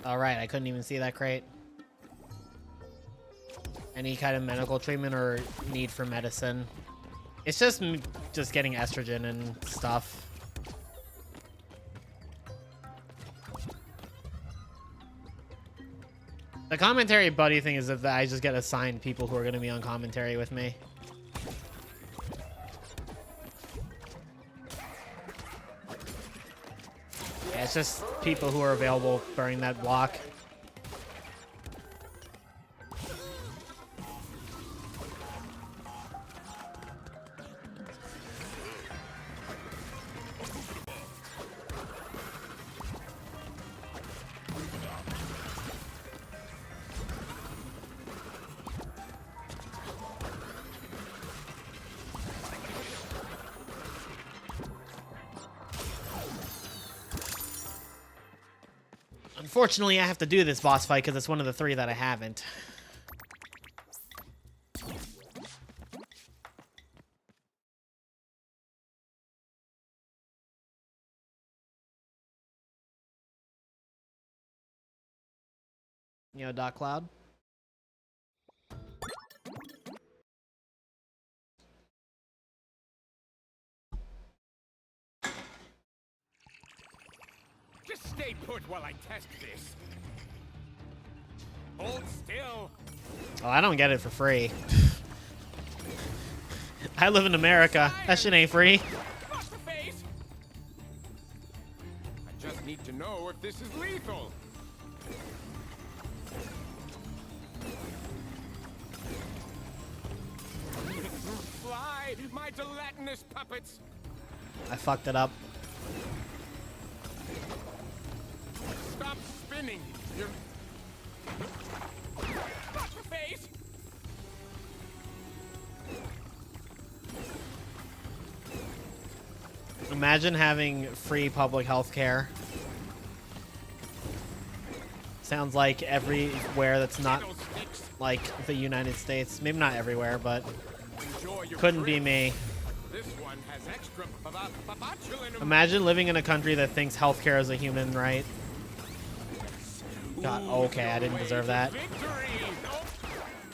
A: Alright, I couldn't even see that crate. Any kind of medical treatment or need for medicine? It's just getting estrogen and stuff. The commentary buddy thing is that I just get assigned people who are going to be on commentary with me. Yeah, it's just people who are available during that block. Unfortunately, I have to do this boss fight because it's one of the 3 that I haven't. You know, Doc Cloud?
B: Just stay put while I test this. Hold still.
A: Oh, I don't get it for free. I live in America. That shit ain't free.
B: Watch the face. I just need to know if this is lethal. Fly, my gelatinous puppets.
A: I fucked it up.
B: Stop spinning. You're... Watch the face.
A: Imagine having free public health care. Sounds like everywhere that's not like the United States. Maybe not everywhere, but couldn't be me.
B: This one has extra botulinum.
A: Imagine living in a country that thinks healthcare is a human right. God, okay, I didn't deserve that.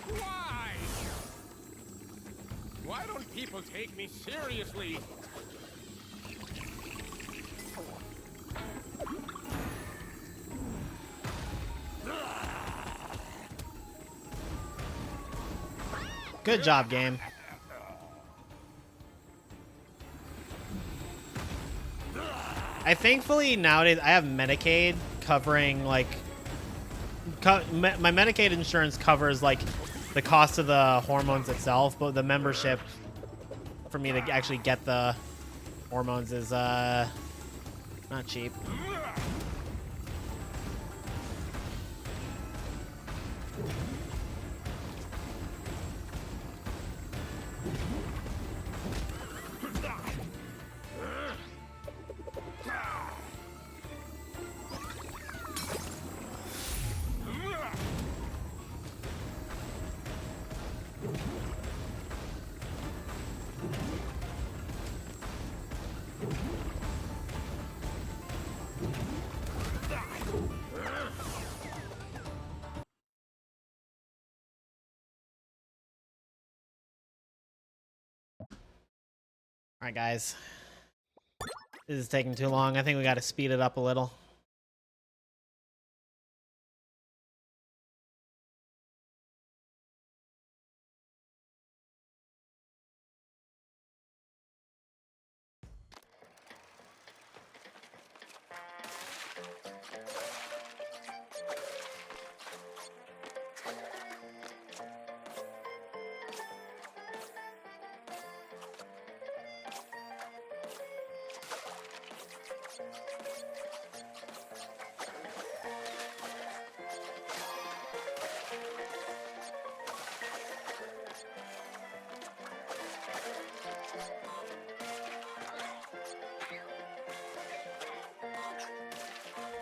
B: Why? Why don't people take me seriously?
A: Good job, game. I thankfully nowadays I have Medicaid covering like my Medicaid insurance covers like the cost of the hormones itself, but the membership for me to actually get the hormones is not cheap. All right, guys. This is taking too long. I think we got to speed it up a little.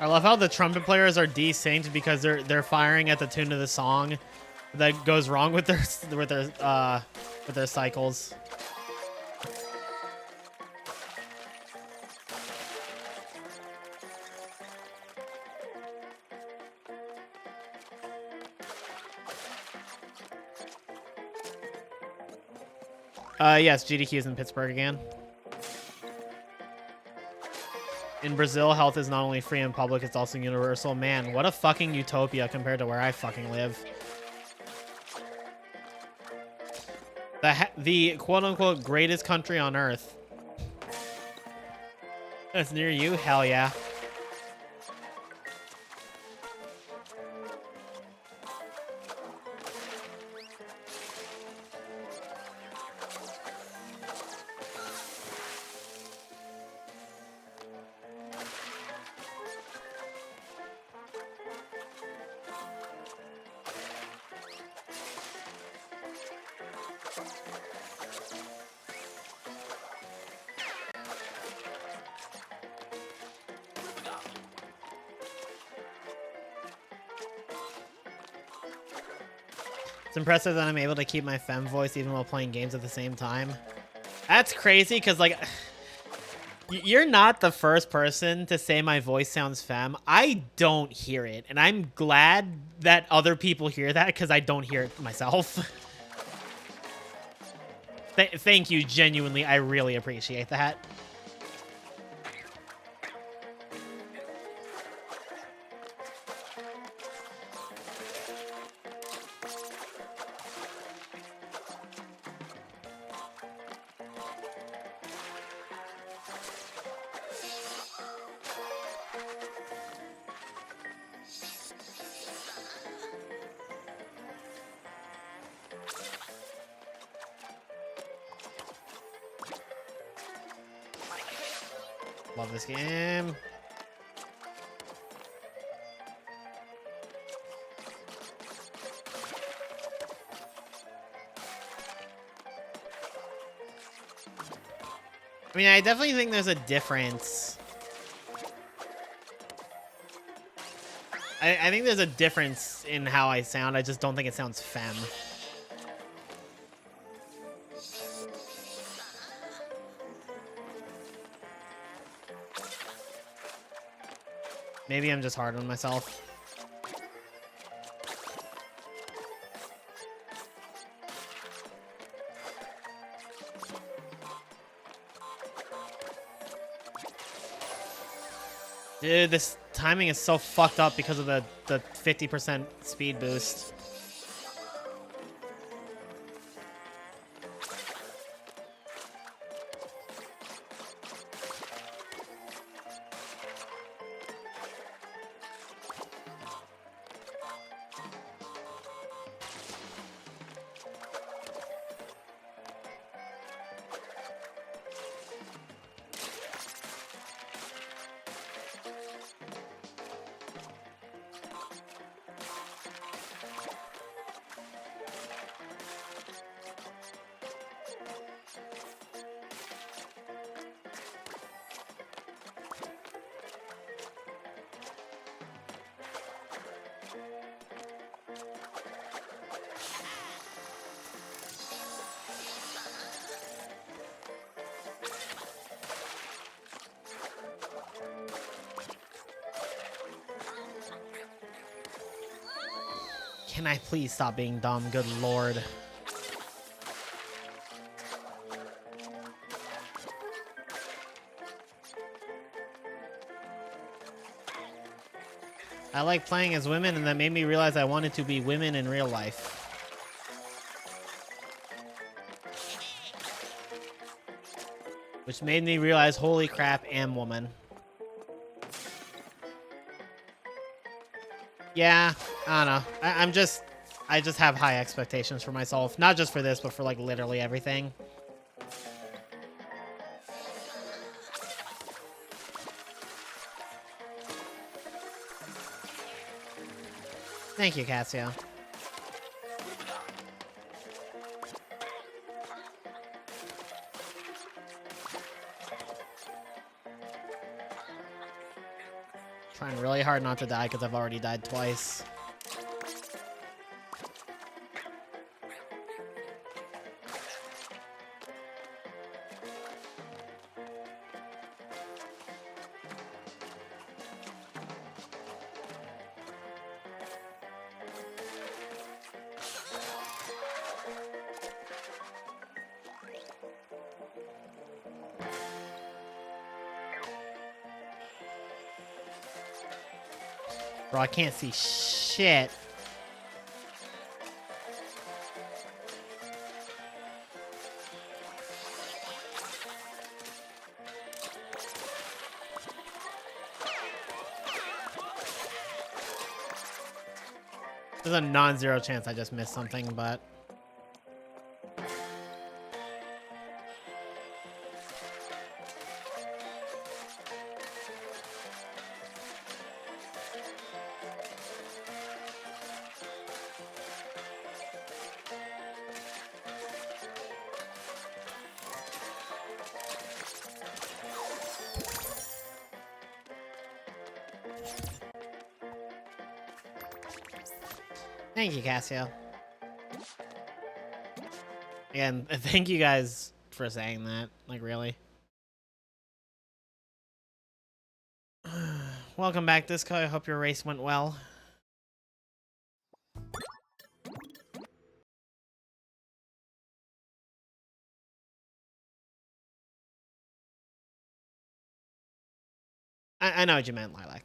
A: I love how the trumpet players are desynced because they're firing at the tune of the song that goes wrong with their cycles. Yes, GDQ is in Pittsburgh again. In Brazil, health is not only free and public, it's also universal. Man, what a fucking utopia compared to where I fucking live. The quote-unquote greatest country on earth. That's near you? Hell yeah. It's impressive that I'm able to keep my femme voice even while playing games at the same time. That's crazy, because, like, you're not the first person to say my voice sounds femme. I don't hear it, and I'm glad that other people hear that, because I don't hear it myself. Thank you, genuinely. I really appreciate that. Love this game. I mean, I definitely think there's a difference. I think there's a difference in how I sound. I just don't think it sounds femme. Maybe I'm just hard on myself. Dude, this timing is so fucked up because of the 50% speed boost. Can I please stop being dumb? Good lord. I like playing as women, and that made me realize I wanted to be women in real life. Which made me realize, holy crap, am woman. Yeah, I don't know. I just have high expectations for myself. Not just for this, but for like literally everything. Thank you, Cassio. Trying really hard not to die because I've already died twice. Bro, I can't see shit. There's a non-zero chance I just missed something, but... Thank you, Cassio. Again, thank you guys for saying that. Like, really. Welcome back, Disco. I hope your race went well. I know what you meant, Lilac.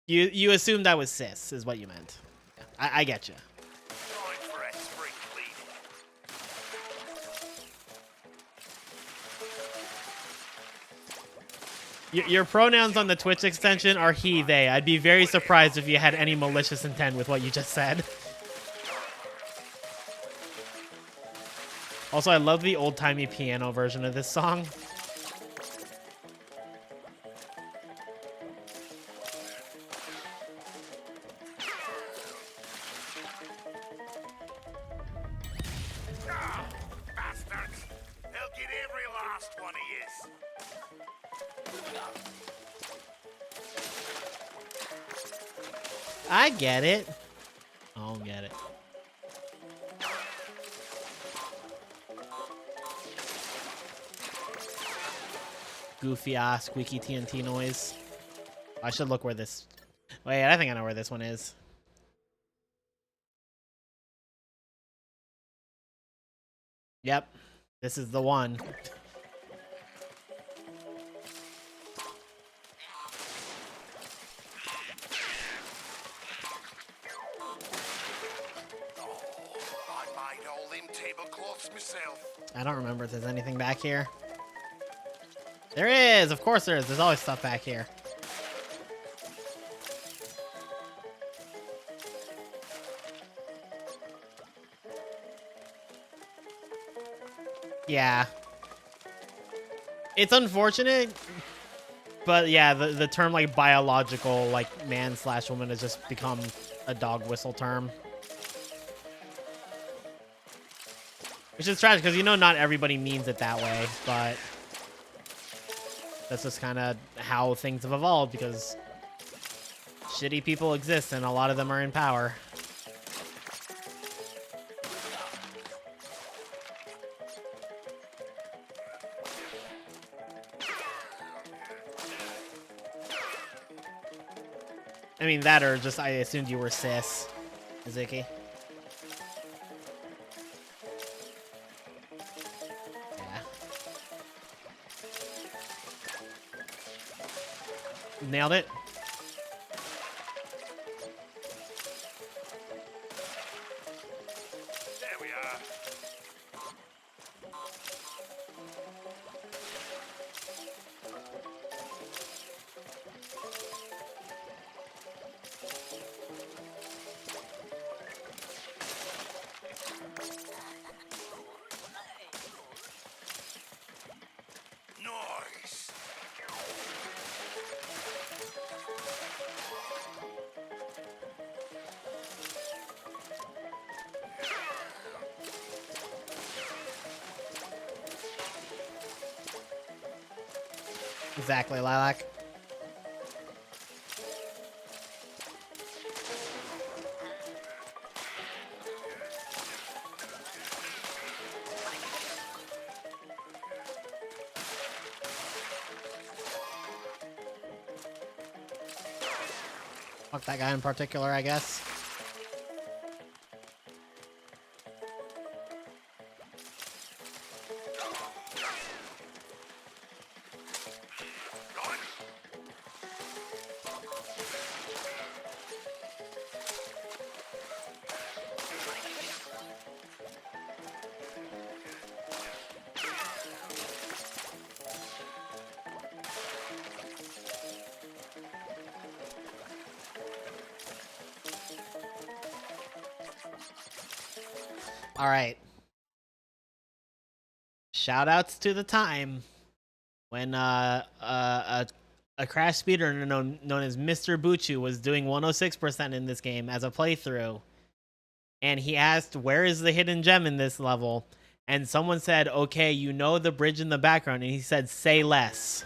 A: You assumed I was cis, is what you meant. Yeah, I get you. Your pronouns on the Twitch extension are he, they. I'd be very surprised if you had any malicious intent with what you just said. Also, I love the old-timey piano version of this song.
E: Ah, bastards! They'll get every last one of yous.
A: I get it. I don't get it. Goofy ass squeaky TNT noise. I should look where this. Wait, I think I know where this one is. Yep, this is the one.
E: I made all them tablecloths myself.
A: I don't remember if there's anything back here. There is, of course there is. There's always stuff back here. Yeah. It's unfortunate, but yeah, the term like biological, like man / woman has just become a dog whistle term. Which is tragic because, you know, not everybody means it that way, but that's just kind of how things have evolved because shitty people exist and a lot of them are in power. I mean, that or just I assumed you were cis, Ziki. Yeah. Nailed it.
E: There we are. Nice.
A: Exactly, Lilac. Fuck that guy in particular, I guess. All right. Shout outs to the time when a crash speedrunner known as Mr. Buchu was doing 106% in this game as a playthrough. And he asked, where is the hidden gem in this level? And someone said, okay, you know the bridge in the background. And he said, say less.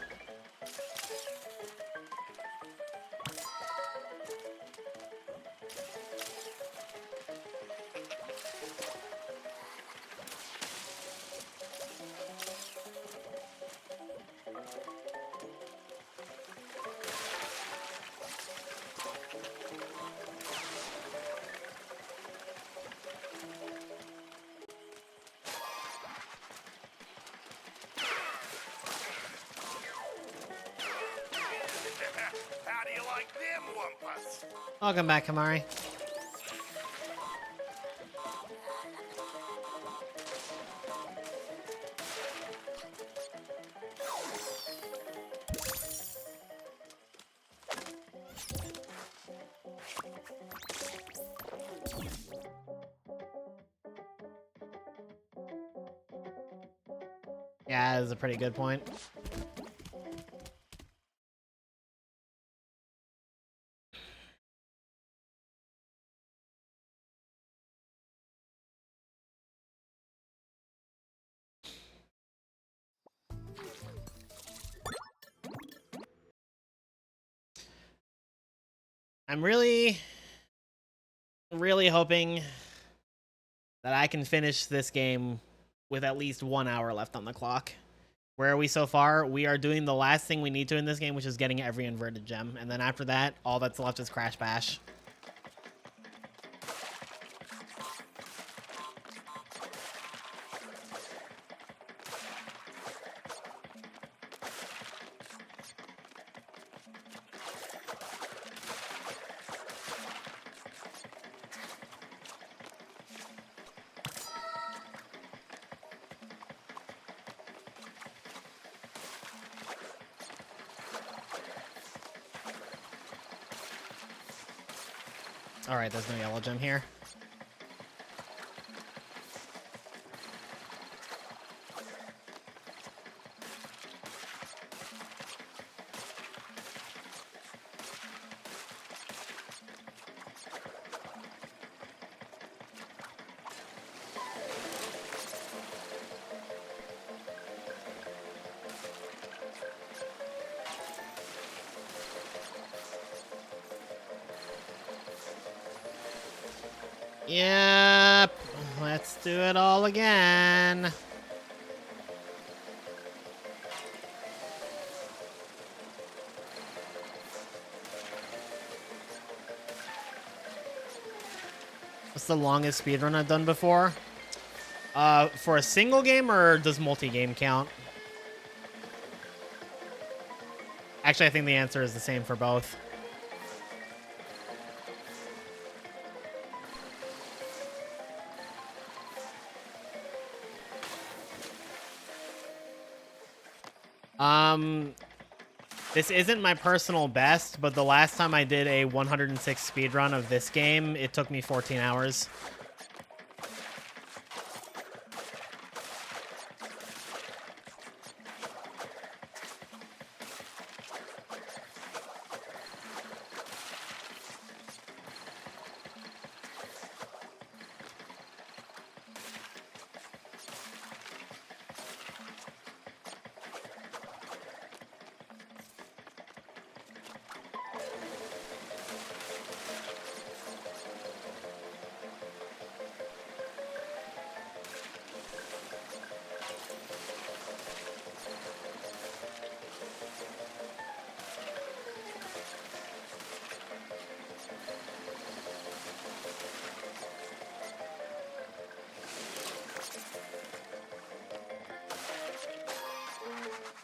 E: How do you like them wampus?
A: Welcome back, Kamari. Yeah, that is a pretty good point. I'm really hoping that I can finish this game with at least 1 hour left on the clock. Where are we so far? We are doing the last thing we need to in this game, which is getting every inverted gem. And then after that, all that's left is Crash Bash. Alright, there's no yellow gem here. Yep, let's do it all again. What's the longest speedrun I've done before? For a single game, or does multi-game count? Actually, I think the answer is the same for both. This isn't my personal best, but the last time I did a 106 speedrun of this game, it took me 14 hours.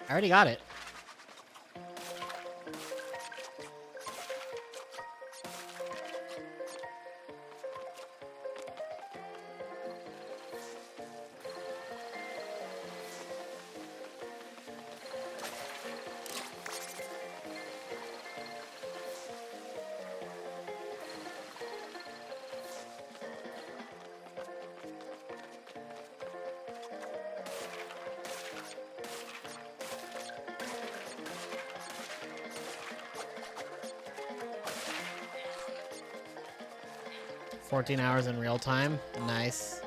A: I already got it. $14 hours in real time. Nice.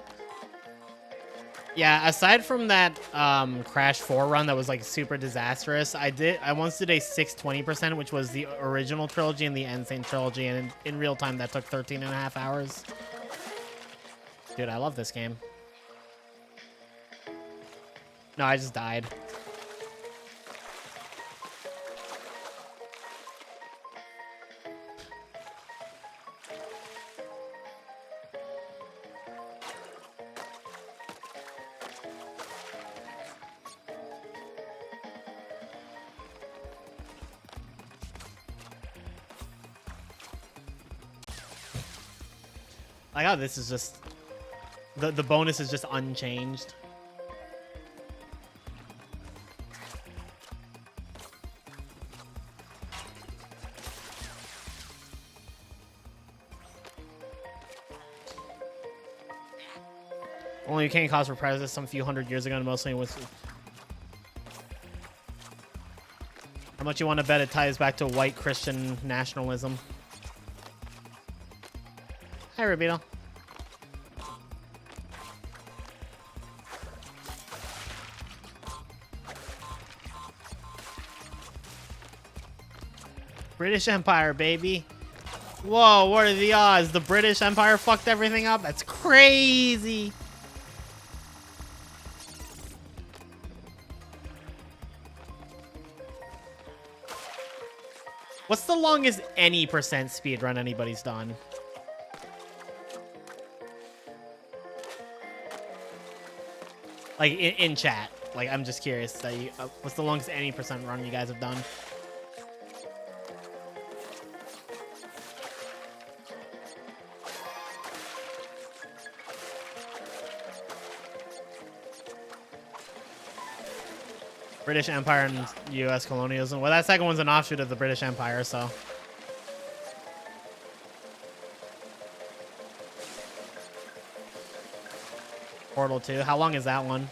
A: Yeah, aside from that Crash 4 run that was like super disastrous, I once did a 620%, which was the original trilogy and the Insane trilogy, and in real time that took 13.5 hours. Dude, I love this game. No, I just died. Like how this is just the bonus is just unchanged. Only became cause for prejudice some few hundred years ago, and mostly was. How much you want to bet it ties back to white Christian nationalism? Hi, Rubito. British Empire, baby. Whoa, what are the odds? The British Empire fucked everything up? That's crazy. What's the longest any percent speed run anybody's done? Like in chat. Like I'm just curious that you what's the longest any percent run you guys have done? British Empire and U.S. colonialism. Well, that second one's an offshoot of the British Empire, so. Portal 2. How long is that one?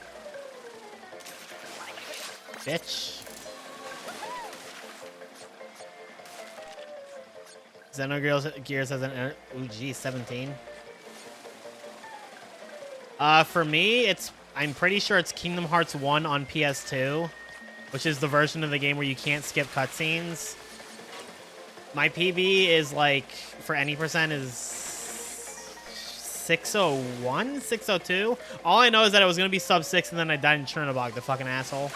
A: Bitch. Xenogears has an... Ooh, geez, 17. For me, it's... I'm pretty sure it's Kingdom Hearts 1 on PS2, which is the version of the game where you can't skip cutscenes. My PB is like, for any percent, is 601, 602. All I know is that it was going to be sub 6 and then I died in Chernobog, the fucking asshole.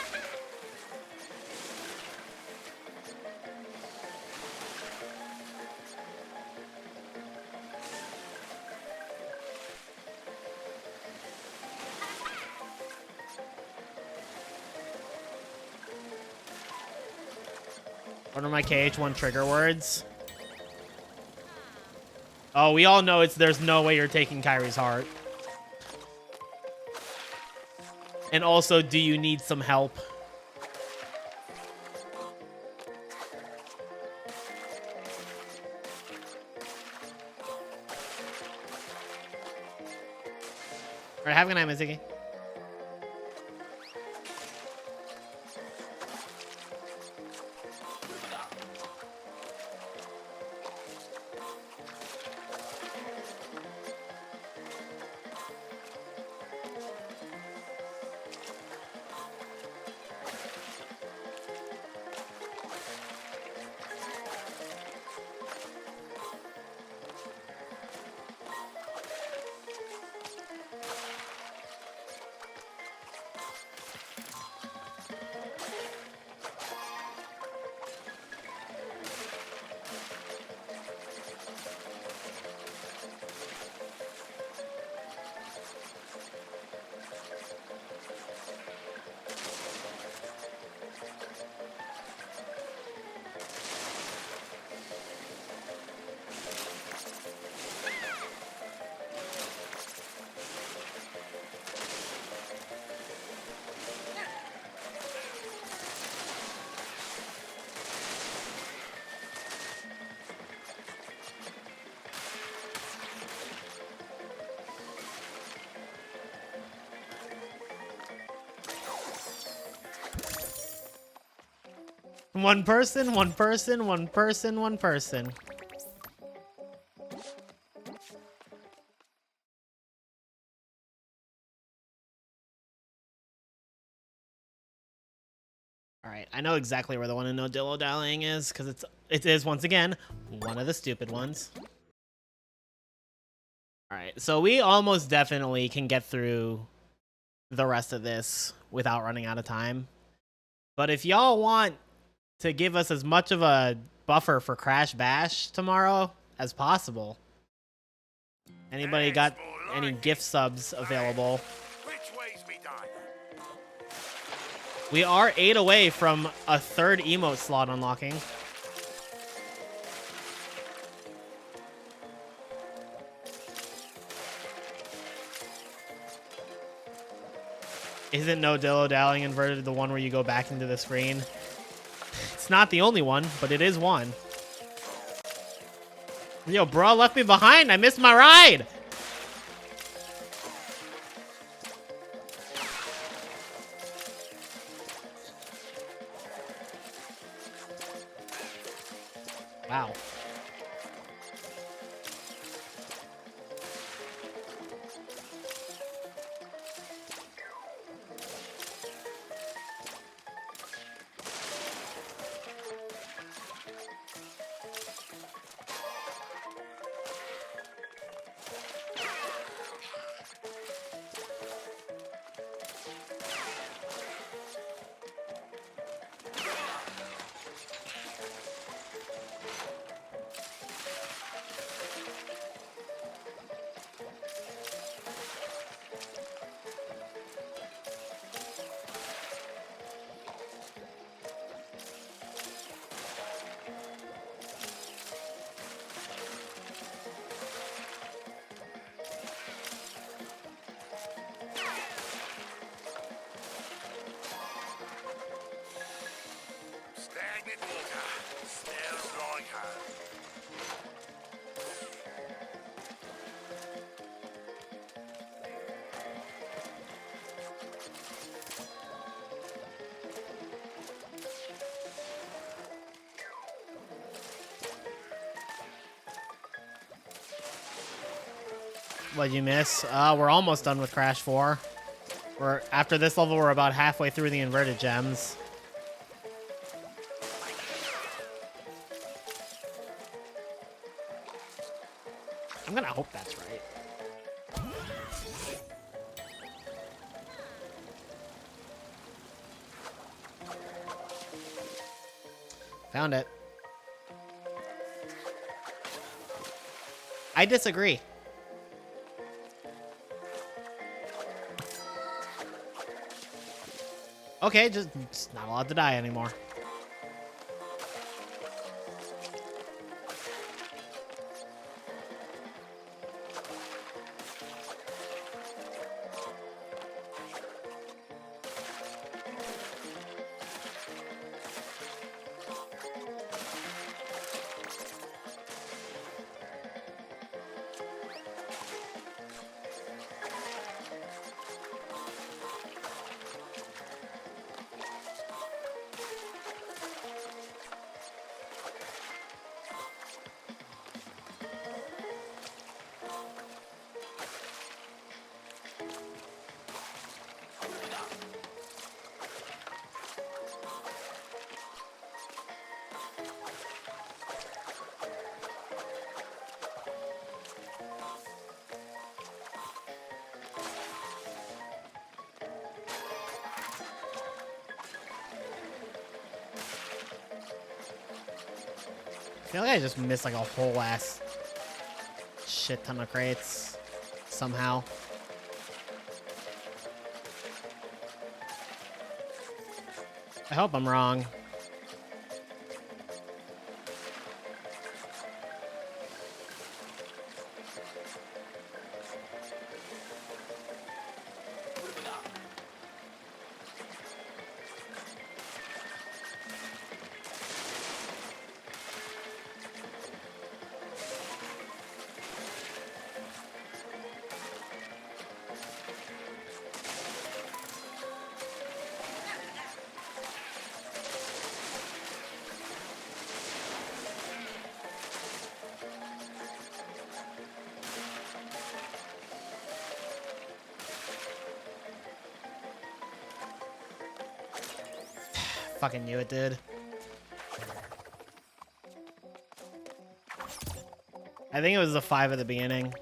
A: What are my KH1 trigger words? Oh, we all know it's there's no way you're taking Kyrie's heart. And also, do you need some help? Alright, have a good night, Mizuki. One person, one person, one person, one person. Alright, I know exactly where the one in no dillo dallying is, because it is once again one of the stupid ones. Alright, so we almost definitely can get through the rest of this without running out of time. But if y'all want to give us as much of a buffer for Crash Bash tomorrow as possible. Anybody got any gift subs available? We are 8 away from a 3rd emote slot unlocking. Isn't no dillo dallying inverted the one where you go back into the screen? It's not the only one, but it is one. Yo, bro, left me behind. I missed my ride. Wow. What'd you miss? We're almost done with Crash 4. After this level, we're about halfway through the inverted gems. I'm gonna hope that's right. Found it. I disagree. Okay, just not allowed to die anymore. I feel like I just missed like a whole ass shit ton of crates somehow. I hope I'm wrong. Fucking knew it did. I think it was the 5 at the beginning.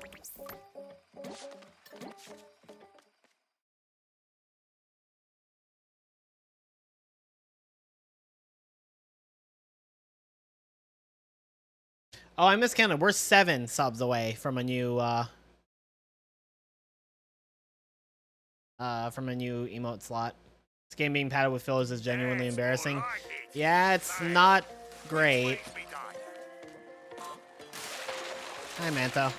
A: Oh, I miscounted. We're 7 subs away from a new emote slot. This game being padded with fillers is genuinely embarrassing. Yeah, it's not great. Hi, Manto.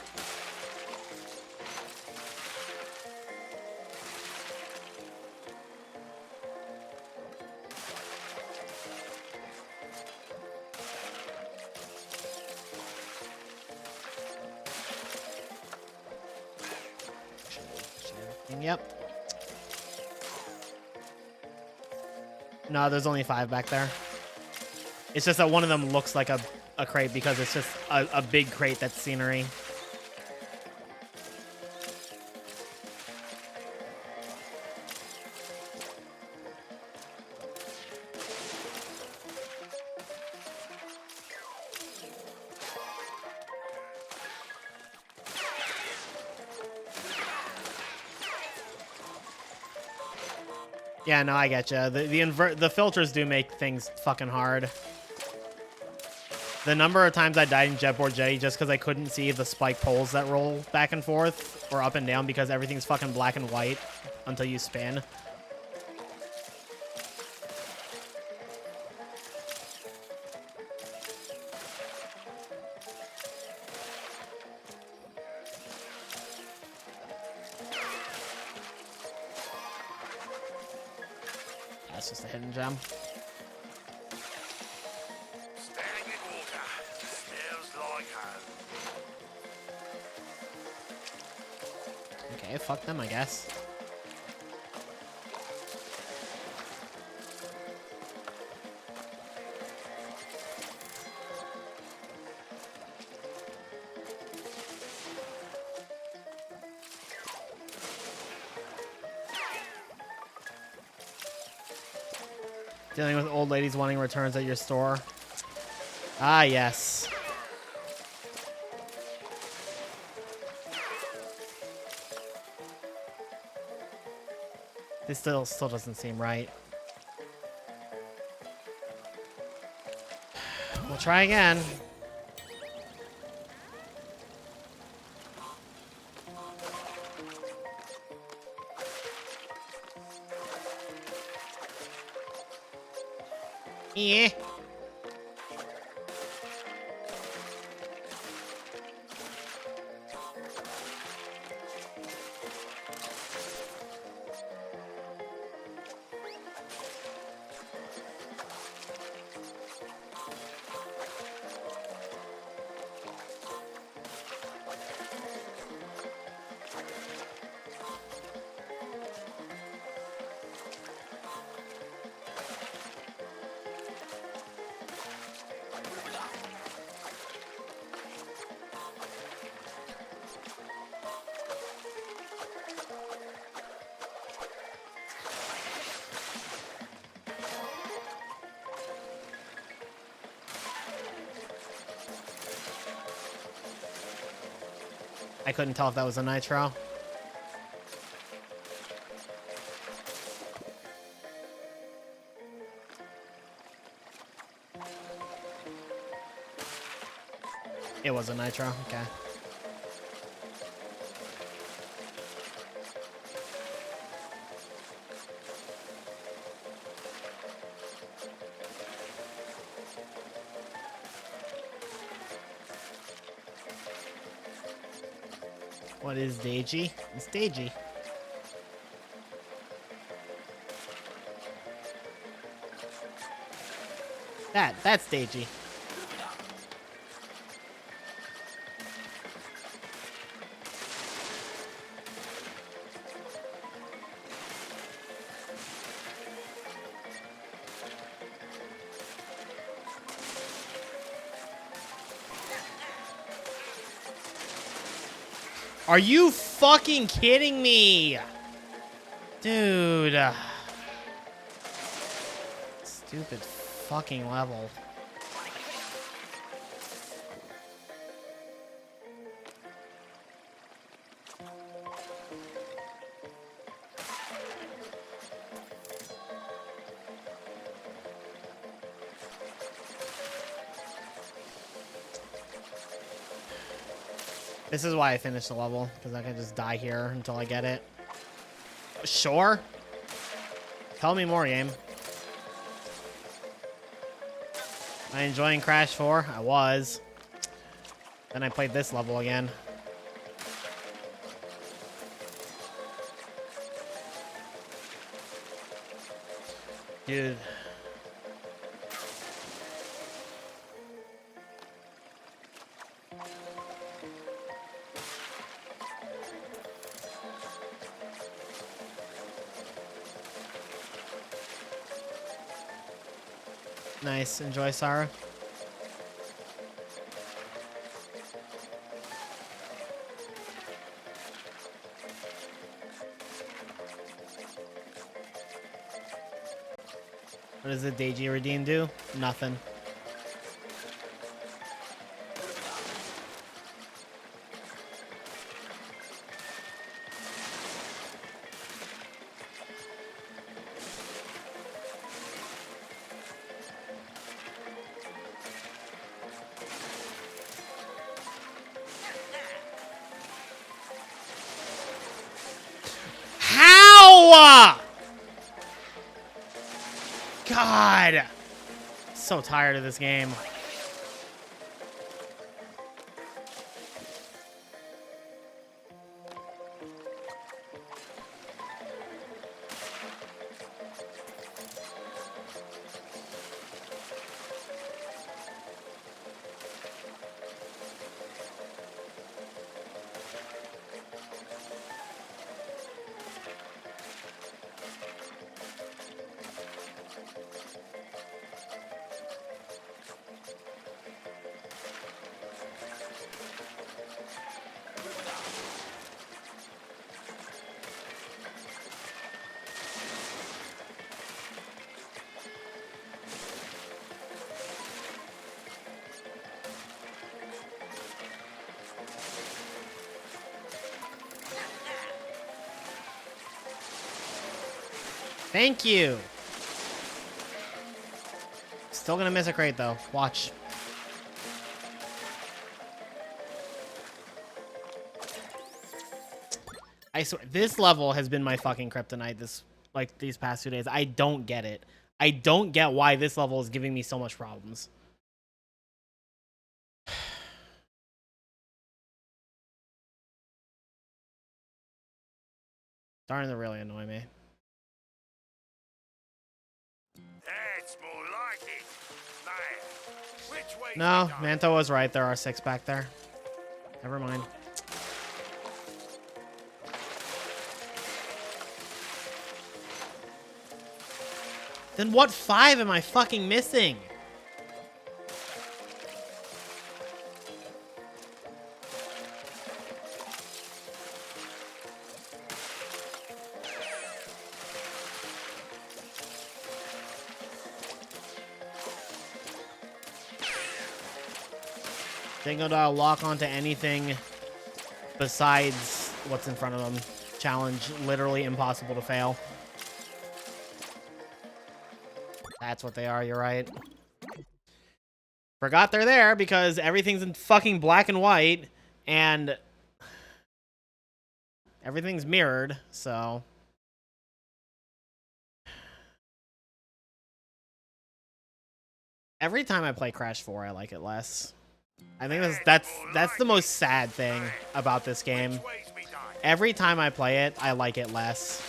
A: Yep. No, there's only 5 back there. It's just that one of them looks like a crate because it's just a big crate that's scenery. Yeah, no, I get you. The filters do make things fucking hard. The number of times I died in Jetboard Jetty just because I couldn't see the spike poles that roll back and forth or up and down because everything's fucking black and white until you spin. That's just a hidden gem. Okay, fuck them, I guess. Dealing with old ladies wanting returns at your store. Ah, yes. This still doesn't seem right. We'll try again. Yeah. I couldn't tell if that was a nitro. It was a nitro, okay. What is Deiji? It's Deiji. That's Deiji. Are you fucking kidding me? Dude. Stupid fucking level. This is why I finished the level, because I can just die here until I get it. Sure. Tell me more, game. Am I enjoying Crash 4? I was. Then I played this level again. Dude. Nice. Enjoy, Sarah. What does the Deiji Redeem do? Nothing. How? God. So tired of this game. Thank you. Still gonna miss a crate though. Watch. I swear, this level has been my fucking kryptonite these past 2 days. I don't get it. I don't get why this level is giving me so much problems. Starting to really annoy me.
E: That's more like it. Now, which way?
A: No, Manto was right. There are 6 back there. Never mind. Then what 5 am I fucking missing? Dingodile lock onto anything besides what's in front of them. Challenge literally impossible to fail. That's what they are, you're right. Forgot they're there because everything's in fucking black and white and everything's mirrored, so. Every time I play Crash 4, I like it less. I think that's the most sad thing about this game. Every time I play it, I like it less.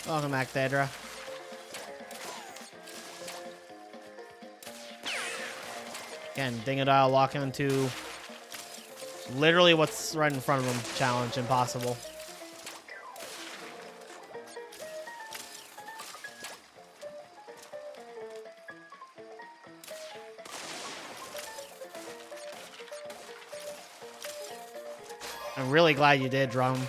A: Welcome back, Daedra. Again, Dingodile lock into literally what's right in front of him. Challenge impossible. I'm really glad you did, Drum.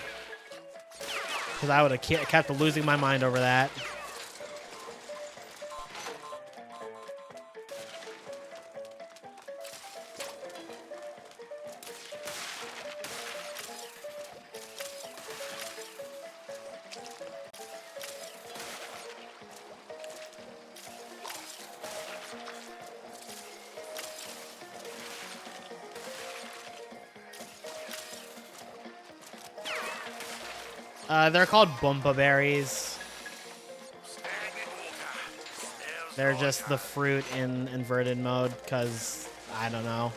A: Because I would have kept losing my mind over that. They're called Boompa berries. They're just the fruit in inverted mode, because I don't know.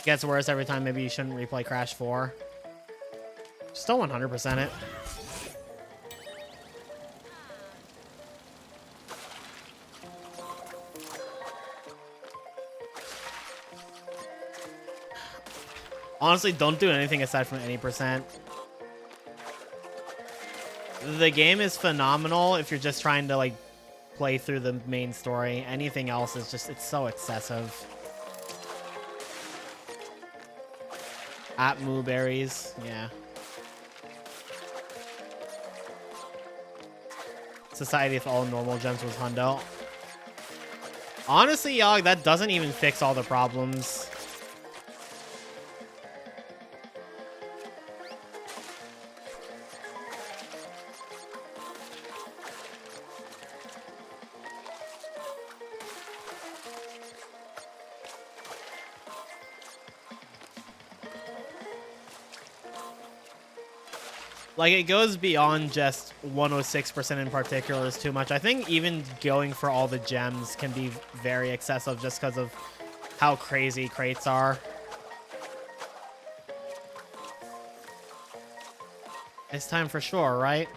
A: Gets worse every time. Maybe you shouldn't replay Crash 4. Still 100% it. Honestly, don't do anything aside from any percent. The game is phenomenal if you're just trying to like play through the main story. Anything else is just, it's so excessive. At Moo Berries, yeah. Society if all normal gems was hundo. Honestly, Yogg, that doesn't even fix all the problems. Like, it goes beyond just 106% in particular is too much. I think even going for all the gems can be very excessive just because of how crazy crates are. This time for sure, right?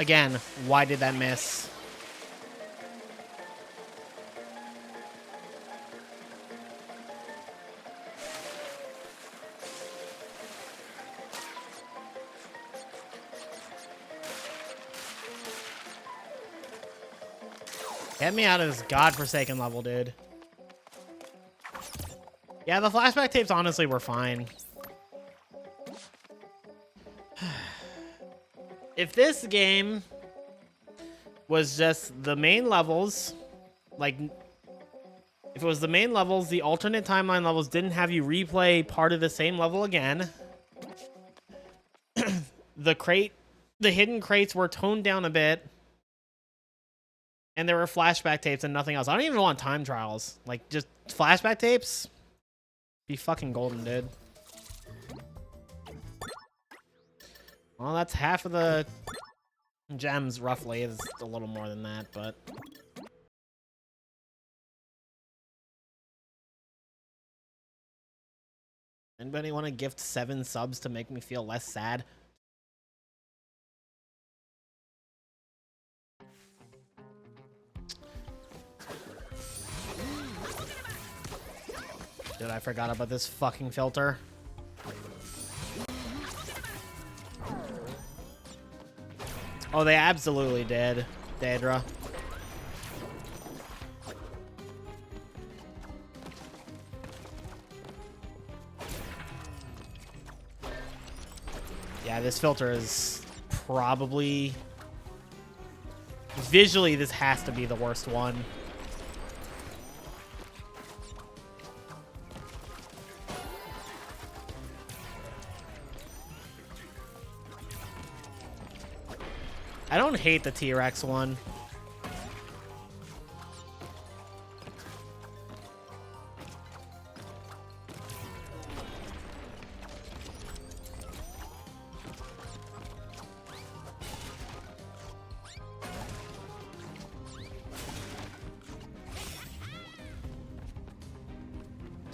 A: Again, why did that miss? Get me out of this godforsaken level, dude. Yeah, the flashback tapes honestly were fine. If this game was just the main levels, like, if it was the main levels, the alternate timeline levels didn't have you replay part of the same level again, the hidden crates were toned down a bit, and there were flashback tapes and nothing else. I don't even want time trials. Like, just flashback tapes? Be fucking golden, dude. Well, that's half of the gems, roughly. It's a little more than that, but... Anybody want to gift 7 subs to make me feel less sad? Dude, I forgot about this fucking filter. Oh, they absolutely did, Daedra. Yeah, this filter is probably... Visually, this has to be the worst one. I don't hate the T-Rex one.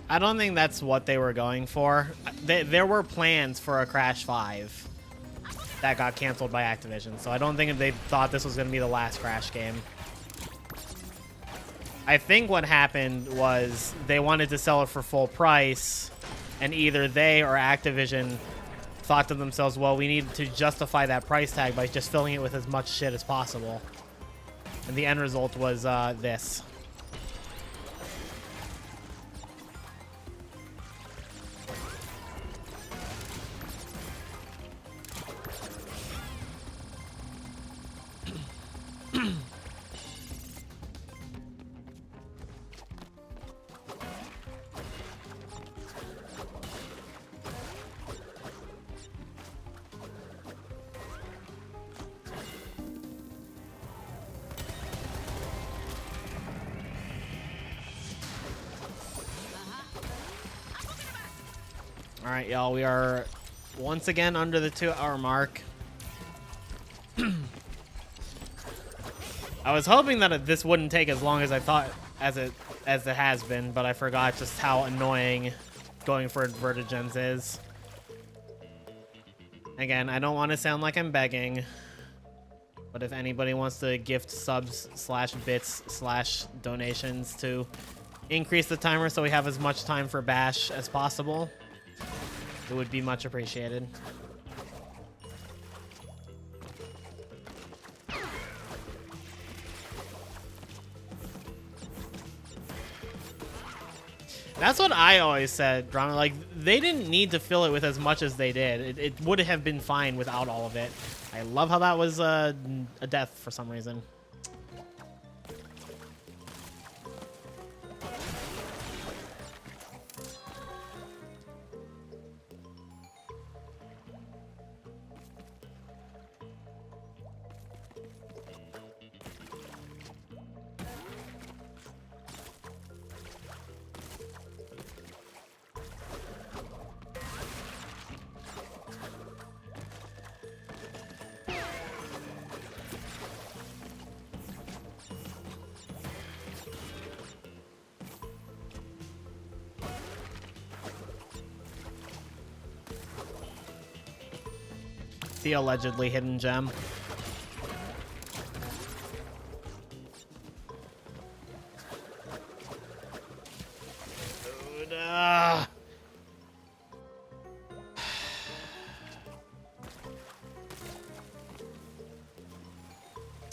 A: I don't think that's what they were going for. There were plans for a Crash 5 that got canceled by Activision, so I don't think they thought this was going to be the last Crash game. I think what happened was they wanted to sell it for full price, and either they or Activision thought to themselves, well, we need to justify that price tag by just filling it with as much shit as possible. And the end result was this. All right, y'all, we are once again under the 2-hour mark. I was hoping that this wouldn't take as long as I thought as it has been, but I forgot just how annoying going for inverted gems is. Again, I don't want to sound like I'm begging, but if anybody wants to gift subs / bits / donations to increase the timer so we have as much time for Bash as possible, it would be much appreciated. That's what I always said, Drama. Like, they didn't need to fill it with as much as they did. It would have been fine without all of it. I love how that was a death for some reason. The allegedly hidden gem. Dude,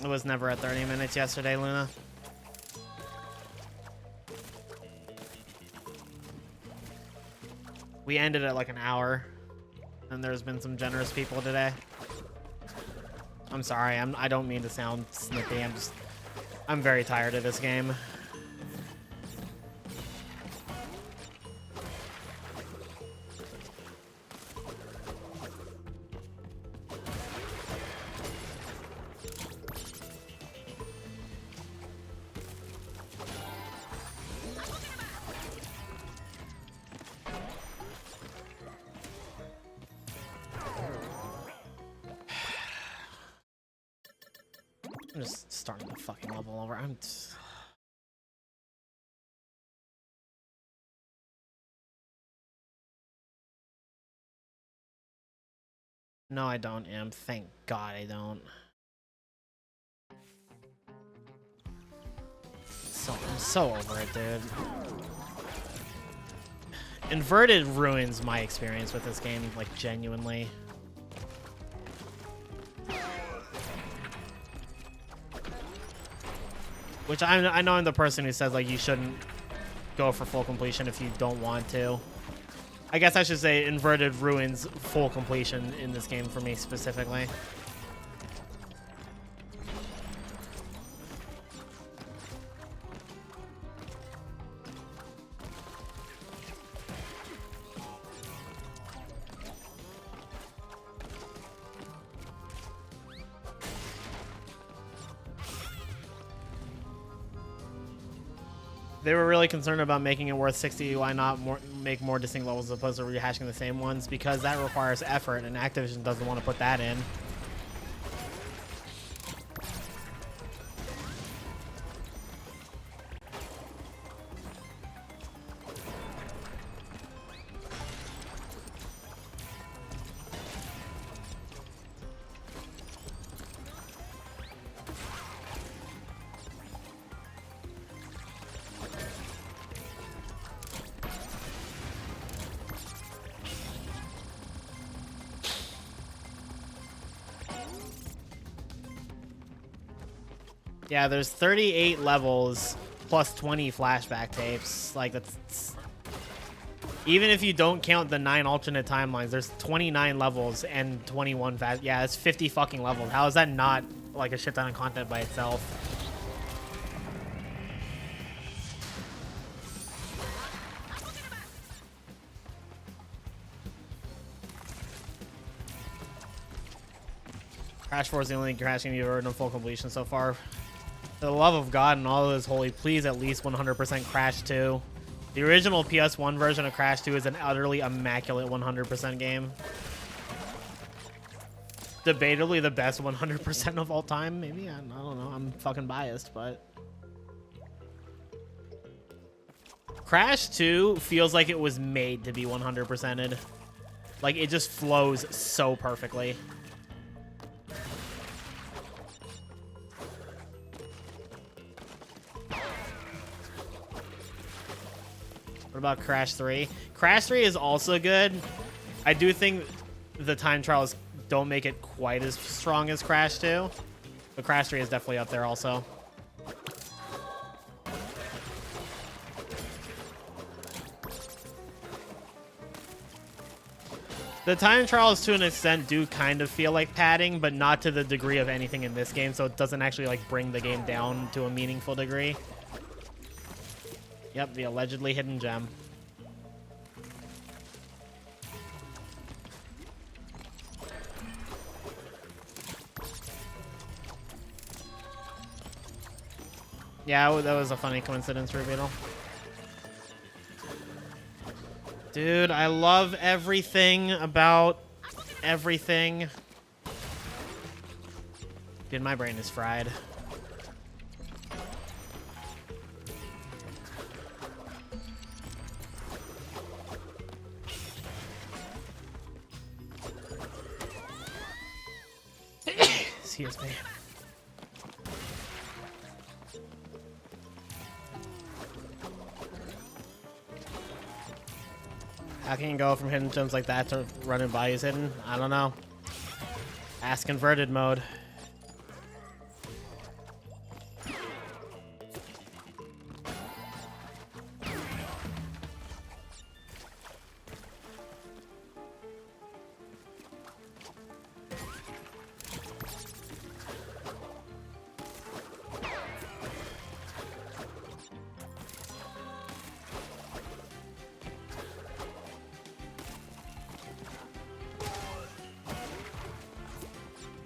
A: It was never at 30 minutes yesterday, Luna. We ended at like an hour. And there's been some generous people today. I'm sorry. I don't mean to sound snippy. I'm very tired of this game. I'm just starting the fucking level over. No, I don't, Imp. Thank God I don't. I'm so over it, dude. Inverted ruins my experience with this game, like, genuinely. Which I know I'm the person who says, like, you shouldn't go for full completion if you don't want to. I guess I should say Inverted ruins full completion in this game for me specifically. They were really concerned about making it worth 60. Why not make more distinct levels as opposed to rehashing the same ones? Because that requires effort, and Activision doesn't want to put that in. Yeah, there's 38 levels plus 20 flashback tapes. Like, that's... Even if you don't count the 9 alternate timelines, there's 29 levels and 21 fast... Yeah, it's 50 fucking levels. How is that not, like, a shit ton of content by itself? Crash 4 is the only Crash game you've ever done full completion so far. For the love of God and all that is holy, please at least 100% Crash 2. The original PS1 version of Crash 2 is an utterly immaculate 100% game. Debatably the best 100% of all time, maybe? I don't know. I'm fucking biased, but... Crash 2 feels like it was made to be 100%ed. Like, it just flows so perfectly. What about Crash 3? Crash 3 is also good. I do think the time trials don't make it quite as strong as Crash 2. But Crash 3 is definitely up there also. The time trials, to an extent, do kind of feel like padding, but not to the degree of anything in this game, so it doesn't actually, like, bring the game down to a meaningful degree. Yep, the allegedly hidden gem. Yeah, that was a funny coincidence, Rubeetle. Dude, I love everything about everything. Dude, my brain is fried. Excuse me. How can you go from hidden gems like that to running by is hidden? I don't know. Ask converted mode.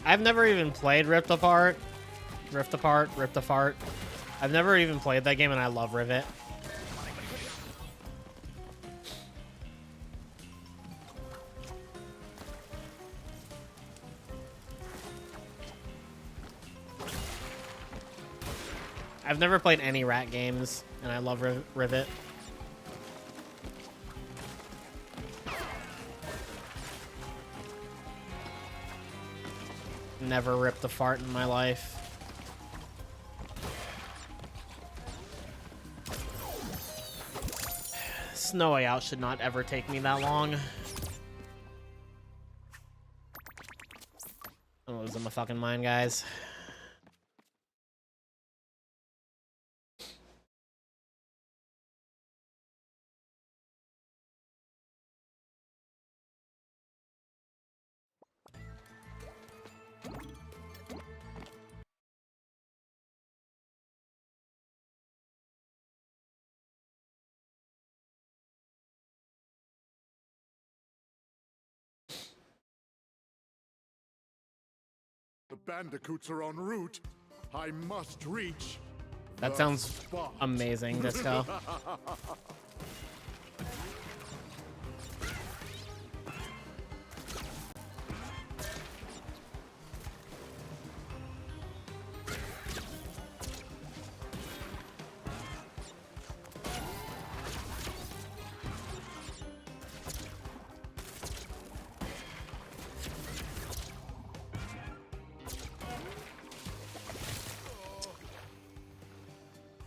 A: I've never even played Rift Apart. Rift Apart. I've never even played that game, and I love Rivet. I've never played any rat games, and I love Rivet. Never ripped a fart in my life. No Way Out should not ever take me that long. I'm losing my fucking mind, guys.
C: The bandicoots are en route. I must reach.
A: That sounds amazing, Disco.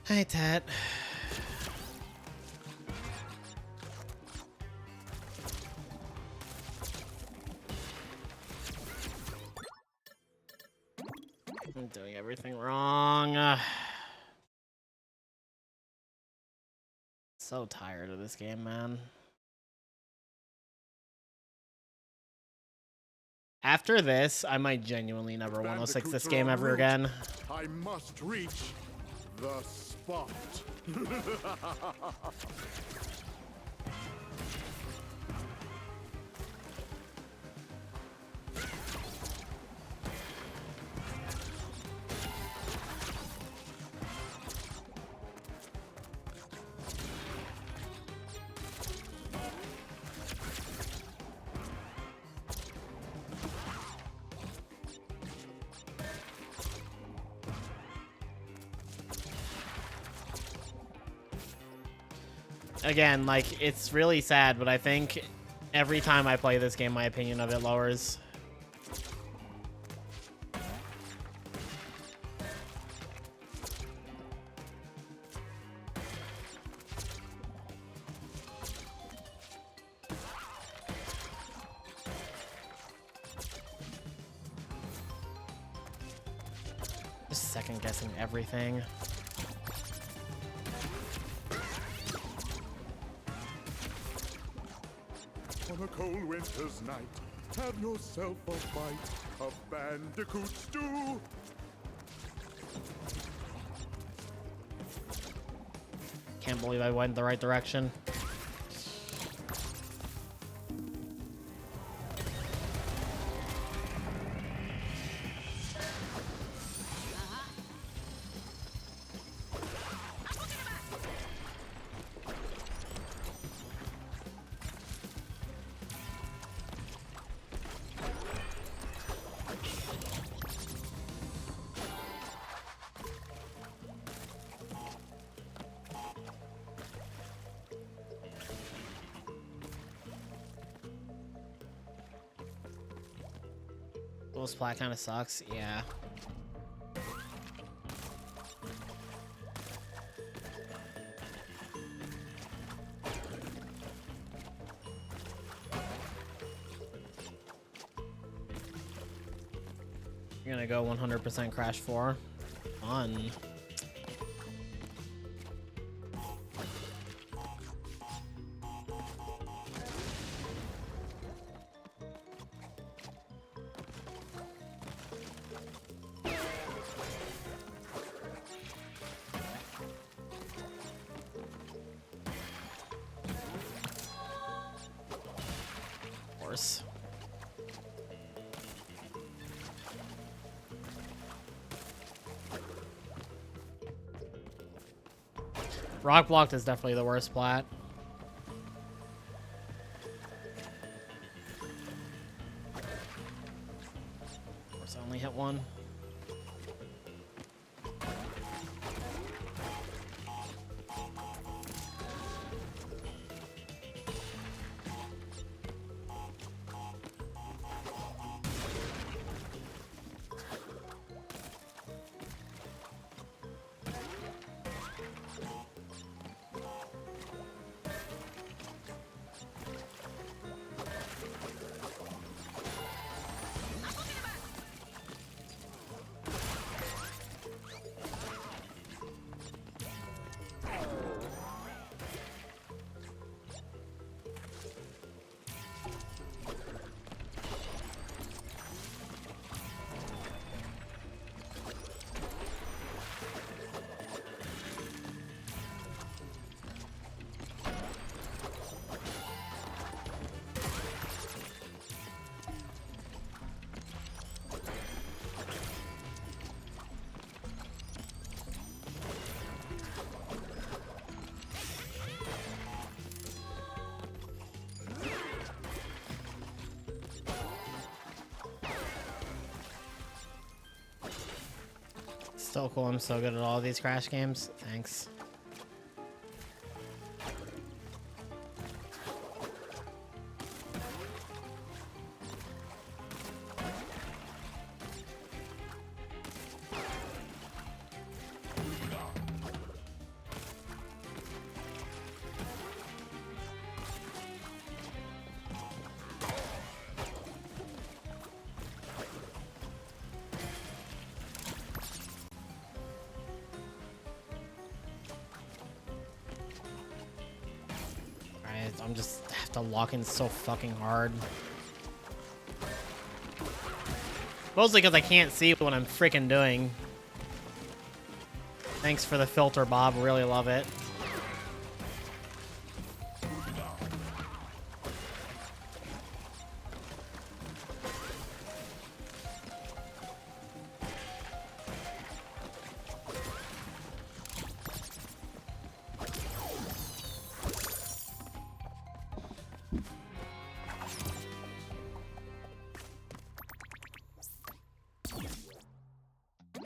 A: Hi, Tat. I'm doing everything wrong. So tired of this game, man. After this, I might genuinely never 106 this game ever again.
C: I must reach the spot.
A: Again, like, it's really sad, but I think every time I play this game, my opinion of it lowers. Just second guessing everything.
C: on a cold winter's night. Have yourself a bite of bandicoot stew.
A: Can't believe I went the right direction. Dual splat kind of sucks. Yeah. You're gonna go 100% Crash 4. Fun. Course. Rock blocked is definitely the worst plat. Of course, I only hit one. So cool, I'm so good at all these Crash games. Thanks. I'm just have to lock in so fucking hard. Mostly because I can't see what I'm freaking doing. Thanks for the filter, Bob. Really love it.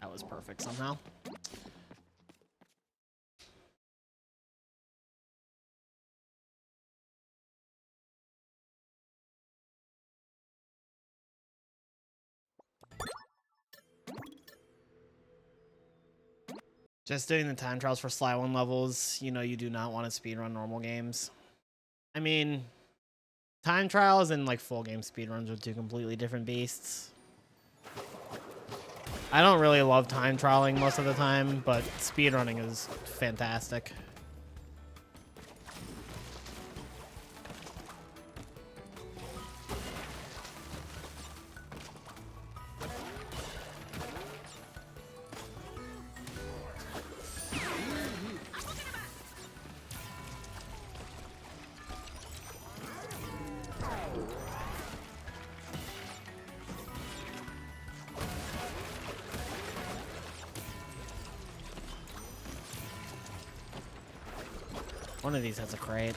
A: That was perfect somehow. Just doing the time trials for Sly 1 levels, you know you do not want to speedrun normal games. I mean, time trials and like full game speedruns are two completely different beasts. I don't really love time trialing most of the time, but speedrunning is fantastic. One of these has a crate.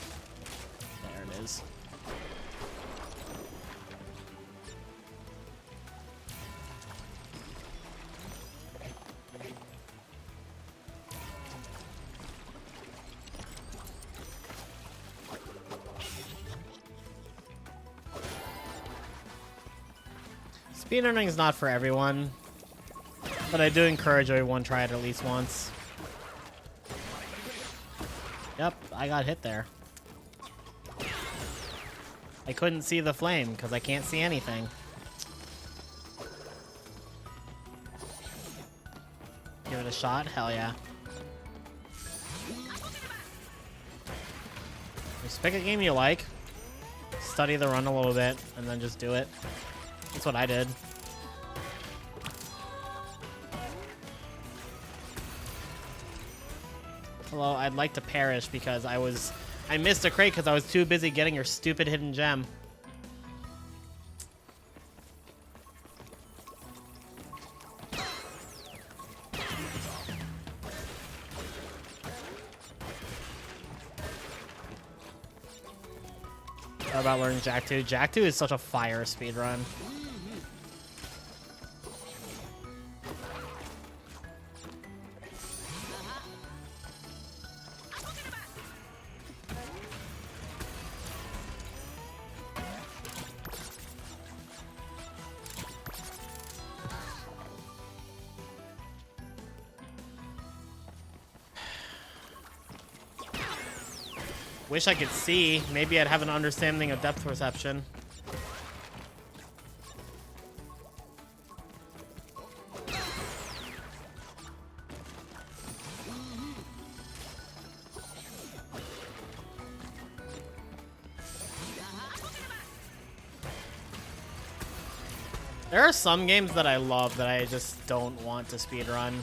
A: There it is. Speedrunning is not for everyone, but I do encourage everyone to try it at least once. Yep, I got hit there. I couldn't see the flame because I can't see anything. Give it a shot? Hell yeah. Just pick a game you like, study the run a little bit, and then just do it. That's what I did. Hello, I'd like to perish because I missed a crate because I was too busy getting your stupid hidden gem. How about learning Jak 2? Jak 2 is such a fire speedrun. Wish I could see. Maybe I'd have an understanding of depth perception. There are some games that I love that I just don't want to speedrun.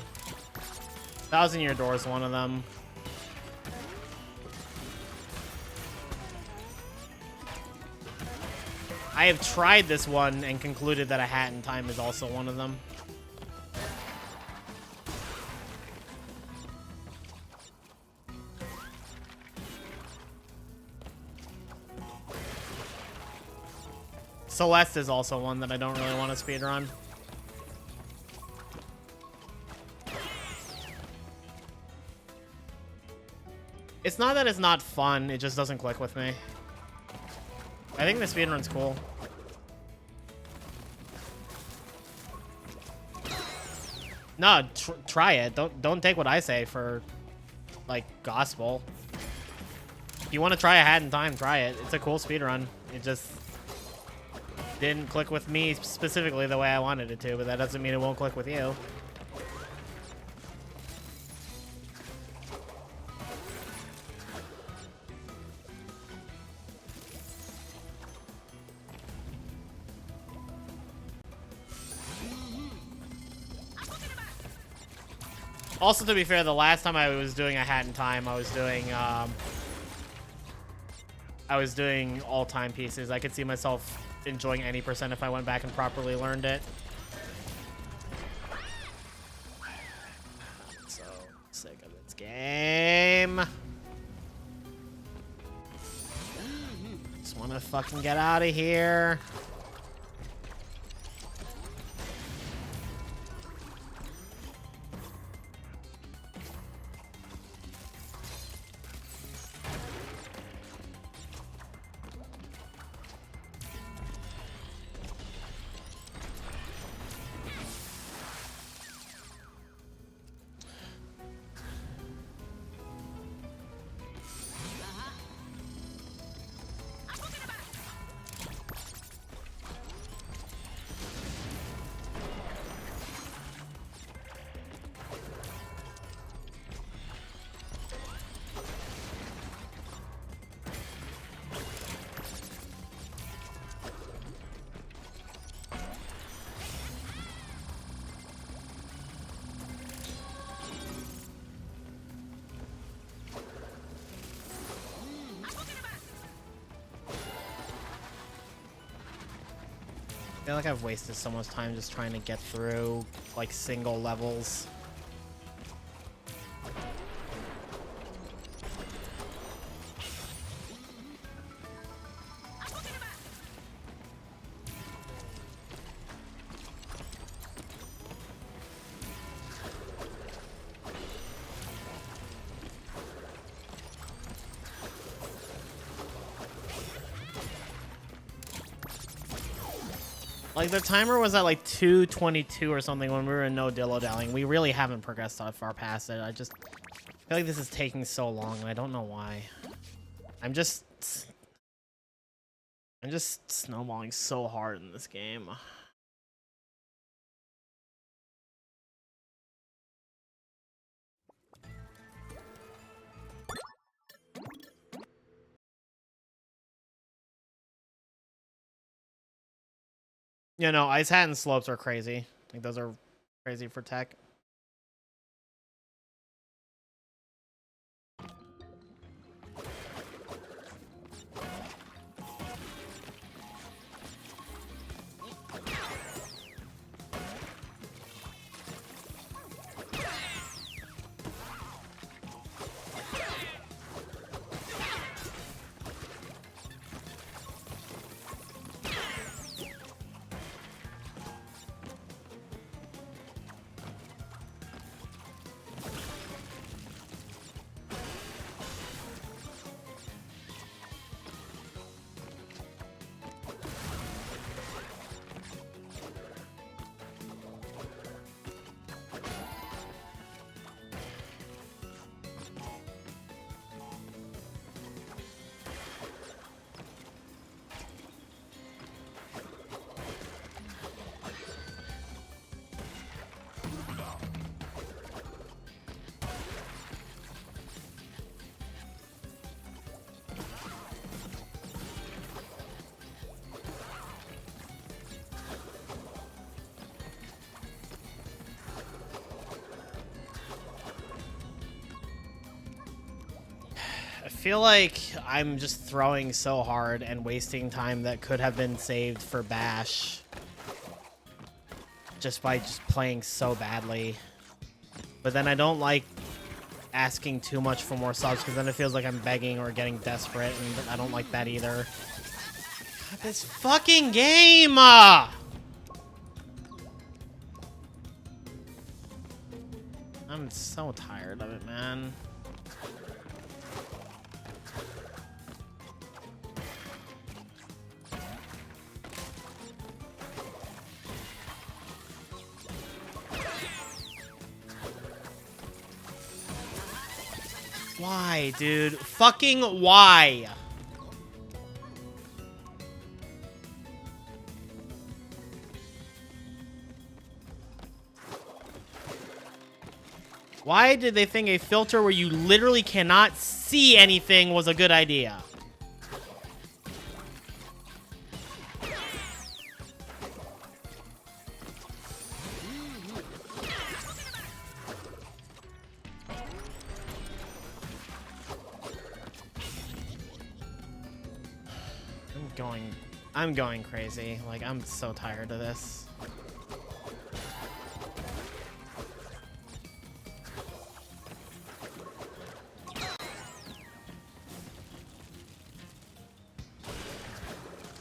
A: 1,000 Year Door is one of them. I have tried this one and concluded that A Hat in Time is also one of them. Celeste is also one that I don't really want to speedrun. It's not that it's not fun, it just doesn't click with me. I think the speedrun's cool. No, try it. Don't take what I say for, like, gospel. If you want to try A Hat in Time, try it. It's a cool speedrun. It just didn't click with me specifically the way I wanted it to, but that doesn't mean it won't click with you. Also, to be fair, the last time I was doing A Hat in Time, I was doing all time pieces. I could see myself enjoying any percent if I went back and properly learned it. So sick of this game. Just want to fucking get out of here. I feel like I've wasted so much time just trying to get through, like, single levels. Like, the timer was at like 2:22 or something when we were in no dillo-dallying. We really haven't progressed that far past it. I just feel like this is taking so long, and I don't know why. I'm just snowballing so hard in this game. You know, Ice Hat and Slopes are crazy. I think those are crazy for tech. I feel like I'm just throwing so hard and wasting time that could have been saved for Bash. Just by just playing so badly. But then I don't like asking too much for more subs because then it feels like I'm begging or getting desperate, and I don't like that either. God, this fucking game! I'm so tired of it, man. Why, dude? Fucking why? Why did they think a filter where you literally cannot see anything was a good idea? I'm going crazy. Like, I'm so tired of this.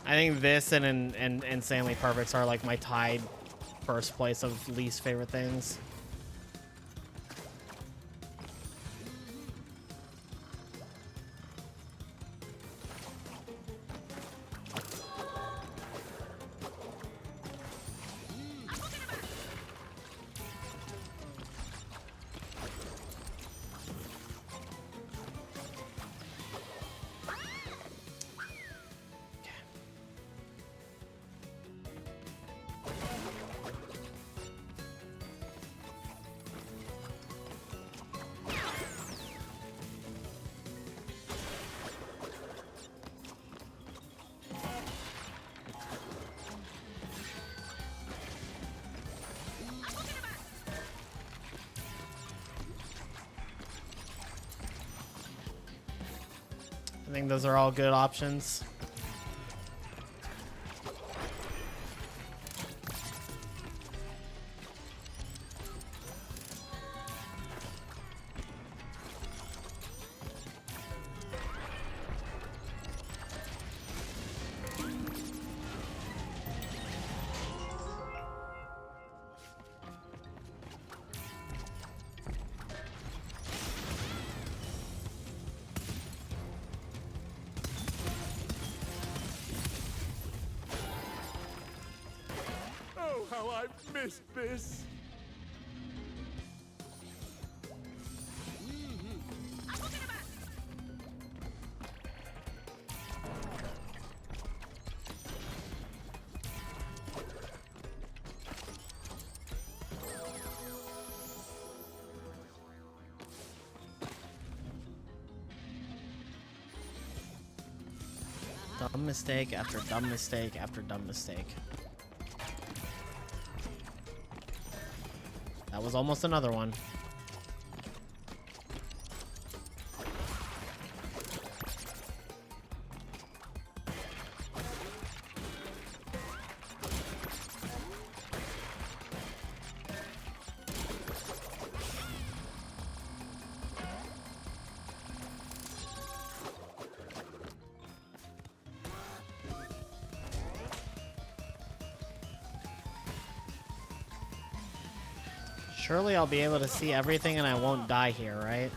A: I think this and Insanely Perfects are like my tied first place of least favorite things. I think those are all good options.
C: I've missed this.
A: Dumb mistake after dumb mistake after dumb mistake. That was almost another one. Surely I'll be able to see everything and I won't die here, right?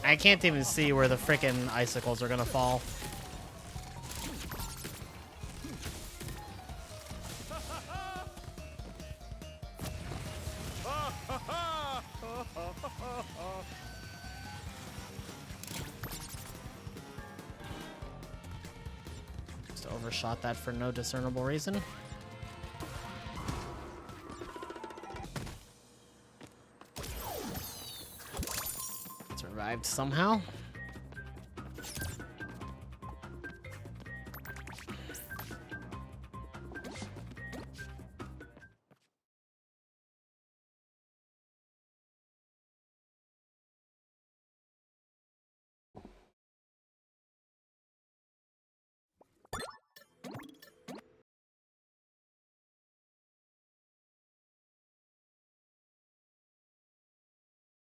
A: I can't even see where the frickin' icicles are gonna fall. Just overshot that for no discernible reason. Survived somehow.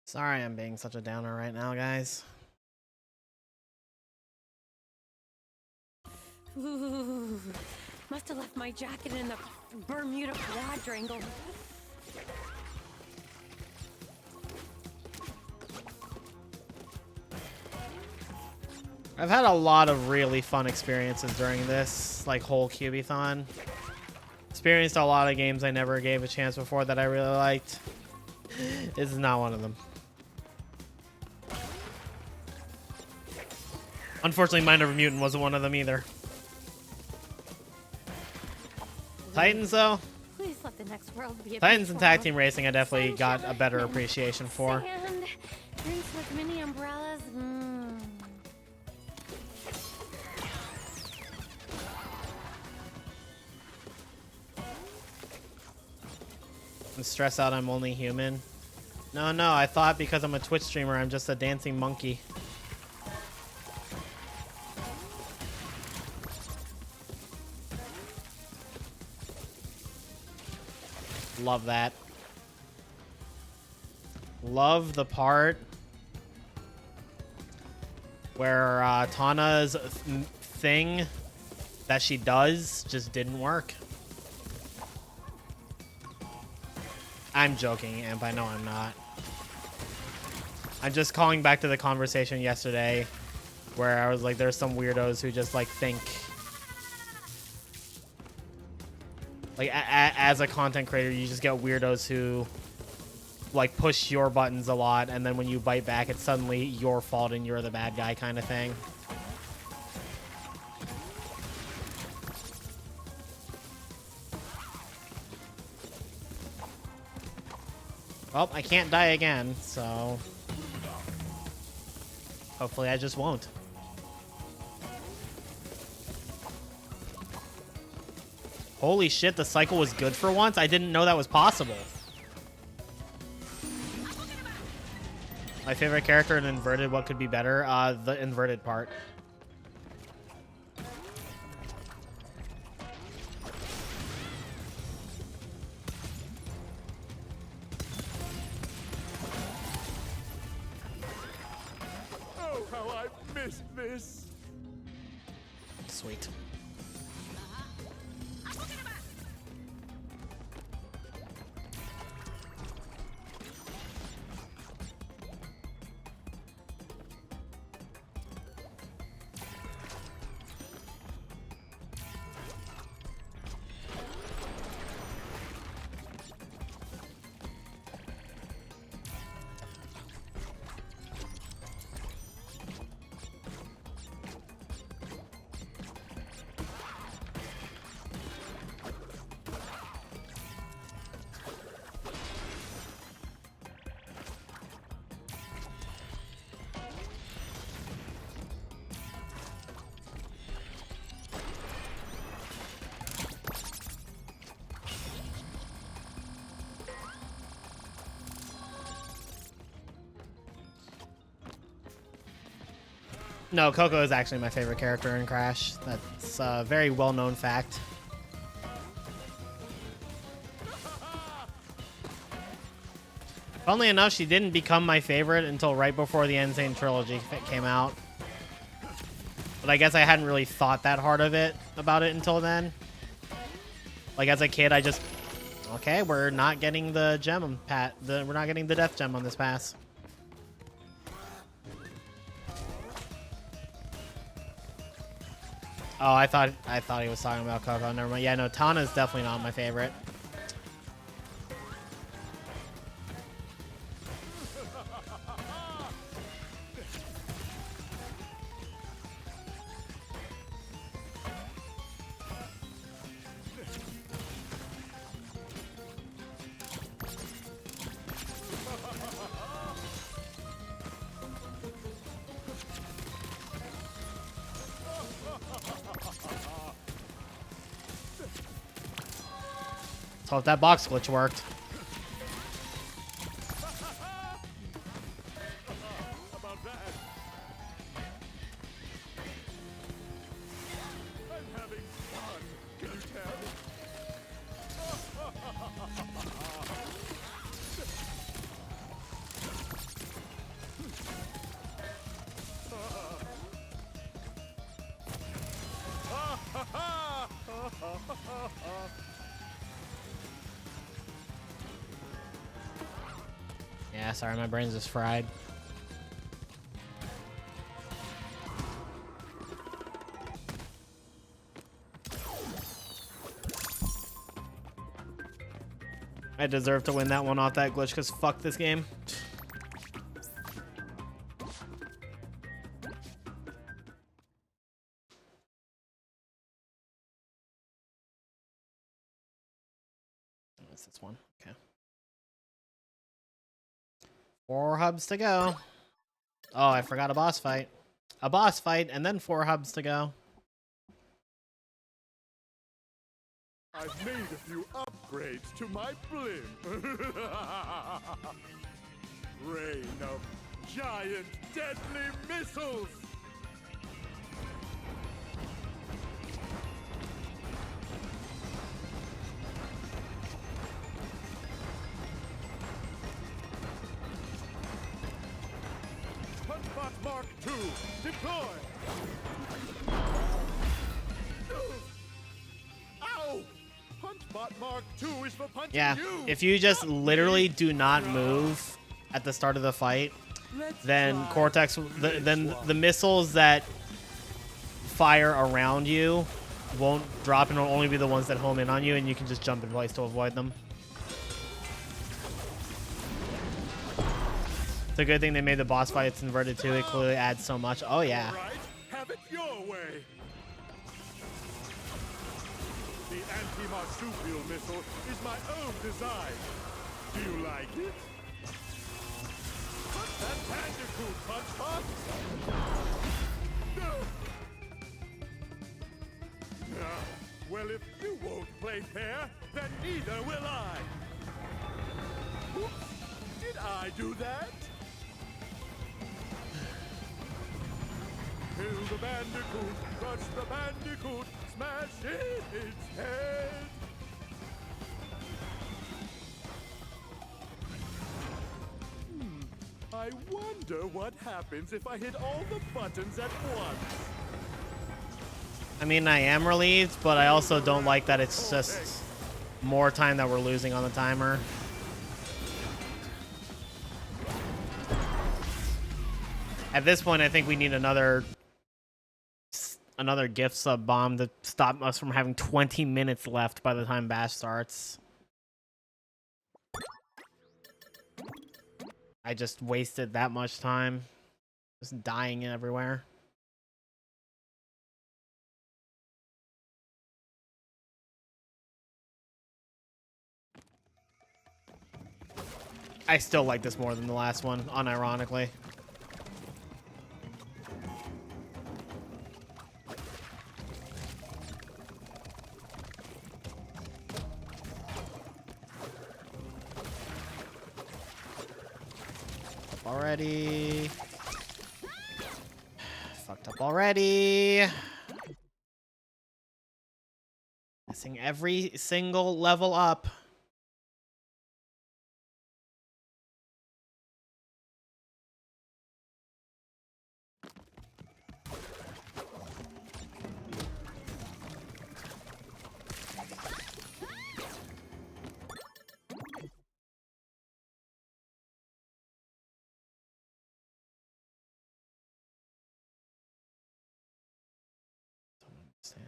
A: Sorry I'm being such a downer right now, guys.
D: Ooh, must have left my jacket in the Bermuda quadrangle.
A: I've had a lot of really fun experiences during this, like, whole Kyubithon. Experienced a lot of games I never gave a chance before that I really liked. This is not one of them. Unfortunately, Mind Over Mutant wasn't one of them either. Titans, though.
D: Please let the next world be a
A: Titans and
D: peaceful
A: tag
D: one.
A: team racing I definitely got a
D: Sunshine
A: better
D: and
A: appreciation for.
D: Sand, drinks with mini umbrellas.
A: I'm stressed out I'm only human. No, I thought because I'm a Twitch streamer, I'm just a dancing monkey. Love that. Love the part where Tana's thing that she does just didn't work. I'm joking, Amp. I know I'm not. I'm just calling back to the conversation yesterday where I was like, there's some weirdos who just like think like as a content creator, you just get weirdos who like push your buttons a lot, and then when you bite back, it's suddenly your fault and you're the bad guy kind of thing. Well, I can't die again, so hopefully I just won't. Holy shit, the cycle was good for once? I didn't know that was possible. My favorite character in inverted, what could be better? The inverted part.
C: Oh, how I missed this.
A: Sweet. No, Coco is actually my favorite character in Crash. That's a very well-known fact. Funnily enough, she didn't become my favorite until right before the Insane Trilogy came out. But I guess I hadn't really thought that hard about it until then. Like, as a kid, I just... Okay, we're not getting the gem, we're not getting the death gem on this pass. Oh, I thought he was talking about Coco. Never mind. Yeah, no, Tana's definitely not my favorite. So if that box glitch worked.
C: About that. I'm having fun. Can you tell?
A: Yeah, sorry, my brain's just fried. I deserve to win that one off that glitch because fuck this game. What's this one? Okay. 4 hubs to go. Oh, I forgot a boss fight. A boss fight and then 4 hubs to go.
C: I've made a few upgrades to my blimp. Rain of giant deadly missiles. Punchbot Mark II, deploy! Ow! Punchbot Mark II is for punching
A: Yeah,
C: you!
A: if you just literally do not move at the start of the fight, then Cortex, then the missiles that fire around you won't drop and will only be the ones that home in on you, and you can just jump in place to avoid them. It's a good thing they made the boss fights inverted too. It clearly adds so much. Oh yeah.
C: All right, have it your way. The anti-marsupial missile is my own design. Do you like it? Punch that bandicoot, Punchbot! Well, if you won't play fair, then neither will I. Oops. Did I do that? Kill the bandicoot, crush the bandicoot, smash in its head. I wonder what happens if I hit all the buttons at once.
A: I mean, I am relieved, but I also don't like that it's just more time that we're losing on the timer. At this point, I think we need another gift sub bomb to stop us from having 20 minutes left by the time Bash starts. I just wasted that much time just dying everywhere. I still like this more than the last one, unironically. Already. Fucked up already. Missing every single level up. Stand.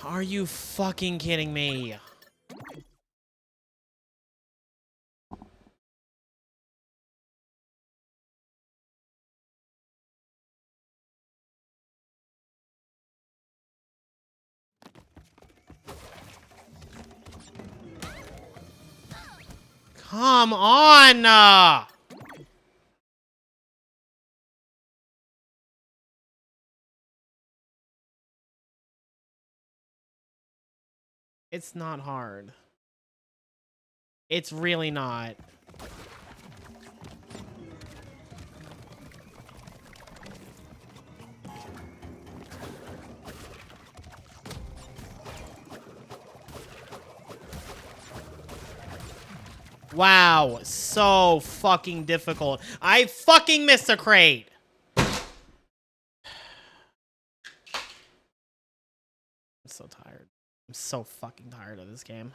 A: Are you fucking kidding me? Come on! It's not hard. It's really not. Wow, so fucking difficult. I fucking missed a crate. I'm so tired. I'm so fucking tired of this game.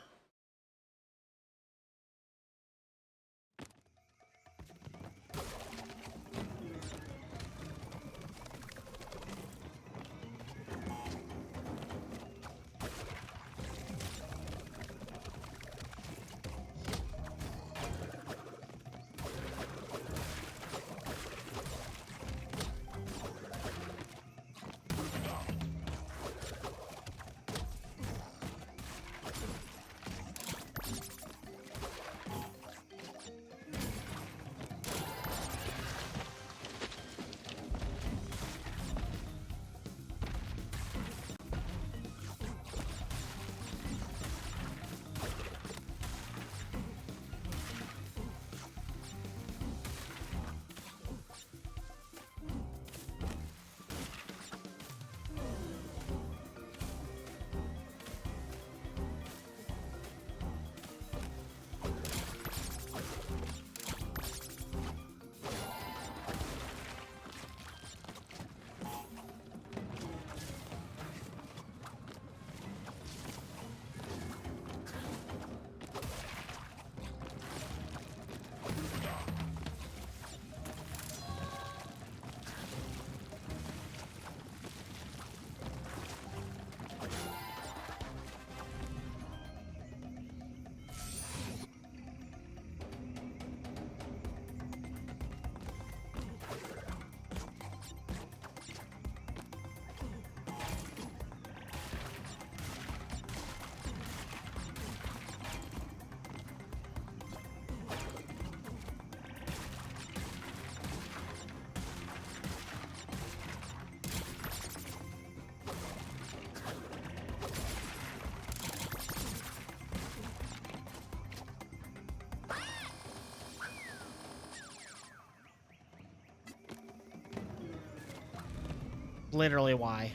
A: literally why.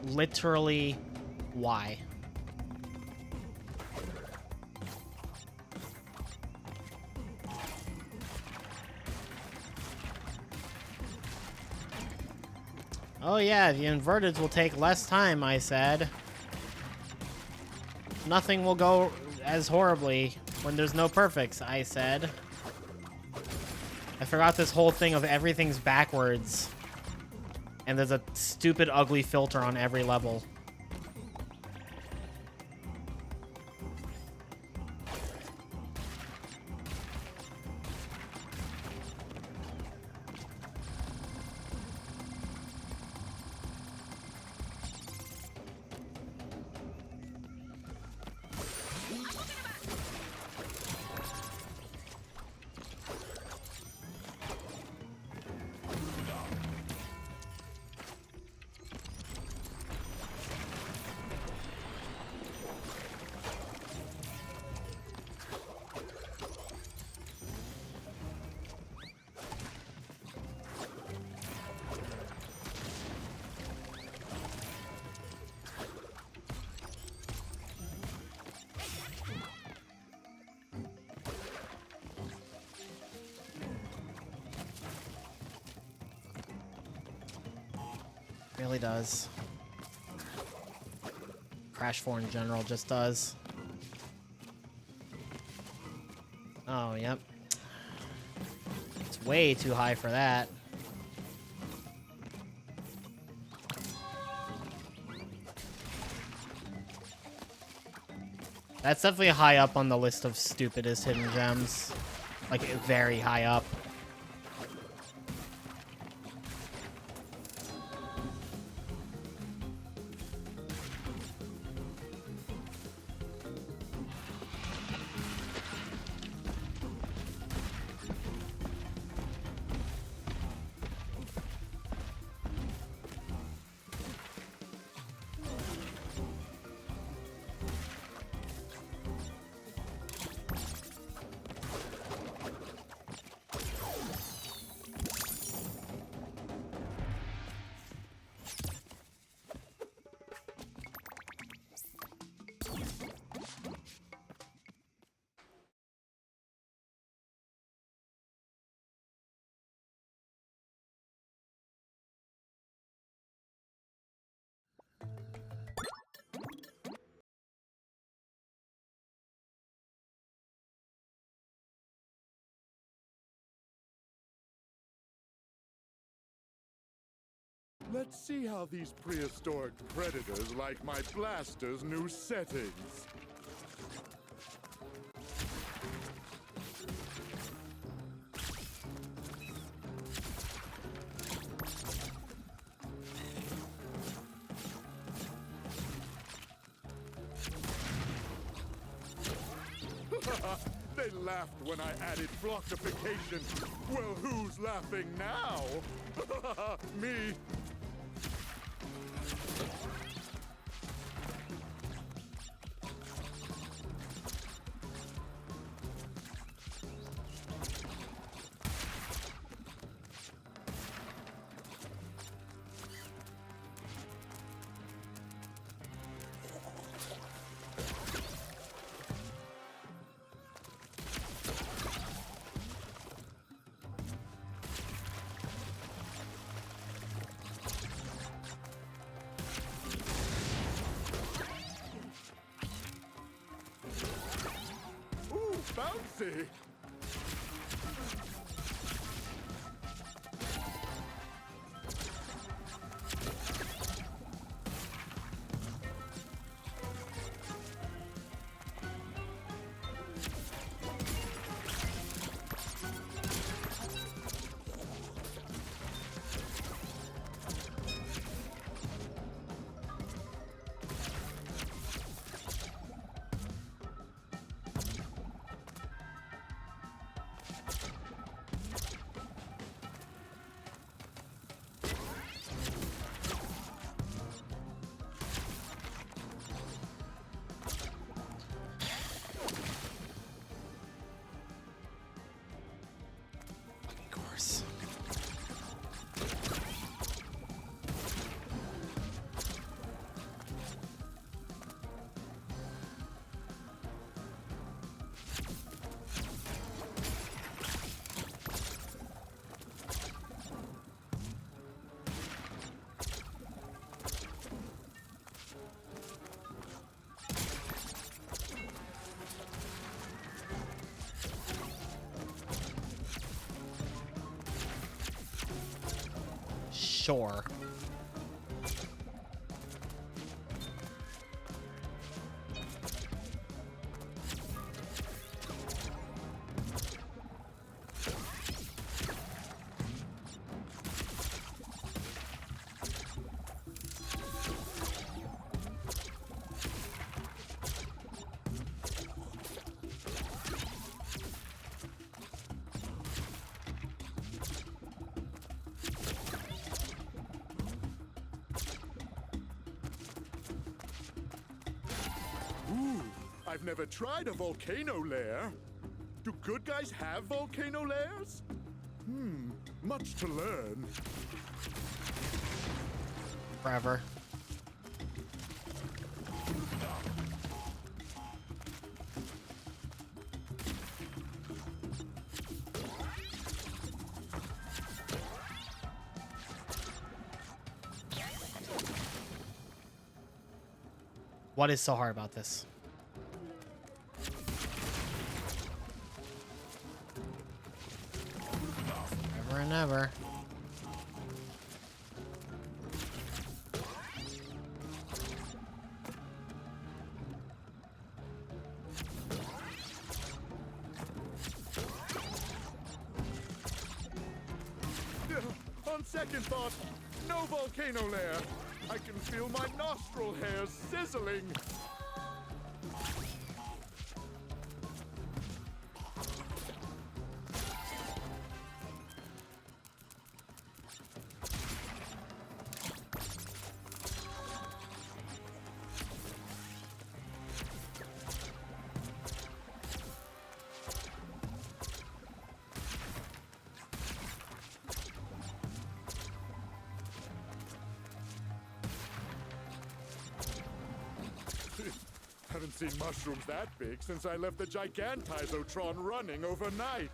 A: Literally why. Oh yeah, the inverteds will take less time, I said. Nothing will go as horribly when there's no perfects, I said. I forgot this whole thing of everything's backwards. And there's a stupid, ugly filter on every level. Really does. Crash 4 in general just does. Oh, yep. It's way too high for that. That's definitely high up on the list of stupidest hidden gems. Like, very high up.
C: Let's see how these prehistoric predators like my blaster's new settings. They laughed when I added blockification. Well, who's laughing now? Me. Bouncy!
A: Sure.
C: Ooh, I've never tried a volcano lair. Do good guys have volcano lairs? Much to learn.
A: Forever. What is so hard about this? Ever and ever.
C: On second thought, no volcano lair. I can feel my nostril hairs sizzling. Haven't seen mushrooms that big since I left the Gigantizotron running overnight.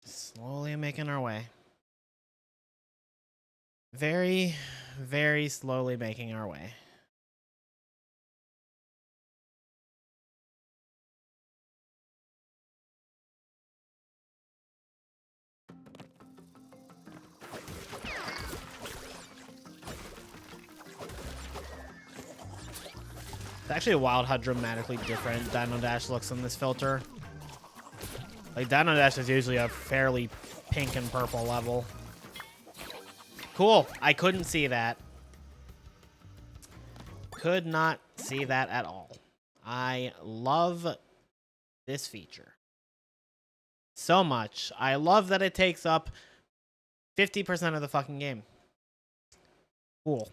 A: Slowly making our way. Very, very slowly making our way. It's actually wild how dramatically different Dino Dash looks in this filter. Like, Dino Dash is usually a fairly pink and purple level. Cool. I couldn't see that. Could not see that at all. I love this feature. so much. I love that it takes up 50% of the fucking game. Cool.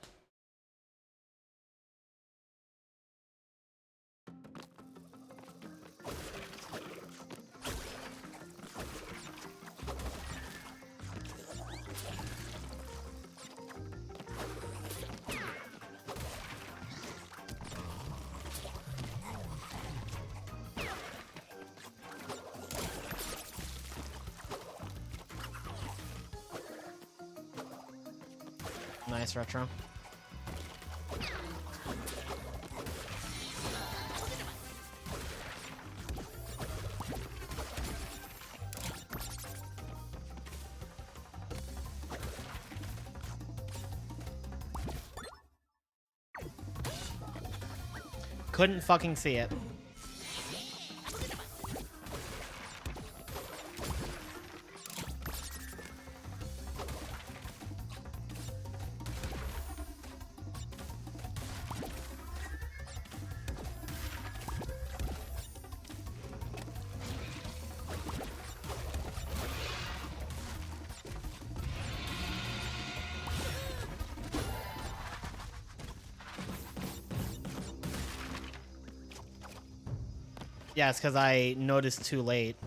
A: Nice retro. Couldn't fucking see it. Yeah, it's because I noticed too late.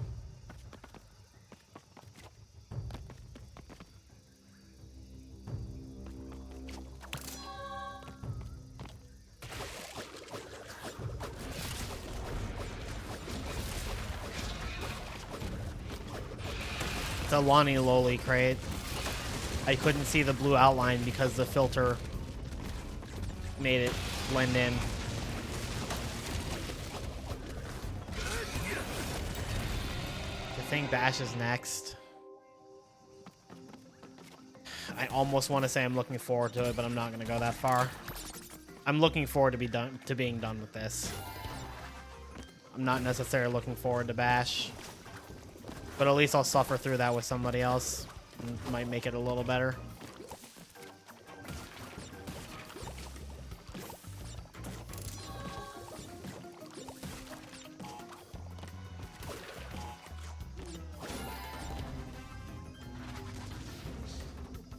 A: It's a Lonnie Loli crate. I couldn't see the blue outline because the filter made it blend in. I think Bash is next. I almost want to say I'm looking forward to it, but I'm not going to go that far. I'm looking forward to being done with this. I'm not necessarily looking forward to Bash, but at least I'll suffer through that with somebody else. Might make it a little better.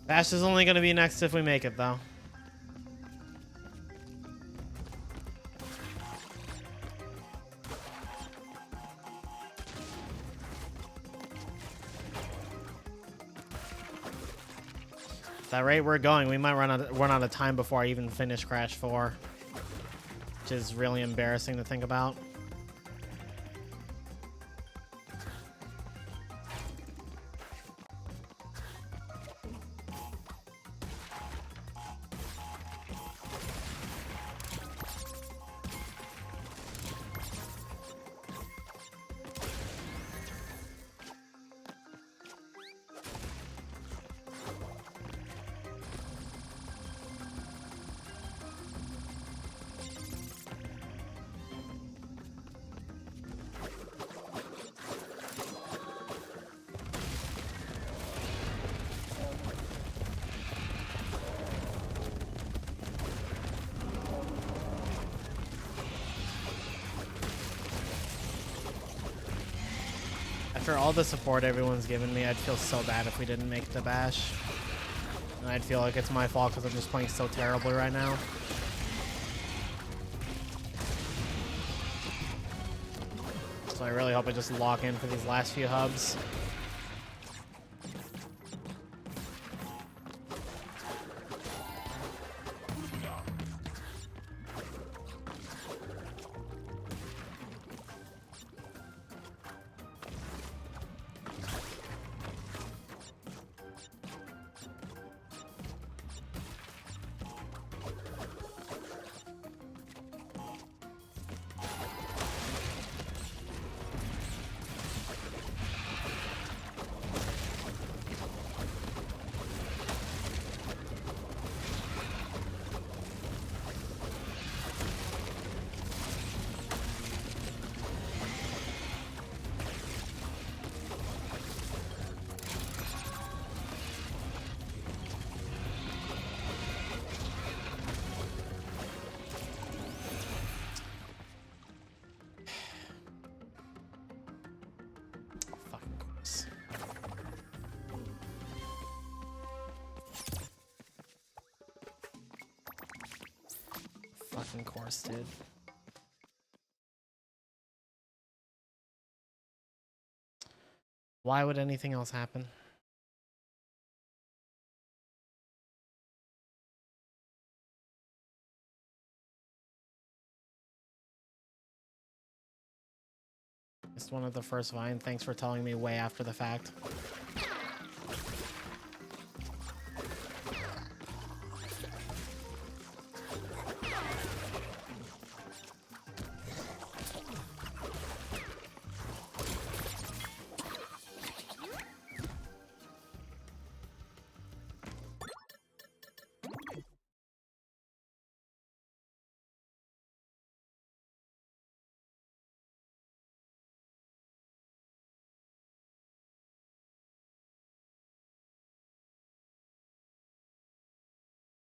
A: Bash is only going to be next if we make it, though. At that rate we're going, we might run out of time before I even finish Crash 4. Which is really embarrassing to think about. After all the support everyone's given me, I'd feel so bad if we didn't make the Bash. And I'd feel like it's my fault because I'm just playing so terribly right now. So I really hope I just lock in for these last few hubs. fucking course, dude. Why would anything else happen? Just one of the first Vine. Thanks for telling me way after the fact.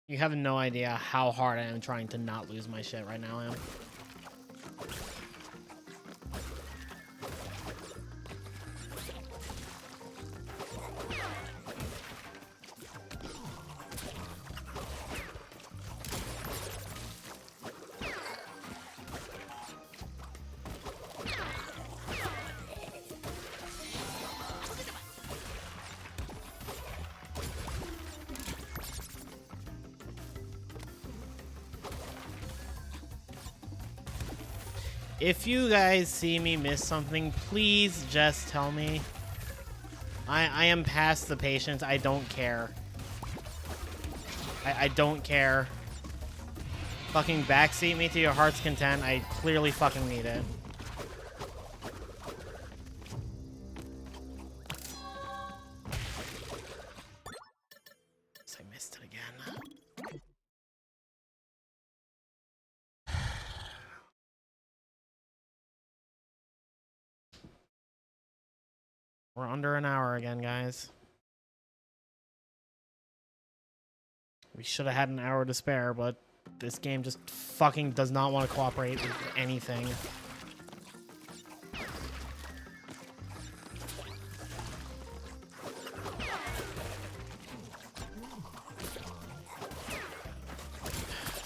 A: You have no idea how hard I am trying to not lose my shit right now, Em. If you guys see me miss something, please just tell me. I am past the patience. I don't care. I don't care. Fucking backseat me to your heart's content. I clearly fucking need it. I missed it again. We're under an hour again, guys. We should have had an hour to spare, but this game just fucking does not want to cooperate with anything.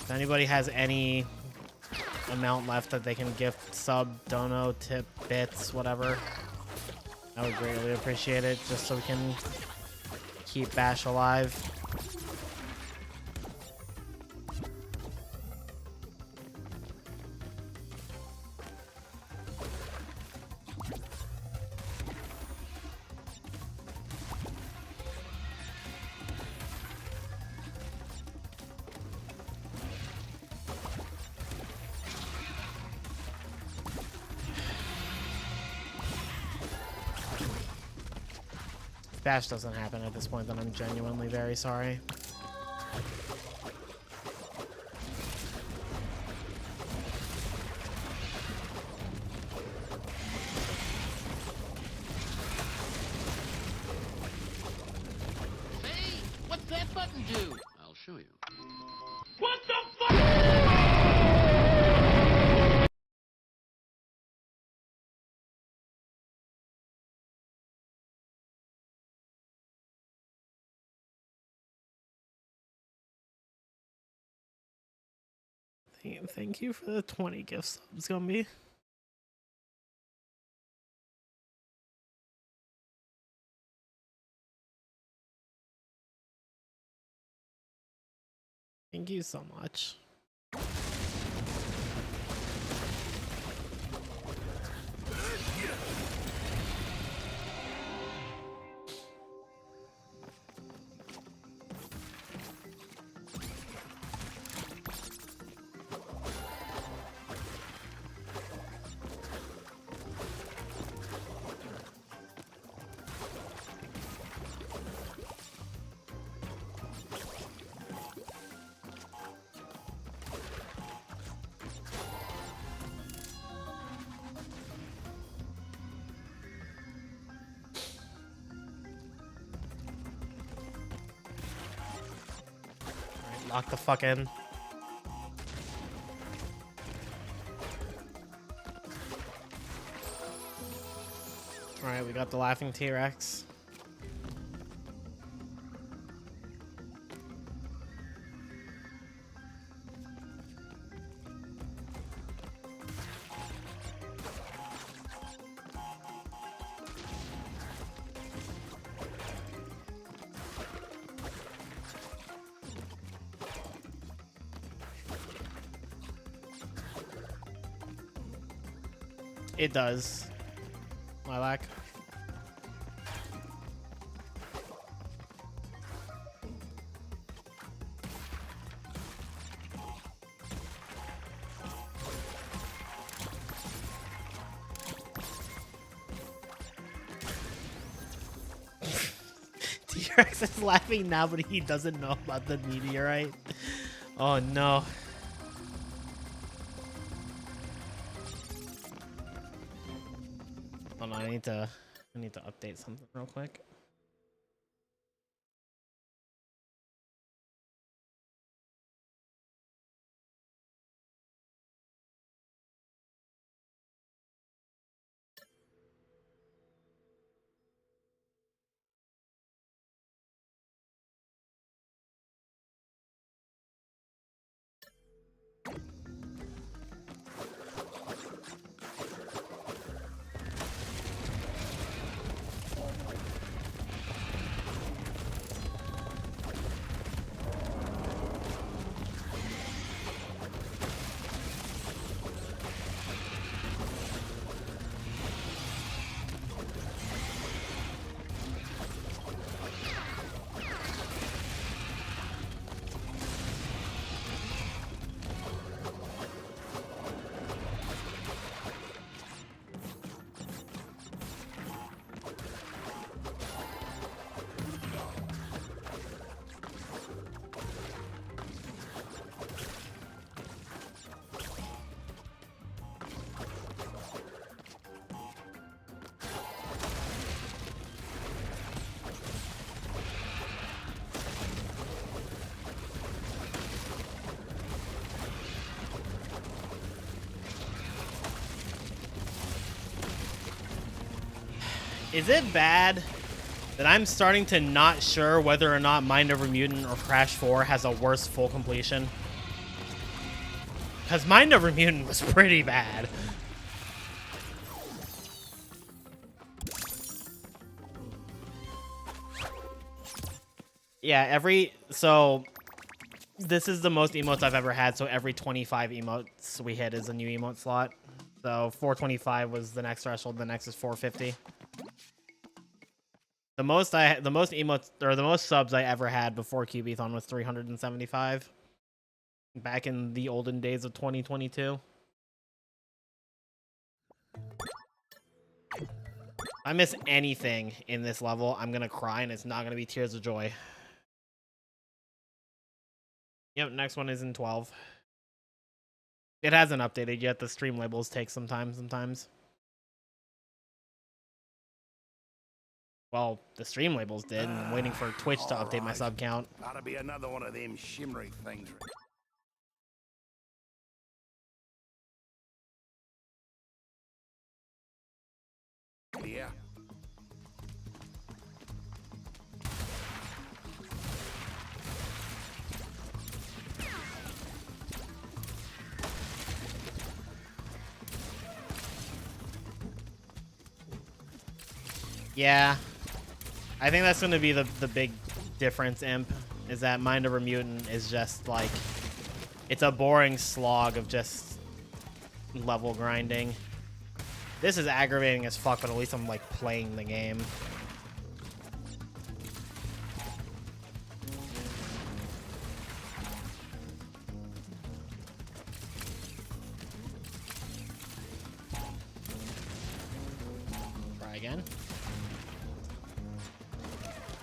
A: If anybody has any amount left that they can gift, sub, dono, tip, bits, whatever, I would greatly appreciate it, just so we can keep Bash alive. Bash doesn't happen at this point, then I'm genuinely very sorry.
J: Hey, what's that button do? I'll show you.
B: What the fuck?
A: Thank you for the 20 gift subs, Gumby. Thank you so much. Lock the fuck in. Alright, we got the laughing T-Rex. It does. Lilac. T-Rex is laughing now, but he doesn't know about the meteorite. Oh no. Hold on, I need to update something real quick. Is it bad that I'm starting to not sure whether or not Mind Over Mutant or Crash 4 has a worse full completion? Because Mind Over Mutant was pretty bad. Yeah, so this is the most emotes I've ever had, so every 25 emotes we hit is a new emote slot. So 425 was the next threshold, the next is 450. The most emotes or the most subs I ever had before Kyubithon was 375. Back in the olden days of 2022. If I miss anything in this level, I'm gonna cry and it's not gonna be tears of joy. Yep, next one is in 12. It hasn't updated yet. The stream labels take some time sometimes. Well, the stream labels did, and I'm waiting for Twitch to update my sub count.
E: Gotta be another one of them shimmery things. Yeah.
A: Yeah. I think that's going to be the big difference, Imp, is that Mind Over Mutant is just like, it's a boring slog of just level grinding. This is aggravating as fuck, but at least I'm like playing the game. Try again.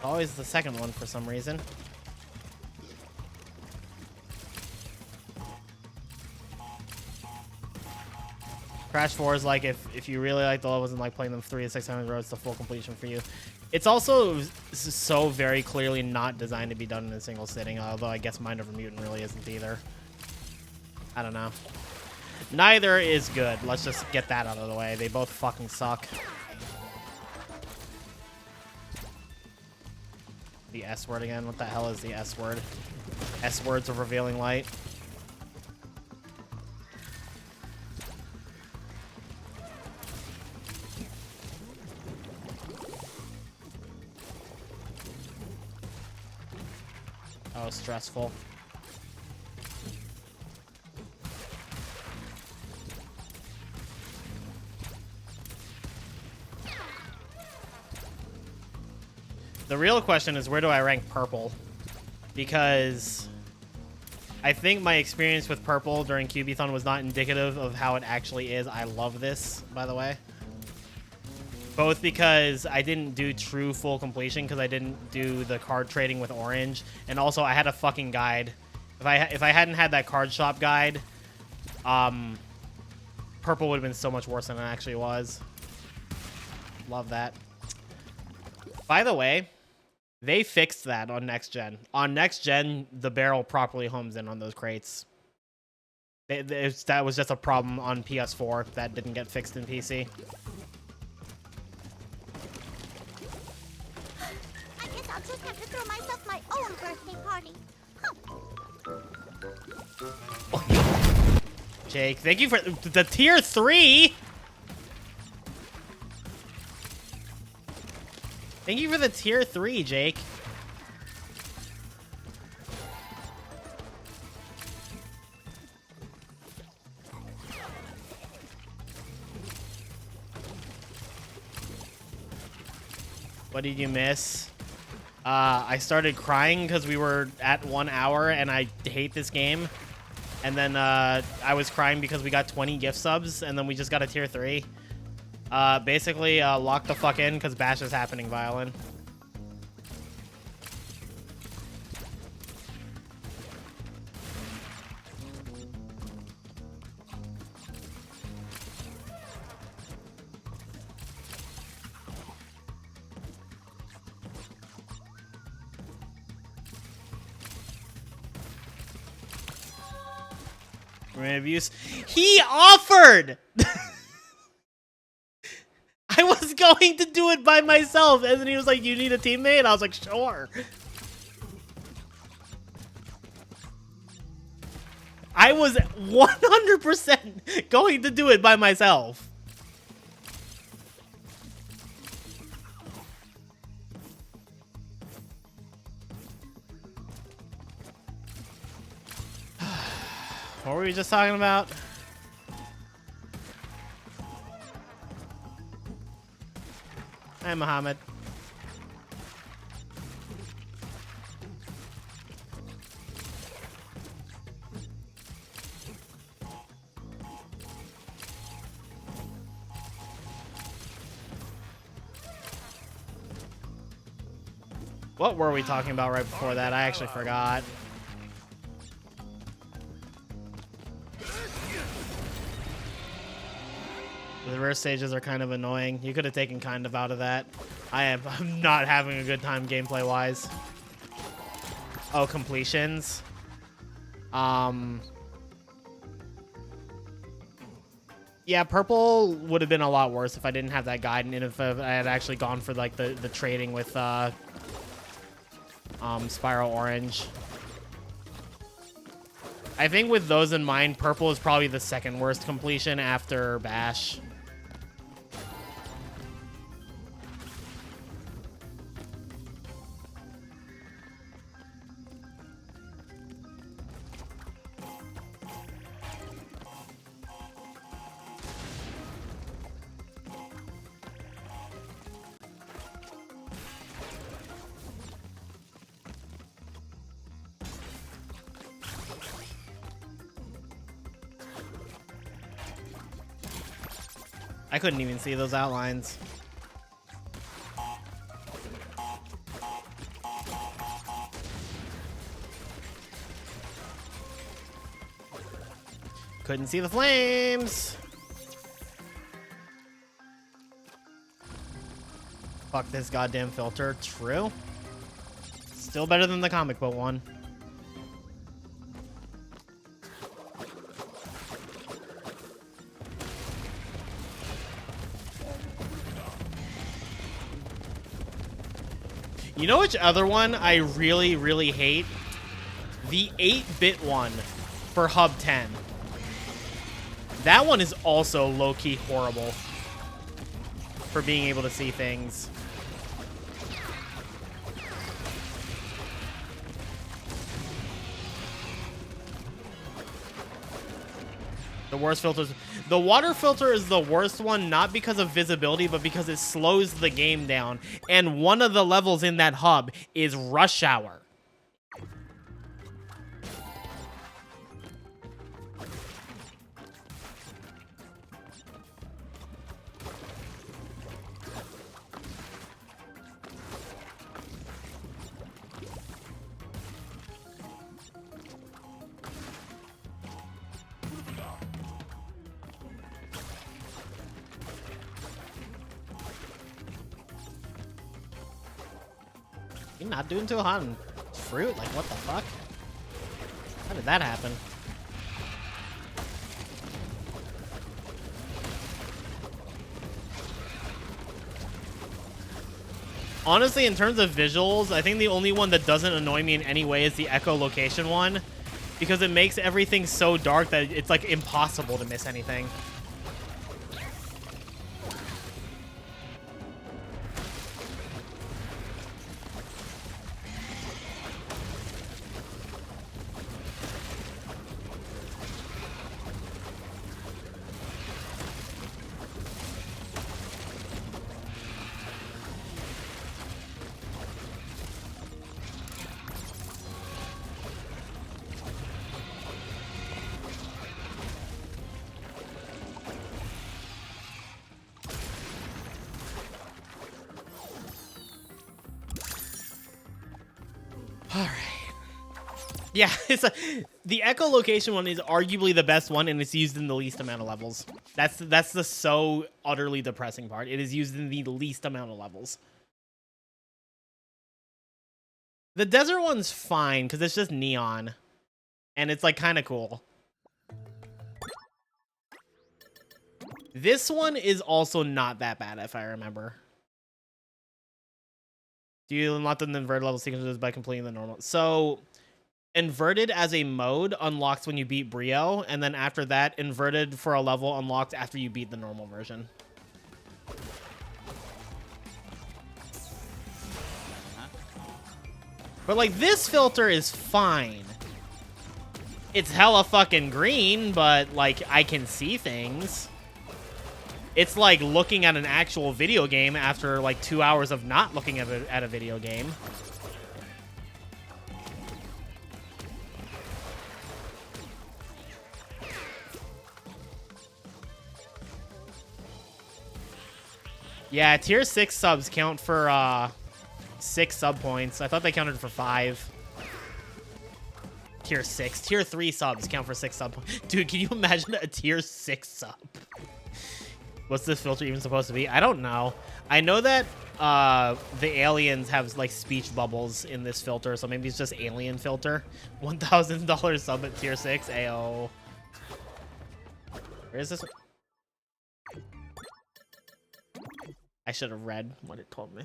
A: Always the second one for some reason. Crash 4 is like if you really like the levels and like playing them 3 to 6 times in a row, it's the full completion for you. It's also so very clearly not designed to be done in a single sitting, although I guess Mind Over Mutant really isn't either. I don't know. Neither is good. Let's just get that out of the way. They both fucking suck. The S word again? What the hell is the S word? S words of revealing light. Oh, stressful. The real question is, where do I rank purple? Because I think my experience with purple during Kyubithon was not indicative of how it actually is. I love this, by the way. Both because I didn't do true full completion because I didn't do the card trading with orange, and also I had a fucking guide. If I hadn't had that card shop guide, purple would have been so much worse than it actually was. Love that. By the way, they fixed that on next gen. On next gen, the barrel properly homes in on those crates. That was just a problem on PS4 that didn't get fixed in PC.
O: I guess I'll just have to throw myself my own birthday party. Huh.
A: Jake, thank you for the tier 3. Thank you for the tier 3, Jake. What did you miss? I started crying because we were at 1 hour and I hate this game. And then I was crying because we got 20 gift subs and then we just got a tier 3. Basically, lock the fuck in because Bash is happening, Violin. Abuse. He offered. I was going to do it by myself, and then he was like, "You need a teammate?" I was like, "Sure." I was 100% going to do it by myself. What were we just talking about? Hi, Muhammad. What were we talking about right before that? I actually forgot. The reverse stages are kind of annoying. You could have taken kind of out of that. I'm not having a good time gameplay wise. Oh, completions. Yeah, purple would have been a lot worse if I didn't have that guide and if I had actually gone for like the trading with Spiral Orange. I think with those in mind, purple is probably the second worst completion after Bash. I couldn't even see those outlines. Couldn't see the flames. Fuck this goddamn filter. True. Still better than the comic book one. You know which other one I really, really hate? The 8-bit one for Hub 10. That one is also low-key horrible for being able to see things. The worst filters. The water filter is the worst one, not because of visibility, but because it slows the game down. And one of the levels in that hub is Rush Hour. You're not doing too hot on fruit? Like, what the fuck? How did that happen? Honestly, in terms of visuals, I think the only one that doesn't annoy me in any way is the echolocation one, because it makes everything so dark that it's like impossible to miss anything. Yeah, the echolocation one is arguably the best one, and it's used in the least amount of levels. That's the so utterly depressing part. It is used in the least amount of levels. The desert one's fine because it's just neon, and it's like kind of cool. This one is also not that bad, if I remember. Do you unlock the inverted level sequences by completing the normal? So, inverted as a mode unlocks when you beat Brio, and then after that, inverted for a level unlocked after you beat the normal version. But like, this filter is fine. It's hella fucking green, but like, I can see things. It's like looking at an actual video game after like 2 hours of not looking at a video game. Yeah, tier 6 subs count for 6 sub points. I thought they counted for 5. Tier 6. Tier 3 subs count for 6 sub points. Dude, can you imagine a tier 6 sub? What's this filter even supposed to be? I don't know. I know that the aliens have like speech bubbles in this filter, so maybe it's just alien filter. $1,000 sub at tier 6. Ayo. Where is this? I should have read what it told me.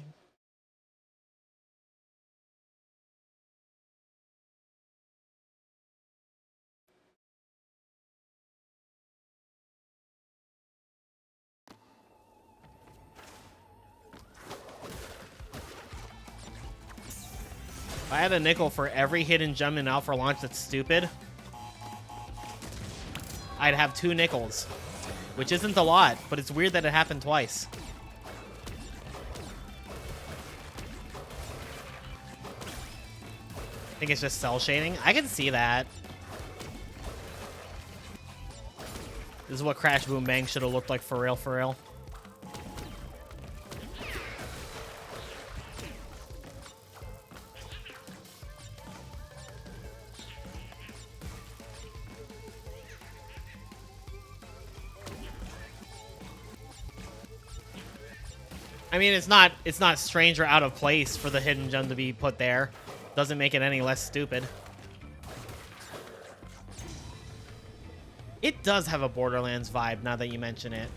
A: If I had a nickel for every hidden gem in Alpha Launch that's stupid, I'd have 2 nickels, which isn't a lot, but it's weird that it happened twice. I think it's just cell shading. I can see that. This is what Crash Boom Bang should have looked like for real, for real. I mean, it's not strange or out of place for the hidden gem to be put there. Doesn't make it any less stupid. It does have a Borderlands vibe now that you mention it.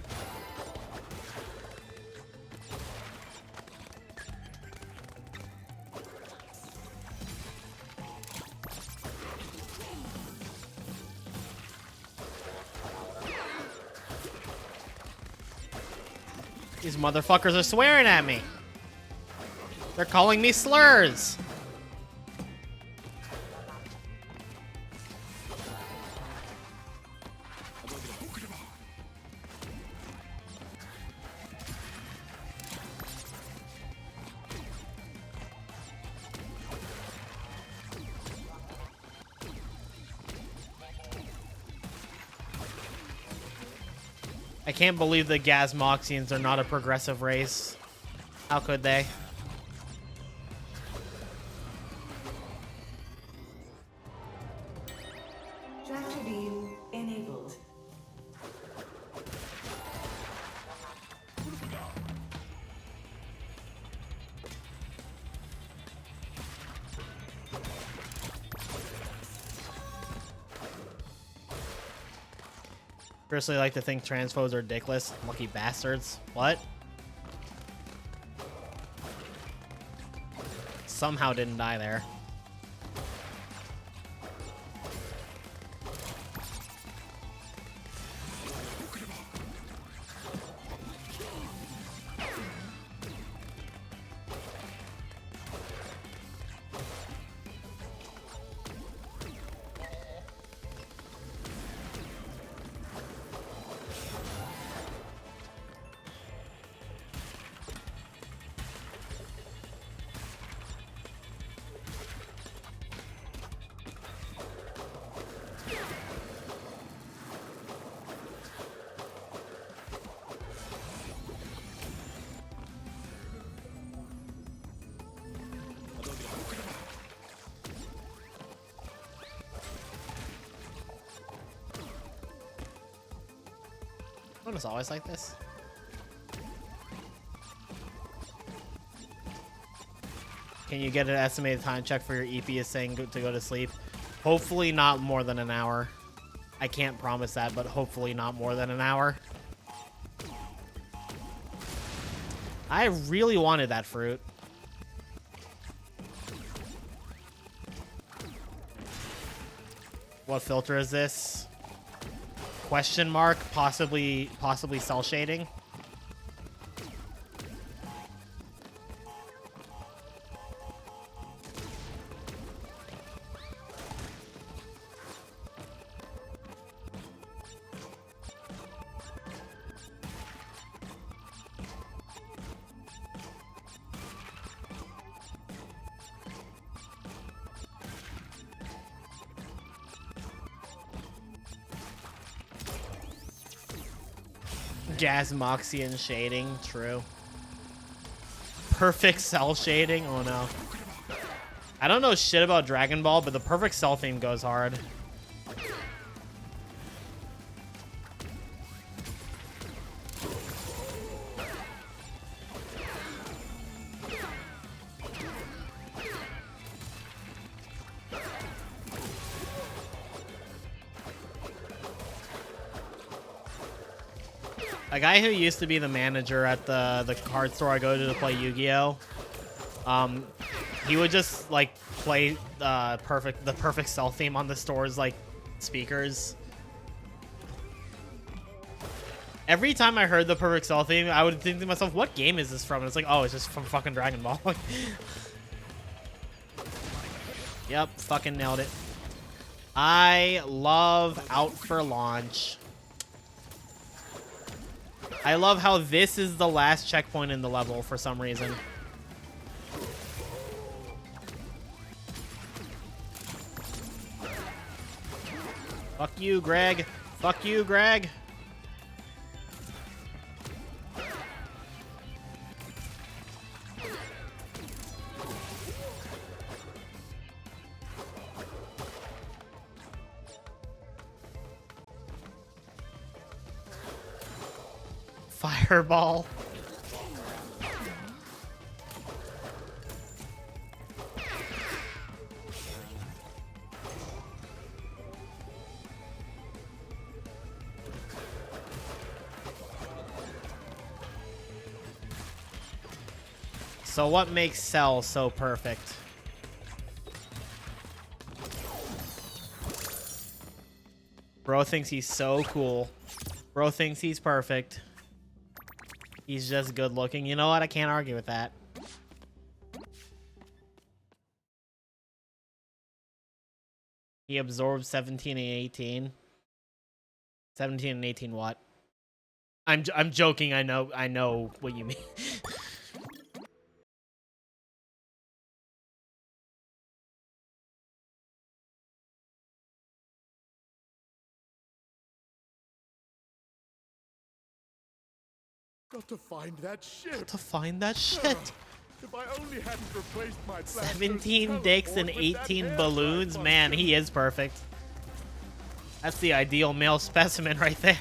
A: These motherfuckers are swearing at me. They're calling me slurs. I can't believe the Gazmoxians are not a progressive race. How could they?
F: Tractor beam enabled.
A: Personally, like to think transphobes are ridiculous. Lucky bastards. What? Somehow didn't die there. It's always like this. Can you get an estimated time check for your EP is saying to go to sleep? Hopefully not more than an hour. I can't promise that, but hopefully not more than an hour. I really wanted that fruit. What filter is this? Question mark, possibly cell shading. Gazmoxian shading, true. Perfect cell shading, oh no. I don't know shit about Dragon Ball, but the perfect cell theme goes hard. A guy who used to be the manager at the card store I go to play Yu-Gi-Oh! He would just like play the perfect cell theme on the store's like speakers. Every time I heard the perfect cell theme, I would think to myself, what game is this from? And it's like, oh, it's just from fucking Dragon Ball. Yep, fucking nailed it. I love Out for Launch. I love how this is the last checkpoint in the level for some reason. Fuck you, Greg. Fuck you, Greg. Fireball. So what makes Cell so perfect? Bro thinks he's so cool. Bro thinks he's perfect. He's just good looking. You know what? I can't argue with that. He absorbs 17 and 18. 17 and 18 what? I'm joking. I know what you mean.
C: Got to find that ship.
A: To find that shit.
C: If I only hadn't replaced my
A: 17 dicks and 18 balloons. Man, he is perfect. That's the ideal male specimen right there.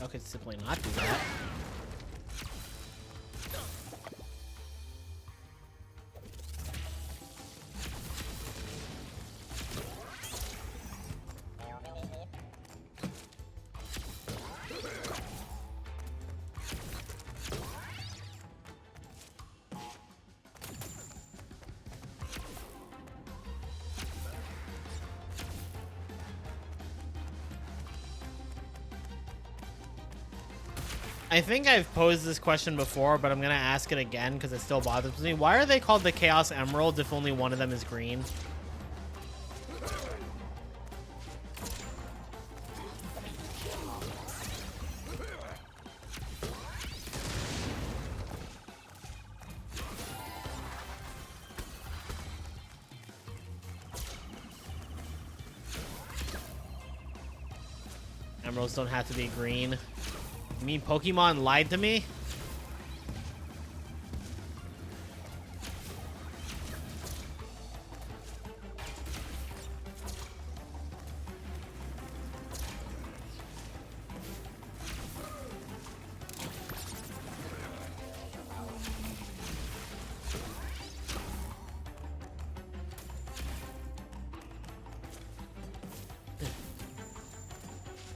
A: I could simply not do that. I think I've posed this question before, but I'm going to ask it again because it still bothers me. Why are they called the Chaos Emeralds if only one of them is green? Emeralds don't have to be green. You mean Pokemon lied to me?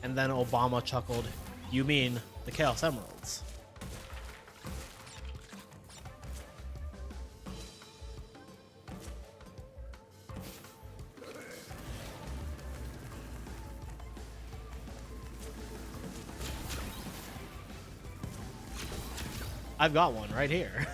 A: And then Obama chuckled, "You mean the Chaos Emeralds?" I've got one right here.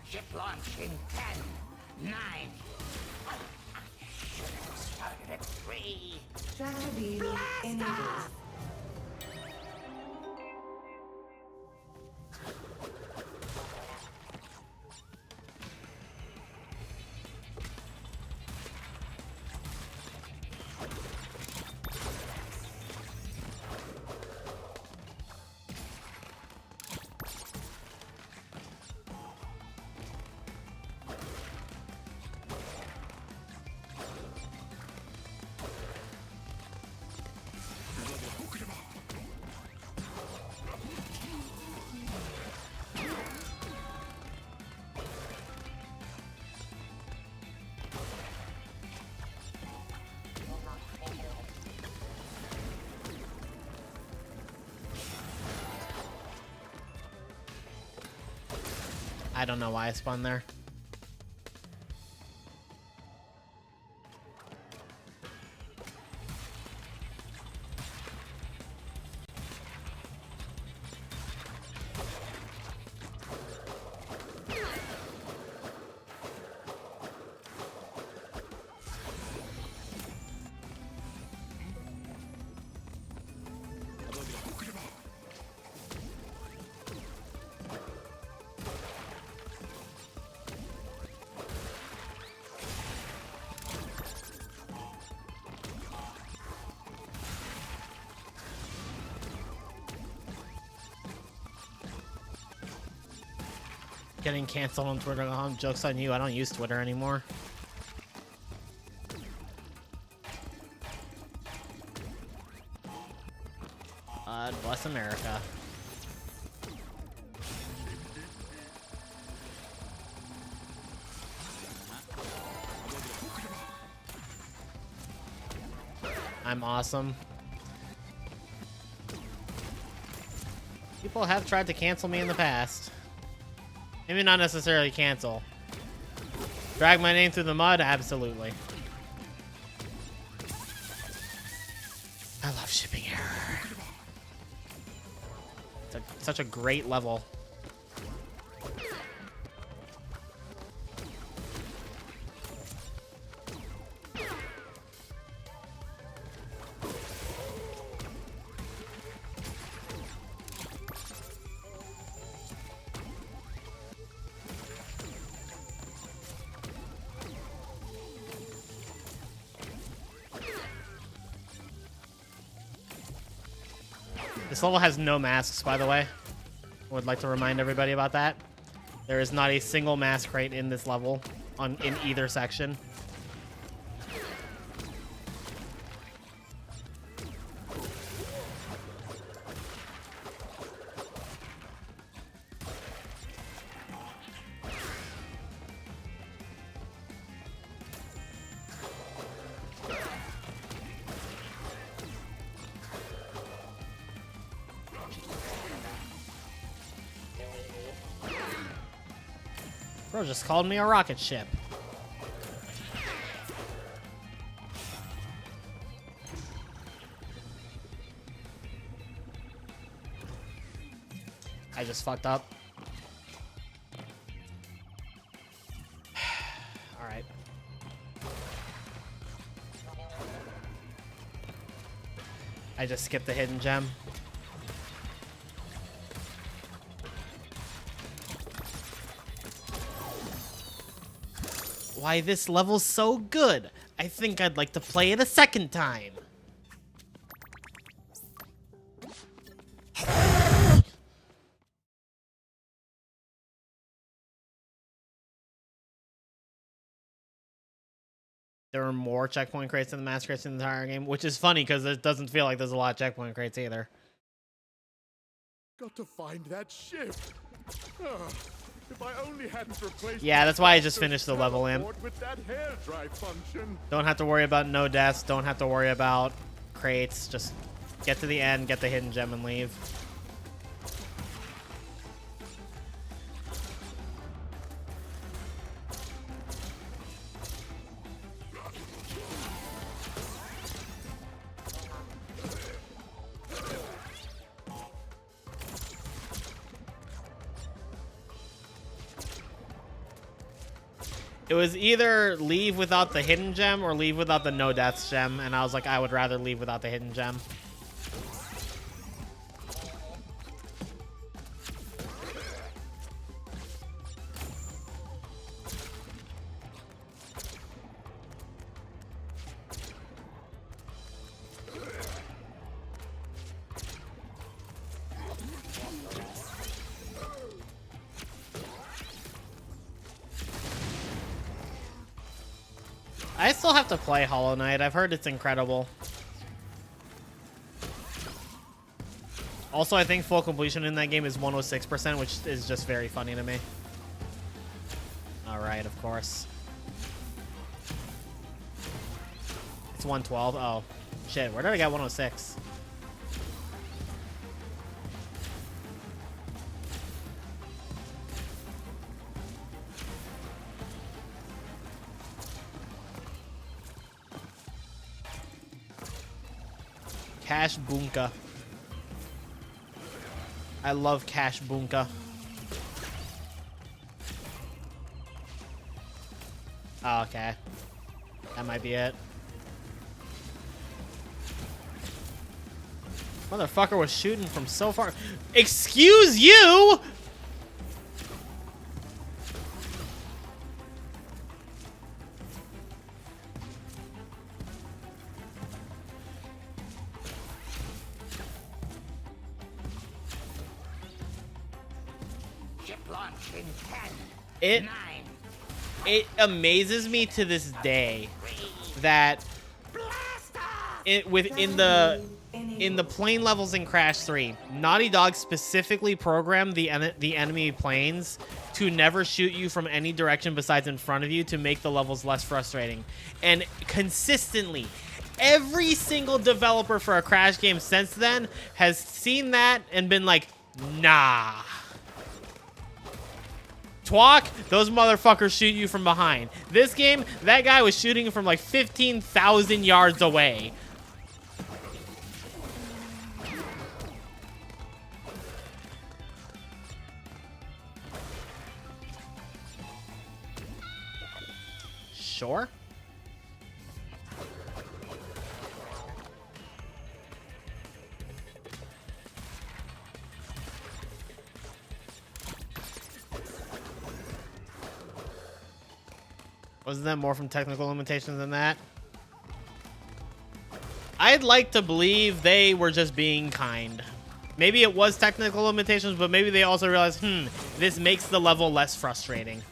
H: Ship launch in 10, 9. I should have started at 3.
F: Tractor beam enabled.
A: I don't know why I spun there. Getting canceled on Twitter. Joke's on you. I don't use Twitter anymore. God bless America. I'm awesome. People have tried to cancel me in the past. Maybe not necessarily cancel. Drag my name through the mud? Absolutely. I love shipping error. It's such a great level. This level has no masks, by the way. I would like to remind everybody about that. There is not a single mask crate in this level in either section. Bro just called me a rocket ship. I just fucked up. All right. I just skipped the hidden gem. Why this level's so good. I think I'd like to play it a second time. There are more checkpoint crates than the mask crates in the entire game, which is funny because it doesn't feel like there's a lot of checkpoint crates either.
C: Got to find that ship. If I only hadn't replaced
A: Yeah, that's why I just finished the level, Imp.
C: with that hair dry function.
A: Don't have to worry about no deaths. Don't have to worry about crates. Just get to the end, get the hidden gem, and leave. It was either leave without the hidden gem or leave without the no deaths gem, and I was like, I would rather leave without the hidden gem. I still have to play Hollow Knight. I've heard it's incredible. Also, I think full completion in that game is 106%, which is just very funny to me. Alright, of course. It's 112. Oh, shit. Where did I get 106? Cash Bunka. I love Cash Bunka. Oh, okay. That might be it. Motherfucker was shooting from so far. Excuse you!
H: Ship launch in 10,
A: It amazes me to this day that in the plane levels in Crash 3, Naughty Dog specifically programmed the enemy planes to never shoot you from any direction besides in front of you to make the levels less frustrating. And consistently, every single developer for a Crash game since then has seen that and been like, nah. Twalk, those motherfuckers shoot you from behind. This game, that guy was shooting from like 15,000 yards away. Sure. Wasn't that more from technical limitations than that? I'd like to believe they were just being kind. Maybe it was technical limitations, but maybe they also realized, this makes the level less frustrating.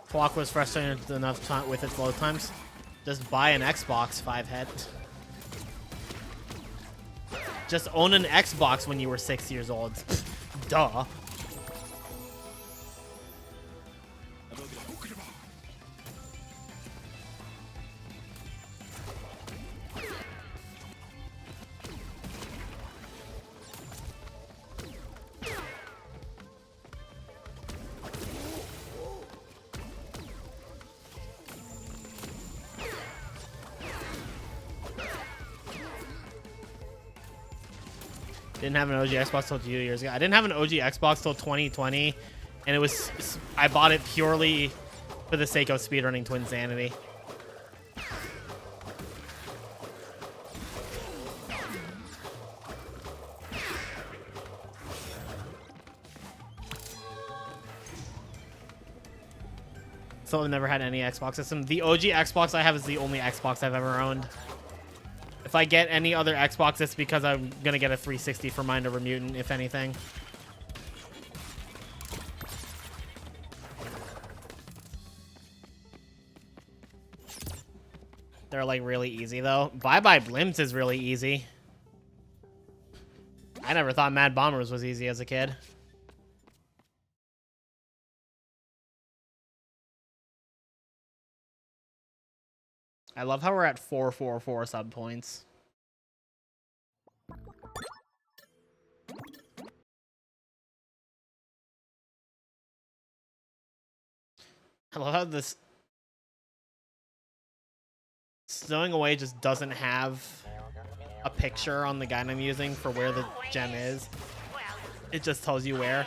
A: Clock was frustrated enough time with its load times. Just buy an Xbox, 5-head. Just own an Xbox when you were 6 years old. Duh. Didn't have an OG Xbox till 2 years ago. I didn't have an OG Xbox till 2020, and it was I bought it purely for the sake of speedrunning Twinsanity. So I've never had any Xbox system. The OG Xbox I have is the only Xbox I've ever owned. If I get any other Xbox, it's because I'm gonna get a 360 for Mind Over Mutant, if anything. They're like really easy though. Bye Bye Blimps is really easy. I never thought Mad Bombers was easy as a kid. I love how we're at 444 sub points. I love how this Stowing Away just doesn't have a picture on the guide I'm using for where the gem is. It just tells you where.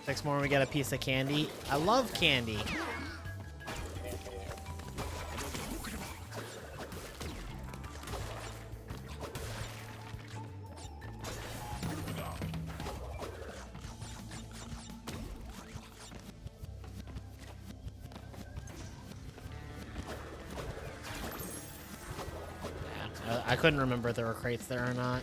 A: Six more and we get a piece of candy. I love candy. Yeah, I couldn't remember if there were crates there or not.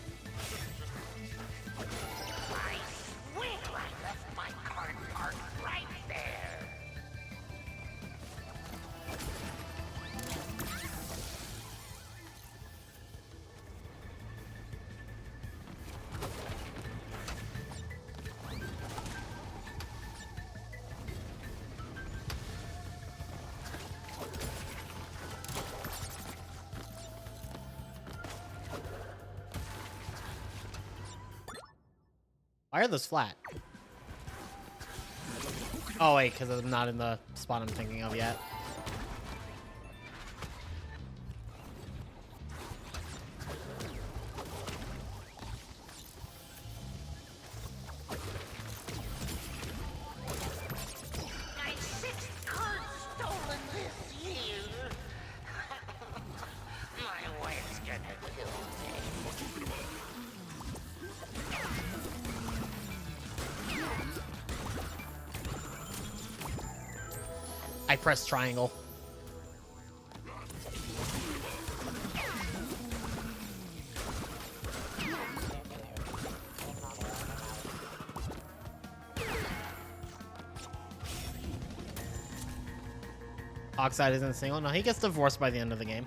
A: Why are those flat? Oh wait, because I'm not in the spot I'm thinking of yet.
H: My sixth card stolen this year. My wife's gonna kill me.
A: I pressed triangle. Oxide isn't single. No, he gets divorced by the end of the game.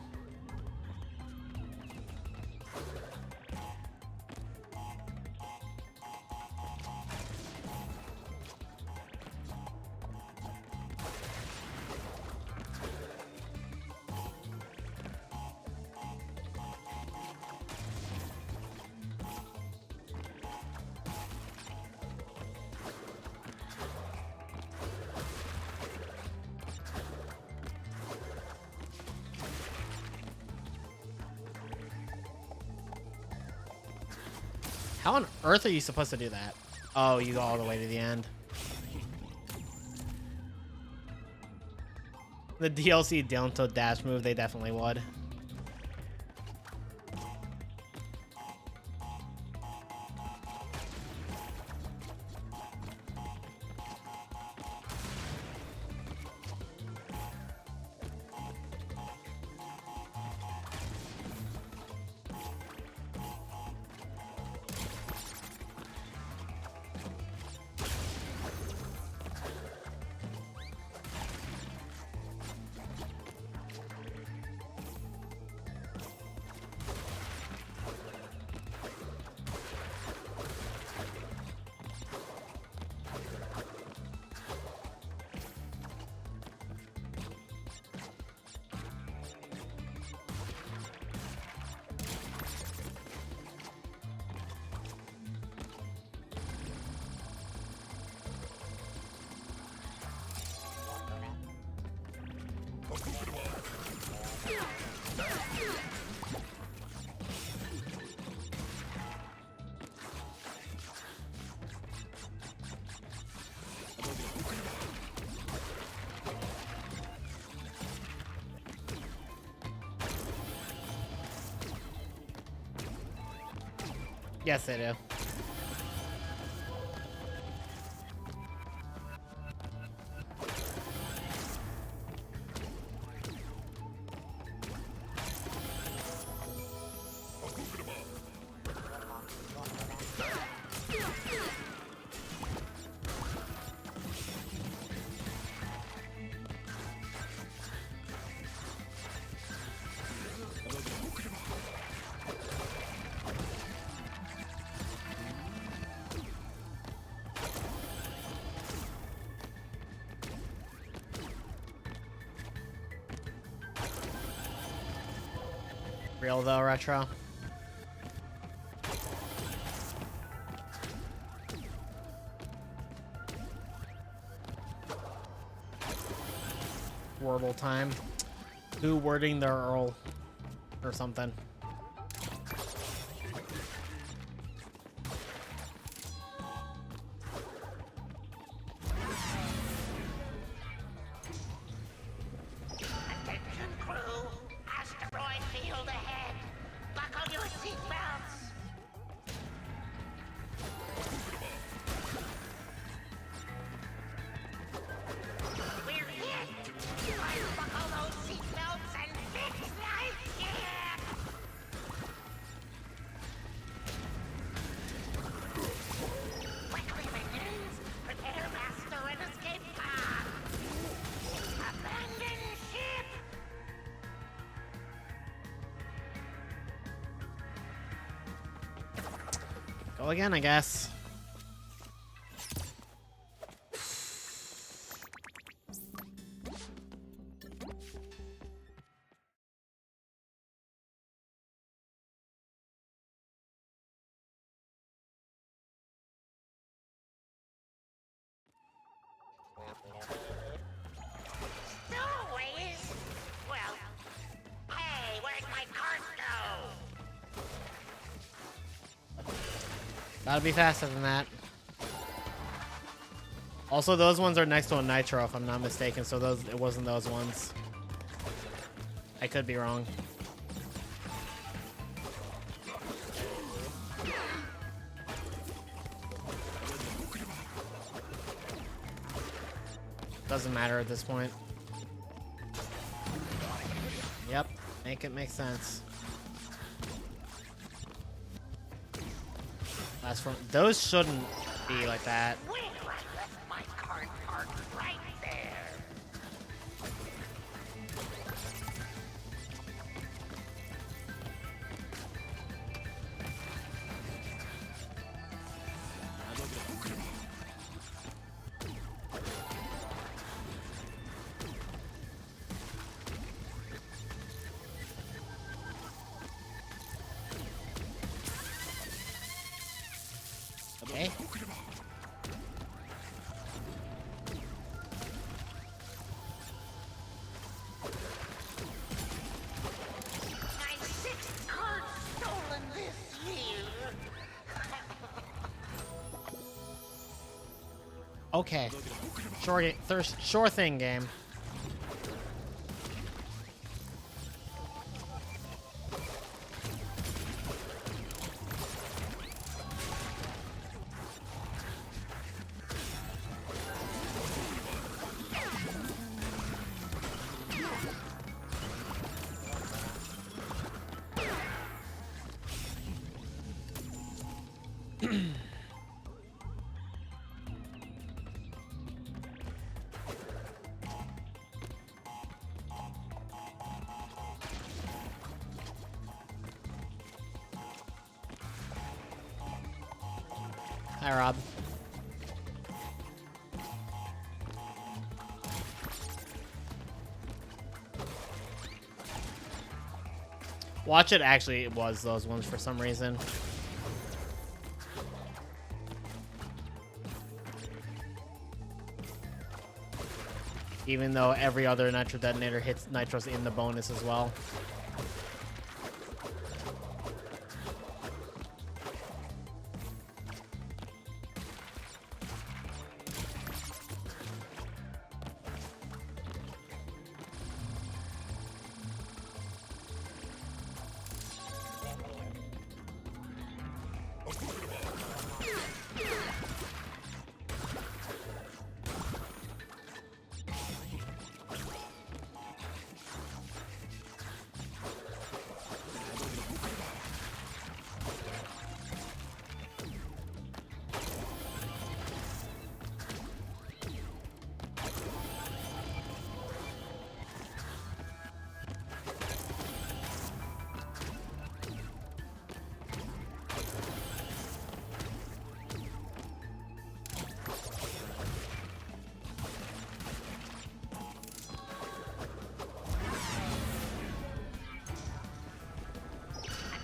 A: How on earth are you supposed to do that? Oh, you go all the way to the end. The DLC don't dash move, they definitely would. Yes, they do. Real though, Retro. Wordle time. Who wording their Earl or something.
H: Attention crew, asteroid field ahead. Buckle your seatbelts. We're hit. Unbuckle those seatbelts and fix life gear. Quickly, minions, prepare master and escape pod. Abandon ship.
A: Go again, I guess. Gotta be faster than that. Also, those ones are next to a nitro, if I'm not mistaken. So it wasn't those ones. I could be wrong. Doesn't matter at this point. Yep, make it make sense. Last from those shouldn't be like that.
H: My card parked right there.
A: Okay.
H: My sixth card stolen this year.
A: Okay. Sure thing, game. Hi, Rob. Watch it actually it was those ones for some reason. Even though every other nitro detonator hits nitros in the bonus as well.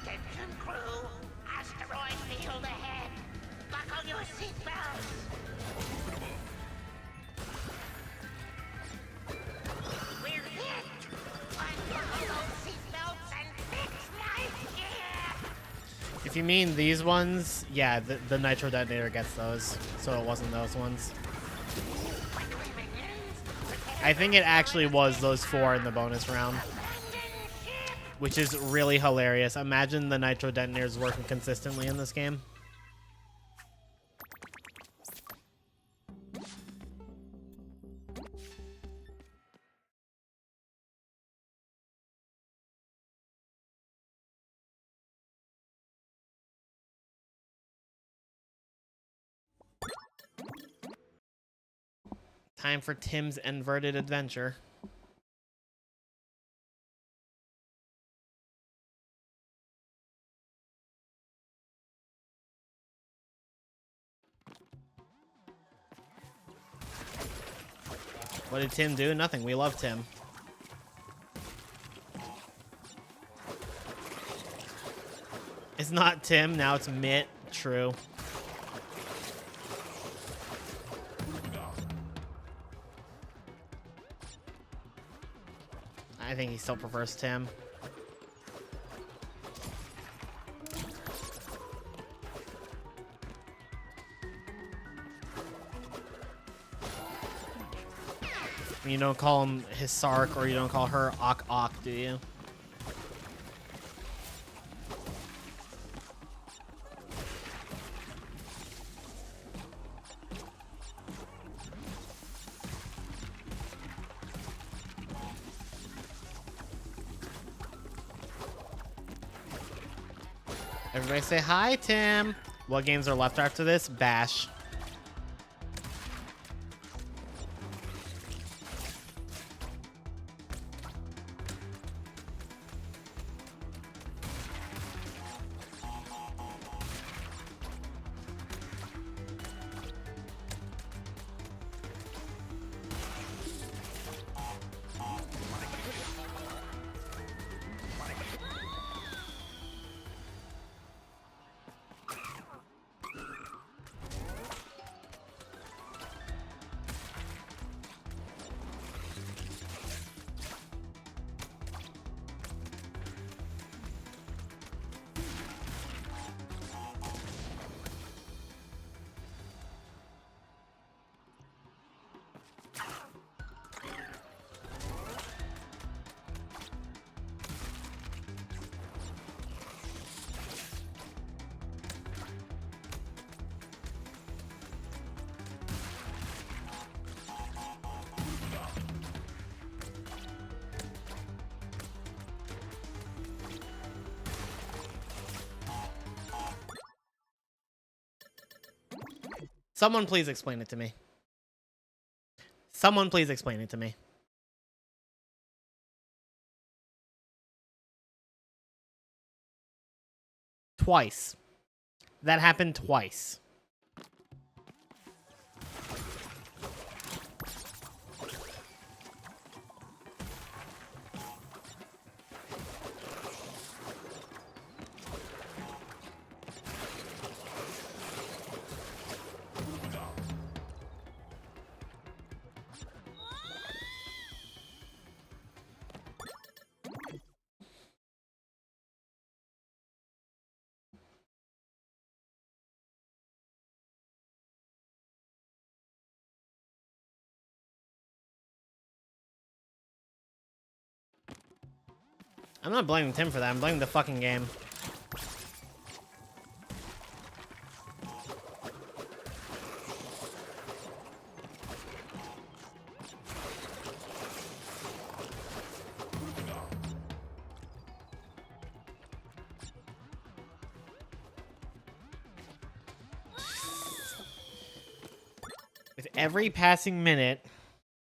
H: Attention crew, asteroid field ahead. Buckle your seatbelts. We're hit. Unbuckle those seatbelts and fix my gear.
A: If you mean these ones, yeah, the nitro detonator gets those, so it wasn't those ones. I think it actually was those 4 in the bonus round, which is really hilarious. Imagine the nitro detonators working consistently in this game. Time for Tim's inverted adventure. What did Tim do? Nothing. We love Tim. It's not Tim, now it's Mitt. True. I think he still prefers Tim. You don't call him Hisark or you don't call her Ok Ok, do you? Everybody say hi, Tim. What games are left after this? Bash. Someone please explain it to me. Someone please explain it to me. Twice. That happened twice. I'm not blaming Tim for that. I'm blaming the fucking game. With every passing minute,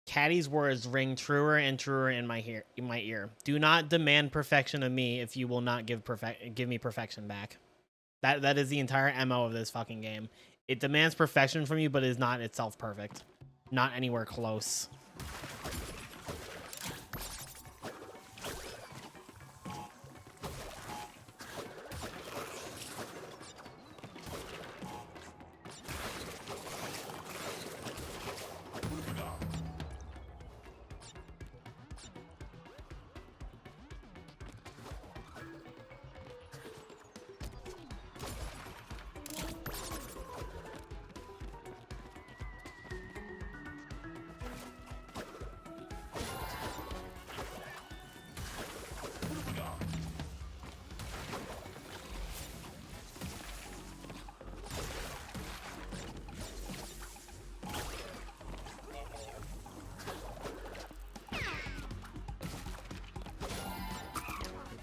A: Caddy's words ring truer and truer in my ear. Do not demand perfection of me if you will not give me perfection back. That is the entire MO of this fucking game. It demands perfection from you, but is not itself perfect. Not anywhere close.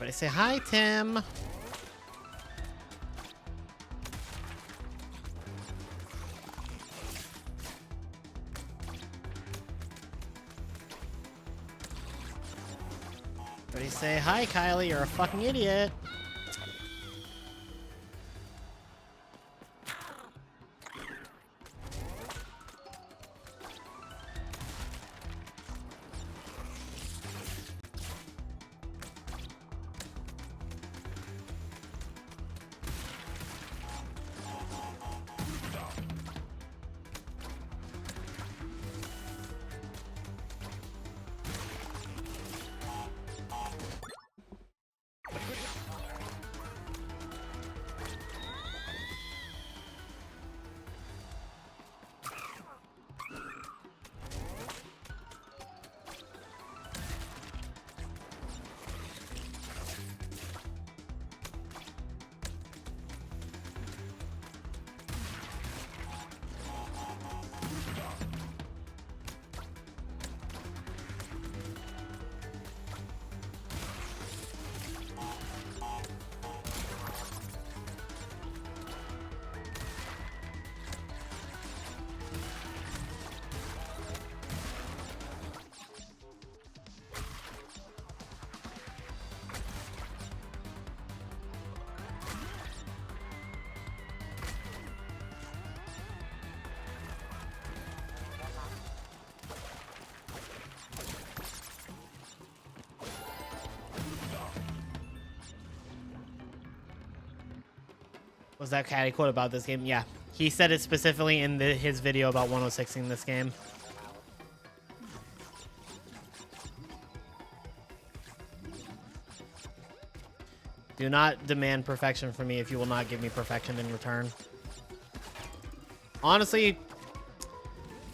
A: Everybody say hi, Tim. Everybody say hi, Kylie. You're a fucking idiot. Was that catty quote about this game? Yeah. He said it specifically in his video about 106ing this game. Do not demand perfection from me if you will not give me perfection in return. Honestly,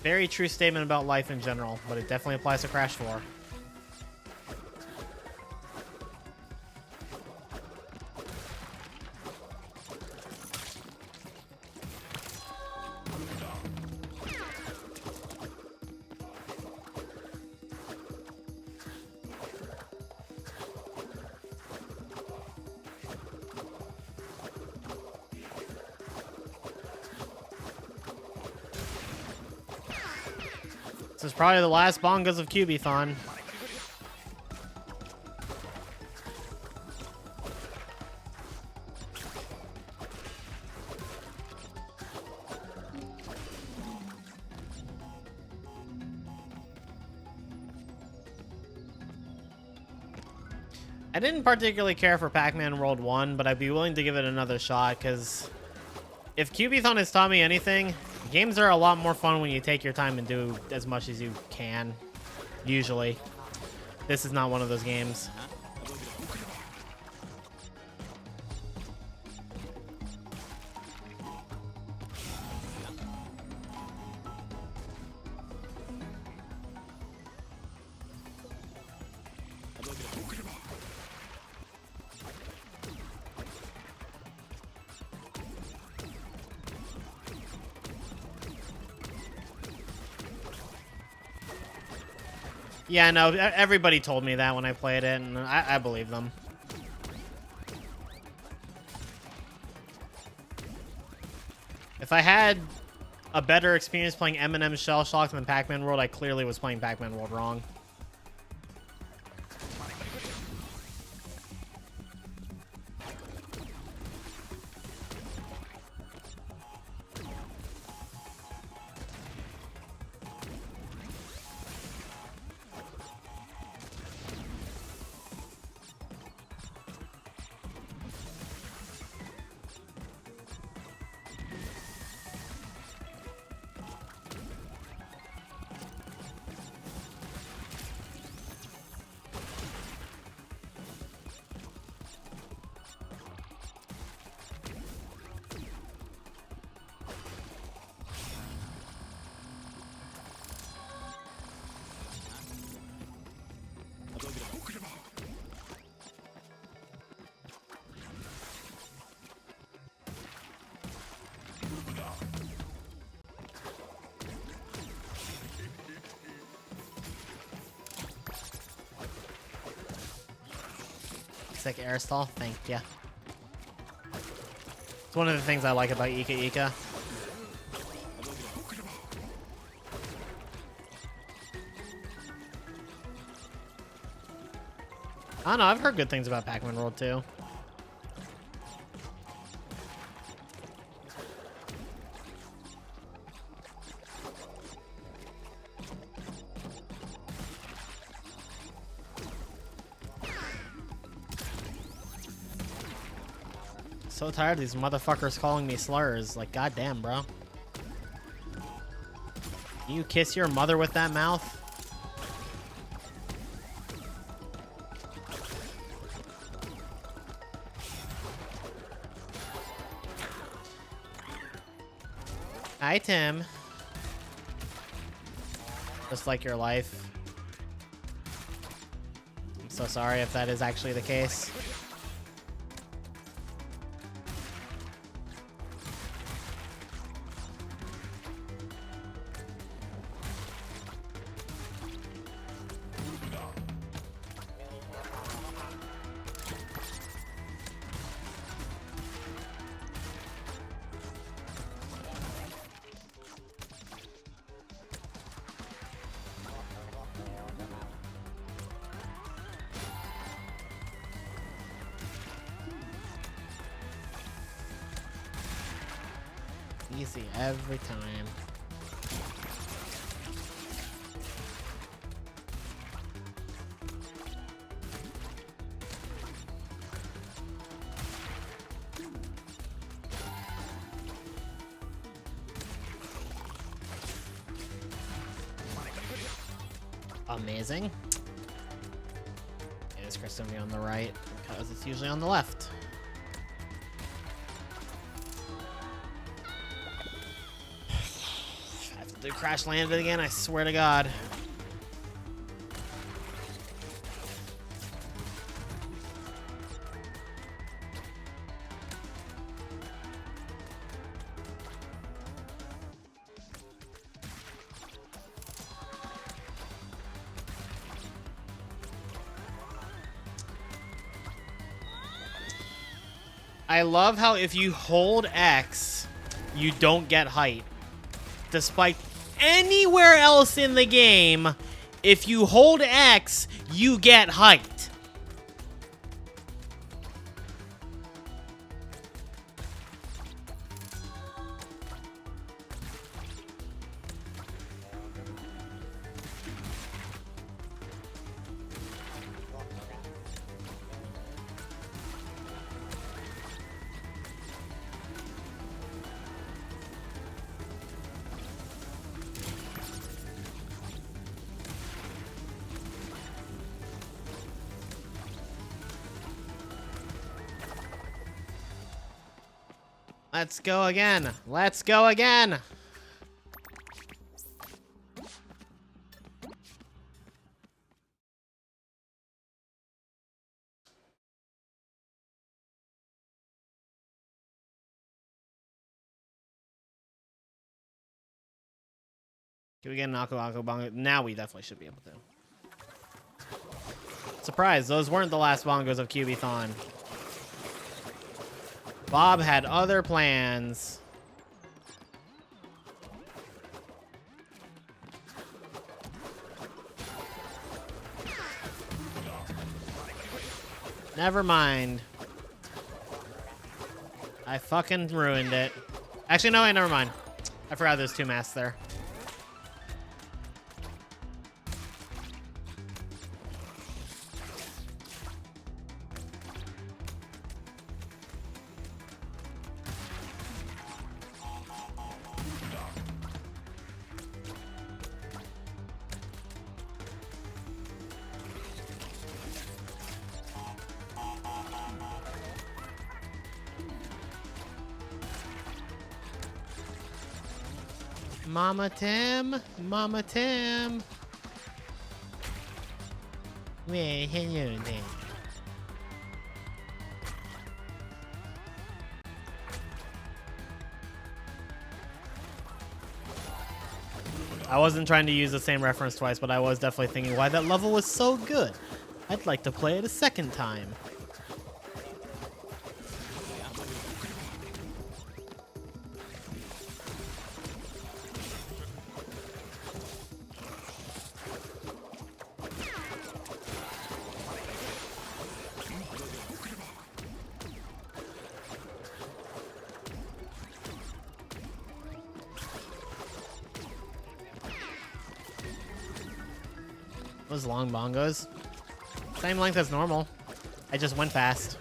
A: very true statement about life in general, but it definitely applies to Crash 4. This is probably the last bongas of Kyubithon. I didn't particularly care for Pac-Man World 1, but I'd be willing to give it another shot, because if Kyubithon has taught me anything, games are a lot more fun when you take your time and do as much as you can, usually. This is not one of those games. Yeah, no, everybody told me that when I played it, and I believe them. If I had a better experience playing M&M Shell Shock than Pac-Man World, I clearly was playing Pac-Man World wrong. Sick air stall, thank ya. It's one of the things I like about Ika Ika. I don't know, I've heard good things about Pac-Man World too. So tired of these motherfuckers calling me slurs. Like, goddamn, bro. You kiss your mother with that mouth? Hi, Tim. Just like your life. I'm so sorry if that is actually the case. Easy every time. Amazing. Yeah, this crest gonna be on the right because it's usually on the left. I have to do crash landed again, I swear to God. I love how if you hold X, you don't get height. Despite anywhere else in the game, if you hold X, you get height. Let's go again. Let's go again. Can we get an Aku Aku Bongo? Now we definitely should be able to. Surprise, those weren't the last bongos of Kyubithon. Bob had other plans. Never mind. I fucking ruined it. Actually, no, never mind. I forgot there's two masks there. Mama Tim, Mama Tim. Where hello there. I wasn't trying to use the same reference twice, but I was definitely thinking why that level was so good. I'd like to play it a second time. Those long bongos. Same length as normal. I just went fast.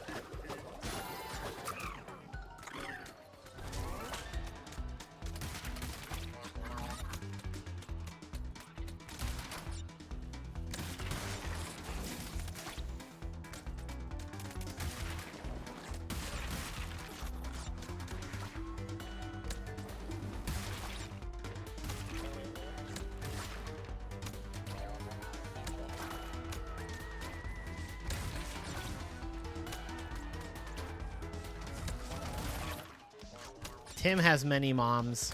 A: Tim has many moms.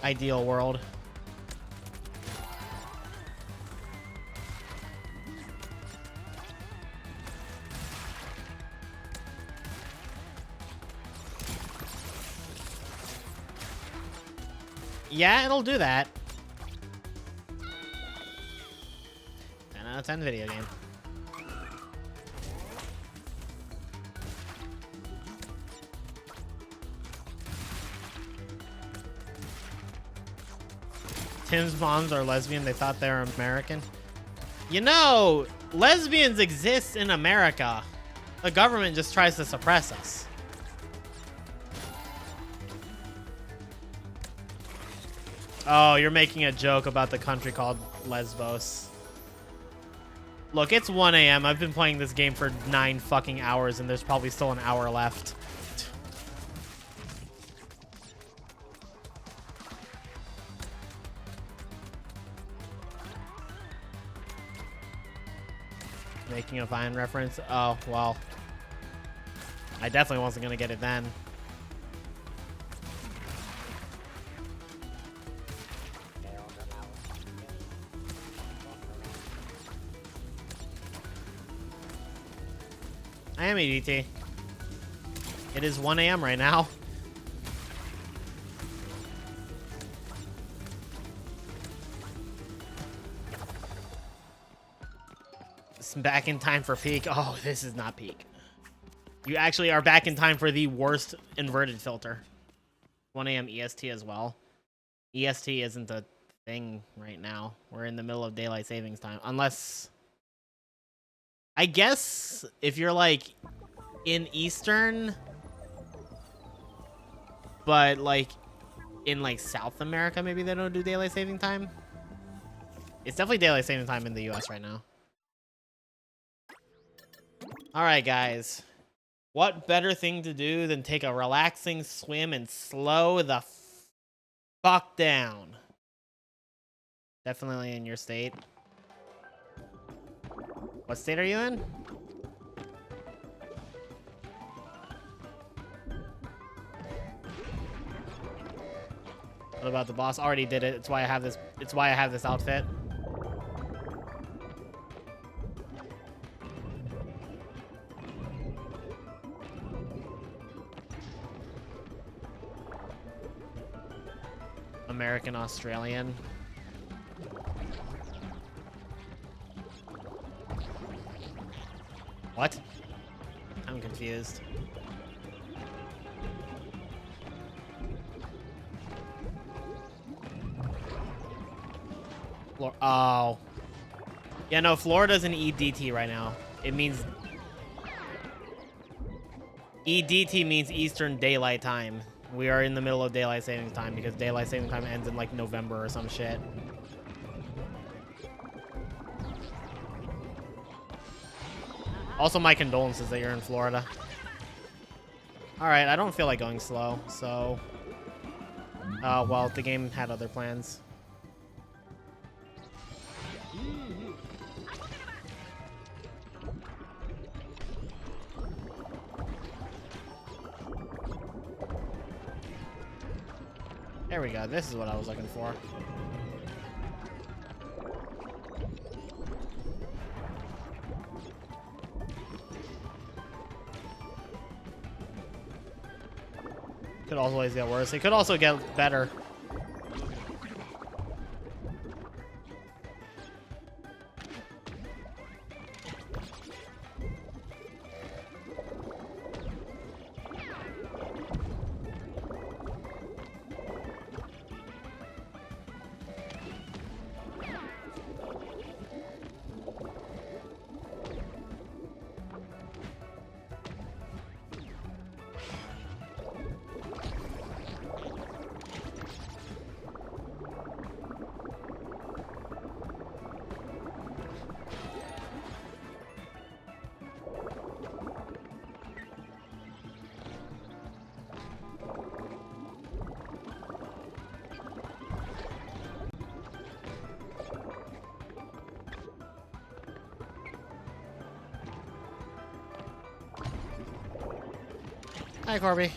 A: Ideal world. Yeah, it'll do that. 10 out of 10 video game. Tim's moms are lesbian. They thought they were American. You know, lesbians exist in America. The government just tries to suppress us. Oh, you're making a joke about the country called Lesbos. Look, it's 1 a.m. I've been playing this game for 9 fucking hours, and there's probably still an hour left. Making a Vine reference? Oh, well. I definitely wasn't gonna get it then. I am EDT. It is 1 a.m. right now. It's back in time for peak. Oh, this is not peak. You actually are back in time for the worst inverted filter. 1 a.m. EST as well. EST isn't a thing right now. We're in the middle of daylight savings time. Unless... I guess if you're like in Eastern, but like in like South America, maybe they don't do daylight saving time. It's definitely daylight saving time in the US right now. All right, guys. What better thing to do than take a relaxing swim and slow the fuck down? Definitely in your state. What state are you in? What about the boss? Already did it. It's why I have this. It's why I have this outfit. American Australian. What? I'm confused. Oh. Yeah, no, Florida's in EDT right now. It means... EDT means Eastern Daylight Time. We are in the middle of Daylight Savings Time because Daylight Saving Time ends in, like, November or some shit. Also, my condolences that you're in Florida. Alright, I don't feel like going slow, so... well, the game had other plans. There we go. This is what I was looking for. Could always get worse. It could also get better. Hi, Corby. I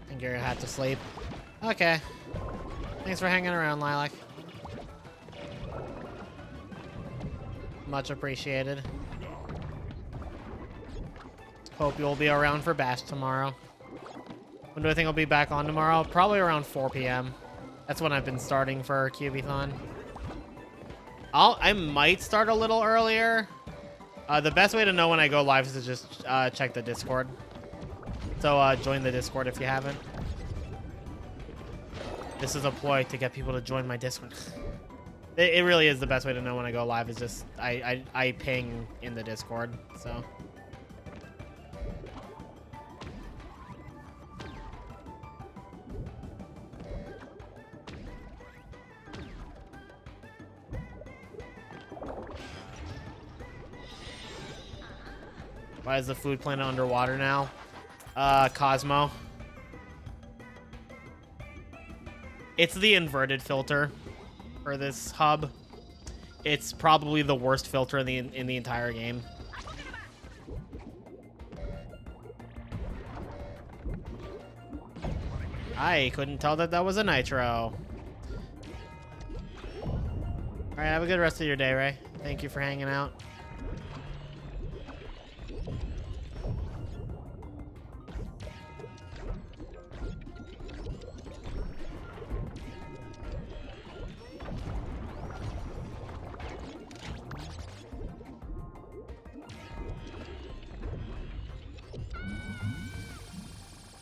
A: think you're gonna have to sleep. Okay. Thanks for hanging around, Lilac. Much appreciated. Hope you'll be around for Bash tomorrow. When do I think I'll be back on tomorrow? Probably around 4 p.m. That's when I've been starting for Kyubithon. I might start a little earlier. The best way to know when I go live is to just check the Discord. So join the Discord if you haven't. This is a ploy to get people to join my Discord. It really is the best way to know when I go live. Is just I ping in the Discord. So. Why is the food planet underwater now? Cosmo. It's the inverted filter for this hub. It's probably the worst filter in the entire game. I couldn't tell that was a nitro. All right, have a good rest of your day, Ray. Thank you for hanging out.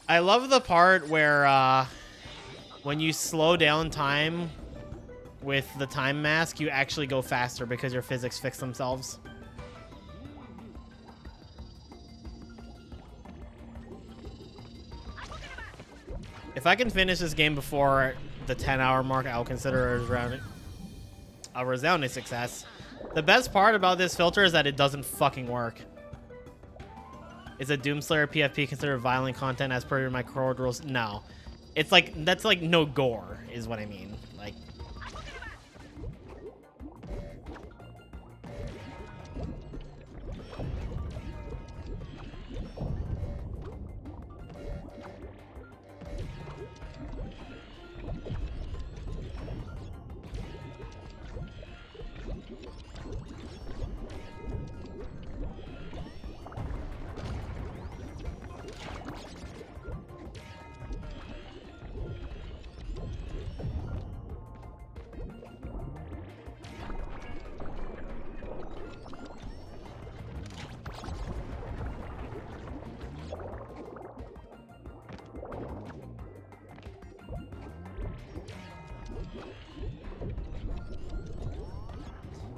A: I love the part where when you slow down time with the time mask, you actually go faster because your physics fix themselves. If I can finish this game before the 10-hour mark, I'll consider it a resounding success. The best part about this filter is that it doesn't fucking work. Is a Doomslayer PFP considered violent content as per my code rules? No. It's like, that's like no gore, is what I mean. Like,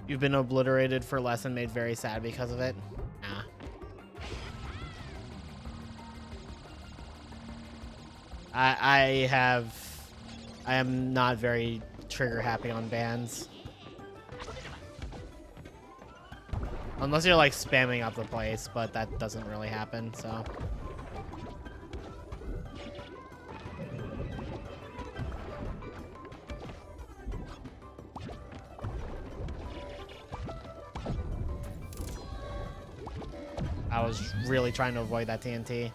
A: you've been obliterated for less and made very sad because of it? Nah. I am not very trigger happy on bans. Unless you're like spamming up the place, but that doesn't really happen, so. I was really trying to avoid that TNT.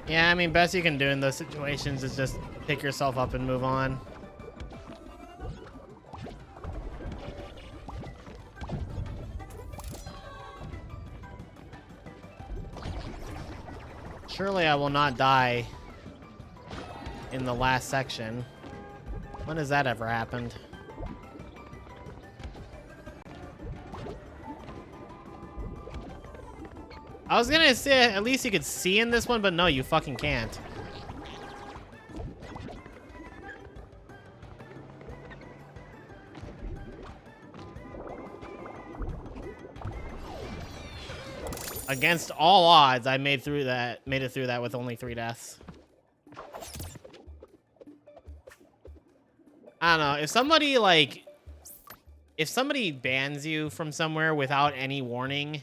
A: Yeah, I mean, best you can do in those situations is just pick yourself up and move on. Surely I will not die in the last section. When has that ever happened? I was gonna say at least you could see in this one, but no, you fucking can't. Against all odds, I made it through that with only 3 deaths. I don't know, if somebody bans you from somewhere without any warning,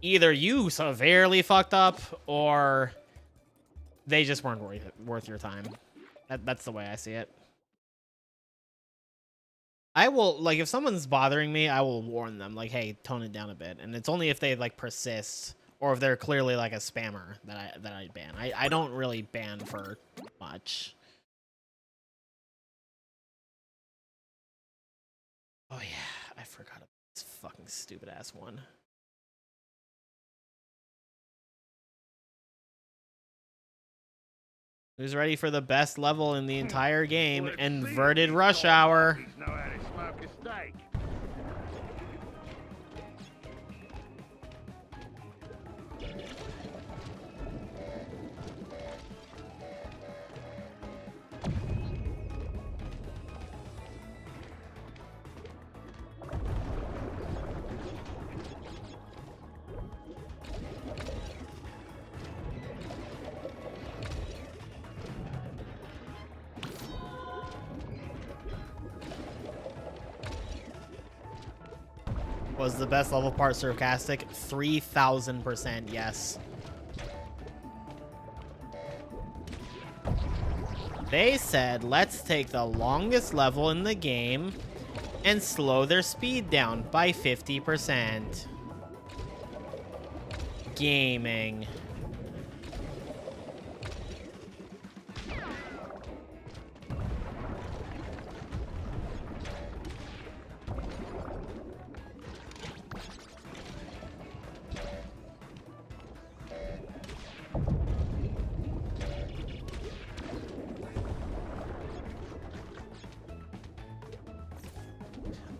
A: either you severely fucked up or they just weren't worth your time. That's the way I see it. I will, like, if someone's bothering me, I will warn them, like, hey, tone it down a bit. And it's only if they, like, persist, or if they're clearly, like, a spammer that I ban. I don't really ban for much. Oh, yeah, I forgot about this fucking stupid-ass one. Who's ready for the best level in the entire game? Inverted Rush Hour. Was the best level part sarcastic? 3,000% yes. They said, let's take the longest level in the game and slow their speed down by 50%. Gaming.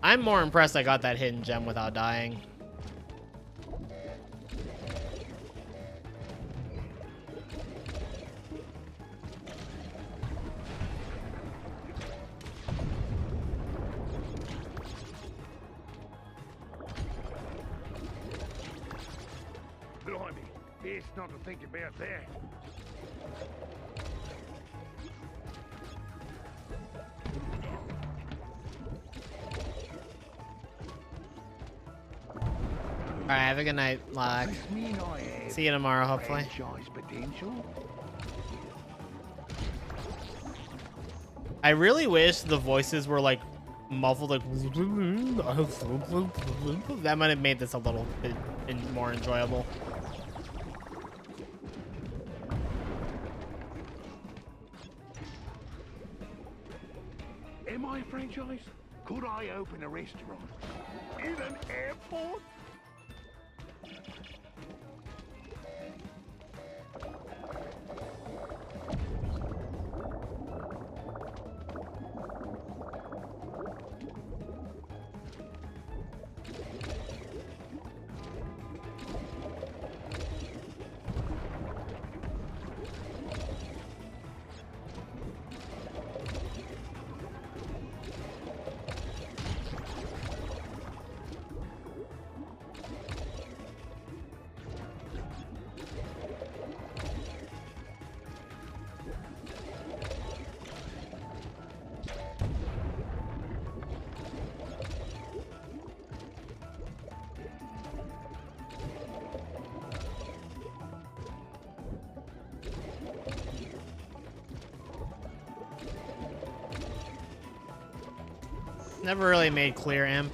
A: I'm more impressed I got that hidden gem without dying.
E: Blimey, it's not to think about that.
A: Alright, have a good night, Lock. See you tomorrow, hopefully. I really wish the voices were like muffled, like that might have made this a little bit more enjoyable.
E: Am I a franchise? Could I open a restaurant in an airport?
A: Never really made clear, Imp.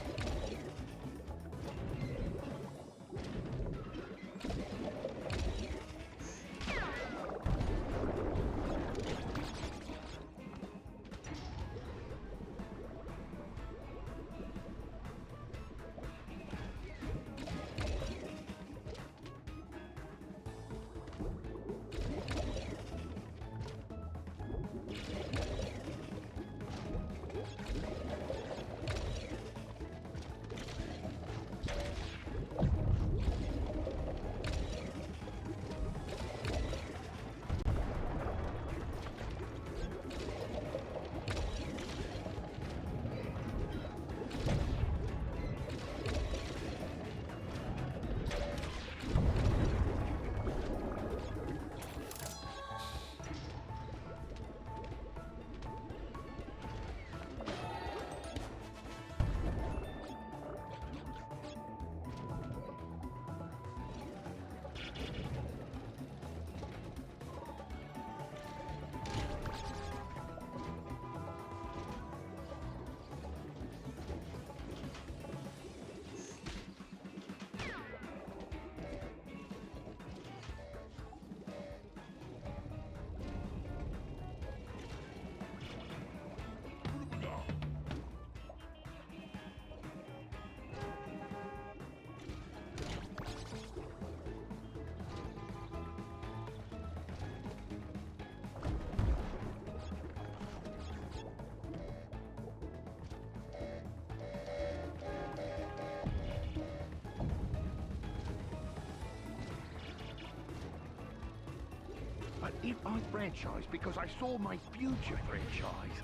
E: If I franchise because I saw my future franchise.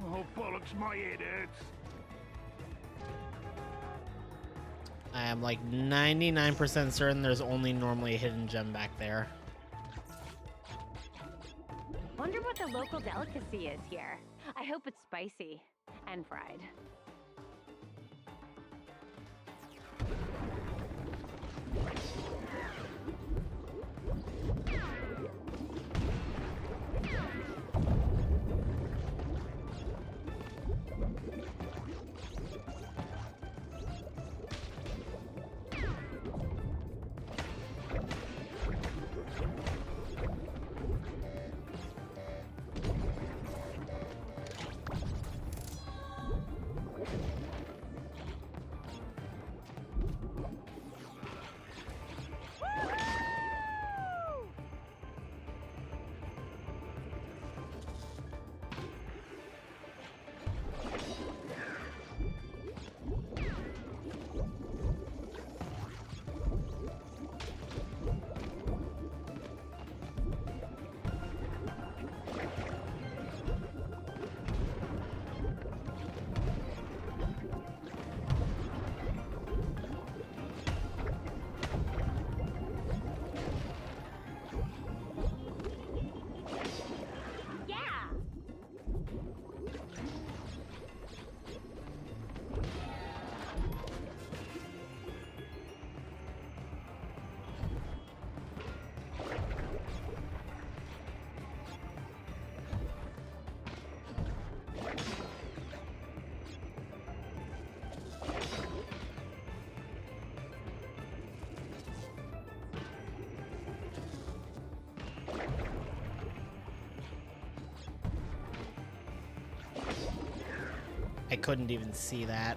E: Oh, bollocks, my head hurts.
A: I am like 99% certain there's only normally a hidden gem back there.
D: Wonder what the local delicacy is here. I hope it's spicy and fried.
A: I couldn't even see that.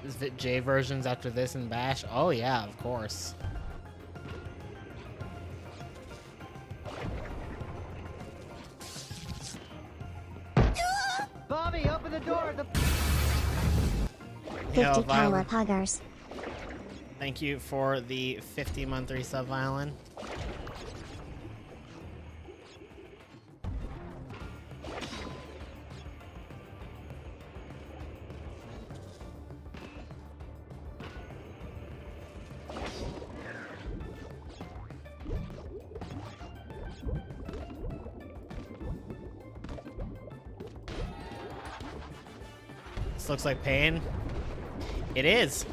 A: Is it J versions after this in Bash? Oh yeah, of course.
J: Bobby, open the door.
G: 50 power puggers.
A: Thank you for the 50-month resub, Violin. This looks like pain. It is.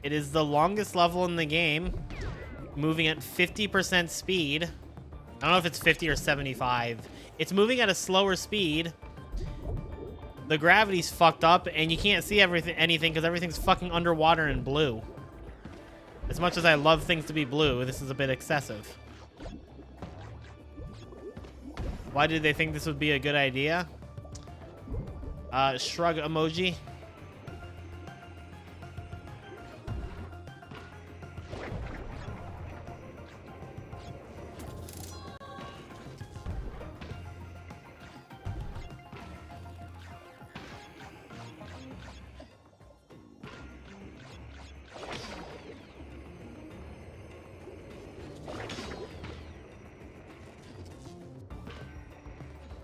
A: It is the longest level in the game, moving at 50% speed. I don't know if it's 50 or 75. It's moving at a slower speed. The gravity's fucked up, and you can't see anything because everything's fucking underwater and blue. As much as I love things to be blue, this is a bit excessive. Why did they think this would be a good idea? Shrug emoji.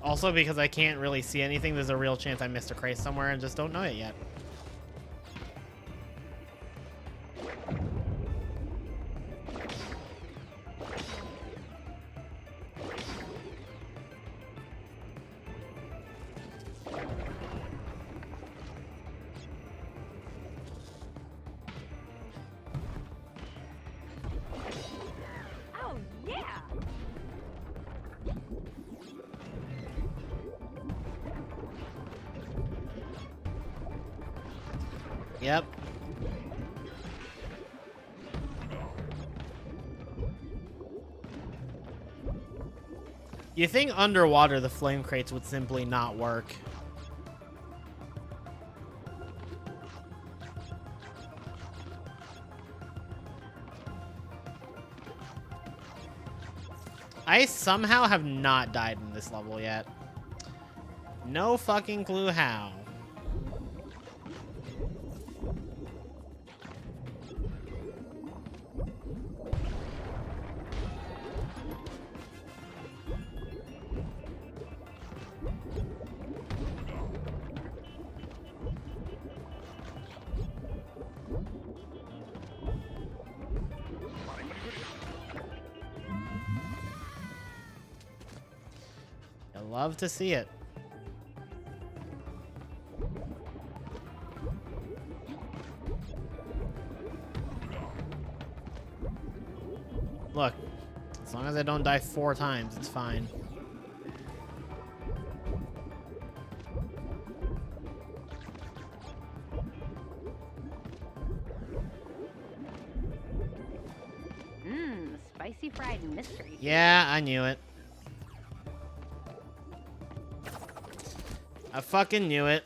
A: Also, because I can't really see anything, there's a real chance I missed a crate somewhere and just don't know it yet.
D: Oh, yeah!
A: Yep. You think underwater the flame crates would simply not work? I somehow have not died in this level yet. No fucking clue how. I love to see it. Look, as long as I don't die 4 times, it's fine.
D: Spicy fried mystery.
A: Yeah, I knew it. I fucking knew it.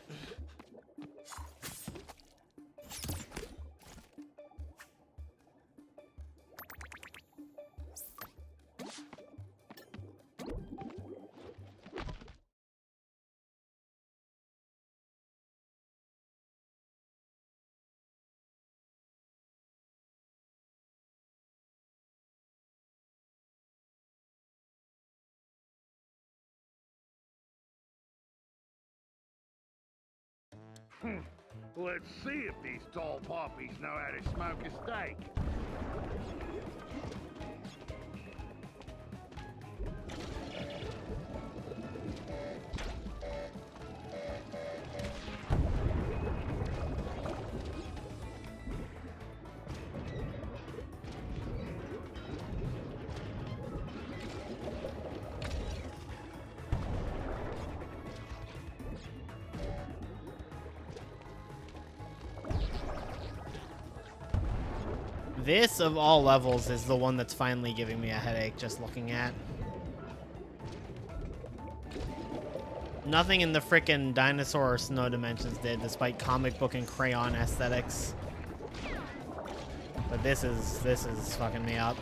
E: Let's see if these tall poppies know how to smoke a steak.
A: This, of all levels, is the one that's finally giving me a headache just looking at. Nothing in the frickin' dinosaur or snow dimensions did, despite comic book and crayon aesthetics. But this is fucking me up.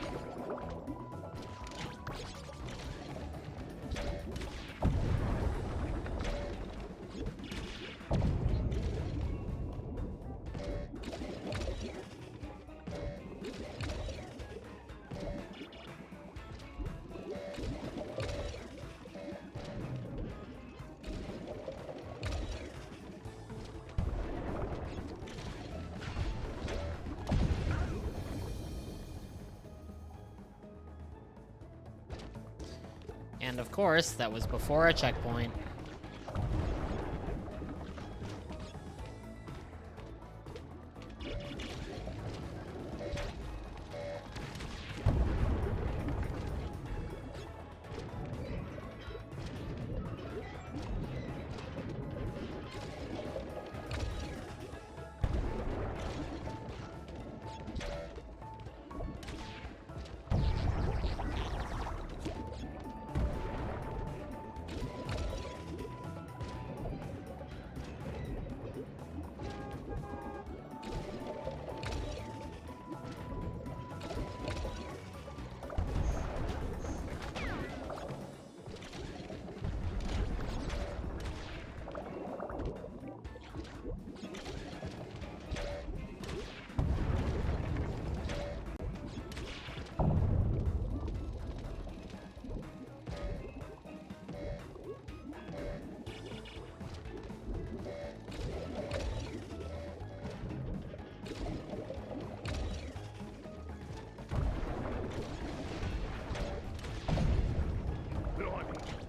A: And of course, that was before a checkpoint.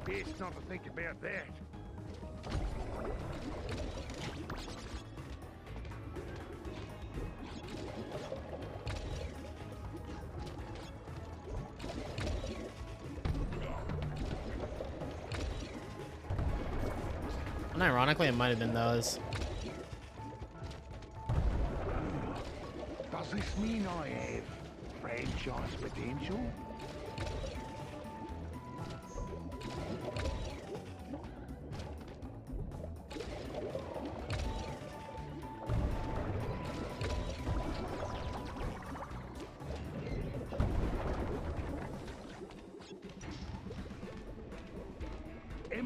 E: Best not to think about that.
A: And ironically, it might have been those.
E: Does this mean I have franchise potential?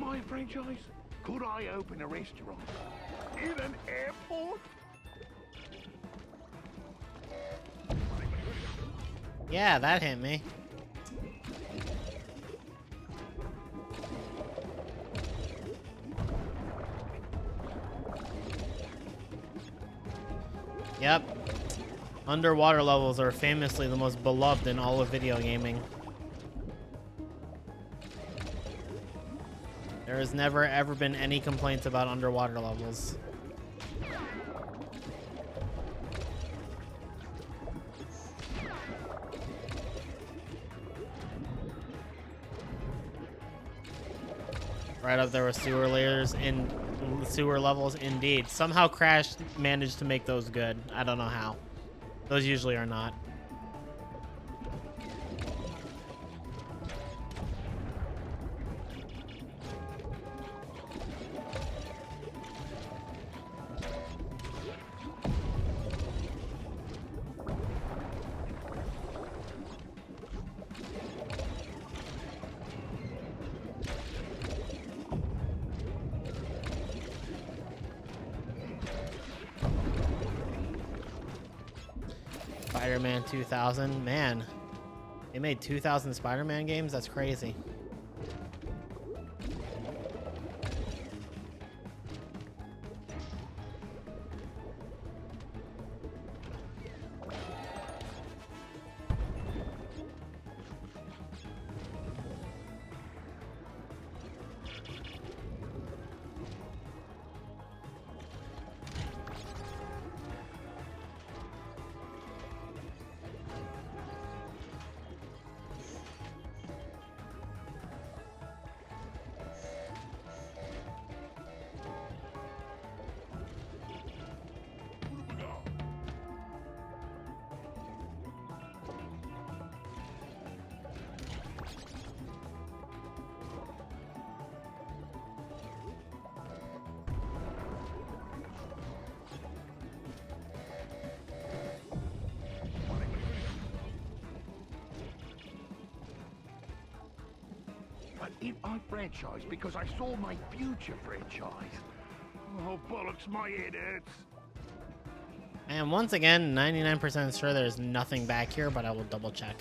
E: my franchise? Could I open a restaurant in an airport?
A: Yeah, that hit me. Yep. Underwater levels are famously the most beloved in all of video gaming. There has never ever been any complaints about underwater levels. Right up there with sewer layers in sewer levels, indeed. Somehow Crash managed to make those good. I don't know how. Those usually are not. Spider-Man 2000, man. They made 2,000 Spider-Man games? That's crazy.
E: But in my franchise because I saw my future franchise. Oh, bollocks, my head hurts.
A: And once again, 99% sure there's nothing back here, but I will double check.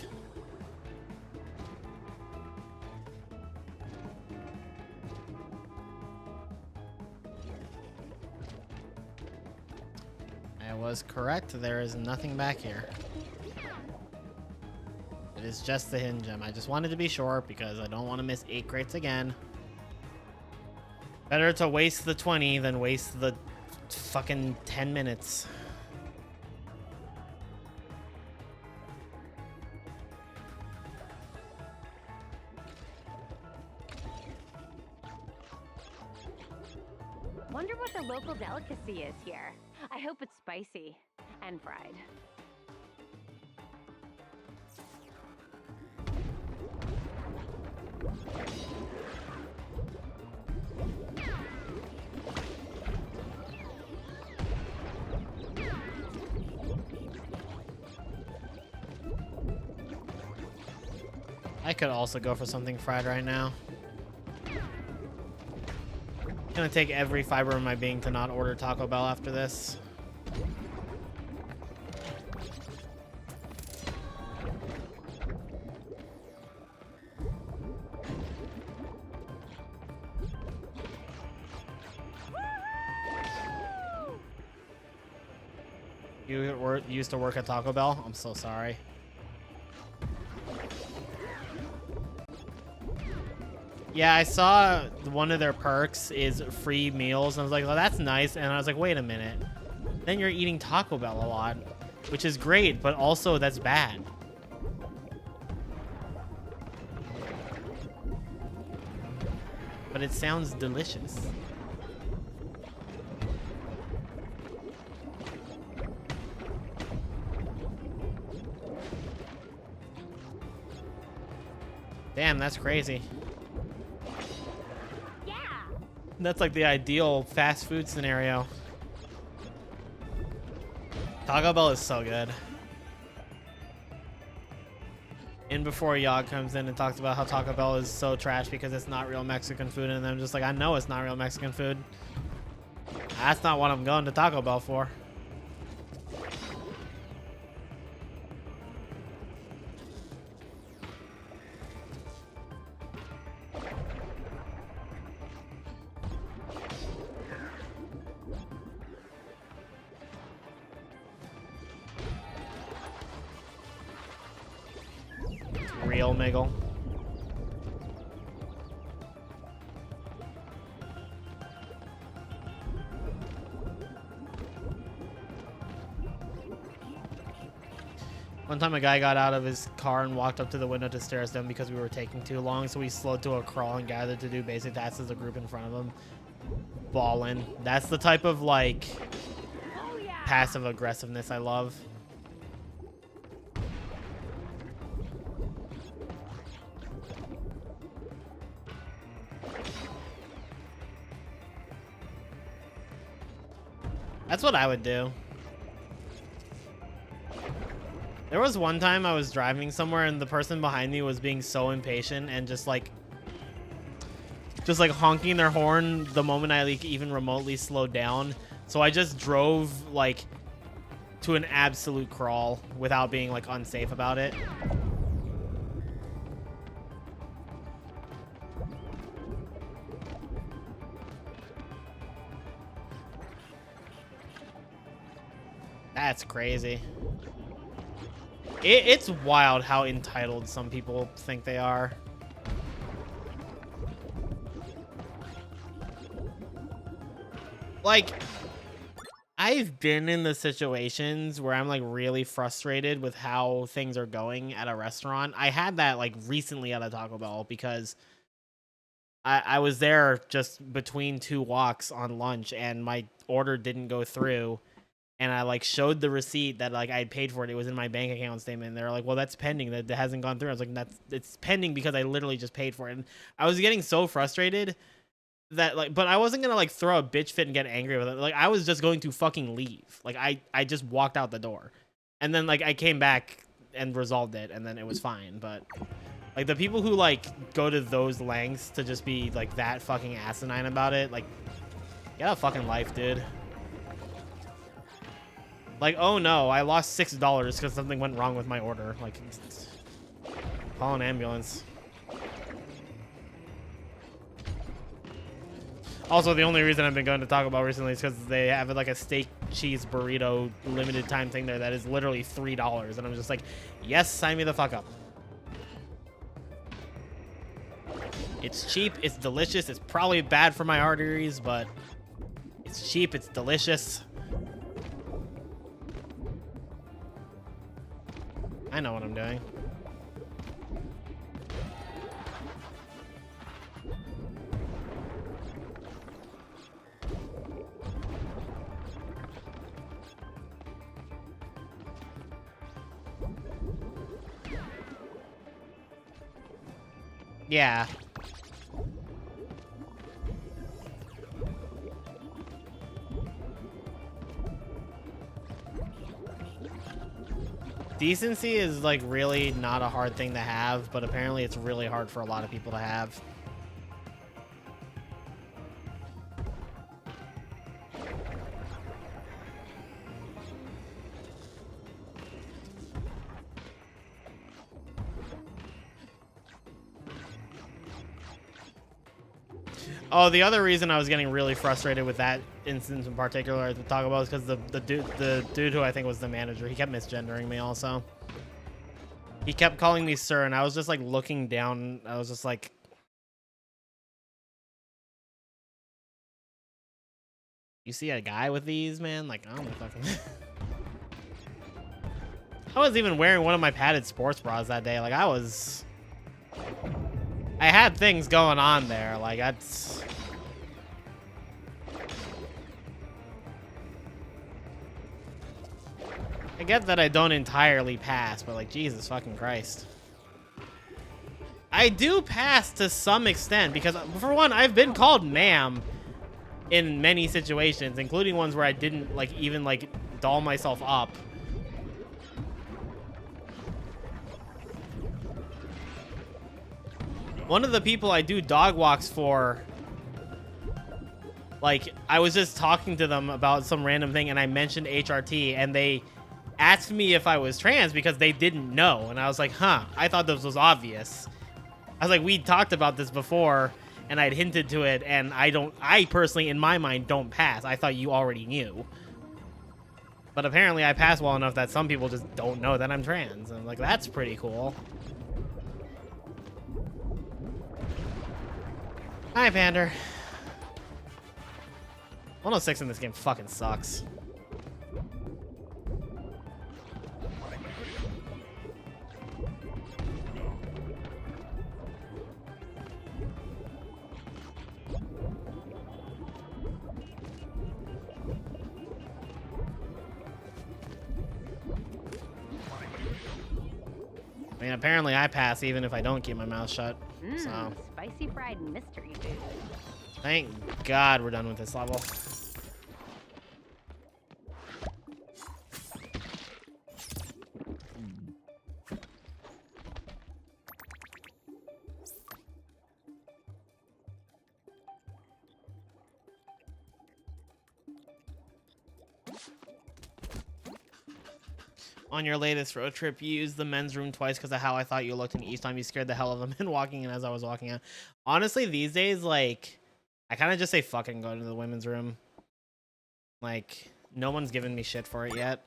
A: I was correct. There is nothing back here. It is just the hidden gem. I just wanted to be sure because I don't want to miss 8 crates again. Better to waste the 20 than waste the fucking 10 minutes.
D: Wonder what the local delicacy is here. I hope it's spicy and fried.
A: I could also go for something fried right now. It's gonna take every fiber of my being to not order Taco Bell after this. You used to work at Taco Bell? I'm so sorry. Yeah, I saw one of their perks is free meals, and I was like, well, that's nice. And I was like, wait a minute. Then you're eating Taco Bell a lot, which is great, but also that's bad. But it sounds delicious. Damn, that's crazy. That's like the ideal fast food scenario. Taco Bell is so good. in before Yog comes in and talks about how Taco Bell is so trash because it's not real Mexican food, and I'm just like, I know it's not real Mexican food. That's not what I'm going to Taco Bell for. Real Miggle. One time a guy got out of his car and walked up to the window to stare us down because we were taking too long, so we slowed to a crawl and gathered to do basic tasks as a group in front of him. Ballin'. That's the type of, like, passive aggressiveness I love. That's what I would do. There was one time I was driving somewhere and the person behind me was being so impatient and just like honking their horn the moment I like even remotely slowed down. So I just drove like to an absolute crawl without being like unsafe about it. That's crazy. It's wild how entitled some people think they are. Like, I've been in the situations where I'm like really frustrated with how things are going at a restaurant. I had that like recently at a Taco Bell because I was there just between two walks on lunch and my order didn't go through. And I like showed the receipt that like I had paid for it. It was in my bank account statement. And they're like, well, that's pending. That hasn't gone through. I was like, it's pending because I literally just paid for it. And I was getting so frustrated that like, but I wasn't going to like throw a bitch fit and get angry with it. Like I was just going to fucking leave. Like I just walked out the door and then like I came back and resolved it and then it was fine. But like the people who like go to those lengths to just be like that fucking asinine about it, like get a fucking life, dude. Like, oh no, I lost $6 because something went wrong with my order. Like, call an ambulance. Also, the only reason I've been going to Taco Bell recently is because they have like a steak cheese burrito limited time thing there that is literally $3. And I'm just like, yes, sign me the fuck up. It's cheap, it's delicious, it's probably bad for my arteries, but it's cheap, it's delicious. I know what I'm doing. Yeah. Decency is like really not a hard thing to have, but apparently it's really hard for a lot of people to have. Oh, the other reason I was getting really frustrated with that instance in particular at the Taco Bell is because the dude who I think was the manager, he kept misgendering me also. He kept calling me sir, and I was just like looking down. I was just like, you see a guy with these, man? Like, I don't know fucking. I wasn't even wearing one of my padded sports bras that day. Like, I had things going on there. Like, that's... I get that I don't entirely pass, but like, Jesus fucking Christ. I do pass to some extent because, for one, I've been called ma'am in many situations, including ones where I didn't like even like doll myself up. one of the people I do dog walks for, like, I was just talking to them about some random thing and I mentioned HRT and they asked me if I was trans because they didn't know. And I was like, huh, I thought this was obvious. I was like, we talked about this before and I'd hinted to it, and I personally, in my mind, don't pass. I thought you already knew. But apparently I pass well enough that some people just don't know that I'm trans. And I'm like, that's pretty cool. Hi, Pander. 106 in this game fucking sucks. I mean, apparently I pass even if I don't keep my mouth shut. So,
P: Spicy fried mystery food.
A: thank God we're done with this level. On your latest road trip, you used the men's room twice because of how I thought you looked, and each time you scared the hell of a man walking in as I was walking out. Honestly, these days, like, I kind of just say fucking go to the women's room. Like, no one's given me shit for it yet.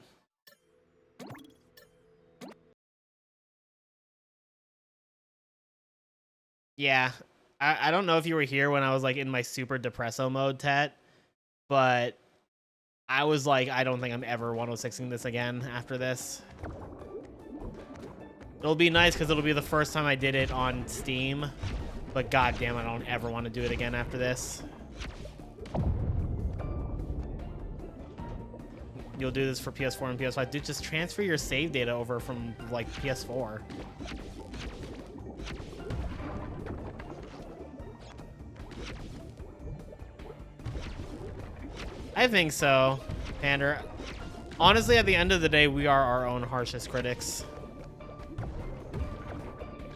A: Yeah, I don't know if you were here when I was, like, in my super depresso mode, Tet, but I was like, I don't think I'm ever 106ing this again after this. It'll be nice because it'll be the first time I did it on Steam, but goddamn, I don't ever want to do it again after this. You'll do this for PS4 and PS5. Dude, just transfer your save data over from, like, PS4. I think so, Pander. Honestly, at the end of the day, we are our own harshest critics.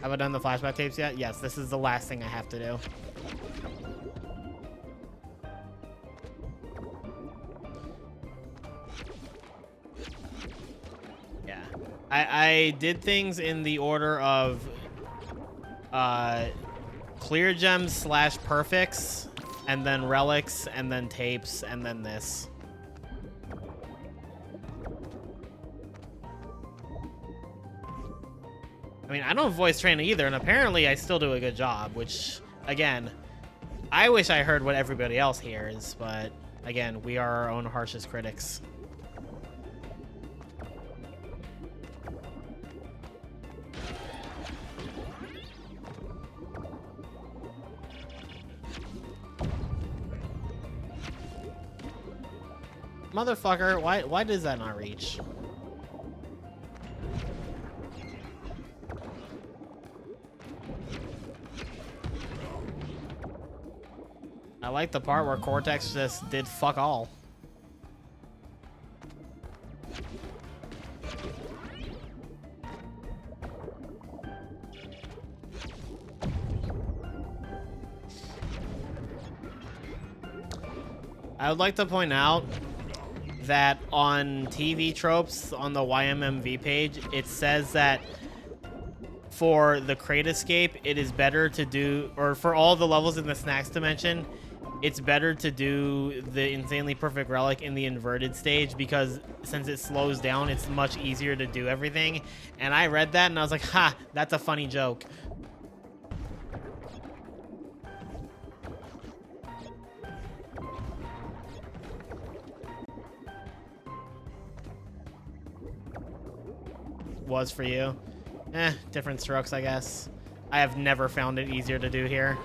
A: Have I done the flashback tapes yet? Yes, this is the last thing I have to do. Yeah. I did things in the order of clear gems / perfects, and then relics, and then tapes, and then this. I mean, I don't voice train either, and apparently I still do a good job, which, again, I wish I heard what everybody else hears, but, again, we are our own harshest critics. Motherfucker, why does that not reach? I like the part where Cortex just did fuck all. I would like to point out that on TV tropes on the YMMV page, it says that for the crate escape, it is better to do, or for all the levels in the snacks dimension, it's better to do the insanely perfect relic in the inverted stage, because since it slows down, it's much easier to do everything. And I read that and I was like, ha, that's a funny joke. Was for you. Different strokes, I guess. I have never found it easier to do here.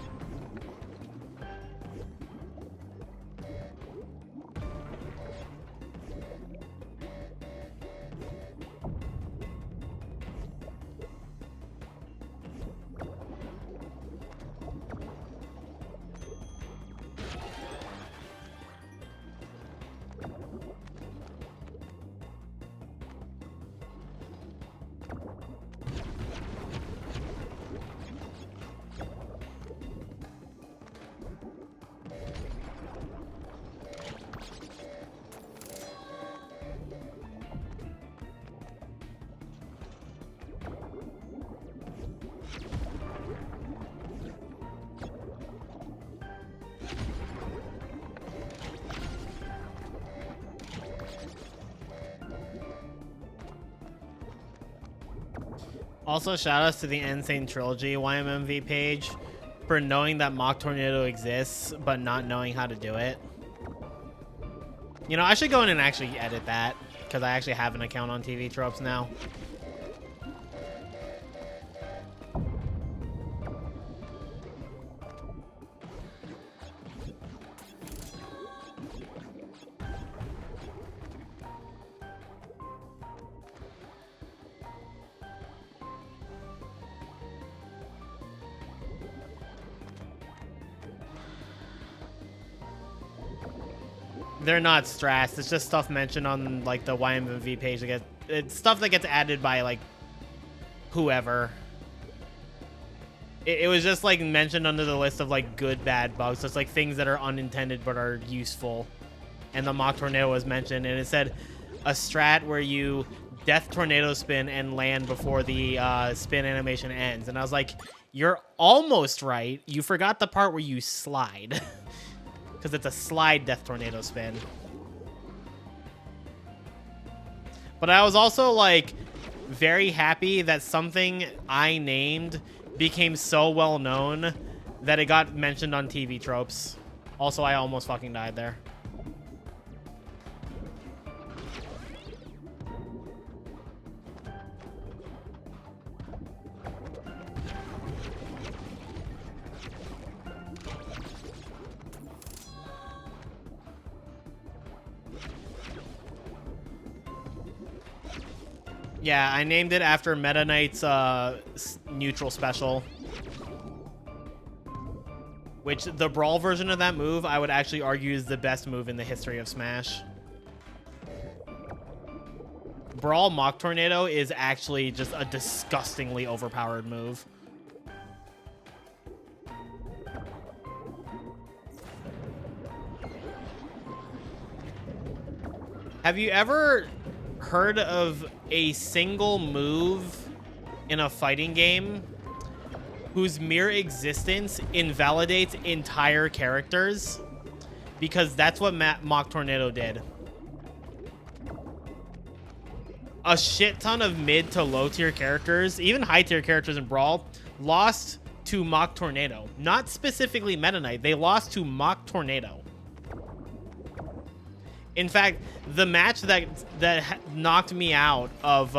A: Also, shout outs to the Insane Trilogy YMMV page for knowing that Mock Tornado exists, but not knowing how to do it. You know, I should go in and actually edit that, because I actually have an account on TV Tropes now. They're not strats. It's just stuff mentioned on like the YMV page. It's stuff that gets added by like whoever. It was just like mentioned under the list of like good bad bugs. So it's like things that are unintended but are useful. And the Mock Tornado was mentioned, and it said a strat where you death tornado spin and land before the spin animation ends. And I was like, you're almost right. You forgot the part where you slide. Because it's a slide death tornado spin. But I was also like very happy that something I named became so well known that it got mentioned on TV Tropes. Also, I almost fucking died there. Yeah, I named it after Meta Knight's neutral special. Which, the Brawl version of that move, I would actually argue is the best move in the history of Smash. Brawl Mock Tornado is actually just a disgustingly overpowered move. Have you ever heard of a single move in a fighting game whose mere existence invalidates entire characters? Because that's what Mock Tornado did. A shit ton of mid to low tier characters, even high tier characters in Brawl, lost to Mock Tornado. Not specifically Meta Knight, they lost to Mock Tornado. In fact, the match that knocked me out of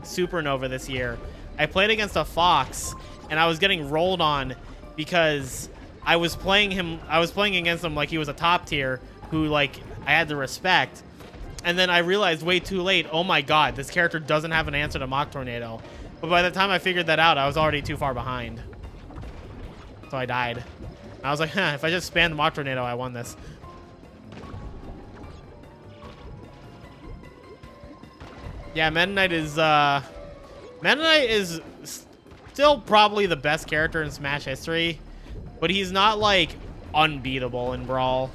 A: Supernova this year, I played against a Fox, and I was getting rolled on because I was playing against him like he was a top tier who like I had to respect. And then I realized way too late, oh my god, this character doesn't have an answer to Mock Tornado. But by the time I figured that out, I was already too far behind. So I died. I was like, huh, if I just spammed Mock Tornado, I won this. Yeah, Meta Knight is still probably the best character in Smash history, but he's not like unbeatable in Brawl.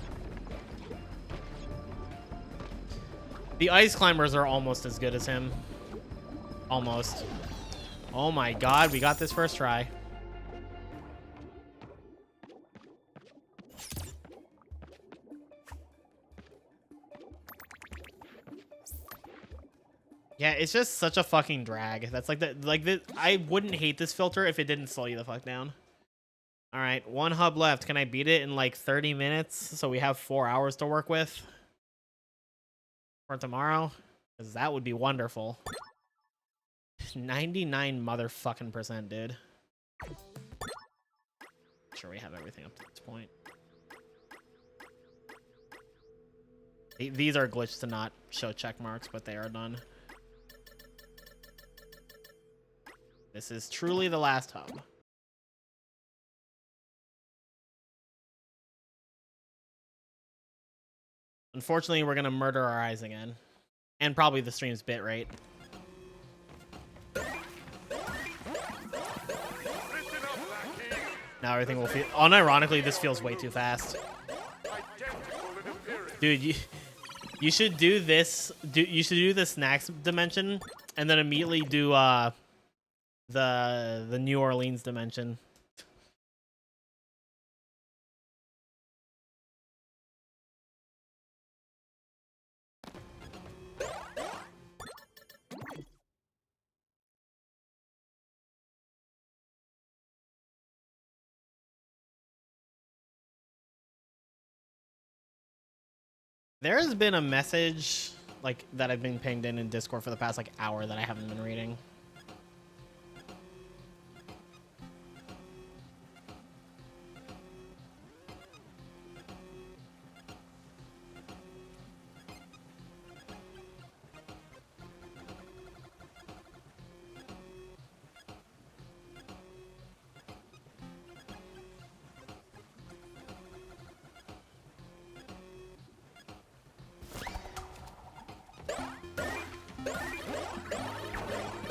A: The Ice Climbers are almost as good as him. Almost. Oh my god, we got this first try. Yeah, it's just such a fucking drag. That's like I wouldn't hate this filter if it didn't slow you the fuck down. All right, one hub left. Can I beat it in like 30 minutes so we have 4 hours to work with for tomorrow? Because that would be wonderful. 99 motherfucking %, dude. Sure, we have everything up to this point. These are glitched to not show check marks, but they are done. This is truly the last hub. Unfortunately, we're gonna murder our eyes again. And probably the stream's bitrate. Now everything will feel... Unironically, this feels way too fast. Dude, you should do this... You should do the snacks dimension, and then immediately do the New Orleans dimension. There has been a message like that I've been pinged in Discord for the past like hour that I haven't been reading.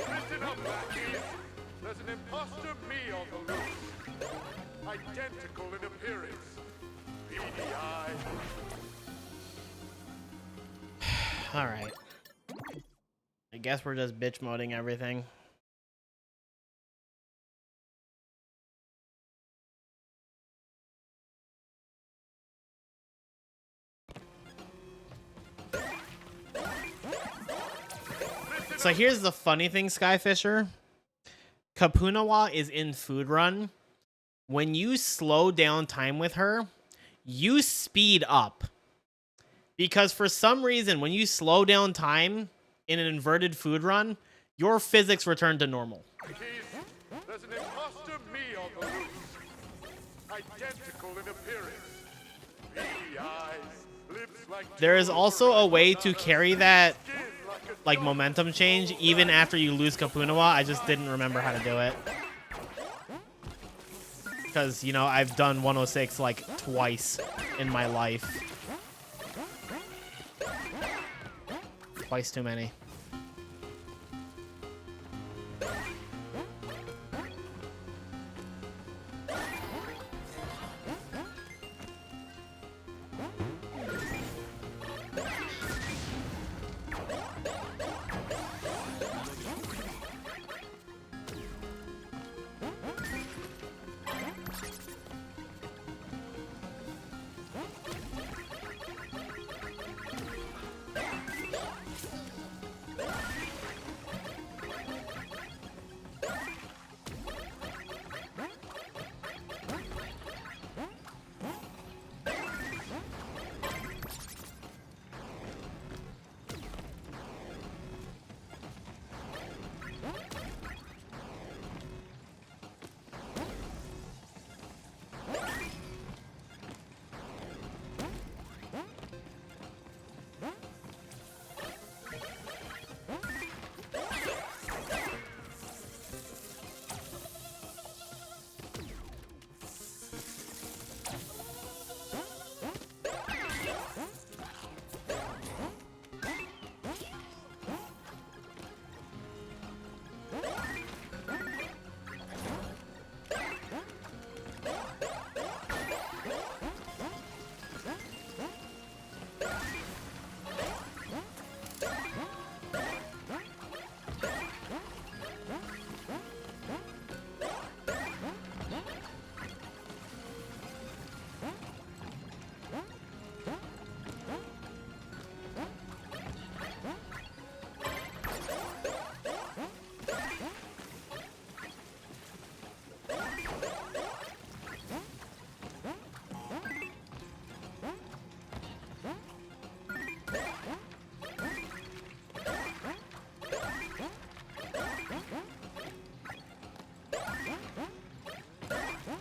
C: Listen up, lackeys. There's an imposter me on the loose. Identical in appearance. Beady eyes.
A: All right. I guess we're just bitch moding everything. So here's the funny thing, Skyfisher. Kapunawa is in Food Run. When you slow down time with her, you speed up. Because for some reason, when you slow down time in an inverted Food Run, your physics return to normal.
C: There's an imposter me on the loose. Identical in appearance. Beady eyes. Lips like
A: There is also a way to carry that like momentum change even after you lose Kapunawa. I just didn't remember how to do it. Because, you know, I've done 106 like twice in my life. Twice too many.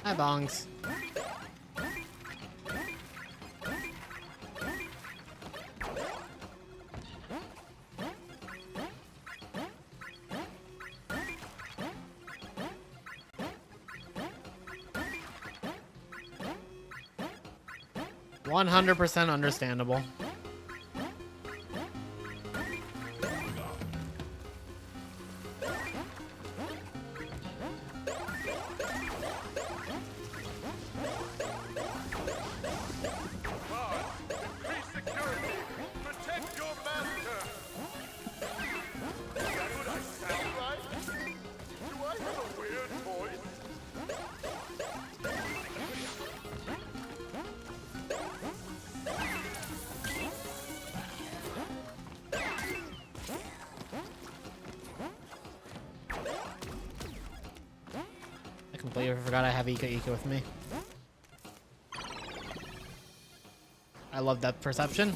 A: Hi, Bongs. %100 understandable. Completely forgot I have Ika with me. I love that perception.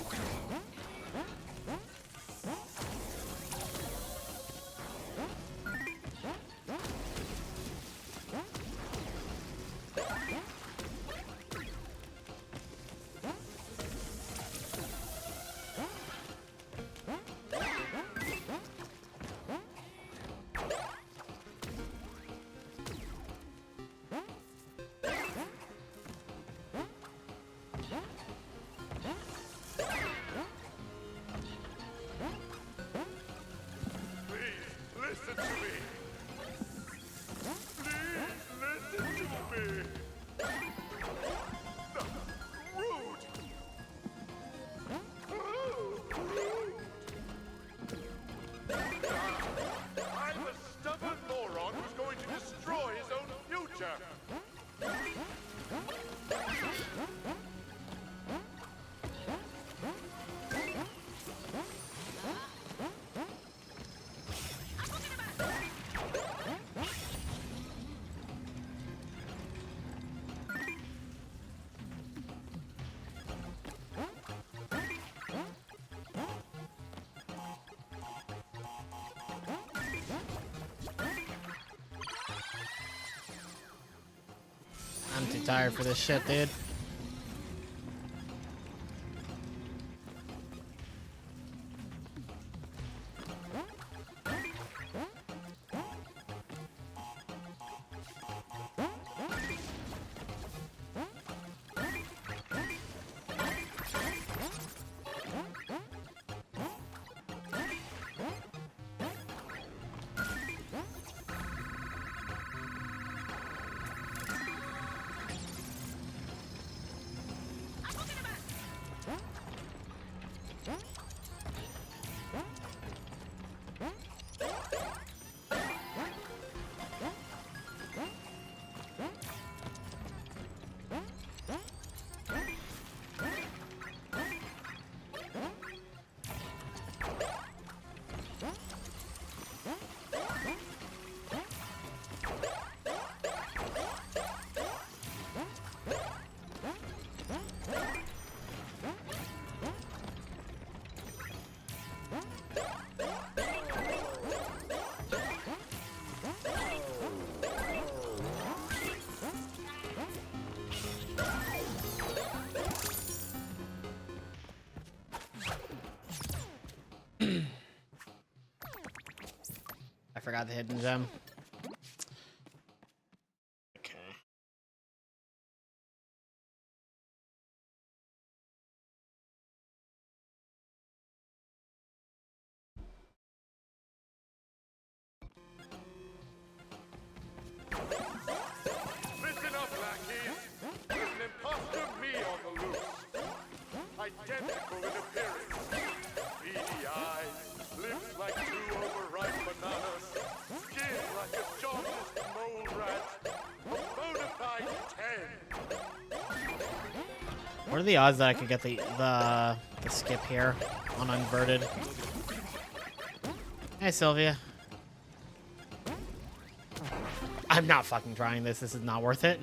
C: to me. Please listen to me. No, rude. I'm a stubborn moron who's going to destroy his own future.
A: I'm too tired for this shit, dude. I forgot the hidden gem. Okay.
C: Listen up, lackeys. There's an imposter me on the loose. Identical in appearance. Beady eyes, lips like two overripe bananas, skin like a jaundiced mole rat. A bona fide 10.
A: What are the odds that I could get the skip here on unverted? Hey, Sylvia. I'm not fucking trying this. This is not worth it.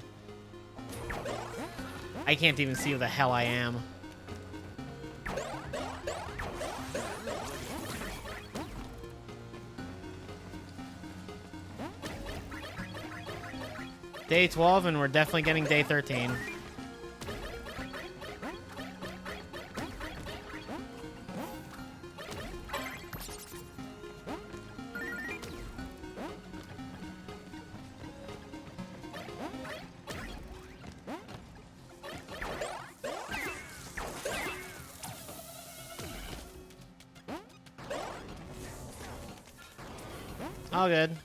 A: I can't even see who the hell I am. Day 12, and we're definitely getting day 13. All good.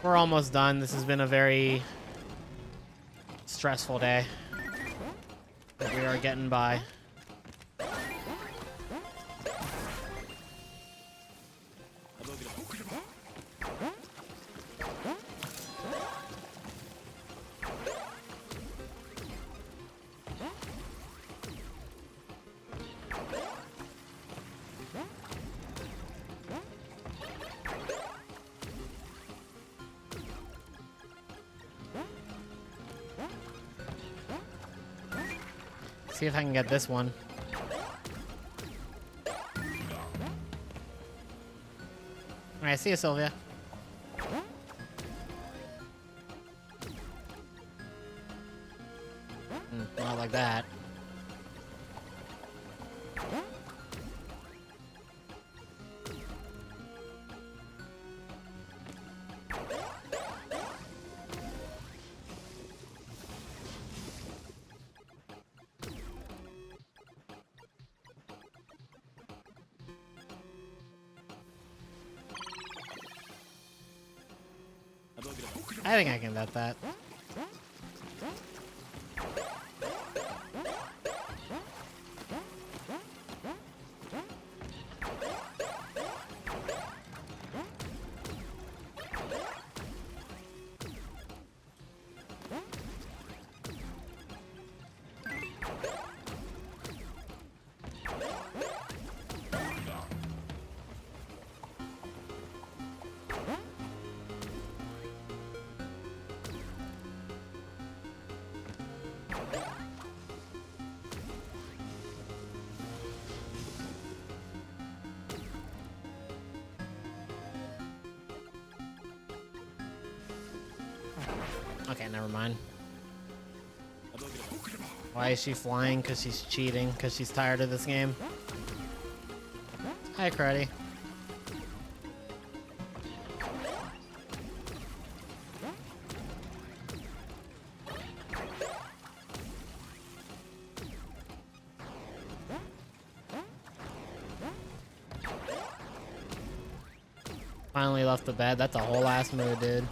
A: We're almost done. This has been a very stressful day, but we are getting by. See if I can get this one. Alright, see you, Sylvia. Not like that. I think I can bet that. Okay, never mind. Why is she flying? Because she's cheating. Because she's tired of this game. Hi, Cruddy. Finally left the bed. That's a whole ass mood, dude.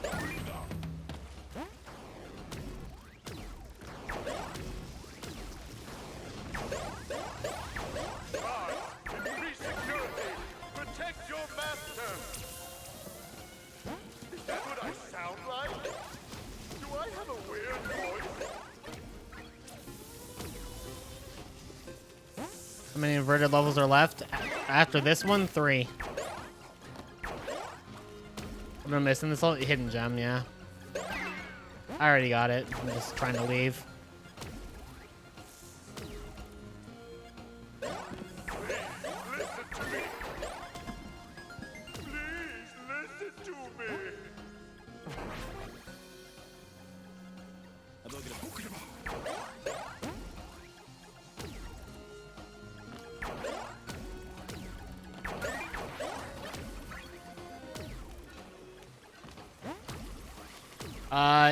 A: How many inverted levels are left? After this one, 3. I'm missing this little hidden gem, yeah. I already got it. I'm just trying to leave.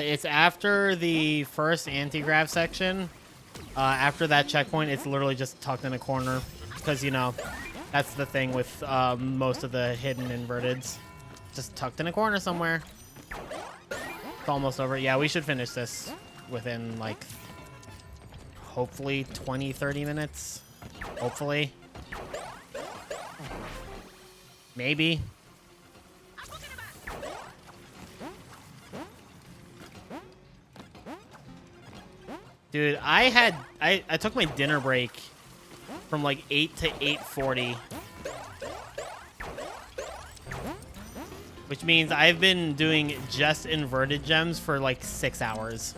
A: It's after the first anti-grav section. After that checkpoint, it's literally just tucked in a corner. Because, you know, that's the thing with most of the hidden inverteds. Just tucked in a corner somewhere. It's almost over. Yeah, we should finish this within, like, hopefully 20, 30 minutes. Hopefully. Maybe. Dude, I took my dinner break from like 8 to 8:40. Which means I've been doing just inverted gems for like 6 hours.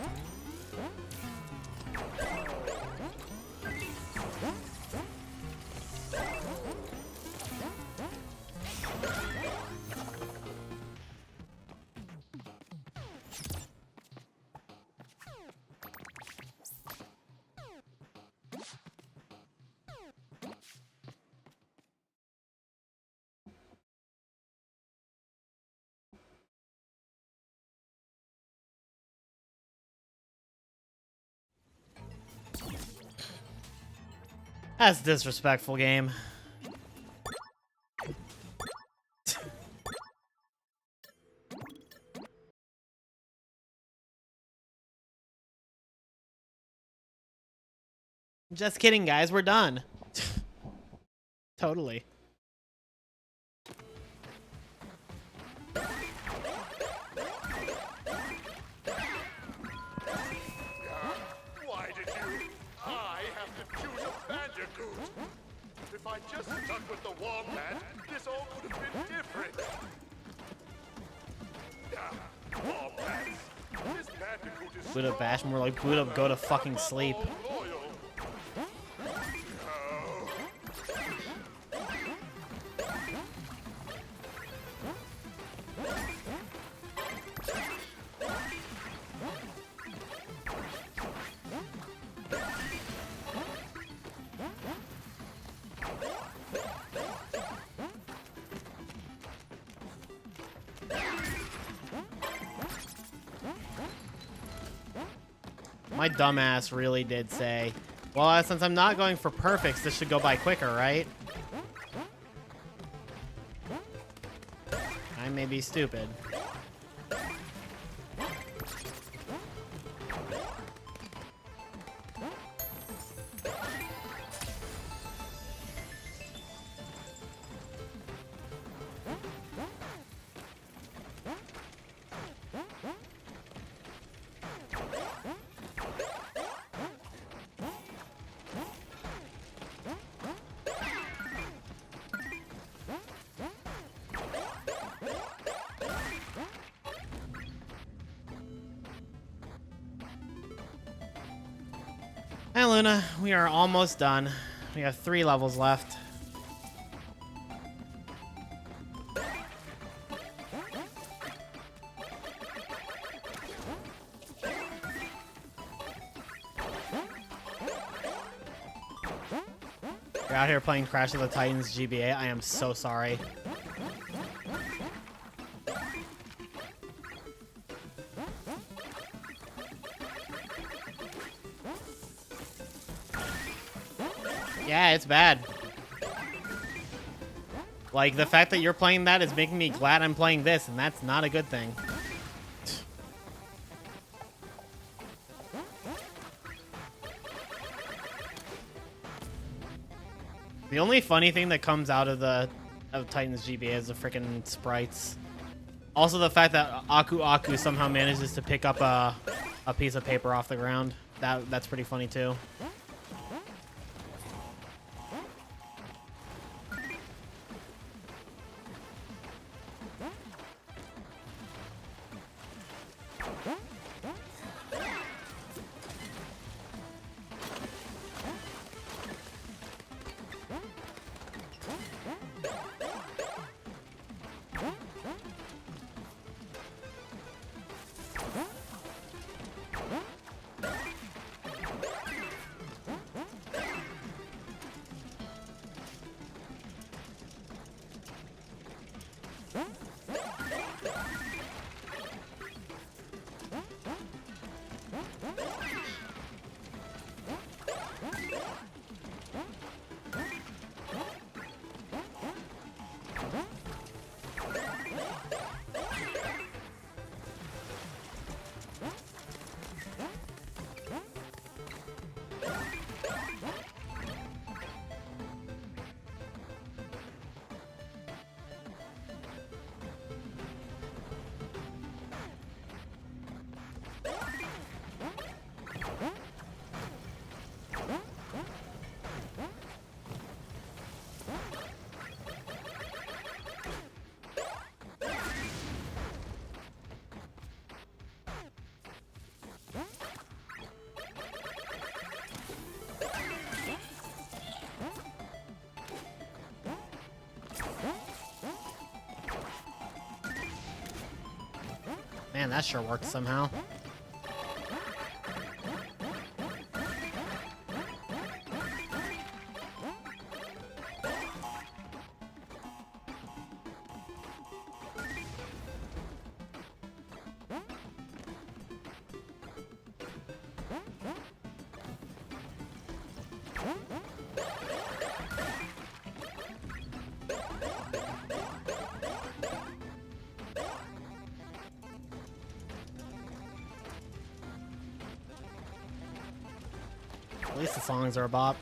A: That's disrespectful, game. Just kidding, guys. We're done. Totally.
C: Why did you? I have to choose a bandicoot. If I just stuck with the wombat, this all would have been different. Wombats. This bandicoot is
A: Boot up bash, more like boot up, go to fucking sleep. My dumbass really did say, well, since I'm not going for perfects, this should go by quicker, right? I may be stupid. Hi, Luna. We are almost done. We have 3 levels left. You're out here playing Crash of the Titans GBA. I am so sorry. Yeah, it's bad. Like, the fact that you're playing that is making me glad I'm playing this, and that's not a good thing. The only funny thing that comes out of Titans GBA is the freaking sprites. Also, the fact that Aku somehow manages to pick up a piece of paper off the ground. That's pretty funny too. Man, that sure worked somehow. At least the songs are a bop.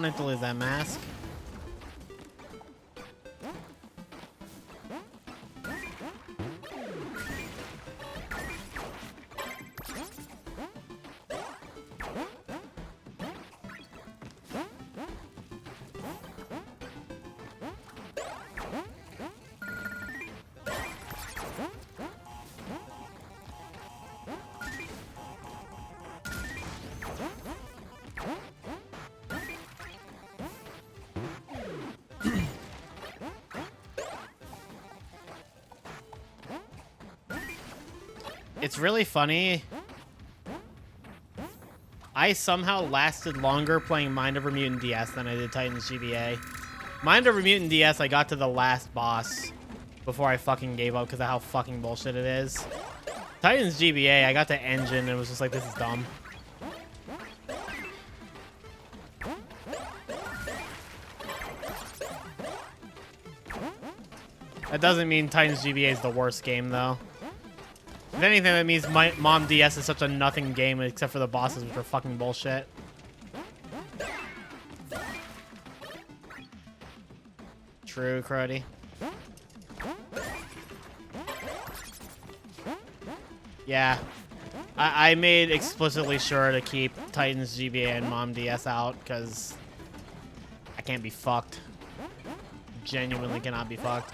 A: wanted to lose that mask. It's really funny. I somehow lasted longer playing Mind Over Mutant DS than I did Titans GBA. Mind Over Mutant DS, I got to the last boss before I fucking gave up because of how fucking bullshit it is. Titans GBA, I got to Engine and was just like, this is dumb. That doesn't mean Titans GBA is the worst game, though. If anything, that means my Mom DS is such a nothing game except for the bosses, which are fucking bullshit. True, Cruddy. Yeah. I made explicitly sure to keep Titans GBA and Mom DS out, because I can't be fucked. Genuinely cannot be fucked.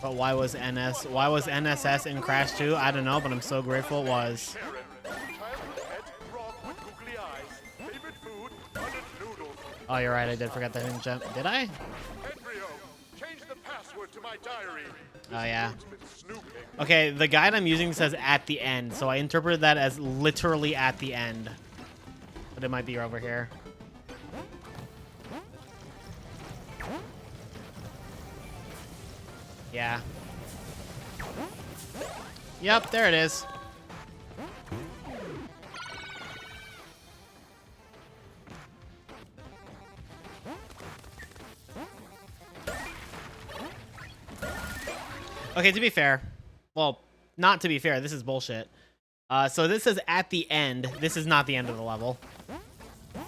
A: But why was NSS in Crash 2? I don't know, but I'm so grateful it was. Oh, you're right, I did forget that hidden gem. Did I? Oh, yeah. Okay, the guide I'm using says at the end, so I interpreted that as literally at the end. But it might be over here. Yeah. Yep, there it is. Okay, to be fair. Well, not to be fair, this is bullshit. So this says at the end. This is not the end of the level.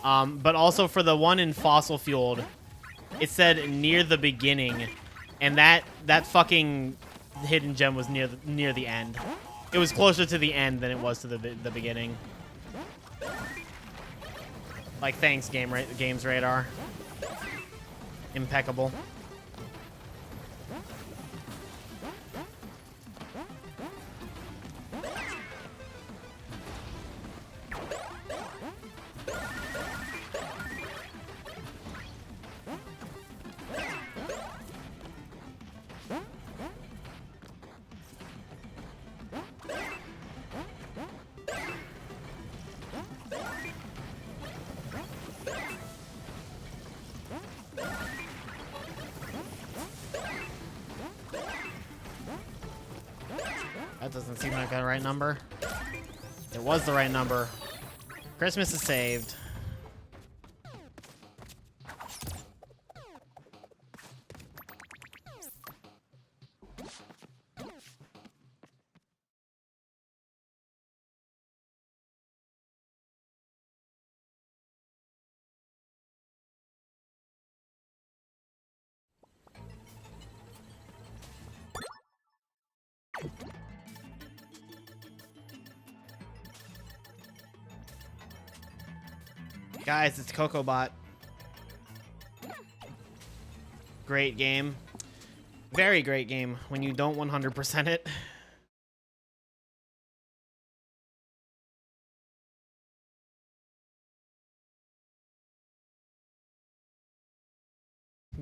A: But also for the one in Fossil Fueled, it said near the beginning. And that fucking hidden gem was near the end. It was closer to the end than it was to the beginning. Like, thanks, Games Radar. Impeccable. That doesn't seem like the right number. It was the right number. Christmas is saved. Guys, it's CocoBot. Great game. Very great game when you don't 100% it.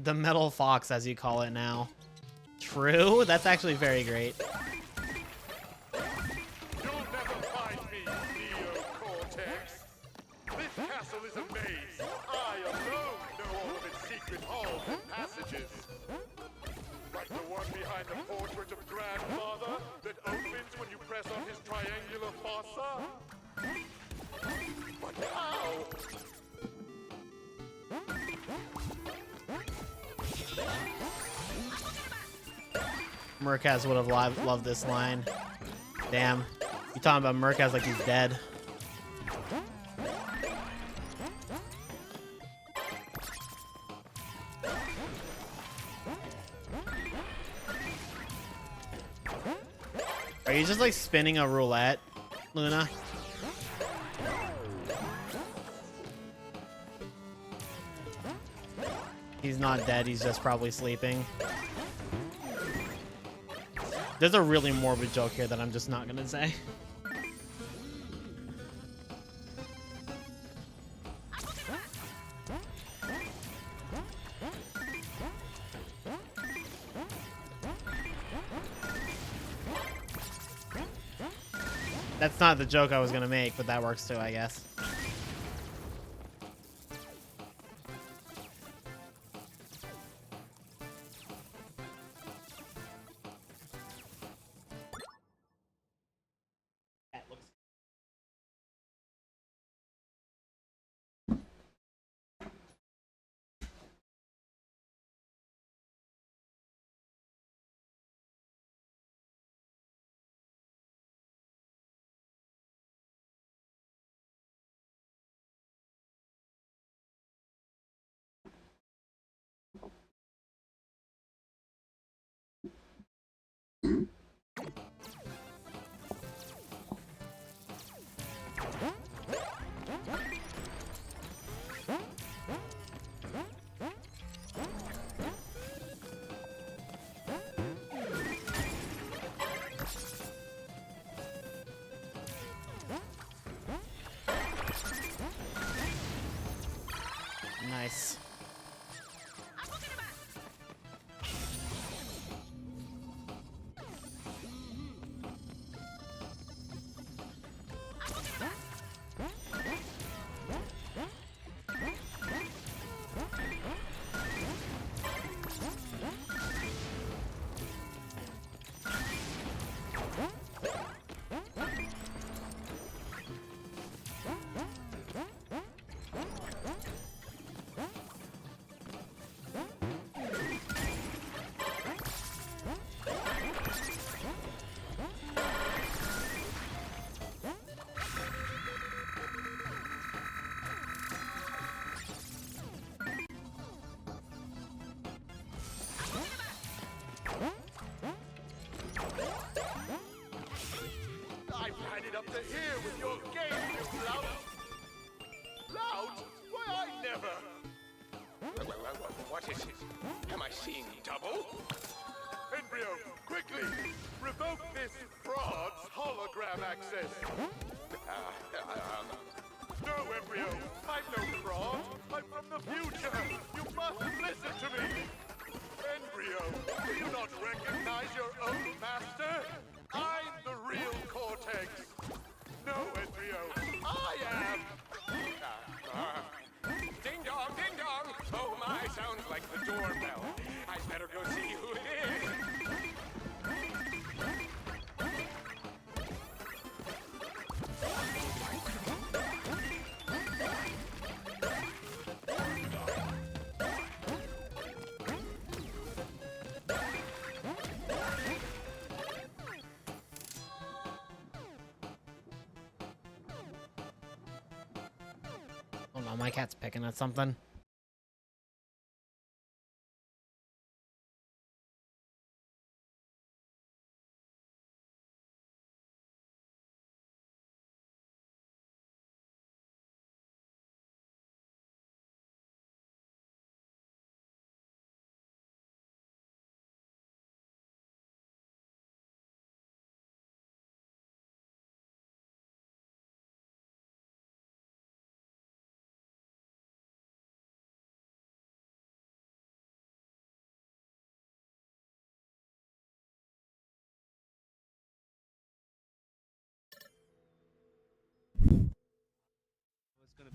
A: The metal fox, as you call it now. True? That's actually very great.
C: You'll never find me, Neo-Cortex. This castle is a maze. I alone know all of its secret halls and passages. Like the one behind the portrait of Grandfather that opens when you press on his triangular fossa. But how?
A: Murkaz would have loved this line. Damn. You talking about Murkaz like he's dead. Are you just like spinning a roulette, Luna? He's not dead, he's just probably sleeping. There's a really morbid joke here that I'm just not gonna say. That's not the joke I was gonna make, but that works too, I guess. Nice.
C: I've had it up to here with your game, you lout. Lout? Why, I never.
B: What is it? Am I seeing double?
C: Embryo, quickly! Revoke this fraud's hologram access! No, Embryo! I'm no fraud! I'm from the future! You must listen to me! Embryo, do you not recognize your own master? I'm the real Cortex! No, Embryo, I am!
B: Ding dong, ding dong! Oh my, sounds like the doorbell. I'd better go see who it is.
A: Oh no, my cat's picking at something.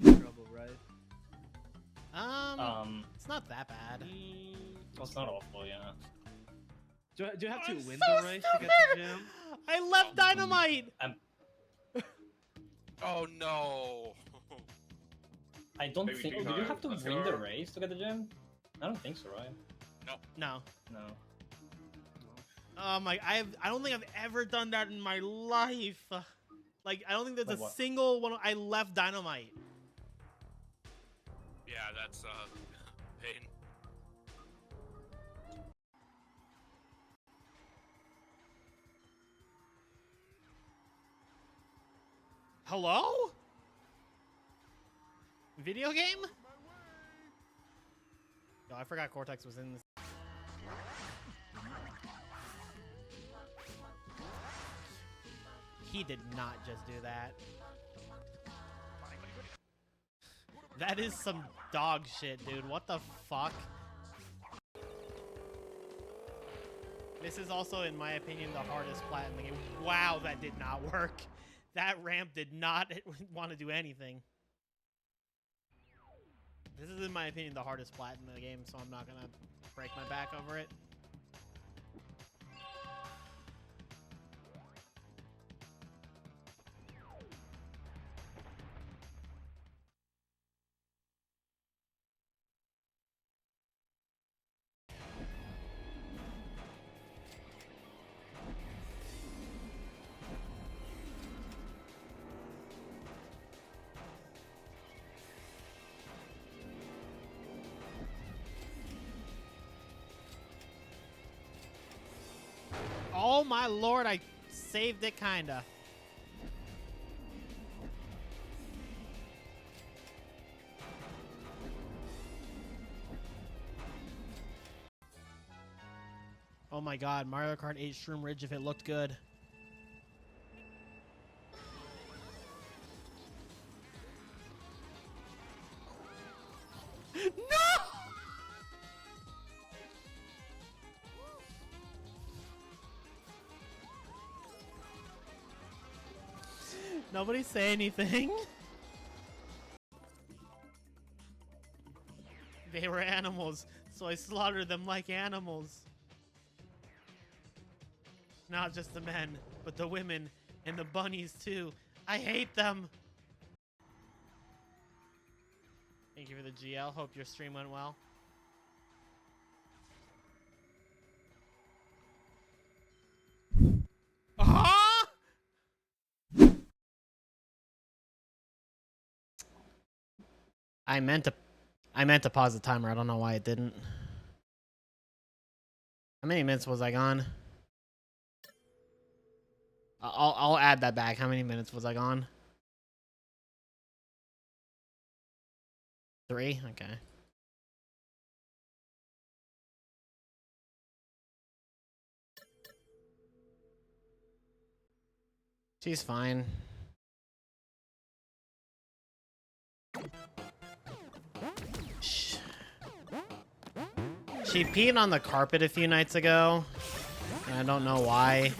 J: in trouble, right?
A: It's not that bad.
K: Well, it's not awful, yeah. Do you have to
A: I'm
K: win
A: so
K: the race to get the gem?
A: I left dynamite.
B: Oh no!
K: I don't
B: Maybe
K: think.
B: do
K: Oh, do you
B: time.
K: have to
B: Let's
K: win
B: go.
K: the race to get the gem? I don't think so, right?
A: No.
K: No.
A: Oh my! I don't think I've ever done that in my life. Like I don't think there's
K: Like
A: a
K: what?
A: single one. I left dynamite.
B: Yeah, that's pain.
A: Hello? Video game? Yo, I forgot Cortex was in this. He did not just do that. That is some dog shit, dude. What the fuck? This is also, in my opinion, the hardest plat in the game. Wow, that did not work. That ramp did not want to do anything. This is, in my opinion, the hardest plat in the game, so I'm not gonna break my back over it. Oh my lord, I saved it kinda. Oh my god, Mario Kart 8 Shroom Ridge if it looked good. No! Nobody say anything. They were animals, so I slaughtered them like animals. Not just the men, but the women and the bunnies too. I hate them. Thank you for the GL. Hope your stream went well. I meant to pause the timer. I don't know why it didn't. How many minutes was I gone? I'll add that back. How many minutes was I gone? 3? Okay. She's fine. She peed on the carpet a few nights ago, and I don't know why.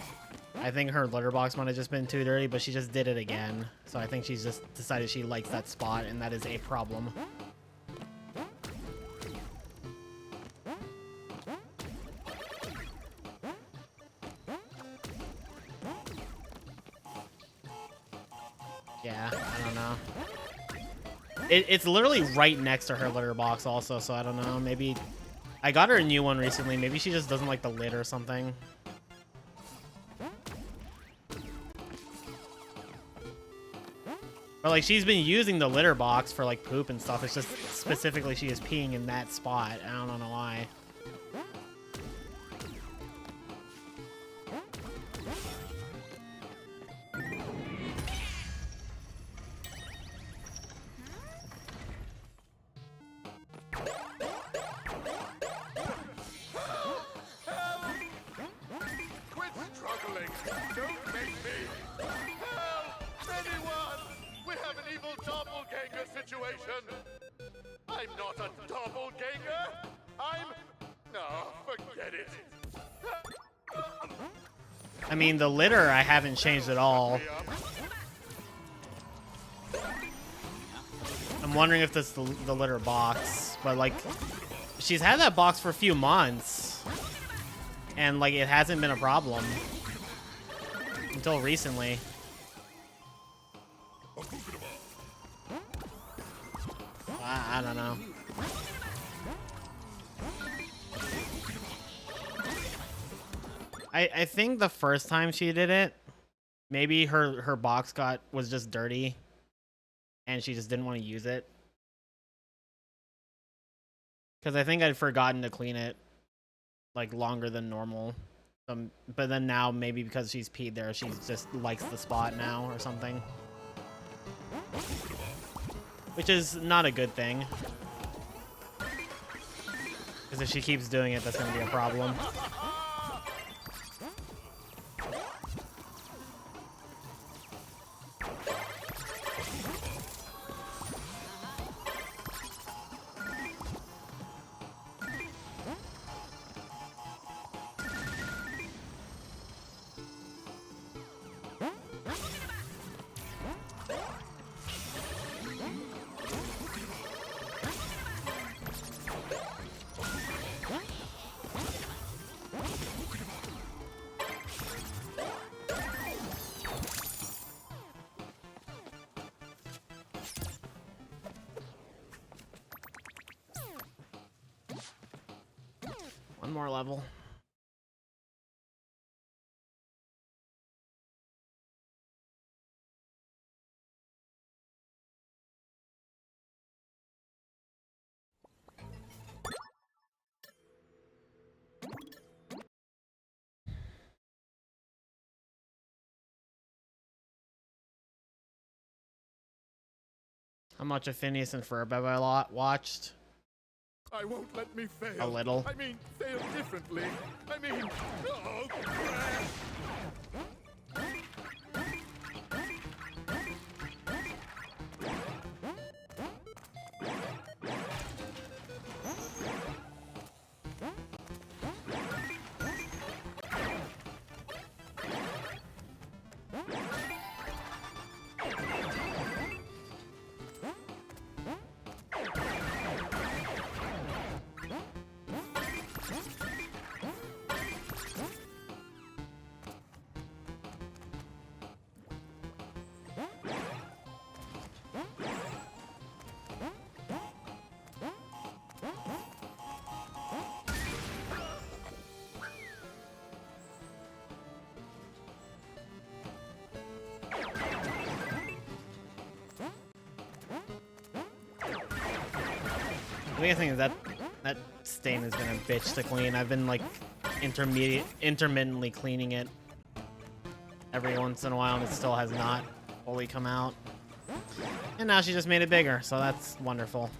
A: I think her litter box might have just been too dirty, but she just did it again. So I think she's just decided she likes that spot, and that is a problem. Yeah, I don't know. It's literally right next to her litter box also, so I don't know. Maybe I got her a new one recently. Maybe she just doesn't like the lid or something. Or like she's been using the litter box for like poop and stuff. It's just specifically she is peeing in that spot. I don't know why.
C: Quit struggling! Don't make me! Help! Anyone! We have an evil doppelganger situation! I'm not a doppelganger! No, forget it!
A: I mean, the litter I haven't changed at all. I'm wondering if this is the litter box, but like, she's had that box for a few months, and like, it hasn't been a problem until recently. I don't know. I think the first time she did it, maybe her box was just dirty, and she just didn't want to use it. Because I think I'd forgotten to clean it like longer than normal. But then now maybe because she's peed there, she just likes the spot now or something. Which is not a good thing. Because if she keeps doing it, that's going to be a problem. One more level. How much of Phineas and Ferb have I watched?
C: I won't let me fail.
A: A little.
C: I mean, fail differently. I mean, oh, crap. The biggest thing is that stain has been a bitch to clean. I've been like intermittently cleaning it every once in a while, and it still has not fully come out. And now she just made it bigger, so that's wonderful.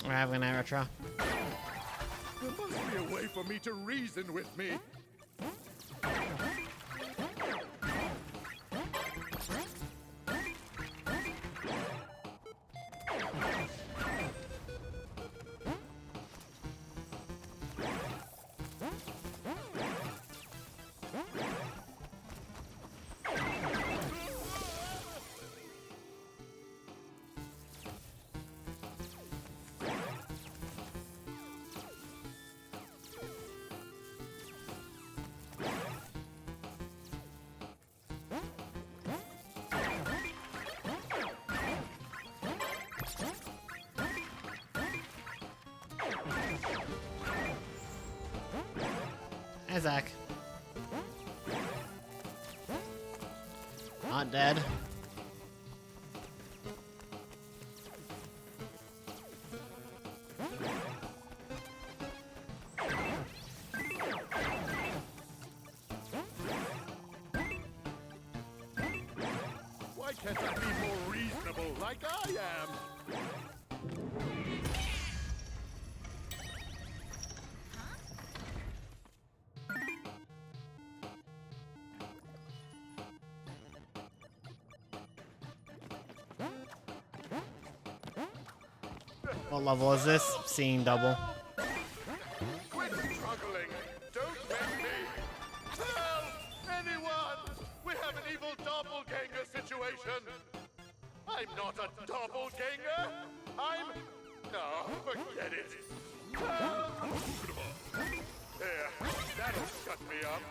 C: We're having an retro.
Q: There must be a way for me to reason with me.
A: Hi, Zach. Not dead.
C: Why can't I be more reasonable like I am?
A: What level is this? Seeing double.
C: Quit struggling! Don't make me! Help! Anyone! We have an evil doppelganger situation! I'm not a doppelganger! I'm... No, forget it! Help! There, that'll shut me up.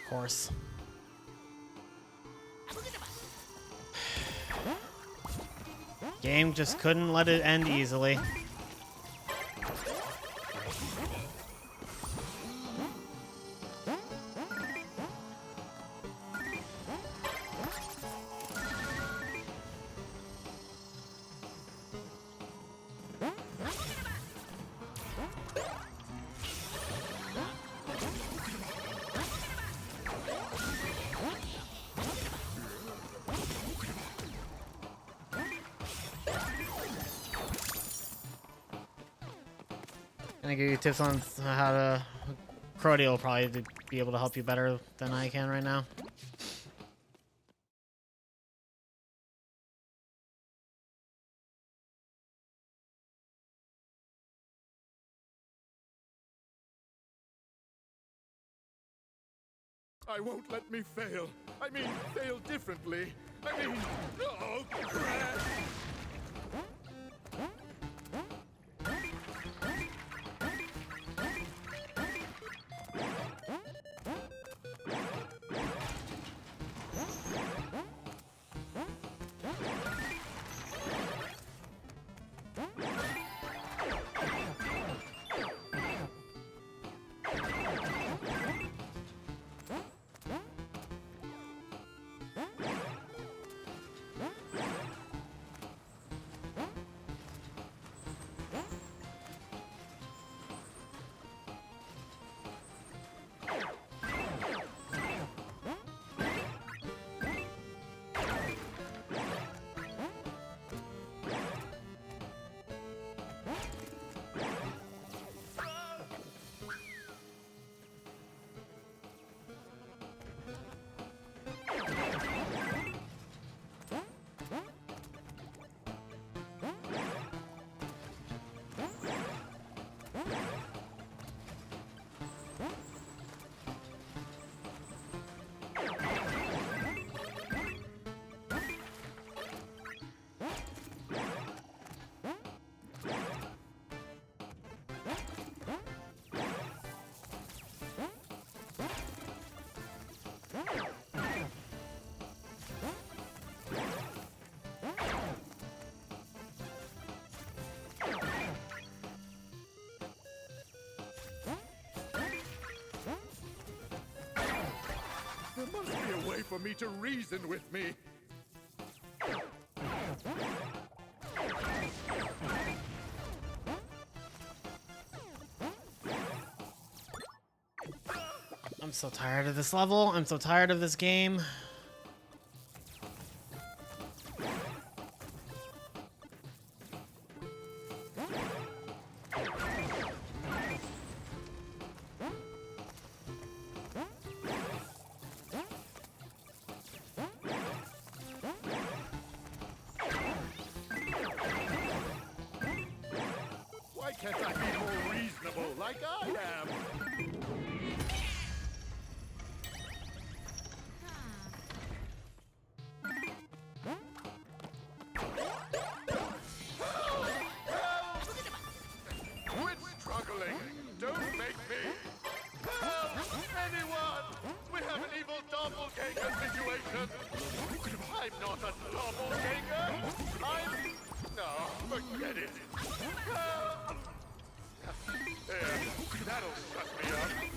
A: Of course. Game just couldn't let it end easily. Can I give you tips on how to... Crody will probably be able to help you better than I can right now.
C: I won't let me fail. I mean, fail differently. I mean, oh, crap! way for me to reason with me.
A: I'm so tired of this level. I'm so tired of this game.
C: Why can't I be more reasonable like I am? Quit struggling! Don't make me! Help! Anyone! We have an evil doppelganger situation! I'm not a doppelganger! No, forget it! Help! There, that'll shut me up!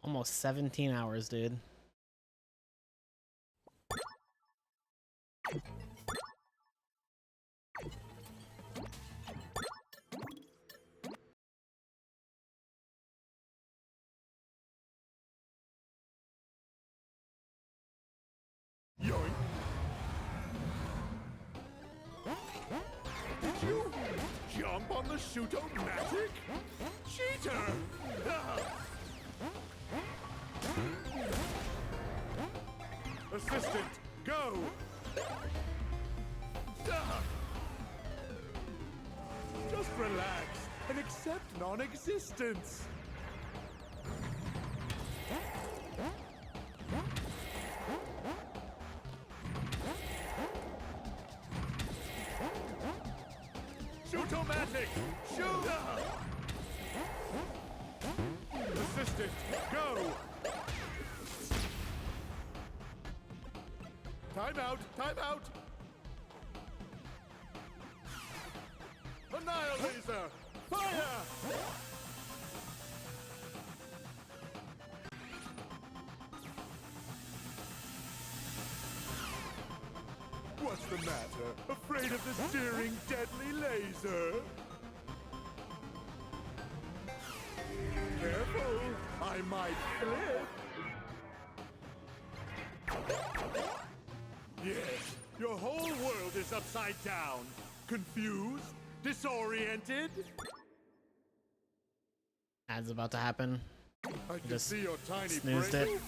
A: Almost 17 hours, dude.
C: Yoink! Did you jump on the shoot-o-matic? Cheater! Assistant, go! Just relax and accept non-existence. Shoot-o-matic! Shoot! Assistant, go! Time out! Time out! Annihilator! Fire! What's the matter? Afraid of the searing, deadly laser? Careful! I might flip! Yes, your whole world is upside down. Confused? Disoriented?
A: Ad's about to happen.
C: I can
A: Just
C: see your tiny
A: snoozed
C: brain.
A: it.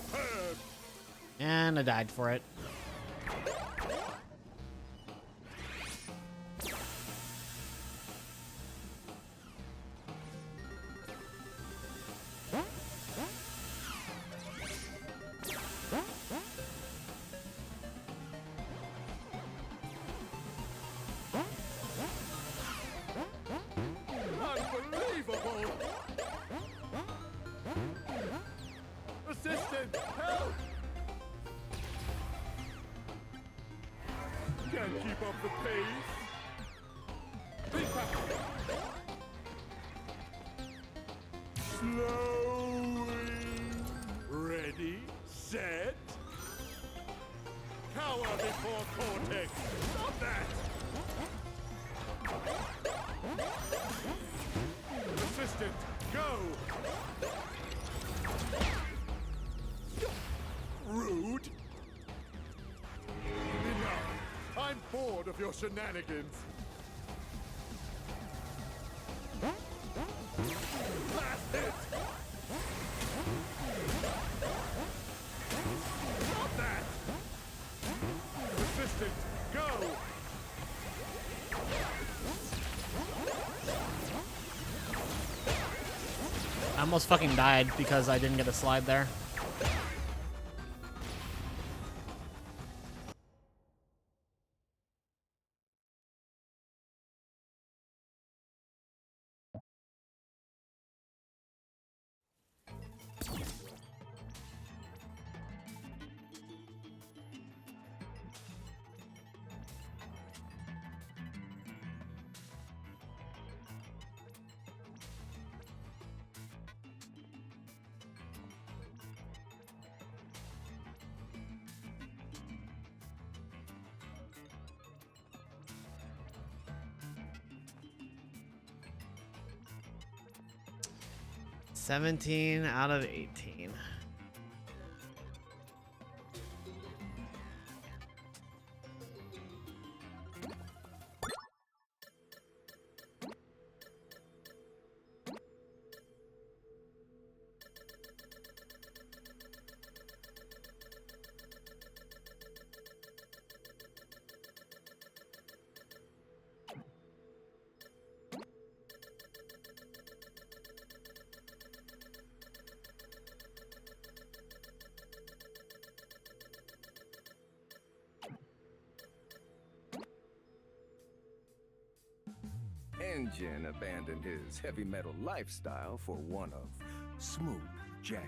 A: And I died for it.
C: Unbelievable! Assistant, help! Can't keep up the pace. Slowing. Ready, set. Cower before Cortex. Stop that! Assistant, go! Rude! Enough! I'm bored of your shenanigans! it! Go!
A: I almost fucking died because I didn't get a slide there. $17 out of 18.
R: Engine abandoned his heavy metal lifestyle for one of smooth jazz.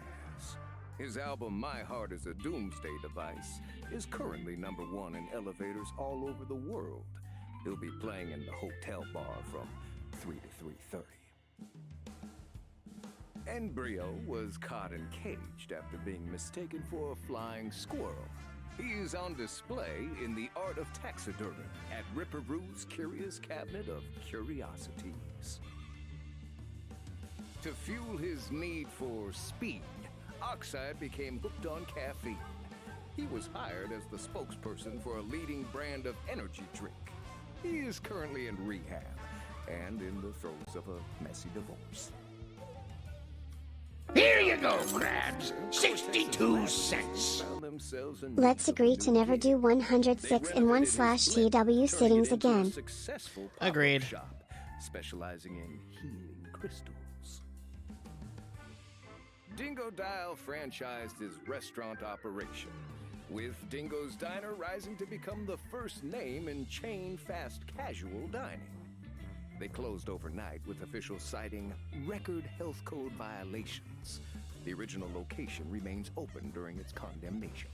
R: His album My Heart is a Doomsday Device is currently #1 in elevators all over the world. He'll be playing in the hotel bar from 3 to 3:30. Embryo was caught and caged after being mistaken for a flying squirrel. He is on display in the art of taxidermy at Ripperoo's Curious Cabinet of Curiosities. To fuel his need for speed, Oxide became hooked on caffeine. He was hired as the spokesperson for a leading brand of energy drink. He is currently in rehab and in the throes of a messy divorce.
E: Here you go, crabs. 62 cents.
G: Let's agree to never do 106-in-1/TW sittings again.
A: Agreed.
R: Shop specializing in healing crystals. Dingo Dial franchised his restaurant operation, with Dingo's Diner rising to become the first name in chain fast casual dining. They closed overnight with officials citing record health code violations. The original location remains open during its condemnation.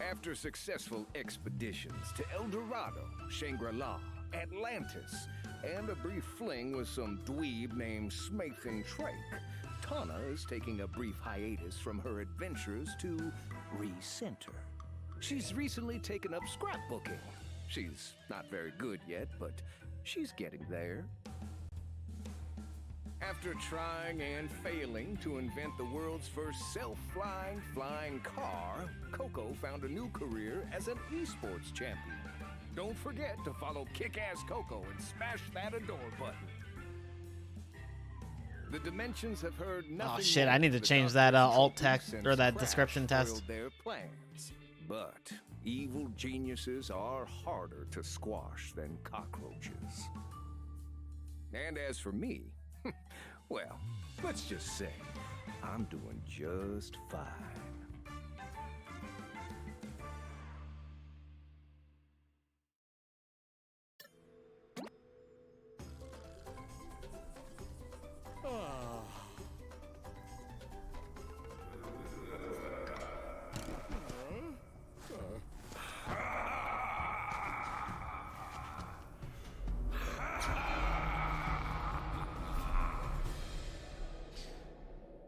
R: After successful expeditions to El Dorado, Shangri-La, Atlantis, and a brief fling with some dweeb named Smathan Trake, Tana is taking a brief hiatus from her adventures to recenter. She's recently taken up scrapbooking. She's not very good yet, but she's getting there. After trying and failing to invent the world's first self-flying flying car, Coco found a new career as an esports champion. Don't forget to follow Kick-Ass Coco and smash that adore button. The Dimensions have heard nothing.
A: Oh shit!
R: more
A: I need to
R: of the
A: change that
R: Doctor's
A: alt
R: trouble
A: text
R: since
A: or that
R: Crash
A: description test.
R: foiled their plans. But evil geniuses are harder to squash than cockroaches. And as for me, well, let's just say I'm doing just fine.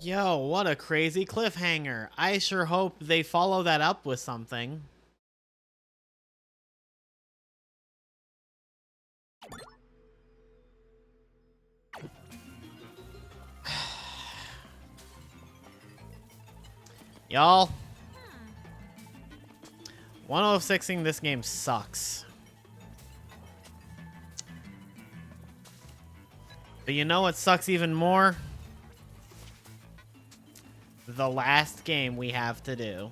A: Yo, what a crazy cliffhanger. I sure hope they follow that up with something. Y'all, 106ing this game sucks. But you know what sucks even more? The last game we have to do.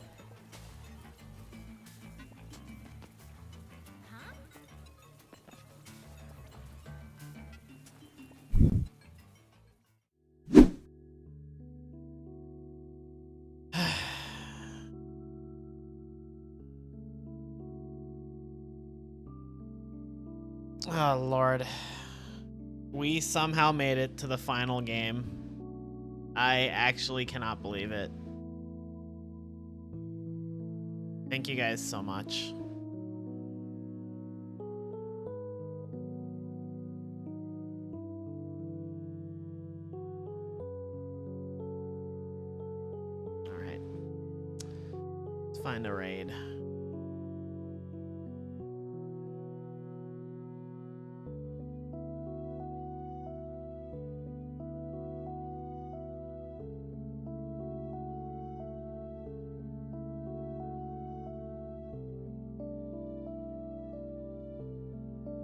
A: Oh, Lord. We somehow made it to the final game. I actually cannot believe it. Thank you guys so much. All right. Let's find a raid.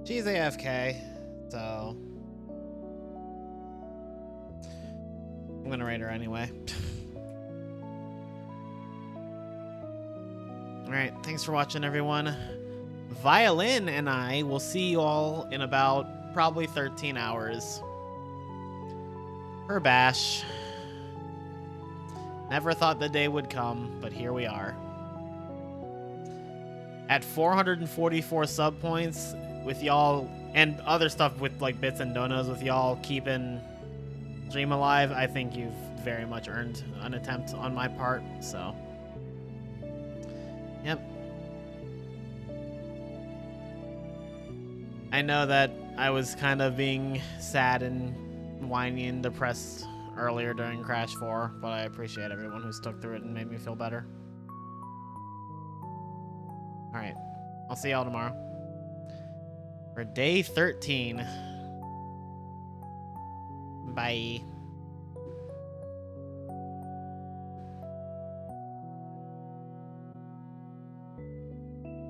A: She's AFK, so I'm gonna raid her anyway. Alright, thanks for watching, everyone. Violin and I will see you all in about probably 13 hours. For Bash. Never thought the day would come, but here we are. At 444 sub points, with y'all and other stuff with like bits and donos, with y'all keeping Dream alive, I think you've very much earned an attempt on my part, so yep. I know that I was kind of being sad and whiny and depressed earlier during Crash 4, but I appreciate everyone who stuck through it and made me feel better. Alright, I'll see y'all tomorrow for day 13. Bye.